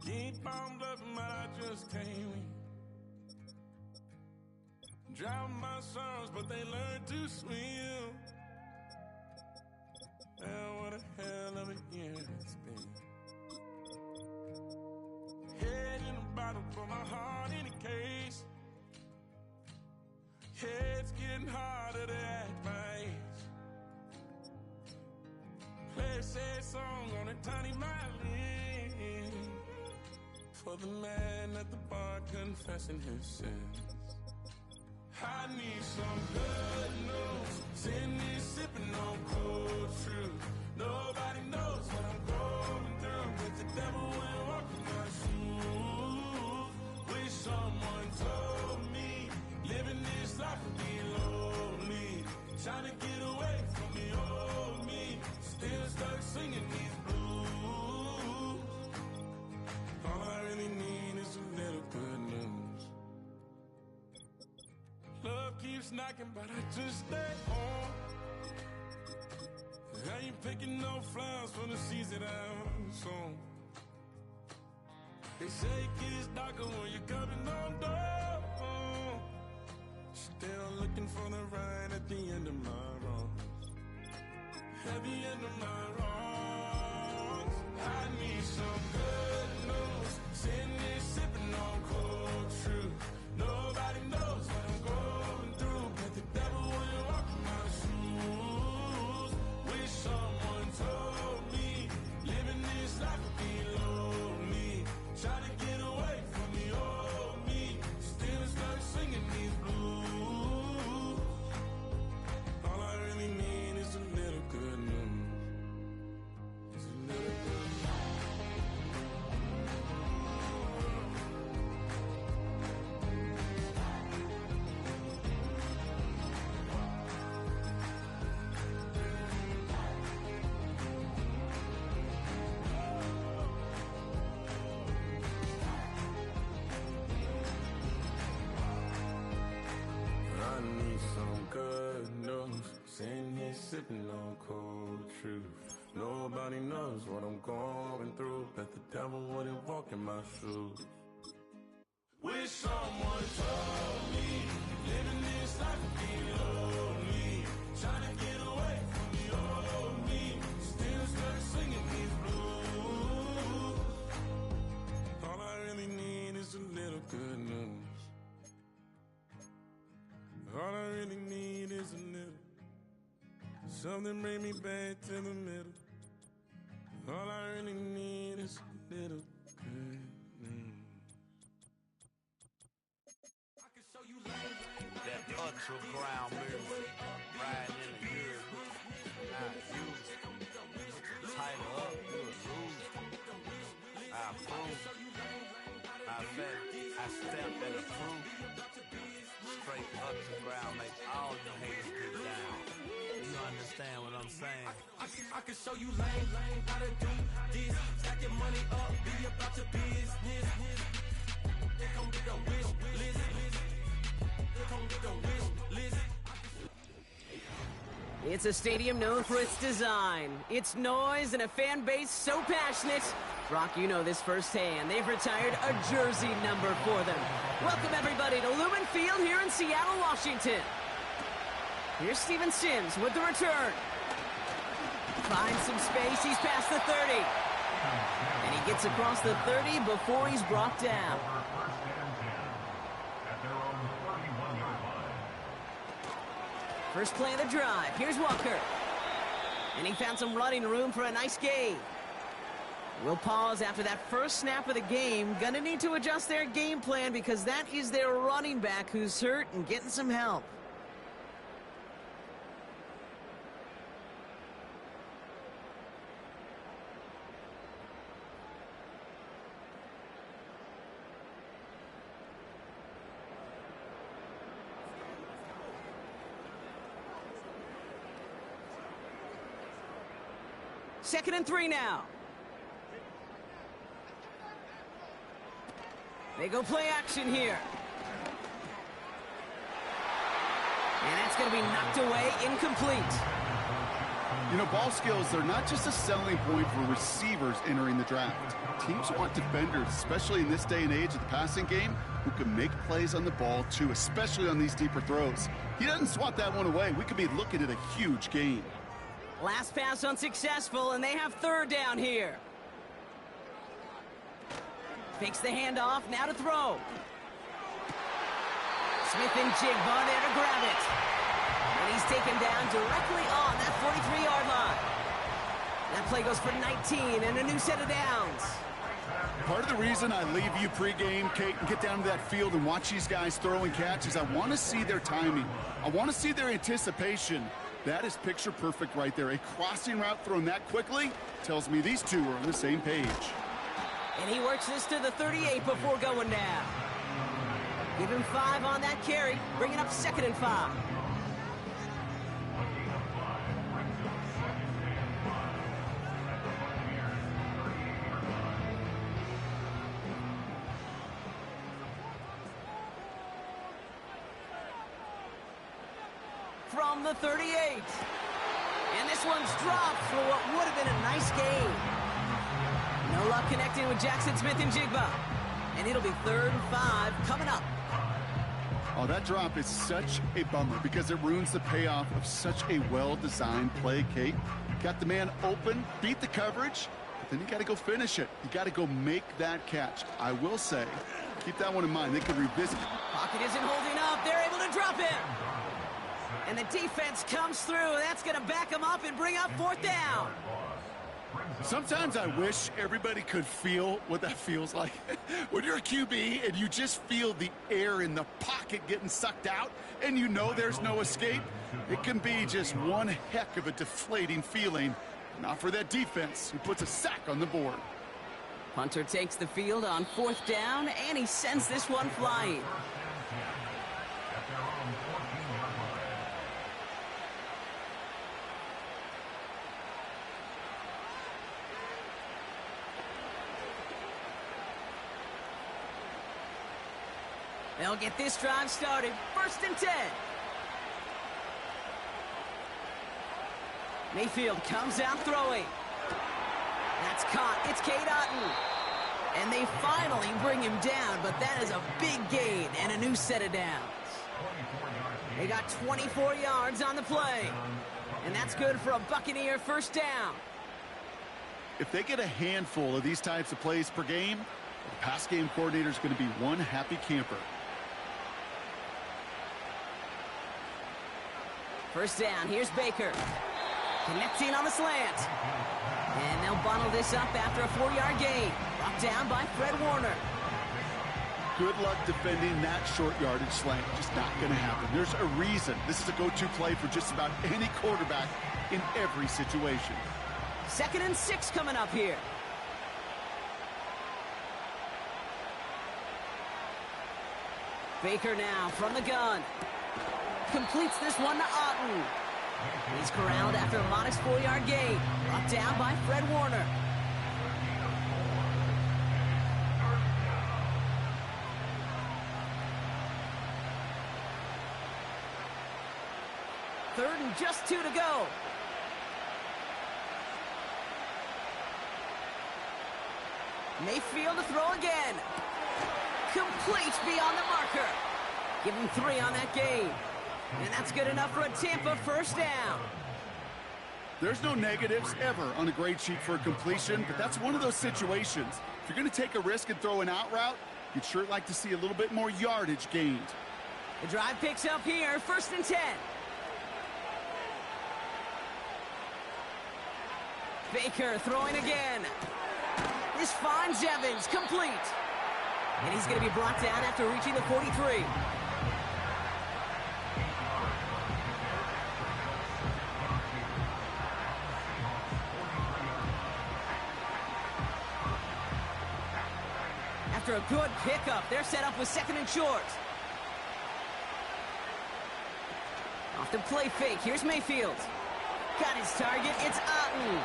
Keep on bluffing, but I just can't win. Drown my sorrows, but they learn to swim. Man, what a hell of a year it's been. Head in a bottle, put my heart in a case. Head's getting harder to act my age. Play a sad song on a tiny violin for the man at the bar confessing his sins. I need some good news. Sitting here sipping on cold truth. Nobody knows what I'm going through, but the devil will walk in my shoes. Wish someone told me living this life would be lonely. Trying to get away from the old me. Still stuck singing these blues. All I really need is a little good news. Love keeps knocking, but I just stay home. I ain't picking no flowers for the seeds that I'm sown. They say it gets darker when you're coming on door. Still looking for the right at the end of my wrongs. At the end of my wrongs, I need some good news. Sitting here sipping on cold truth. Nobody knows what I'm going through, but the devil will walk in my shoes. Wish someone told me living this life would be lonely. Try to get away from the old me. Still stuck singing these blues. All I really need is a little good news. Nobody knows what I'm going through. Bet the devil wouldn't walk in my shoes. Wish someone told me living this life would be lonely. Trying to get away from the old me. Still stuck singing these blues. All I really need is a little good news. All I really need is a little. Something bring me back to the middle. All I really need is a little good news. That ultra ground music, riding in the years, not used. Tighten up, you'll lose. I approve. I bet I stamped and approved. Straight ultra ground makes all you haters get down. You understand what I'm saying? I can show you lame how to do this. Stack your money up, be about your business. They come get the wish list. They come get the wish list. It's a stadium known for its design, its noise, and a fan base so passionate. Brock, you know this firsthand. They've retired a jersey number for them. Welcome, everybody, to Lumen Field here in Seattle, Washington. Here's Steven Sims with the return. Finds some space. He's past the 30. And he gets across the 30 before he's brought down. First play of the drive. Here's Walker. And he found some running room for a nice gain. We'll pause after that first snap of the game. Gonna need to adjust their game plan because that is their running back who's hurt and getting some help. Second and 3 now. They go play action here. And that's going to be knocked away, incomplete. You know, ball skills, they're not just a selling point for receivers entering the draft. Teams want defenders, especially in this day and age of the passing game, who can make plays on the ball, too, especially on these deeper throws. He doesn't swat that one away. We could be looking at a huge gain. Last pass unsuccessful, and they have third down here. Fakes the handoff, now to throw. Smith and Jigba there to grab it. And he's taken down directly on that 43-yard line. That play goes for 19 and a new set of downs. Part of the reason I leave you pregame, Kate, and get down to that field and watch these guys throw and catch is I want to see their timing. I want to see their anticipation. That is picture perfect right there. A crossing route thrown that quickly tells me these two are on the same page. And he works this to the 38 before going down. Give him 5 on that carry, bringing up 2nd and 5. From the 38. And this one's dropped for what would have been a nice gain. No luck connecting with Jackson Smith and Jigba. And it'll be 3rd and 5 coming up. Oh, that drop is such a bummer because it ruins the payoff of such a well-designed play, Kate. Got the man open, beat the coverage, but then you got to go finish it. You got to go make that catch. I will say, keep that one in mind. They could revisit. Pocket isn't holding up. They're able to drop him. And the defense comes through. That's going to back him up and bring up 4th down. Sometimes I wish everybody could feel what that feels like. When you're a QB and you just feel the air in the pocket getting sucked out and you know there's no escape, it can be just one heck of a deflating feeling. Not for that defense who puts a sack on the board. Hunter takes the field on 4th down, and he sends this one flying. They'll get this drive started. 1st and 10. Mayfield comes out throwing. It's Cade Otton. And they finally bring him down, but that is a big gain and a new set of downs. They got 24 yards on the play. And that's good for a Buccaneer first down. If they get a handful of these types of plays per game, the pass game coordinator is going to be one happy camper. First down, here's Baker. Connecting on the slant. And they'll bundle this up after a 4-yard gain. Brought down by Fred Warner. Good luck defending that short yardage slant. Just not going to happen. There's a reason this is a go-to play for just about any quarterback in every situation. 2nd and 6 coming up here. Baker now from the gun. Completes this one to Otton. He's corralled after a modest 4-yard gain. Brought down by Fred Warner. Third and just 2 to go. Mayfield to throw again. Complete beyond the marker. Give him 3 on that gain. And that's good enough for a Tampa first down. There's no negatives ever on a grade sheet for a completion, but that's one of those situations. If you're going to take a risk and throw an out route, you'd sure like to see a little bit more yardage gained. The drive picks up here, 1st and 10. Baker throwing again. This finds Evans, complete. And he's going to be brought down after reaching the 43. After a good pickup, they're set up with 2nd and short. Off the play fake, here's Mayfield. Got his target, it's Otton.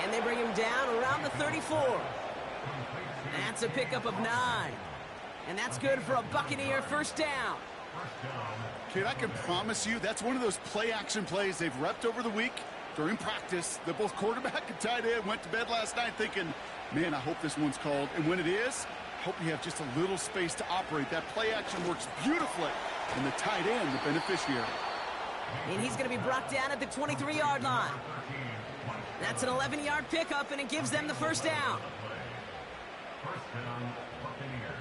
And they bring him down around the 34. That's a pickup of 9. And that's good for a Buccaneer first down. Kid, I can promise you that's one of those play-action plays they've repped over the week during practice. That both quarterback and tight end went to bed last night thinking, man, I hope this one's called. And when it is, I hope you have just a little space to operate. That play-action works beautifully. And the tight end, the beneficiary. And he's going to be brought down at the 23-yard line. That's an 11-yard pickup, and it gives them the first down. First down, Buccaneers.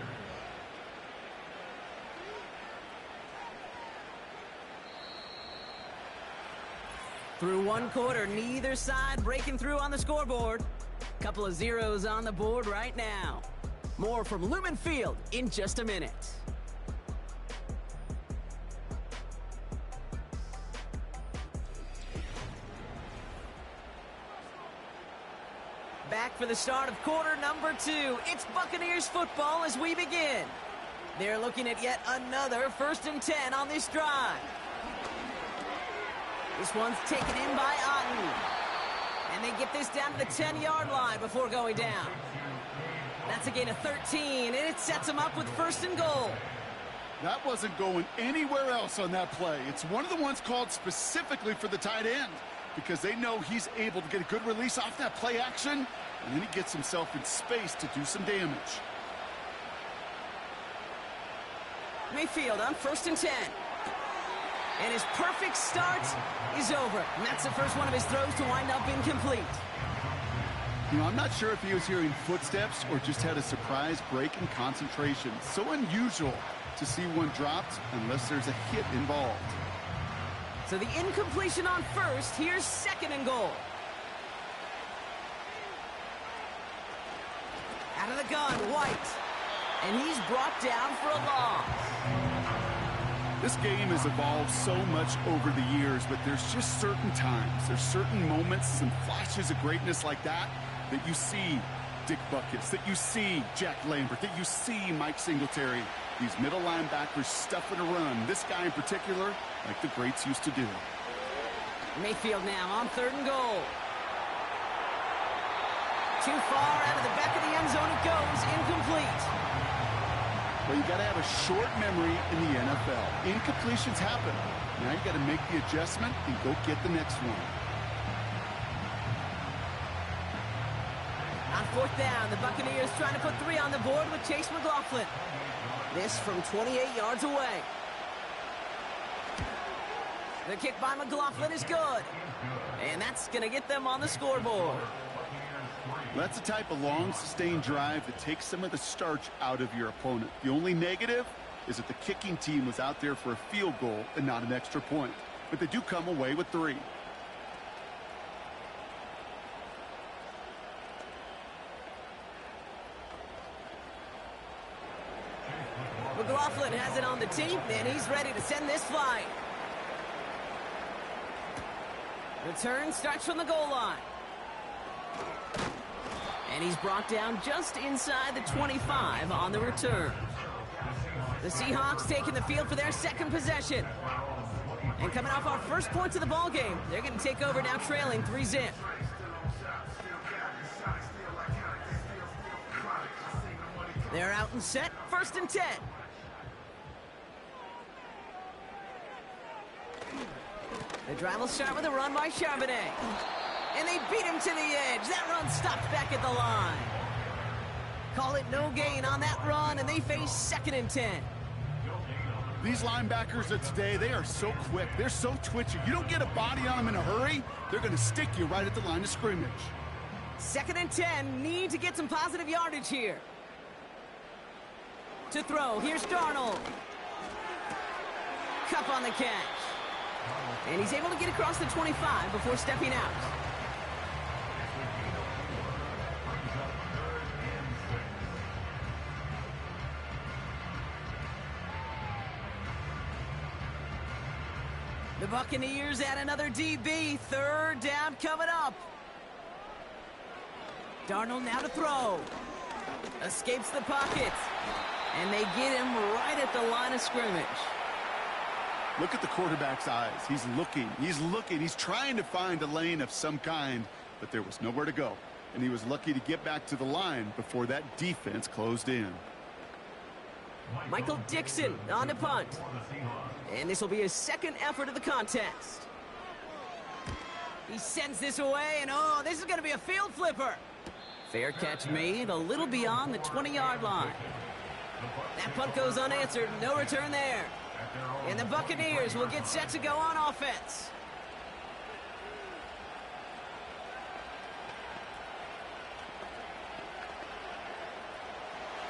Through one quarter, neither side breaking through on the scoreboard. Couple of zeros on the board right now. More from Lumen Field in just a minute. Back for the start of quarter number 2. It's Buccaneers football as we begin. They're looking at yet another 1st and 10 on this drive. This one's taken in by Otton. And they get this down to the 10-yard line before going down. That's a gain of 13, and it sets them up with 1st and goal. That wasn't going anywhere else on that play. It's one of the ones called specifically for the tight end because they know he's able to get a good release off that play action, and then he gets himself in space to do some damage. Mayfield on 1st and 10. And his perfect start is over. And that's the first one of his throws to wind up incomplete. You know, I'm not sure if he was hearing footsteps or just had a surprise break in concentration. So unusual to see one dropped unless there's a hit involved. So the incompletion on 1st, here's 2nd and goal. Out of the gun, White. And he's brought down for a loss. This game has evolved so much over the years, but there's just certain times, there's certain moments, some flashes of greatness like that you see Dick Buckets, that you see Jack Lambert, that you see Mike Singletary. These middle linebackers stuffing a run. This guy in particular, like the greats used to do. Mayfield now on 3rd and goal. Too far out of the back of the end zone it goes, incomplete. Well, you got to have a short memory in the NFL. Incompletions happen. Now you got to make the adjustment and go get the next one. On fourth down. The Buccaneers trying to put 3 on the board with Chase McLaughlin. This from 28 yards away. The kick by McLaughlin is good. And that's going to get them on the scoreboard. That's the type of long, sustained drive that takes some of the starch out of your opponent. The only negative is that the kicking team was out there for a field goal and not an extra point. But they do come away with 3. McLaughlin has it on the team, and he's ready to send this flying. Return starts from the goal line. And he's brought down just inside the 25 on the return. The Seahawks taking the field for their second possession. And coming off our first points of the ball game, they're going to take over now trailing 3-0. They're out and set, 1st and 10. The drive will start with a run by Charbonnet. And they beat him to the edge. That run stopped back at the line. Call it no gain on that run, and they face 2nd and 10. These linebackers of today, they are so quick. They're so twitchy. You don't get a body on them in a hurry, they're going to stick you right at the line of scrimmage. 2nd and 10. Need to get some positive yardage here. To throw. Here's Darnold. Cup on the catch. And he's able to get across the 25 before stepping out. The Buccaneers add another DB. 3rd down coming up. Darnold now to throw. Escapes the pocket. And they get him right at the line of scrimmage. Look at the quarterback's eyes. He's looking. He's trying to find a lane of some kind, but there was nowhere to go. And he was lucky to get back to the line before that defense closed in. Michael Dixon on the punt. And this will be his 2nd effort of the contest. He sends this away, and oh, this is going to be a field flipper. Fair catch made a little beyond the 20-yard line. That punt goes unanswered. No return there. And the Buccaneers will get set to go on offense.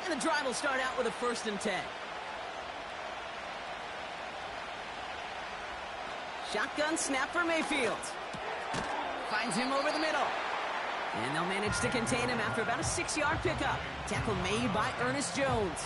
And the drive will start out with a 1st and 10. Shotgun snap for Mayfield. Finds him over the middle. And they'll manage to contain him after about a 6-yard pickup. Tackle made by Ernest Jones.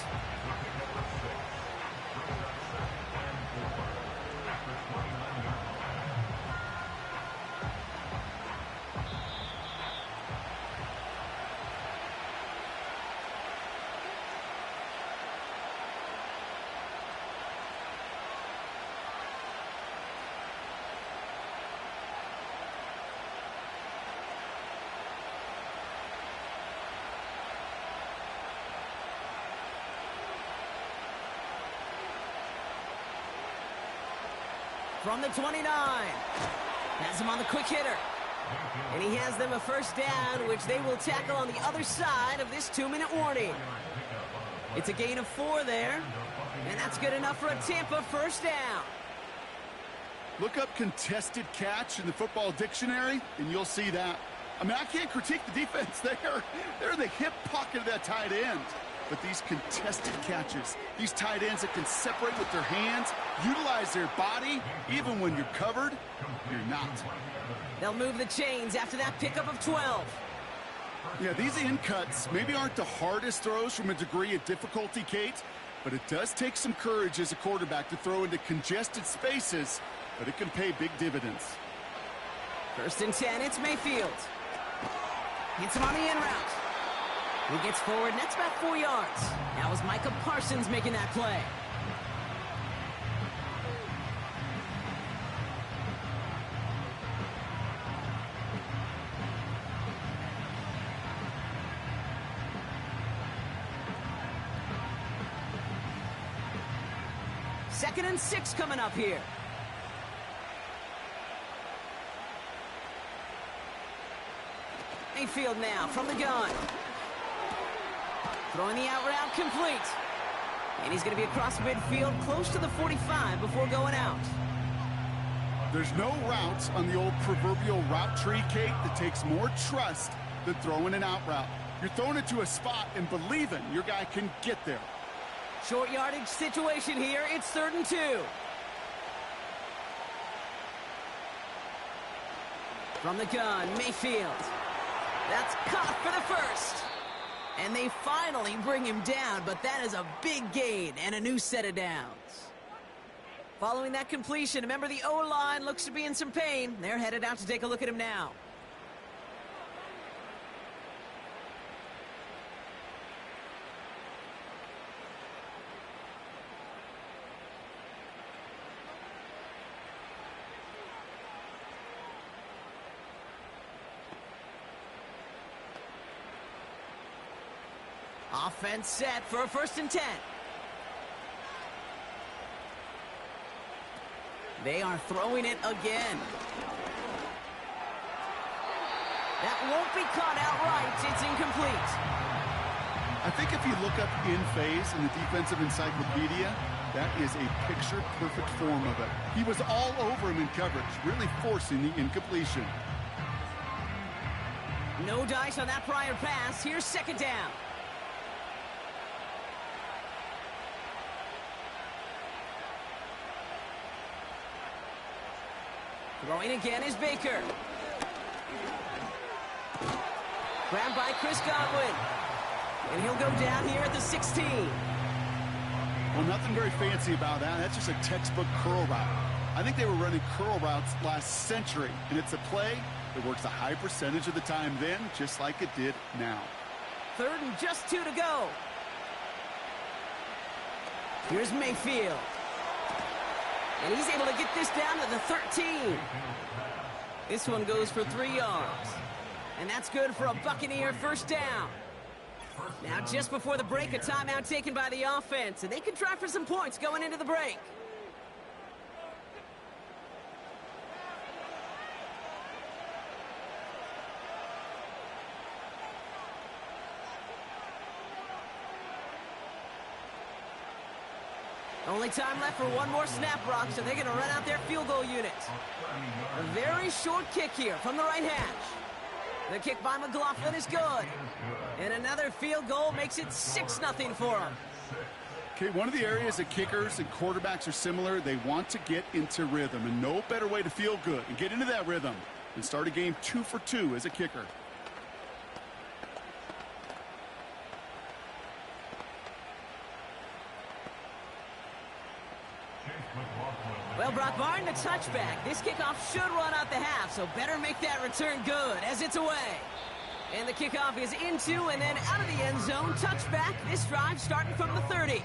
From the 29. Has him on the quick hitter. And he has them a 1st down, which they will tackle on the other side of this 2-minute warning. It's a gain of 4 there. And that's good enough for a Tampa 1st down. Look up contested catch in the football dictionary, and you'll see that. I mean, I can't critique the defense there. They're in the hip pocket of that tight end. But these contested catches, these tight ends that can separate with their hands, utilize their body, even when you're covered, you're not. They'll move the chains after that pickup of 12. Yeah, these in cuts maybe aren't the hardest throws from a degree of difficulty, Kate, but it does take some courage as a quarterback to throw into congested spaces, but it can pay big dividends. 1st and 10, it's Mayfield. Hits him on the in route. He gets forward, and that's about 4 yards. That was Micah Parsons making that play. Second and 6 coming up here. Mayfield now from the gun. Throwing the out route complete. And he's going to be across midfield close to the 45 before going out. There's no routes on the old proverbial route tree, Kate, that takes more trust than throwing an out route. You're throwing it to a spot and believing your guy can get there. Short yardage situation here. It's 3rd and 2. From the gun, Mayfield. That's caught for the first. And they finally bring him down, but that is a big gain and a new set of downs. Following that completion, a member of the O-line looks to be in some pain. They're headed out to take a look at him now. Offense set for a 1st and 10. They are throwing it again. That won't be caught outright. It's incomplete. I think if you look up in phase in the defensive encyclopedia, that is a picture-perfect form of it. He was all over him in coverage, really forcing the incompletion. No dice on that prior pass. Here's 2nd down. Throwing again is Baker. Grabbed by Chris Godwin. And he'll go down here at the 16. Well, nothing very fancy about that. That's just a textbook curl route. I think they were running curl routes last century, and it's a play that works a high percentage of the time then, just like it did now. 3rd and just 2 to go. Here's Mayfield. And he's able to get this down to the 13. This one goes for 3 yards. And that's good for a Buccaneer 1st down. Now, just before the break, a timeout taken by the offense. And they can try for some points going into the break. Only time left for one more snap, Brock, so they're going to run out their field goal unit. A very short kick here from the right hash. The kick by McLaughlin is good. And another field goal makes it 6-0 for them. Okay, one of the areas that kickers and quarterbacks are similar, they want to get into rhythm. And no better way to feel good and get into that rhythm than start a game 2 for 2 as a kicker. Well, Brock, barring the touchback, this kickoff should run out the half, so better make that return good as it's away. And the kickoff is into and then out of the end zone. Touchback. This drive starting from the 30.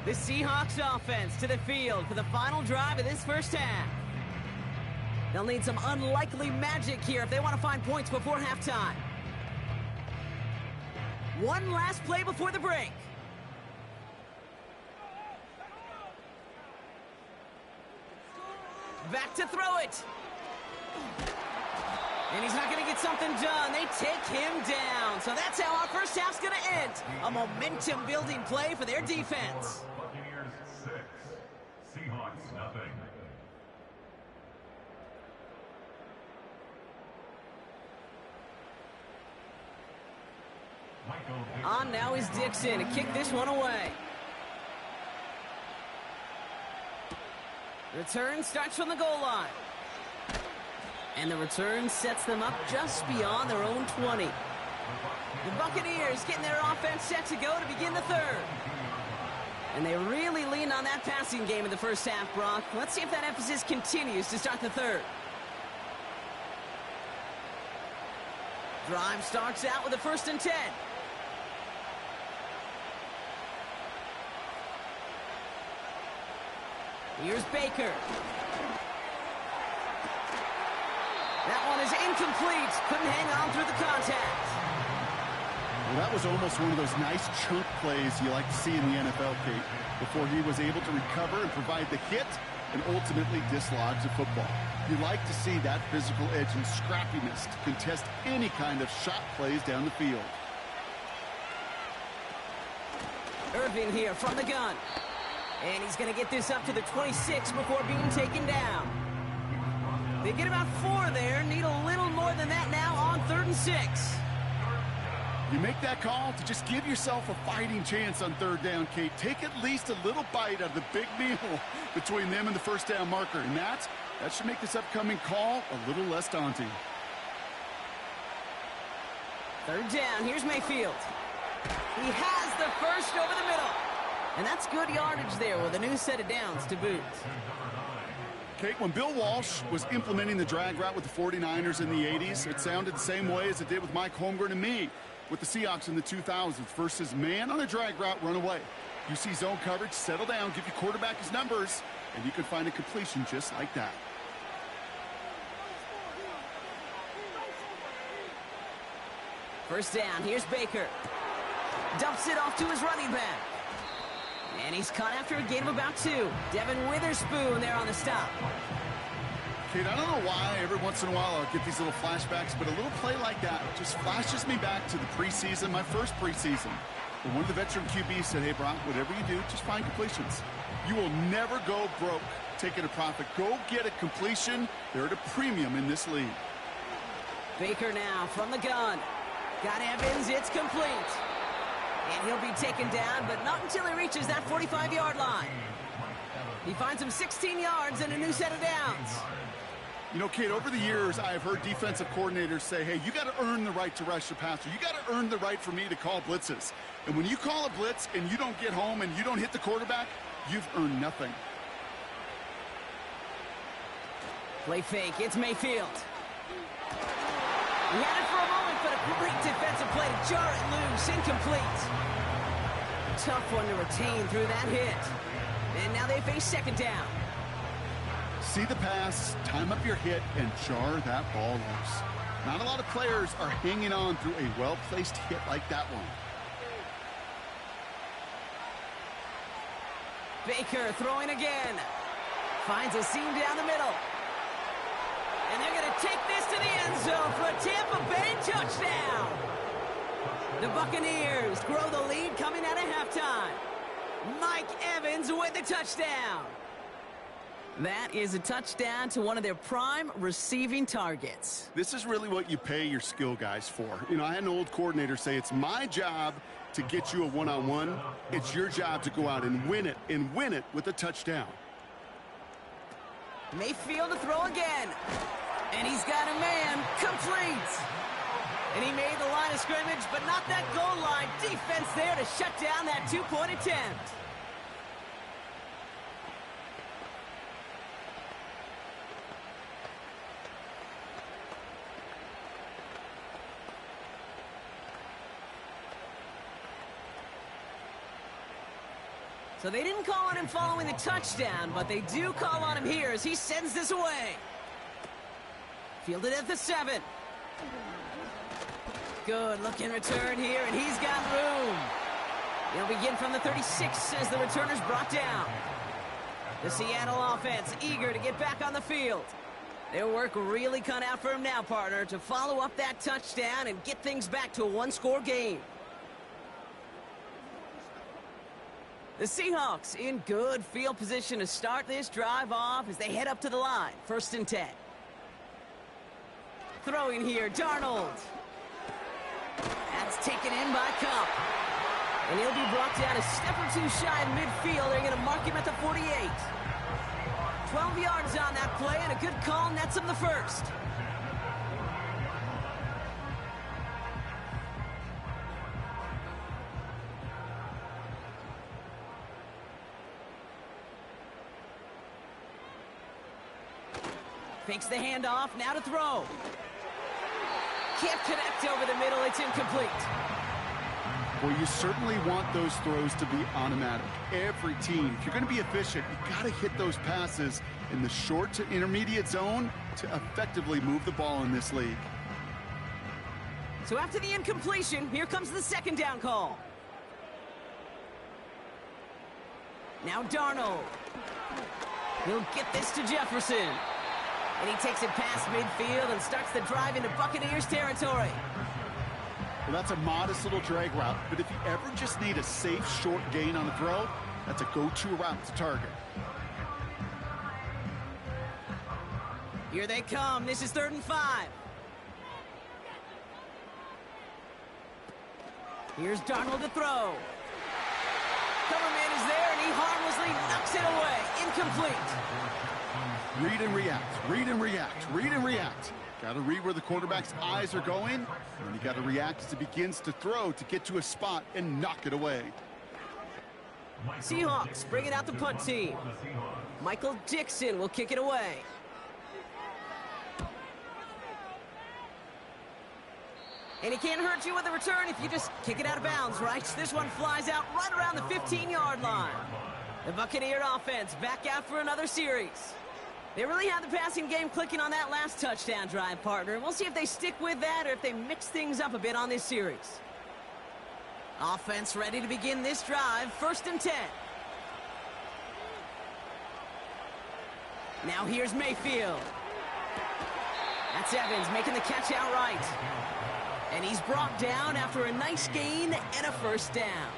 The Seahawks offense to the field for the final drive of this 1st half. They'll need some unlikely magic here if they want to find points before halftime. One last play before the break. Back to throw it. And he's not going to get something done. They take him down. So that's how our 1st half's going to end. A momentum-building play for their defense. Buccaneers 6, Seahawks nothing. On now is Dixon to kick this one away. Return starts from the goal line. And the return sets them up just beyond their own 20. The Buccaneers getting their offense set to go to begin the 3rd. And they really leaned on that passing game in the 1st half, Brock. Let's see if that emphasis continues to start the 3rd. Drive starts out with a 1st and 10. Here's Baker. That one is incomplete. Couldn't hang on through the contact. Well, that was almost one of those nice chunk plays you like to see in the NFL, Kate. Before he was able to recover and provide the hit, and ultimately dislodge the football. You like to see that physical edge and scrappiness to contest any kind of shot plays down the field. Irving here from the gun. And he's going to get this up to the 26 before being taken down. They get about 4 there. Need a little more than that now on 3rd and 6. You make that call to just give yourself a fighting chance on 3rd down, Kate. Take at least a little bite out of the big meal between them and the first down marker. And that should make this upcoming call a little less daunting. 3rd down. Here's Mayfield. He has the first over the middle. And that's good yardage there with a new set of downs to boot. Kate, when Bill Walsh was implementing the drag route with the 49ers in the 80s, it sounded the same way as it did with Mike Holmgren and me with the Seahawks in the 2000s versus man on a drag route, run away. You see zone coverage, settle down, give your quarterback his numbers, and you can find a completion just like that. First down, here's Baker. Dumps it off to his running back. And he's caught after a gain of about 2. Devin Witherspoon there on the stop. Kate, I don't know why every once in a while I'll get these little flashbacks, but a little play like that just flashes me back to the preseason, my first preseason. When one of the veteran QBs said, hey, Brock, whatever you do, just find completions. You will never go broke taking a profit. Go get a completion. They're at a premium in this league. Baker now from the gun. Got Evans, it's complete. And he'll be taken down, but not until he reaches that 45-yard line. He finds him 16 yards and a new set of downs. You know, Kate, over the years, I've heard defensive coordinators say, hey, you got to earn the right to rush the passer. You got to earn the right for me to call blitzes. And when you call a blitz and you don't get home and you don't hit the quarterback, you've earned nothing. Play fake, it's Mayfield. He had it for a moment, but a great defensive play to jar it loose, incomplete. Tough one to retain through that hit. And now they face 2nd down. See the pass, time up your hit, and jar that ball loose. Not a lot of players are hanging on through a well-placed hit like that one. Baker throwing again. Finds a seam down the middle. And they're going to take this to the end zone for a Tampa Bay touchdown. The Buccaneers grow the lead coming out of halftime. Mike Evans with the touchdown. That is a touchdown to one of their prime receiving targets. This is really what you pay your skill guys for. You know, I had an old coordinator say it's my job to get you a one-on-one. It's your job to go out and win it with a touchdown. Mayfield to throw again. And he's got a man complete. And he made the line of scrimmage, but not that goal line. Defense there to shut down that 2-point attempt. So they didn't call on him following the touchdown, but they do call on him here as he sends this away. Fielded at the 7. Good looking return here, and he's got room. He'll begin from the 36 as the returner's brought down. The Seattle offense eager to get back on the field. Their work really cut out for him now, partner, to follow up that touchdown and get things back to a one-score game. The Seahawks in good field position to start this drive off as they head up to the line. 1st and 10. Throwing here, Darnold. That's taken in by Cup. And he'll be brought down a step or 2 shy of midfield. They're going to mark him at the 48. 12 yards on that play, and a good call nets him the first. Fakes the handoff, now to throw. Can't connect over the middle, it's incomplete. Well, you certainly want those throws to be automatic. Every team, if you're going to be efficient, you got to hit those passes in the short to intermediate zone to effectively move the ball in this league. So after the incompletion, here comes the 2nd down call. Now Darnold. He'll get this to Jefferson. And he takes it past midfield and starts the drive into Buccaneers territory. Well, that's a modest little drag route, but if you ever just need a safe, short gain on the throw, that's a go-to route to target. Here they come. This is 3rd and 5. Here's Darnold to throw. Coverman is there, and he harmlessly knocks it away. Incomplete. Read and react, read and react, read and react. Got to read where the quarterback's eyes are going, and you got to react as he begins to throw to get to a spot and knock it away. Seahawks bringing out the punt team. Michael Dixon will kick it away. And he can't hurt you with a return if you just kick it out of bounds, right? This one flies out right around the 15-yard line. The Buccaneer offense back out for another series. They really had the passing game clicking on that last touchdown drive, partner. We'll see if they stick with that or if they mix things up a bit on this series. Offense ready to begin this drive. 1st and 10. Now here's Mayfield. That's Evans making the catch outright. And he's brought down after a nice gain and a 1st down.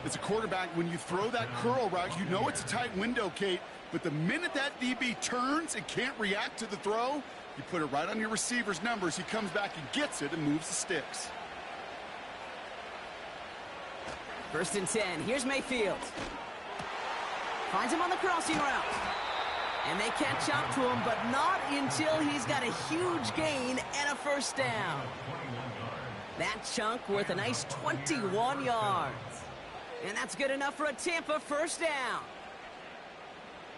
As a quarterback, when you throw that curl route, you know it's a tight window, Kate. But the minute that DB turns and can't react to the throw, you put it right on your receiver's numbers. He comes back and gets it and moves the sticks. 1st and 10. Here's Mayfield. Finds him on the crossing route. And they catch up to him, but not until he's got a huge gain and a 1st down. That chunk worth a nice 21 yards. And that's good enough for a Tampa 1st down.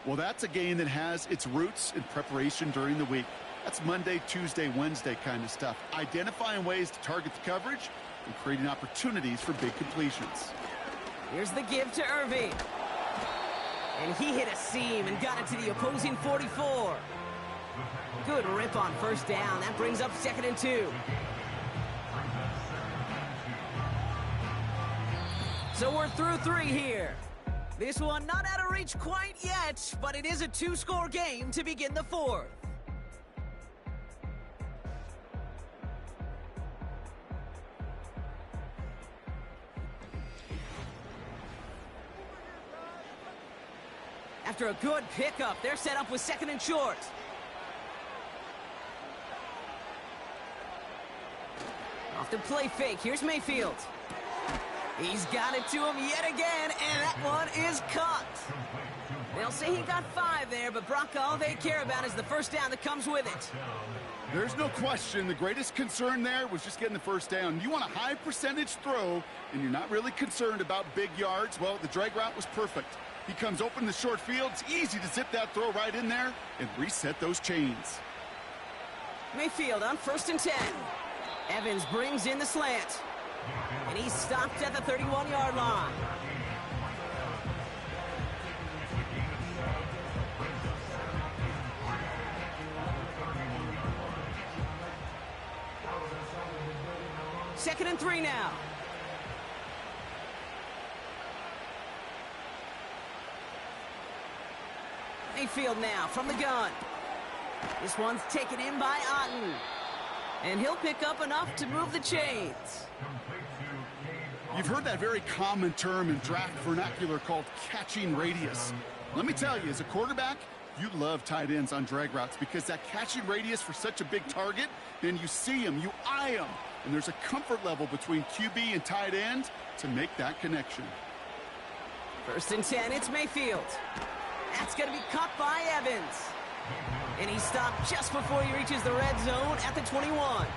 Well, that's a game that has its roots in preparation during the week. That's Monday, Tuesday, Wednesday kind of stuff. Identifying ways to target the coverage and creating opportunities for big completions. Here's the give to Irving. And he hit a seam and got it to the opposing 44. Good rip on 1st down. That brings up 2nd and 2. So we're through 3 here. This one not out of reach quite yet, but it is a 2-score game to begin the 4th. After a good pickup, they're set up with 2nd and short. Off the play fake, here's Mayfield. He's got it to him yet again, and that one is caught. They'll say he got 5 there, but Brock, all they care about is the 1st down that comes with it. There's no question. The greatest concern there was just getting the 1st down. You want a high percentage throw, and you're not really concerned about big yards. Well, the drag route was perfect. He comes open in the short field. It's easy to zip that throw right in there and reset those chains. Mayfield on 1st and 10. Evans brings in the slant. And he's stopped at the 31-yard line. Second and 3 now. Mayfield now from the gun. This one's taken in by Otten. And he'll pick up enough to move the chains. You've heard that very common term in draft vernacular called catching radius. Let me tell you, as a quarterback, you love tight ends on drag routes because that catching radius for such a big target, then you see him, you eye him, and there's a comfort level between QB and tight end to make that connection. 1st and 10, it's Mayfield. That's going to be caught by Evans. And he stopped just before he reaches the red zone at the 21.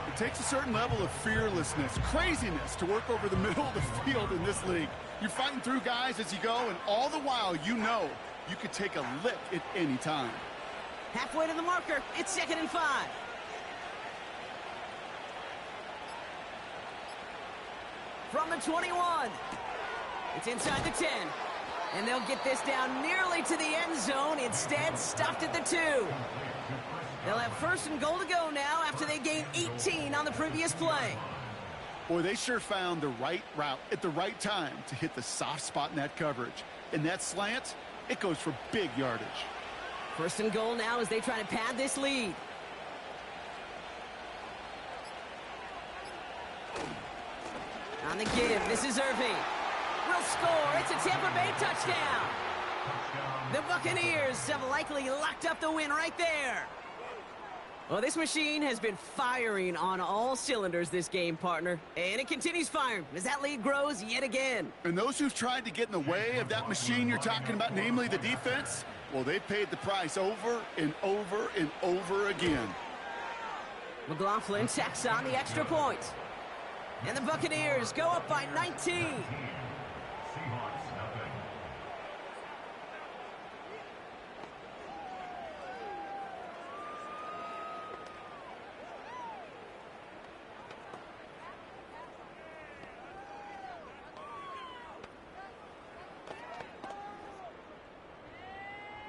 It takes a certain level of fearlessness, craziness to work over the middle of the field in this league. You're fighting through guys as you go, and all the while you know you could take a lick at any time. Halfway to the marker, it's 2nd and 5. From the 21. It's inside the 10. And they'll get this down nearly to the end zone. Instead, stopped at the 2. They'll have 1st and goal to go now after they gained 18 on the previous play. Boy, they sure found the right route at the right time to hit the soft spot in that coverage. and that slant, it goes for big yardage. First and goal now as they try to pad this lead. On the give, this is Irving. Will score. It's a Tampa Bay touchdown. The Buccaneers have likely locked up the win right there. Well, this machine has been firing on all cylinders this game, partner. And it continues firing as that lead grows yet again. And those who've tried to get in the way of that machine you're talking about, namely the defense, well, they've paid the price over and over and over again. McLaughlin tacks on the extra point. And the Buccaneers go up by 19.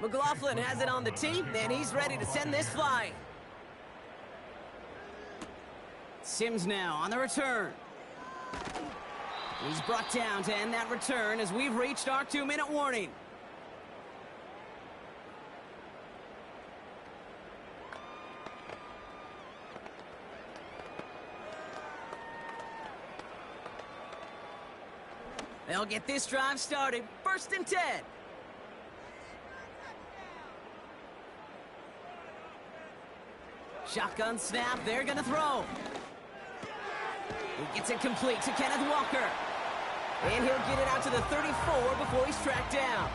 McLaughlin has it on the tee, and he's ready to send this flying. Sims now on the return. He's brought down to end that return as we've reached our 2-minute warning. They'll get this drive started. 1st and 10. Shotgun snap, they're gonna throw. He gets it complete to Kenneth Walker. And he'll get it out to the 34 before he's tracked down.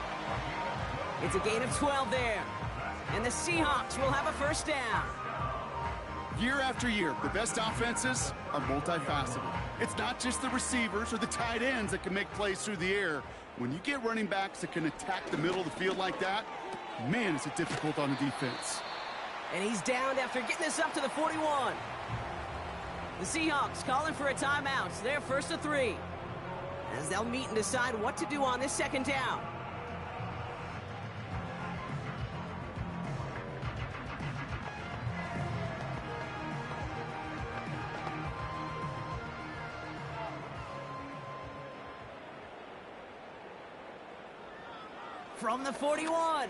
It's a gain of 12 there. And the Seahawks will have a first down. Year after year, the best offenses are multifaceted. It's not just the receivers or the tight ends that can make plays through the air. When you get running backs that can attack the middle of the field like that, man, is it difficult on the defense. And he's downed after getting this up to the 41. The Seahawks calling for a timeout. They're 1st and 3. As they'll meet and decide what to do on this 2nd down. From the 41.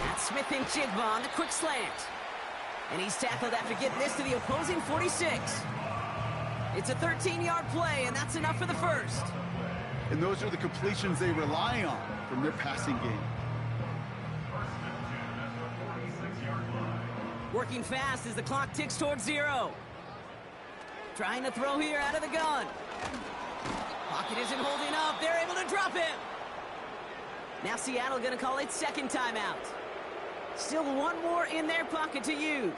That's Smith and Jigba on the quick slant. And he's tackled after getting this to the opposing 46. It's a 13-yard play, and that's enough for the first. And those are the completions they rely on from their passing game. Working fast as the clock ticks towards 0. Trying to throw here out of the gun. Pocket isn't holding up. They're able to drop him. Now Seattle going to call its 2nd timeout. Still one more in their pocket to use.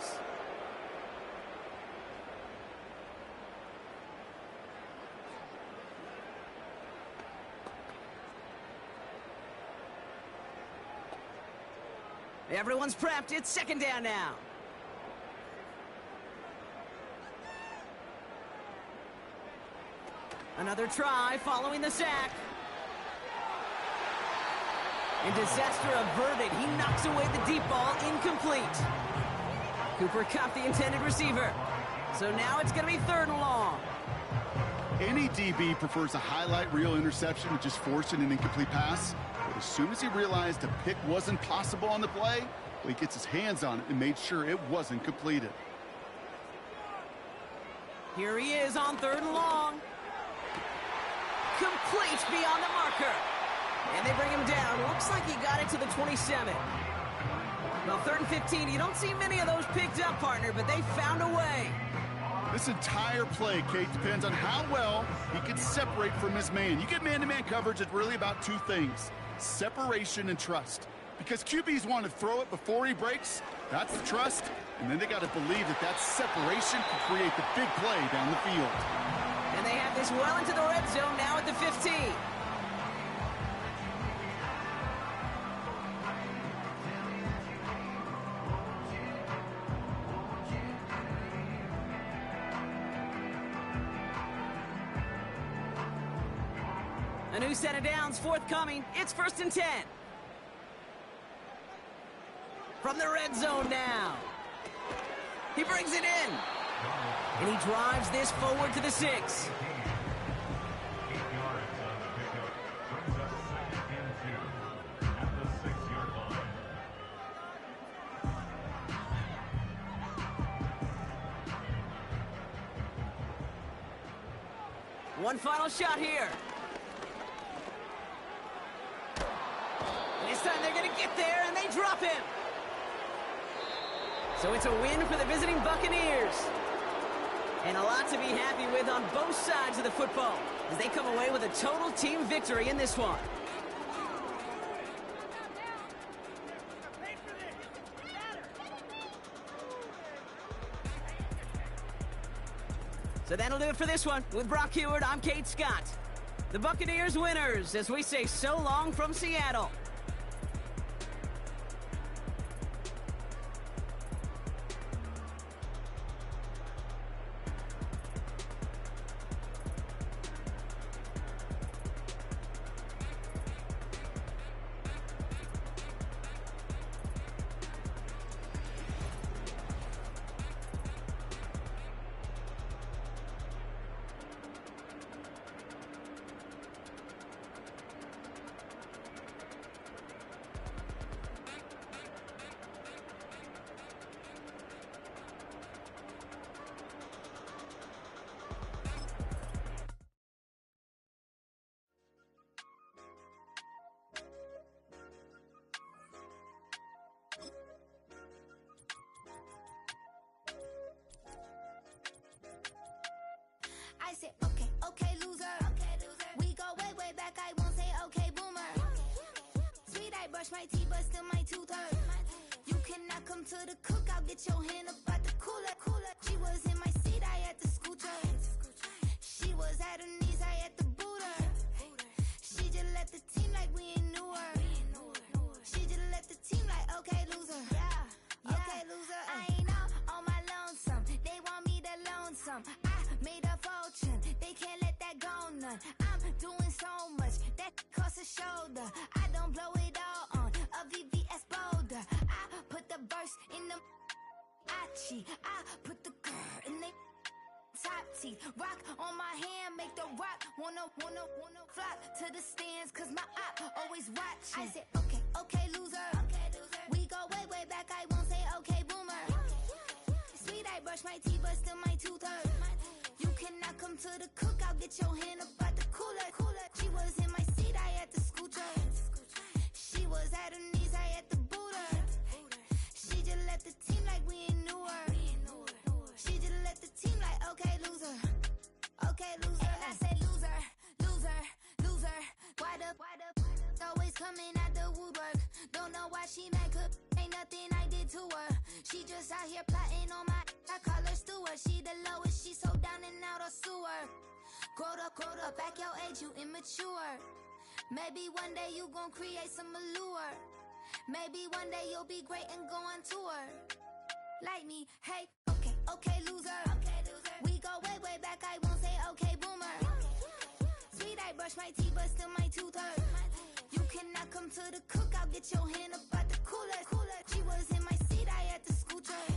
Everyone's prepped. It's 2nd down now. Another try following the sack. And disaster averted. He knocks away the deep ball, incomplete. Cooper Kupp, the intended receiver. So now it's going to be 3rd and long. Any DB prefers a highlight reel interception to just forcing an incomplete pass. But as soon as he realized a pick wasn't possible on the play, well, he gets his hands on it and made sure it wasn't completed. Here he is on 3rd and long. Complete beyond the marker. And they bring him down. Looks like he got it to the 27. Well, 3rd and 15, you don't see many of those picked up, partner, but they found a way. This entire play, Kate, depends on how well he can separate from his man. You get man-to-man coverage, it's really about 2 things, separation and trust. Because QBs want to throw it before he breaks, that's the trust, and then they got to believe that that separation can create the big play down the field. And they have this well into the red zone now at the 15. A new set of downs forthcoming. It's 1st and 10. From the red zone now. He brings it in. And he drives this forward to the 6. One final shot here. And this time they're going to get there, and they drop him. So it's a win for the visiting Buccaneers. And a lot to be happy with on both sides of the football as they come away with a total team victory in this one. So that'll do it for this one. With Brock Heward, I'm Kate Scott. The Buccaneers winners as we say so long from Seattle. I said, okay, okay, loser. We go way, way back, I won't say okay, boomer. Sweet, I brush my teeth, but still my tooth hurt. You cannot come to the cookout, get your hand up out the cooler. She was in my seat, I had to scoot her. She was at her knees, I had to boot her. She just left the team like we ain't knew her. She just left the team like, okay, loser. Okay, loser. I ain't on my lonesome. They want me to loan some. I made a fortune. They can't let that go none. I'm doing so much that costs a shoulder. I don't blow it all on a VVS boulder. I put the verse in the I put the girl in the top teeth. Rock on my hand, make the rock wanna flock to the stands, cause my op always watching. I said, okay, okay, loser. We go way, way back, I won't say okay, boomer. Sweet, I brush my teeth, but still my tooth hurt. You cannot come to the cookout, get your hand up out the cooler. She was in my seat, I had to scoot her. She was at her knees, I had to boot her. She just left the team like we ain't knew her. She just left the team like, okay, loser. Okay, loser. And I said, loser, loser, loser. Why the always coming at the woodwork? Don't know why she mad, cause ain't nothing I did to her. She just out here plotting on my, I call her steward. She the lowest, she so down and out of sewer. Growed up, back your age, you immature. Maybe one day you gon' create some allure. Maybe one day you'll be great and go on tour. Like me, hey, okay, okay, loser. We go way, way back, I won't say okay, boomer. Sweet, I brush my teeth, but still my tooth hurt. You cannot come to the cookout, get your hand up out the cooler. She was in my seat, I had to scoot her.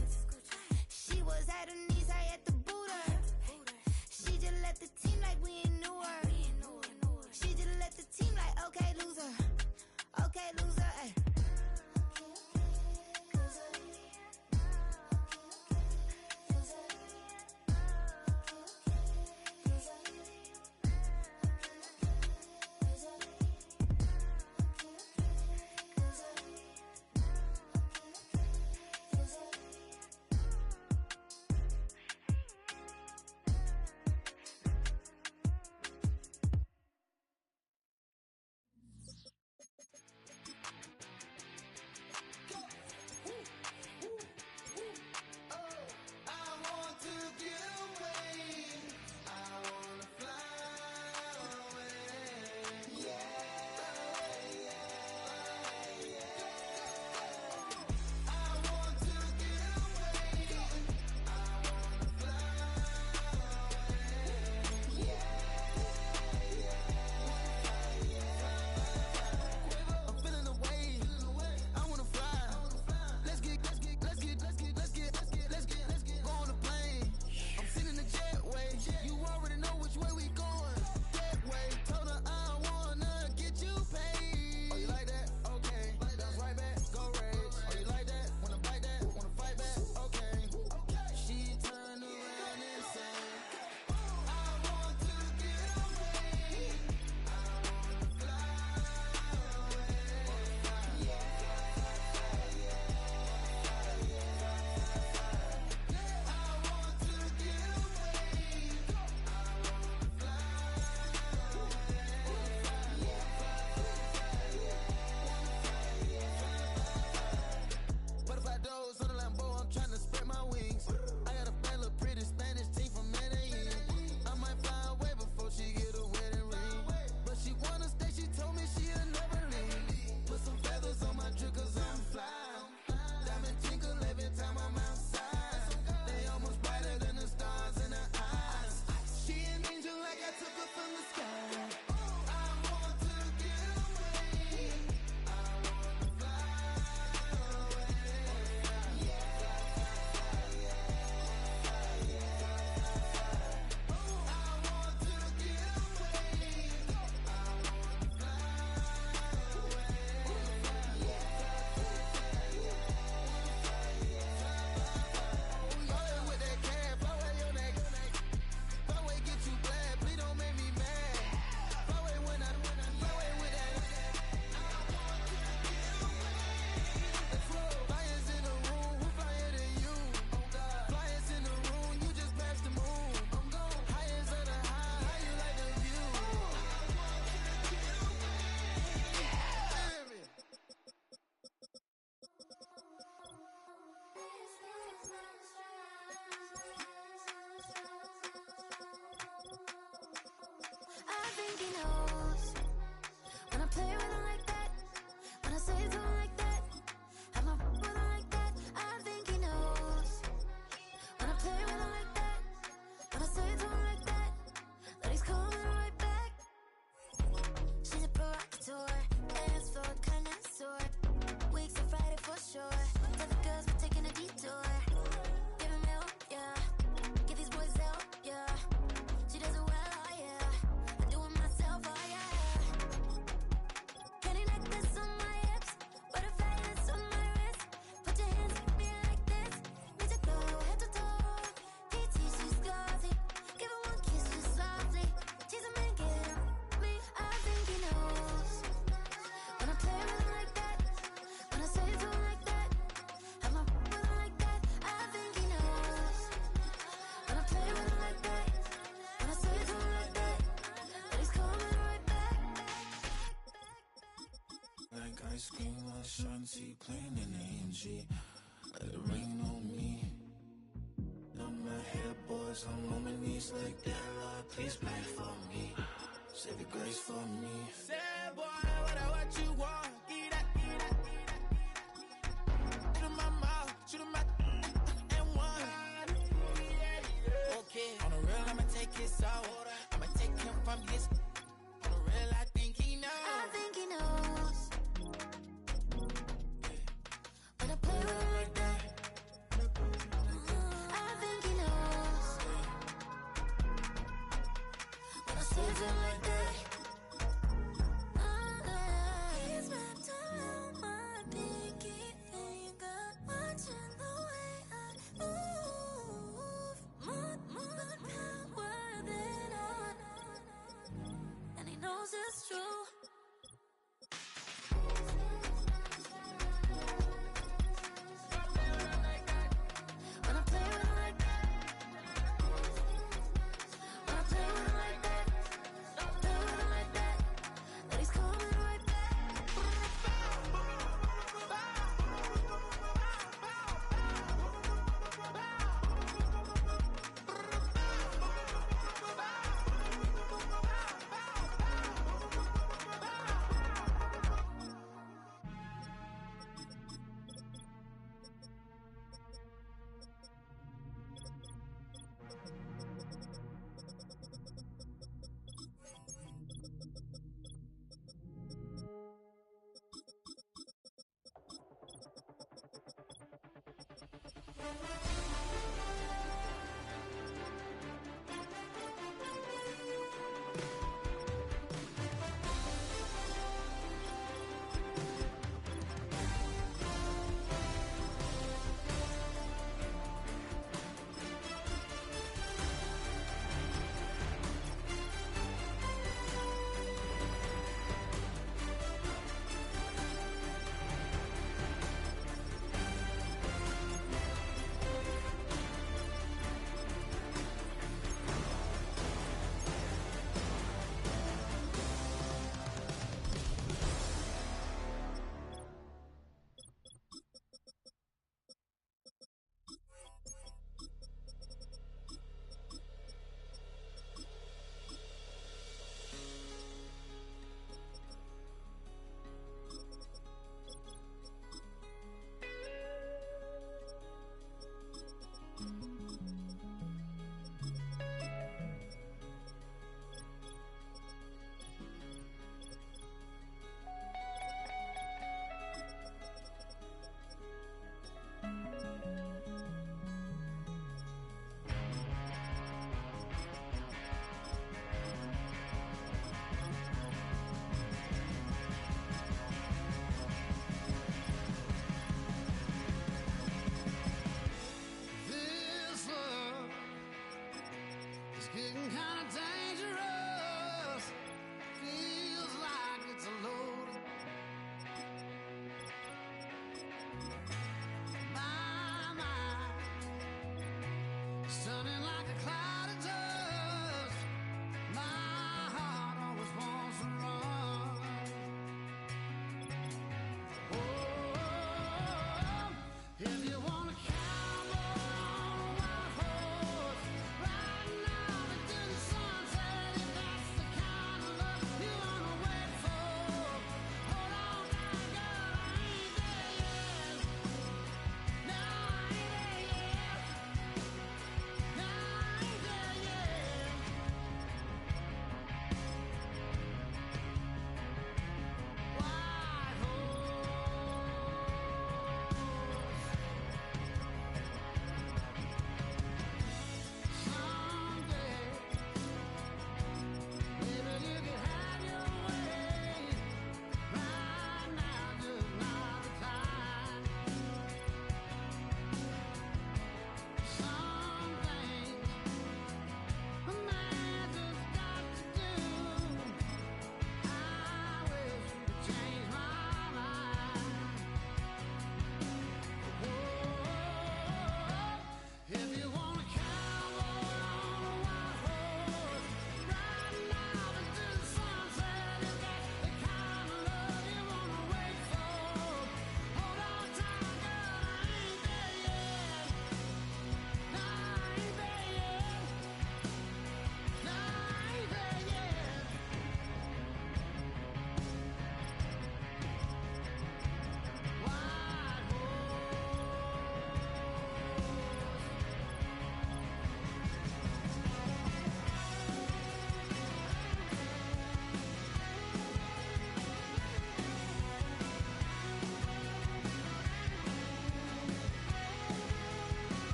She was at her knees, I had to boot her. She just left the team like we ain't knew her. She just left the team like, okay, loser. Okay, loser, ay. think he knows. When I play with him like that, when I say it to him like that, have my with him like that, I think he knows. When I play with him like that, when I say it to him like that, that he's coming right back. She's a provocateur, dance floor connoisseur. Weeks of Friday for sure. Tell the girls we're taking a detour. Give him help, yeah. Give these boys help, yeah. She does it well, oh yeah. I do it myself, oh yeah. Candy necklace on my hips, butterflies on my wrist. Put your hands on me like this. Need to go head to toe. PT, she's glossy. Give her one kiss just softly. Tease him and get him. Me, I think he knows. When I play with him like that, when I say it to him like that, have my with him like that, I think he knows. When I play with him like that, when I say it to him like that, that he's coming right back. Like ice cream, my shanty, plain and AMG. Let it rain on me. On my head, boys, I'm on my knees like that. Lord, please pray for me. Save your grace for me. Say, boy, what you want? Eat that, eat that, eat that. Shoot in my mouth, shoot in my and one. Okay, on the real, I'ma take his out. I'ma take him from his. On the real, I think he knows. I think he knows. When I play with him like that, I think he knows. When I say it to him like that, he's wrapped around my pinky finger, watching the way I move. More power than on, and he knows it's true. When I play with him like that, when I play with him like that, play with him like that, that he's coming right back. getting kind of dangerous. Feels like it's a load. My mind is turning like a cloud of dust. My heart always wants to run. Oh, if you want to cowboy on a white horse, riding out into the sunset.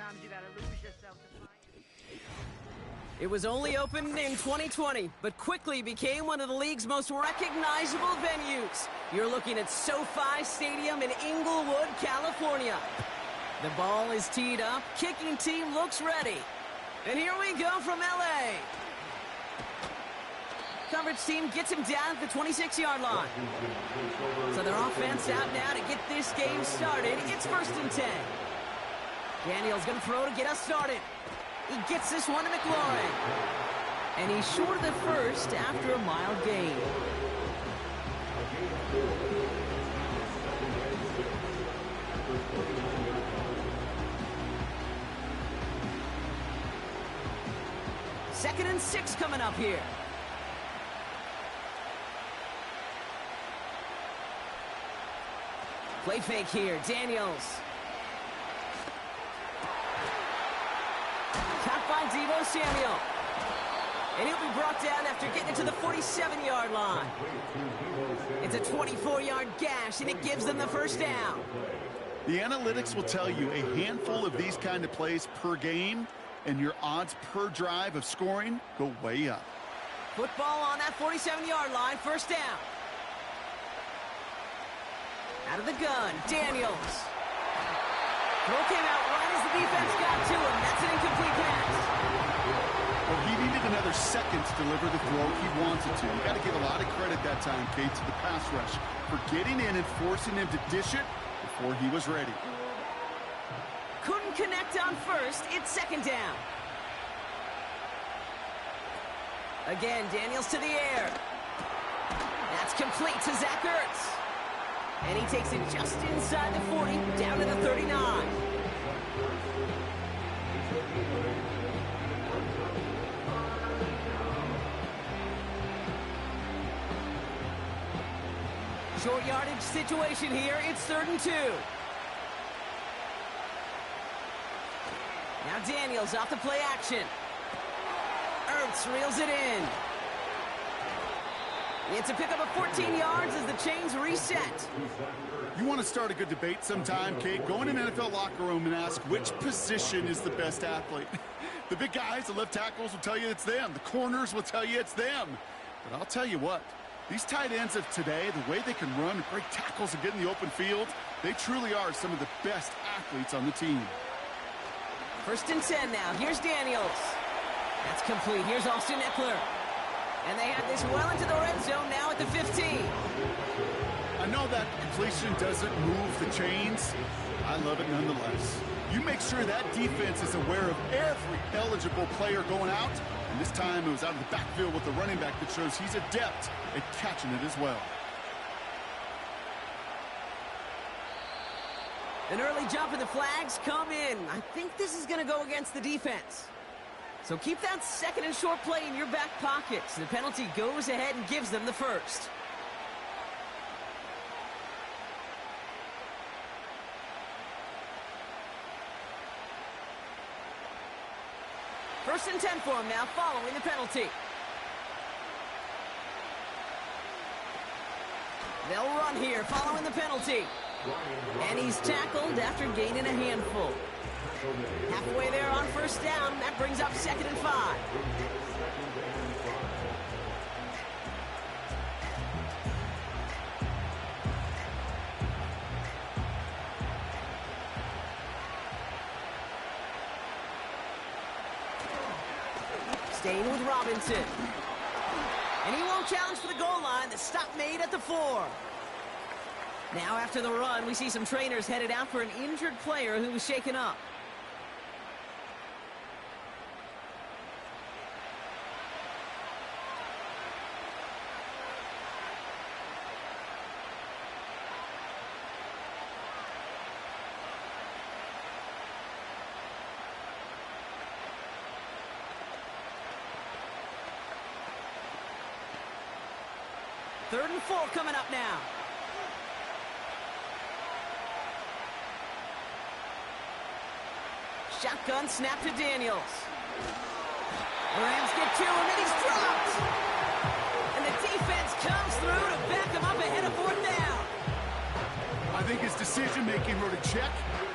sometimes you gotta lose yourself to find it. It was only opened in 2020, but quickly became one of the league's most recognizable venues. You're looking at SoFi Stadium in Inglewood, California. The ball is teed up, kicking team looks ready. And here we go from LA. Coverage team gets him down at the 26-yard line. So their offense out now to get this game started. It's 1st and 10. Daniel's going to throw to get us started. He gets this one to McLaurin. And he's short of the first after a mild gain. Second and 6 coming up here. Play fake here, Daniels. Caught by Deebo Samuel. And he'll be brought down after getting it to the 47-yard line. It's a 24-yard gash, and it gives them the first down. The analytics will tell you a handful of these kind of plays per game, and your odds per drive of scoring go way up. Football on that 47-yard line, first down. Out of the gun, Daniels. Throw came out right as the defense got to him. That's an incomplete pass. Well, he needed another second to deliver the throw he wanted to. You got to give a lot of credit that time, Kate, to the pass rush for getting in and forcing him to dish it before he was ready. Couldn't connect on first. It's second down. Again, Daniels to the air. That's complete to Zach Ertz. And he takes it just inside the 40, down to the 39. Short yardage situation here. It's 3rd and 2. Now Daniels off the play action. Ertz reels it in. It's a pickup of 14 yards as the chains reset. You want to start a good debate sometime, Kate? Go in an NFL locker room and ask which position is the best athlete. The big guys, the left tackles will tell you it's them. The corners will tell you it's them. But I'll tell you what, these tight ends of today, the way they can run and break tackles and get in the open field, they truly are some of the best athletes on the team. 1st and 10 now. Here's Daniels. That's complete. Here's Austin Eckler. And they have this well into the red zone now at the 15. I know that completion doesn't move the chains. I love it nonetheless. You make sure that defense is aware of every eligible player going out. And this time it was out of the backfield with the running back that shows he's adept at catching it as well. An early jump and the flags come in. I think this is going to go against the defense. So keep that second and short play in your back pockets. The penalty goes ahead and gives them the first. First and 10 for him now, following the penalty. They'll run here, following the penalty. And he's tackled after gaining a handful. Halfway there on first down. That brings up 2nd and 5. Staying with Robinson. And he won't challenge for the goal line. The stop made at the 4. Now after the run, we see some trainers headed out for an injured player who was shaken up. Third and 4 coming up now. Shotgun snap to Daniels. The Rams get 2 and then he's dropped. And the defense comes through to back him up ahead of 4th down. I think his decision-making wrote a check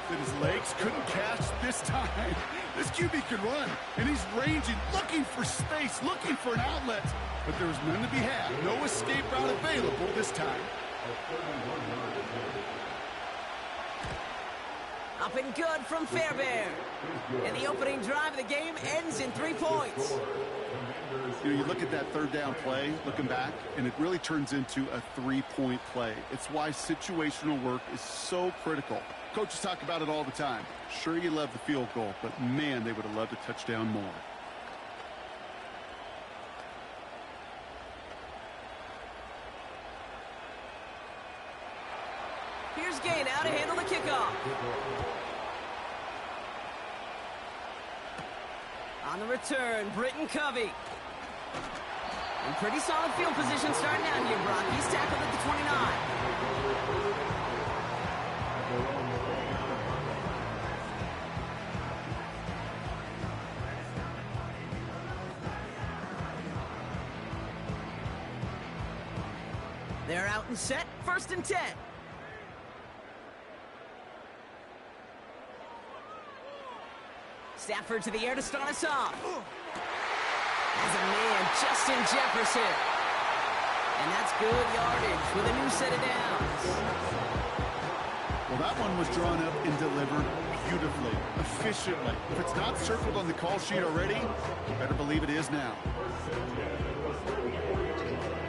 that his legs couldn't catch this time. line. This QB can run, and he's ranging, looking for space, looking for an outlet. But there was none to be had. No escape route available this time. Up and good from Fairbairn. And the opening drive of the game ends in 3 points. You look at that third down play, looking back, and it really turns into a 3-point play. It's why situational work is so critical. Coaches talk about it all the time. Sure, you love the field goal, but man, they would have loved a touchdown more. Here's Gain out to handle the kickoff. On the return, Britton Covey. In pretty solid field position starting out here, Brock. He's tackled at the 29. They're out and set, 1st and 10. Stafford to the air to start us off. As a man, Justin Jefferson. And that's good yardage with a new set of downs. Well, that one was drawn up and delivered beautifully, efficiently. If it's not circled on the call sheet already, you better believe it is now.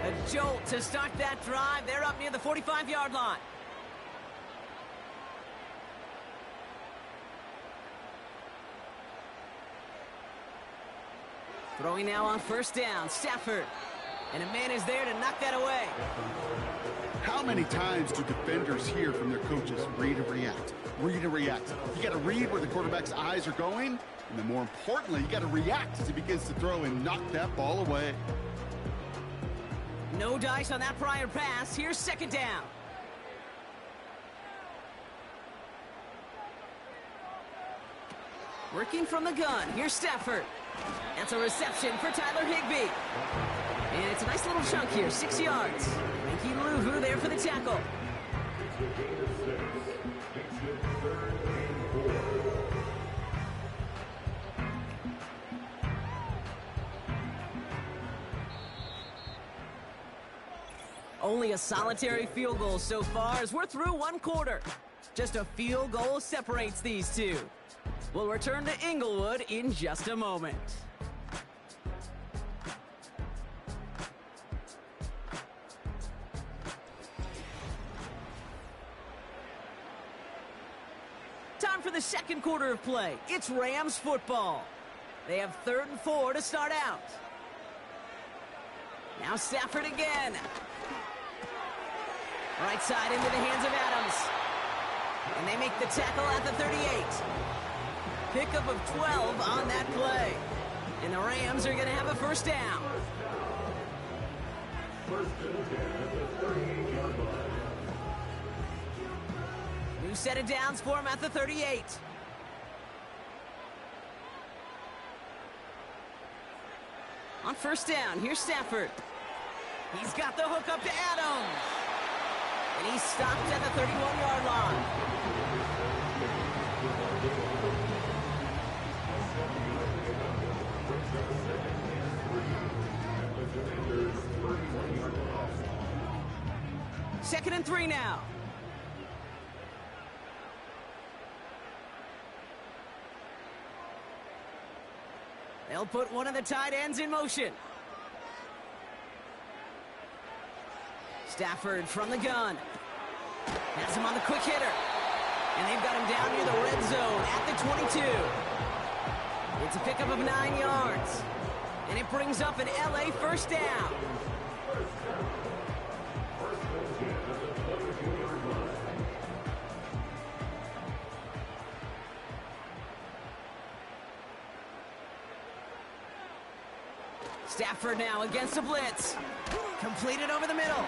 A jolt to start that drive. They're up near the 45-yard line. Throwing now on 1st down, Stafford. And a man is there to knock that away. How many times do defenders hear from their coaches, read and react, read and react? You got to read where the quarterback's eyes are going, and then more importantly, you got to react as he begins to throw and knock that ball away. No dice on that prior pass. Here's 2nd down. Working from the gun. Here's Stafford. That's a reception for Tyler Higbee. And it's a nice little chunk here, 6 yards. Mickey Luvu there for the tackle. Only a solitary field goal so far as we're through 1 quarter. Just a field goal separates these two. We'll return to Inglewood in just a moment. Time for the 2nd quarter of play. It's Rams football. They have 3rd and 4 to start out. Now Stafford again. Right side into the hands of Adams. And they make the tackle at the 38. Pickup of 12 on that play. And the Rams are going to have a 1st down. New set of downs for him at the 38. On 1st down, here's Stafford. He's got the hook up to Adams. And he's stopped at the 31-yard line. Second and 3 now. They'll put one of the tight ends in motion. Stafford from the gun. Has him on the quick hitter. And they've got him down near the red zone at the 22. It's a pickup of 9 yards. And it brings up an LA 1st down. Stafford now against a blitz. Completed over the middle.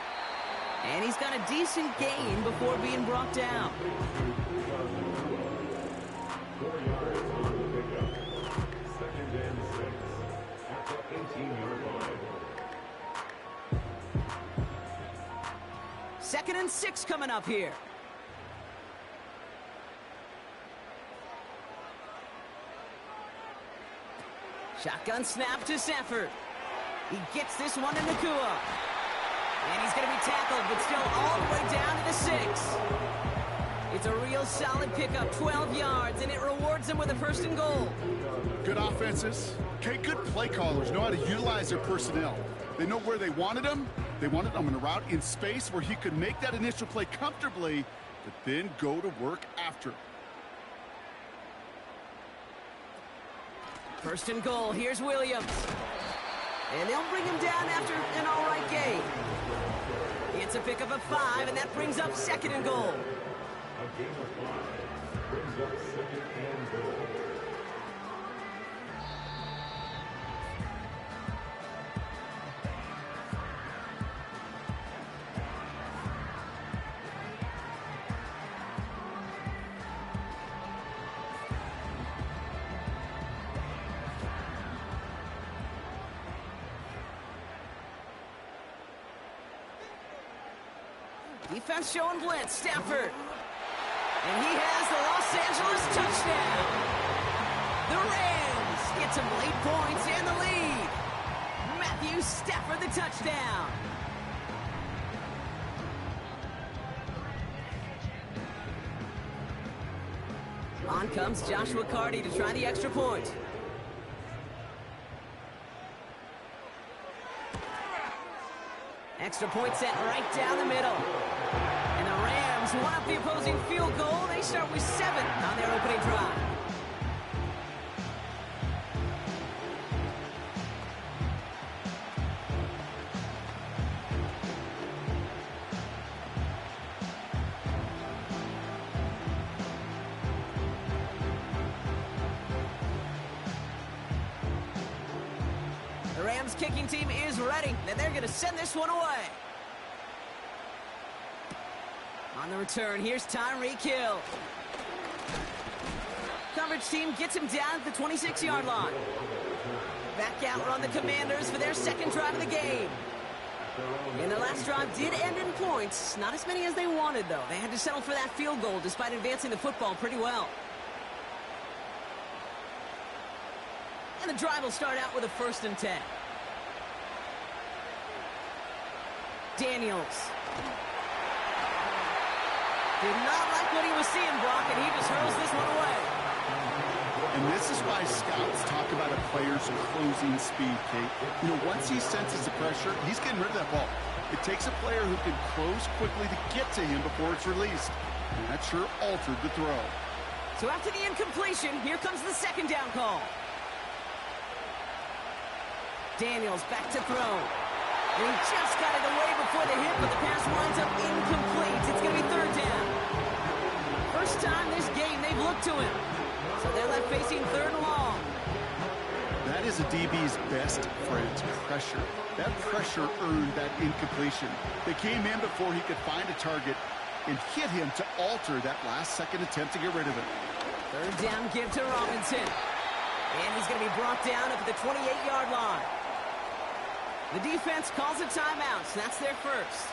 And he's got a decent gain before being brought down. Second and 6 coming up here. Shotgun snap to Stafford. He gets this one to Nakua. And he's going to be tackled, but still all the way down to the 6. It's a real solid pickup, 12 yards, and it rewards them with a 1st and goal. Good offenses. Okay, good play callers know how to utilize their personnel. They know where they wanted them. They wanted them on a route in space where he could make that initial play comfortably, but then go to work after. 1st and goal. Here's Williams. And they'll bring him down after an all right game. It's a pickup of 5, and that brings up 2nd and goal. A game of 5 brings up 2nd and goal. Defense showing blitz. Stafford. And he has the Los Angeles touchdown. The Rams get some late points and the lead. Matthew Stafford the touchdown. On comes Joshua Carty to try the extra point. Extra point set right down the middle. And the Rams want up the opposing field goal. They start with 7 on their opening drive. The Rams kicking team is ready, and they're going to send this one away. On the return, here's Tyreek Hill. Coverage team gets him down at the 26-yard line. Back out run the Commanders for their 2nd drive of the game. And their last drive did end in points. Not as many as they wanted, though. They had to settle for that field goal despite advancing the football pretty well. And the drive will start out with a 1st and 10. Daniels. Did not like what he was seeing, Brock, and he just hurls this one away. And this is why scouts talk about a player's closing speed, Kate. You know, once he senses the pressure, he's getting rid of that ball. It takes a player who can close quickly to get to him before it's released. And that sure altered the throw. So after the incompletion, here comes the 2nd down call. Daniels back to throw. And he just got it away before the hit, but the pass winds up incomplete. It's going to be 3rd down. First time this game they've looked to him. So they're left facing 3rd and long. That is a DB's best friend, pressure. That pressure earned that incompletion. They came in before he could find a target and hit him to alter that last-second attempt to get rid of it. 3rd down give to Robinson. And he's going to be brought down up at the 28-yard line. The defense calls a timeout, so that's their first.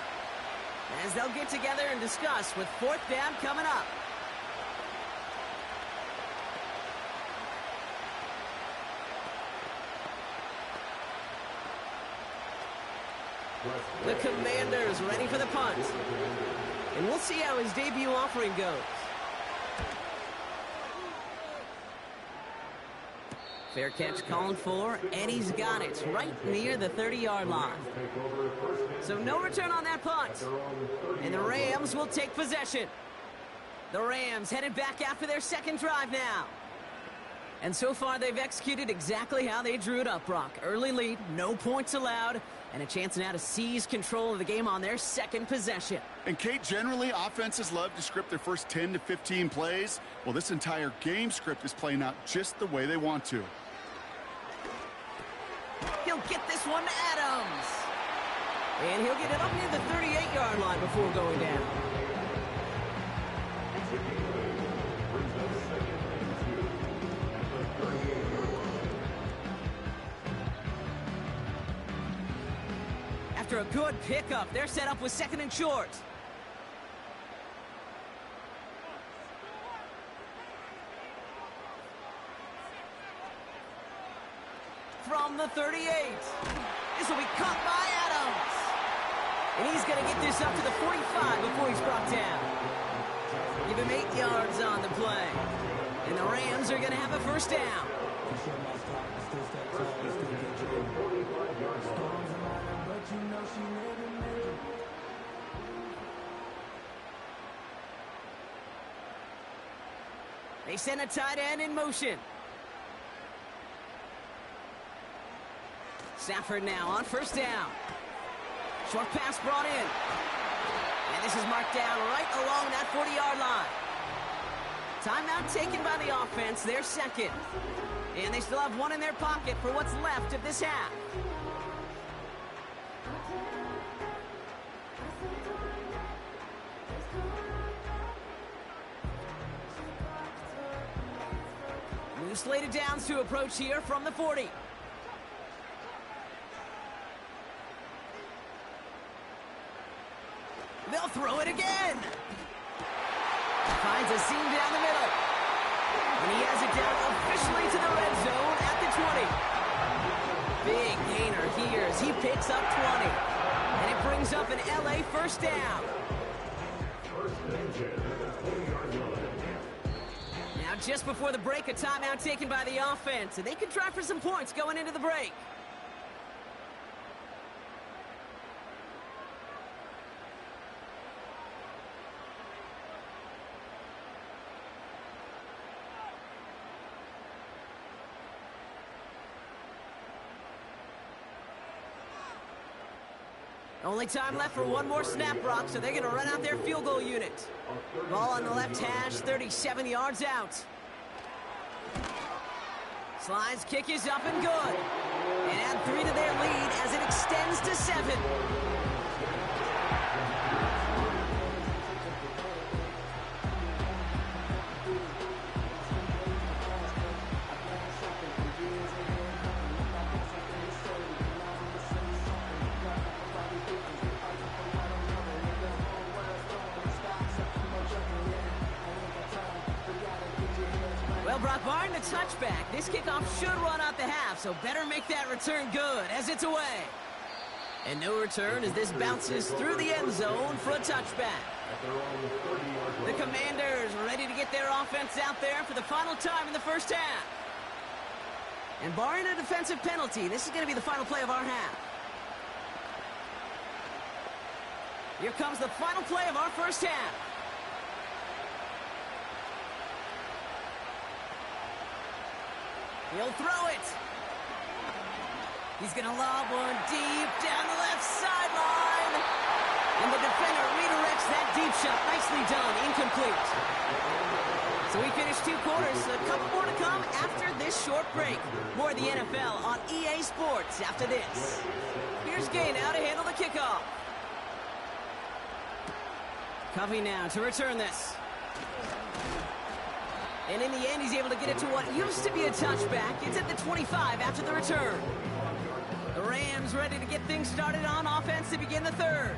As they'll get together and discuss with 4th down coming up. The Commanders ready for the punt. And we'll see how his debut offering goes. Fair catch calling for, and he's got it right near the 30-yard line. So no return on that punt. And the Rams will take possession. The Rams headed back after their 2nd drive now. And so far they've executed exactly how they drew it up, Brock. Early lead, no points allowed, and a chance now to seize control of the game on their 2nd possession. And Kate, generally offenses love to script their first 10 to 15 plays. Well, this entire game script is playing out just the way they want to. He'll get this one to Adams. And he'll get it up near the 38-yard line before going down. After a good pickup, they're set up with 2nd and short. from the 38. This will be caught by Adams. And he's going to get this up to the 45 before he's brought down. Give him 8 yards on the play. And the Rams are going to have a first down. They send a tight end in motion. Stafford now on first down. Short pass brought in. And this is marked down right along that 40-yard line. Timeout taken by the offense, their second. And they still have one in their pocket for what's left of this half. New slated downs to approach here from the 40. They'll throw it again. Finds a seam down the middle. And he has it down officially to the red zone at the 20. Big gainer here as he picks up 20. And it brings up an LA first down. Now just before the break, a timeout taken by the offense. And they can try for some points going into the break. Only time left for one more snap, Brock, so they're going to run out their field goal unit. Ball on the left hash, 37 yards out. Slides kick is up and good. And add 3 to their lead as it extends to 7. Brock, barring the touchback, this kickoff should run out the half, so better make that return good as it's away. And no return as this bounces through the end zone for a touchback. The Commanders ready to get their offense out there for the final time in the first half. And barring a defensive penalty, this is going to be the final play of our half. Here comes the final play of our first half. He'll throw it. He's going to lob one deep down the left sideline. And the defender redirects that deep shot. Nicely done. Incomplete. So we finished 2 quarters. A couple more to come after this short break. More of the NFL on EA Sports after this. Here's Gay now to handle the kickoff. Covey now to return this. And in the end, he's able to get it to what used to be a touchback. It's at the 25 after the return. The Rams ready to get things started on offense to begin the third.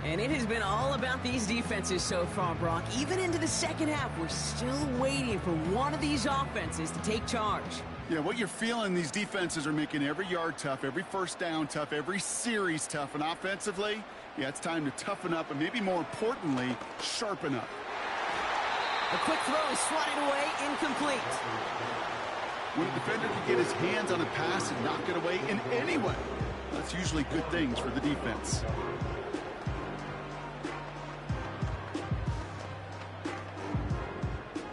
And it has been all about these defenses so far, Brock. Even into the second half, we're still waiting for one of these offenses to take charge. Yeah, what you're feeling, these defenses are making every yard tough, every first down tough, every series tough. And offensively, yeah, it's time to toughen up and maybe more importantly, sharpen up. A quick throw is swatted away, incomplete. When a defender can get his hands on a pass and knock it away in any way, that's usually good things for the defense.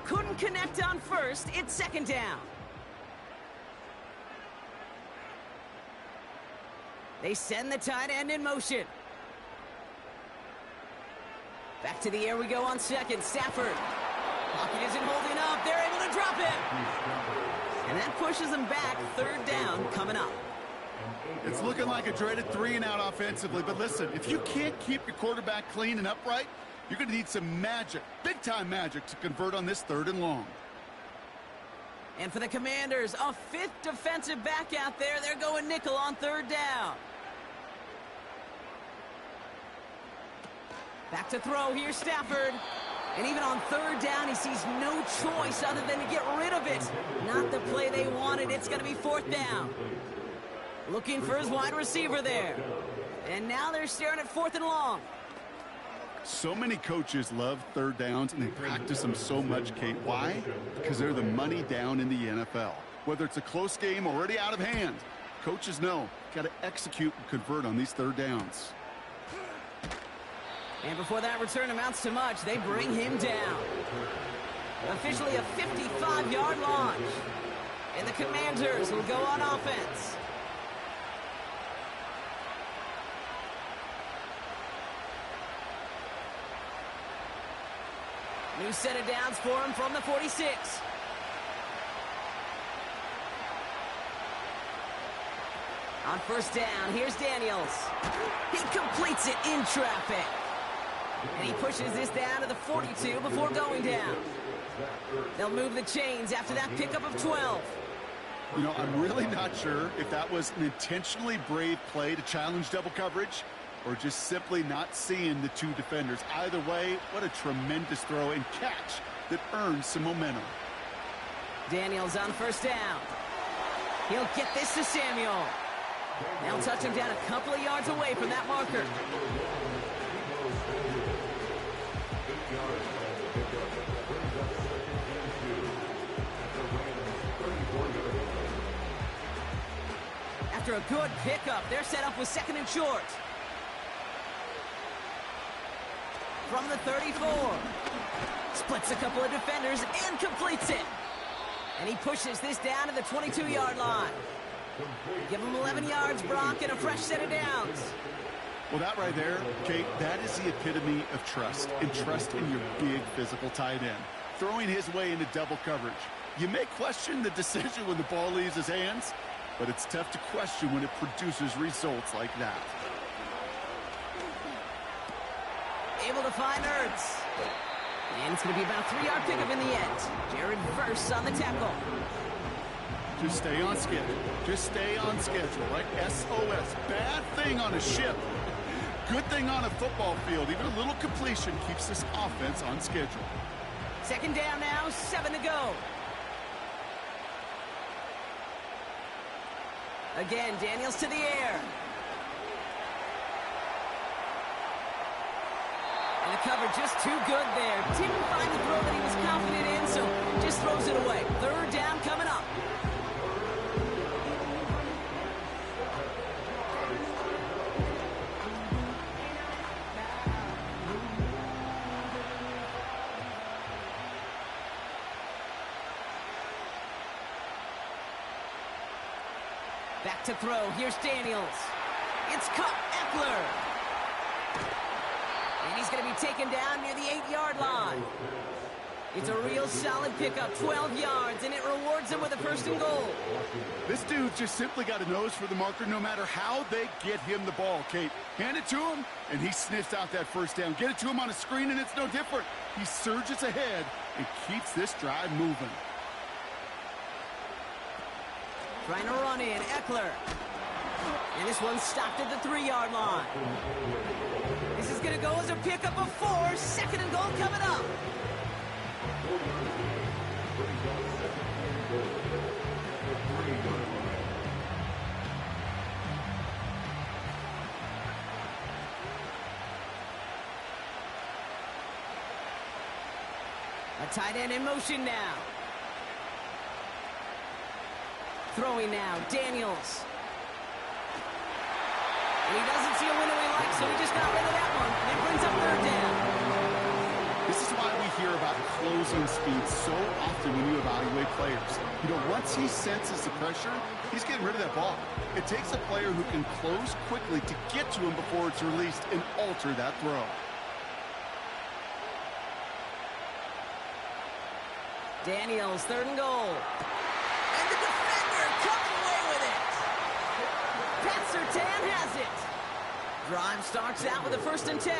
Couldn't connect on first. It's second down. They send the tight end in motion. Back to the air we go on second. Stafford. Pocket isn't holding up. They're able to drop it. And that pushes them back. Third down coming up. It's looking like a dreaded 3-and-out offensively. But listen, if you can't keep your quarterback clean and upright, you're going to need some magic, big-time magic, to convert on this 3rd and long. And for the Commanders, a 5th defensive back out there. They're going nickel on 3rd down. Back to throw. Here's Stafford. And even on third down, he sees no choice other than to get rid of it. Not the play they wanted. It's going to be fourth down. Looking for his wide receiver there. And now they're staring at fourth and long. So many coaches love third downs, and they practice them so much, Kate. Why? Because they're the money down in the NFL. Whether it's a close game already out of hand, coaches know, got to execute and convert on these third downs. And before that return amounts to much, they bring him down. Officially a 55-yard launch. And the Commanders will go on offense. New set of downs for him from the 46. On first down, here's Daniels. He completes it in traffic. And he pushes this down to the 42 before going down. They'll move the chains after that pickup of 12. You know, I'm really not sure if that was an intentionally brave play to challenge double coverage or just simply not seeing the two defenders. Either way, what a tremendous throw and catch that earns some momentum. Daniels on first down. He'll get this to Samuel. They'll touch him down a couple of yards away from that marker. After a good pickup, they're set up with second and short. From the 34. Splits a couple of defenders and completes it. And he pushes this down to the 22-yard line. Give him 11 yards, Brock, and a fresh set of downs. Well, that right there, Kate, that is the epitome of trust, and trust in your big physical tight end. Throwing his way into double coverage. You may question the decision when the ball leaves his hands, but it's tough to question when it produces results like that. Able to find Ertz. And it's going to be about a 3-yard pickup in the end. Jared Verse on the tackle. Just stay on schedule. Just stay on schedule, right? SOS. Bad thing on a ship. Good thing on a football field. Even a little completion keeps this offense on schedule. Second down now, 7 to go. Again, Daniels to the air. And the cover just too good there. Didn't find the throw that he was confident in, so just throws it away. Third down coming up. Back to throw. Here's Daniels. It's caught. Eckler. And he's going to be taken down near the 8-yard line. It's a real solid pickup, 12 yards, and it rewards him with a first and goal. This dude just simply got a nose for the marker no matter how they get him the ball, Kate. Hand it to him, and he sniffs out that first down. Get it to him on a screen, and it's no different. He surges ahead and keeps this drive moving. Trying to run in, Eckler. And this one's stopped at the 3-yard line. This is going to go as a pickup of 4. Second and goal coming up. A tight end in motion now. Throwing now, Daniels. And he doesn't see a window he likes, so he just got rid of that one. And it brings up third down. This is why we hear about closing speed so often when you evaluate players. You know, once he senses the pressure, he's getting rid of that ball. It takes a player who can close quickly to get to him before it's released and alter that throw. Daniels, third and goal. And the defender coming away with it. Pat Surtain has it. Drive starts out with a first and 10.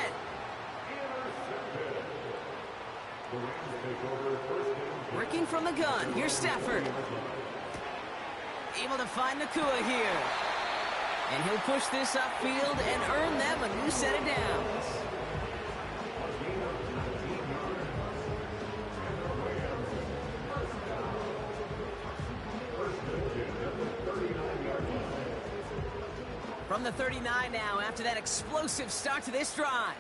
Working from the gun. Here's Stafford. Able to find Nakua here. And he'll push this upfield and earn them a new set of downs. From the 39 now, after that explosive start to this drive.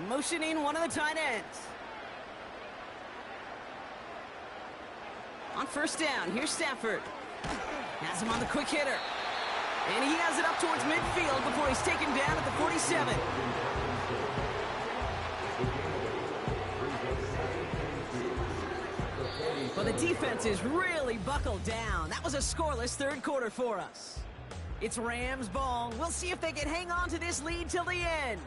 Motioning one of the tight ends. On first down, here's Stafford. Has him on the quick hitter. And he has it up towards midfield before he's taken down at the 47. Well, the defense is really buckled down. That was a scoreless third quarter for us. It's Rams ball. We'll see if they can hang on to this lead till the end.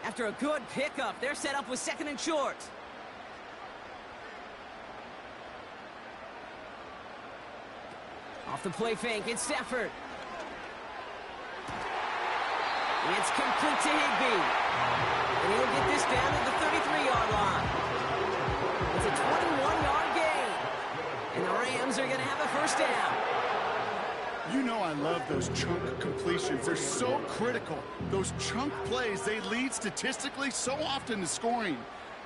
After a good pickup, they're set up with second and short. Off the play fake, it's Stafford. It's complete to Higbee. And he'll get this down at the 33-yard line. It's a 21-yard gain. And the Rams are going to have a first down. You know I love those chunk completions. They're so critical. Those chunk plays, they lead statistically so often to scoring.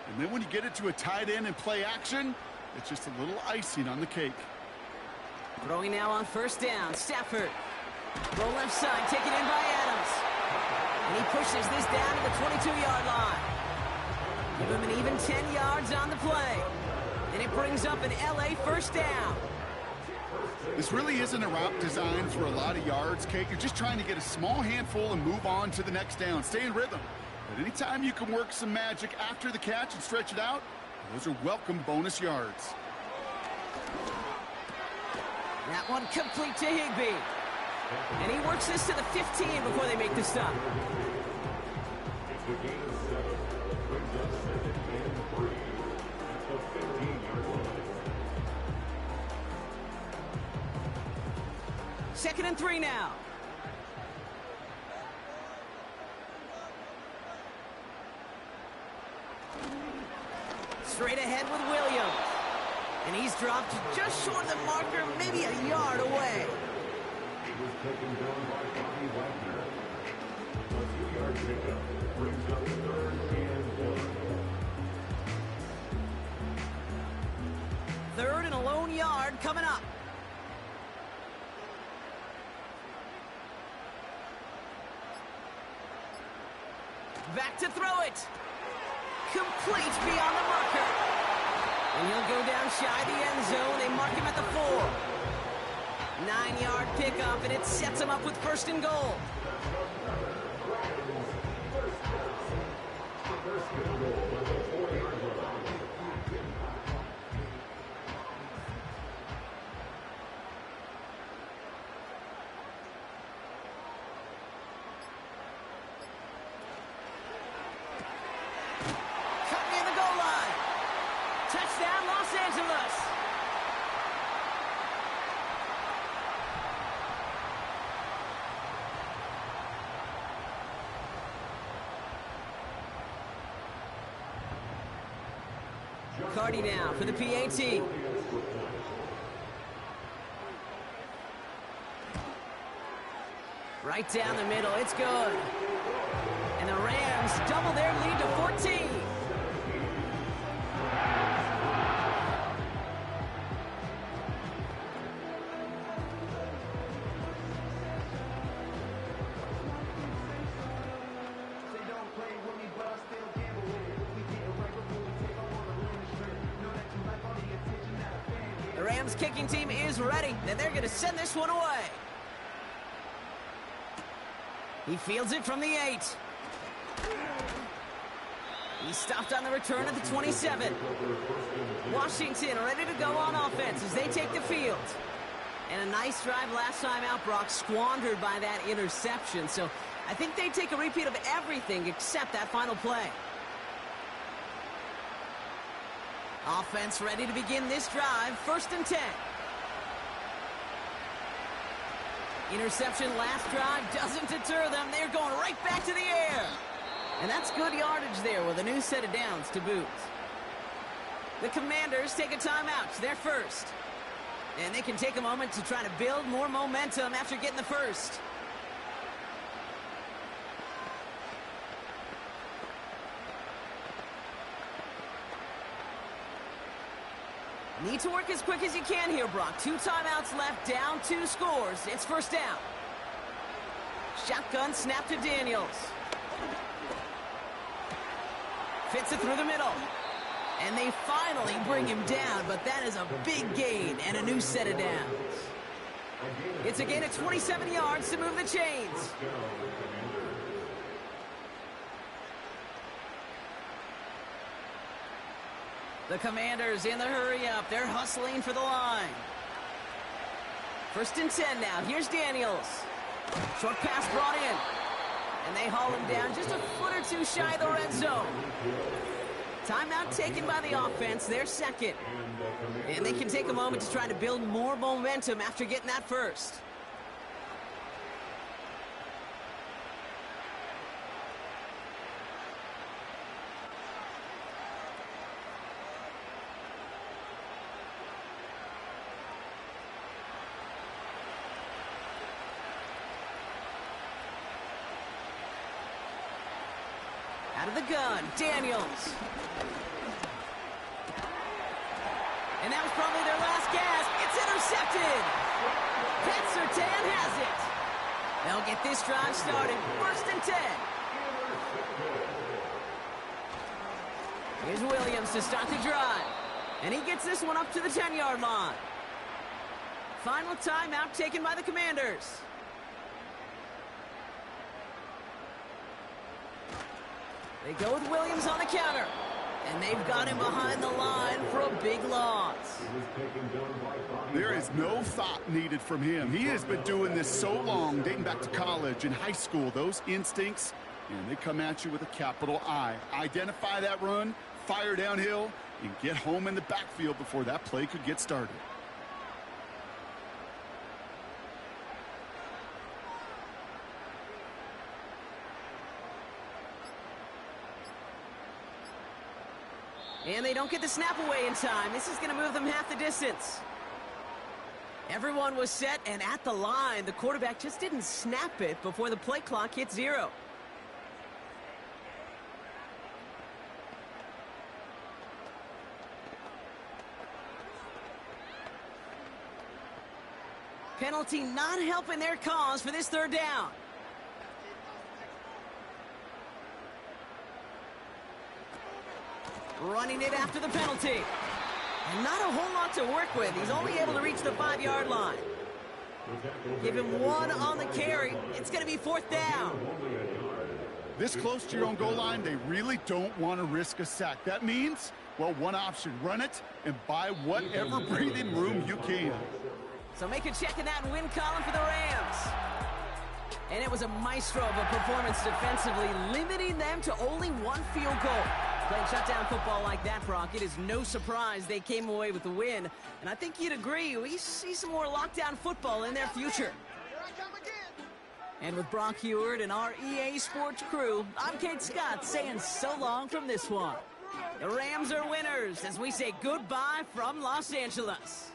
And then when you get it to a tight end and play action, it's just a little icing on the cake. Throwing now on first down, Stafford. Go left side, taken in by Adams. And he pushes this down to the 22-yard line. Give him an even 10 yards on the play. And it brings up an LA first down. This really isn't a route designed for a lot of yards, Kate. You're just trying to get a small handful and move on to the next down. Stay in rhythm. But anytime you can work some magic after the catch and stretch it out, those are welcome bonus yards. That one complete to Higbee. And he works this to the 15 before they make the stop. Second and 3 now. Straight ahead with Williams. And he's dropped just short of the marker, maybe a yard away. It was taken down by Bobby Wagner. A 2-yard pickup brings up 3rd and 1. Third and a lone yard coming up. Back to throw it. Complete beyond the marker. And he'll go down shy of the end zone. They mark him at the 4. 9-yard pickup, and it sets him up with first and goal. Touchdown, Los Angeles. Cardi now for the PAT. Right down the middle, it's good. And the Rams double their lead to 14. The Rams kicking team is ready, and they're going to send this one away. He fields it from the 8. He stopped on the return at the 27. Washington ready to go on offense as they take the field. And a nice drive last time out, Brock, squandered by that interception. So I think they take a repeat of everything except that final play. Offense ready to begin this drive, 1st and 10. Interception last drive doesn't deter them. They're going right back to the air. And that's good yardage there with a new set of downs to boot. The Commanders take a timeout. They're first. And they can take a moment to try to build more momentum after getting the first. Need to work as quick as you can here, Brock. 2 timeouts left, down 2 scores. It's first down. Shotgun snap to Daniels. Fits it through the middle. And they finally bring him down, but that is a big gain and a new set of downs. It's a gain of 27 yards to move the chains. The Commanders in the hurry-up. They're hustling for the line. First and 10 now. Here's Daniels. Short pass brought in. And they haul him down just a foot or two shy of the red zone. Timeout taken by the offense. They're second. And they can take a moment to try to build more momentum after getting that first. Out of the gun, Daniels. And that was probably their last gas. It's intercepted. Pat Surtain has it. They'll get this drive started. First and 10. Here's Williams to start the drive. And he gets this one up to the 10-yard line. Final timeout taken by the Commanders. They go with Williams on the counter. And they've got him behind the line for a big loss. There is no thought needed from him. He has been doing this so long, dating back to college and high school. Those instincts, and they come at you with a capital I. Identify that run, fire downhill, and get home in the backfield before that play could get started. And they don't get the snap away in time. This is going to move them half the distance. Everyone was set and at the line. The quarterback just didn't snap it before the play clock hit 0. Penalty not helping their cause for this third down. Running it after the penalty. And not a whole lot to work with. He's only able to reach the 5-yard line. Give him 1 on the carry. It's going to be 4th down. This close to your own goal line, they really don't want to risk a sack. That means, well, one option, run it and buy whatever breathing room you can. So make a check in that win column for the Rams. And it was a maestro of a performance defensively, limiting them to only 1 field goal. Playing shutdown football like that, Brock, it is no surprise they came away with the win. And I think you'd agree, we see some more lockdown football in their future. And with Brock Heward and our EA Sports crew, I'm Kate Scott saying so long from this one. The Rams are winners as we say goodbye from Los Angeles.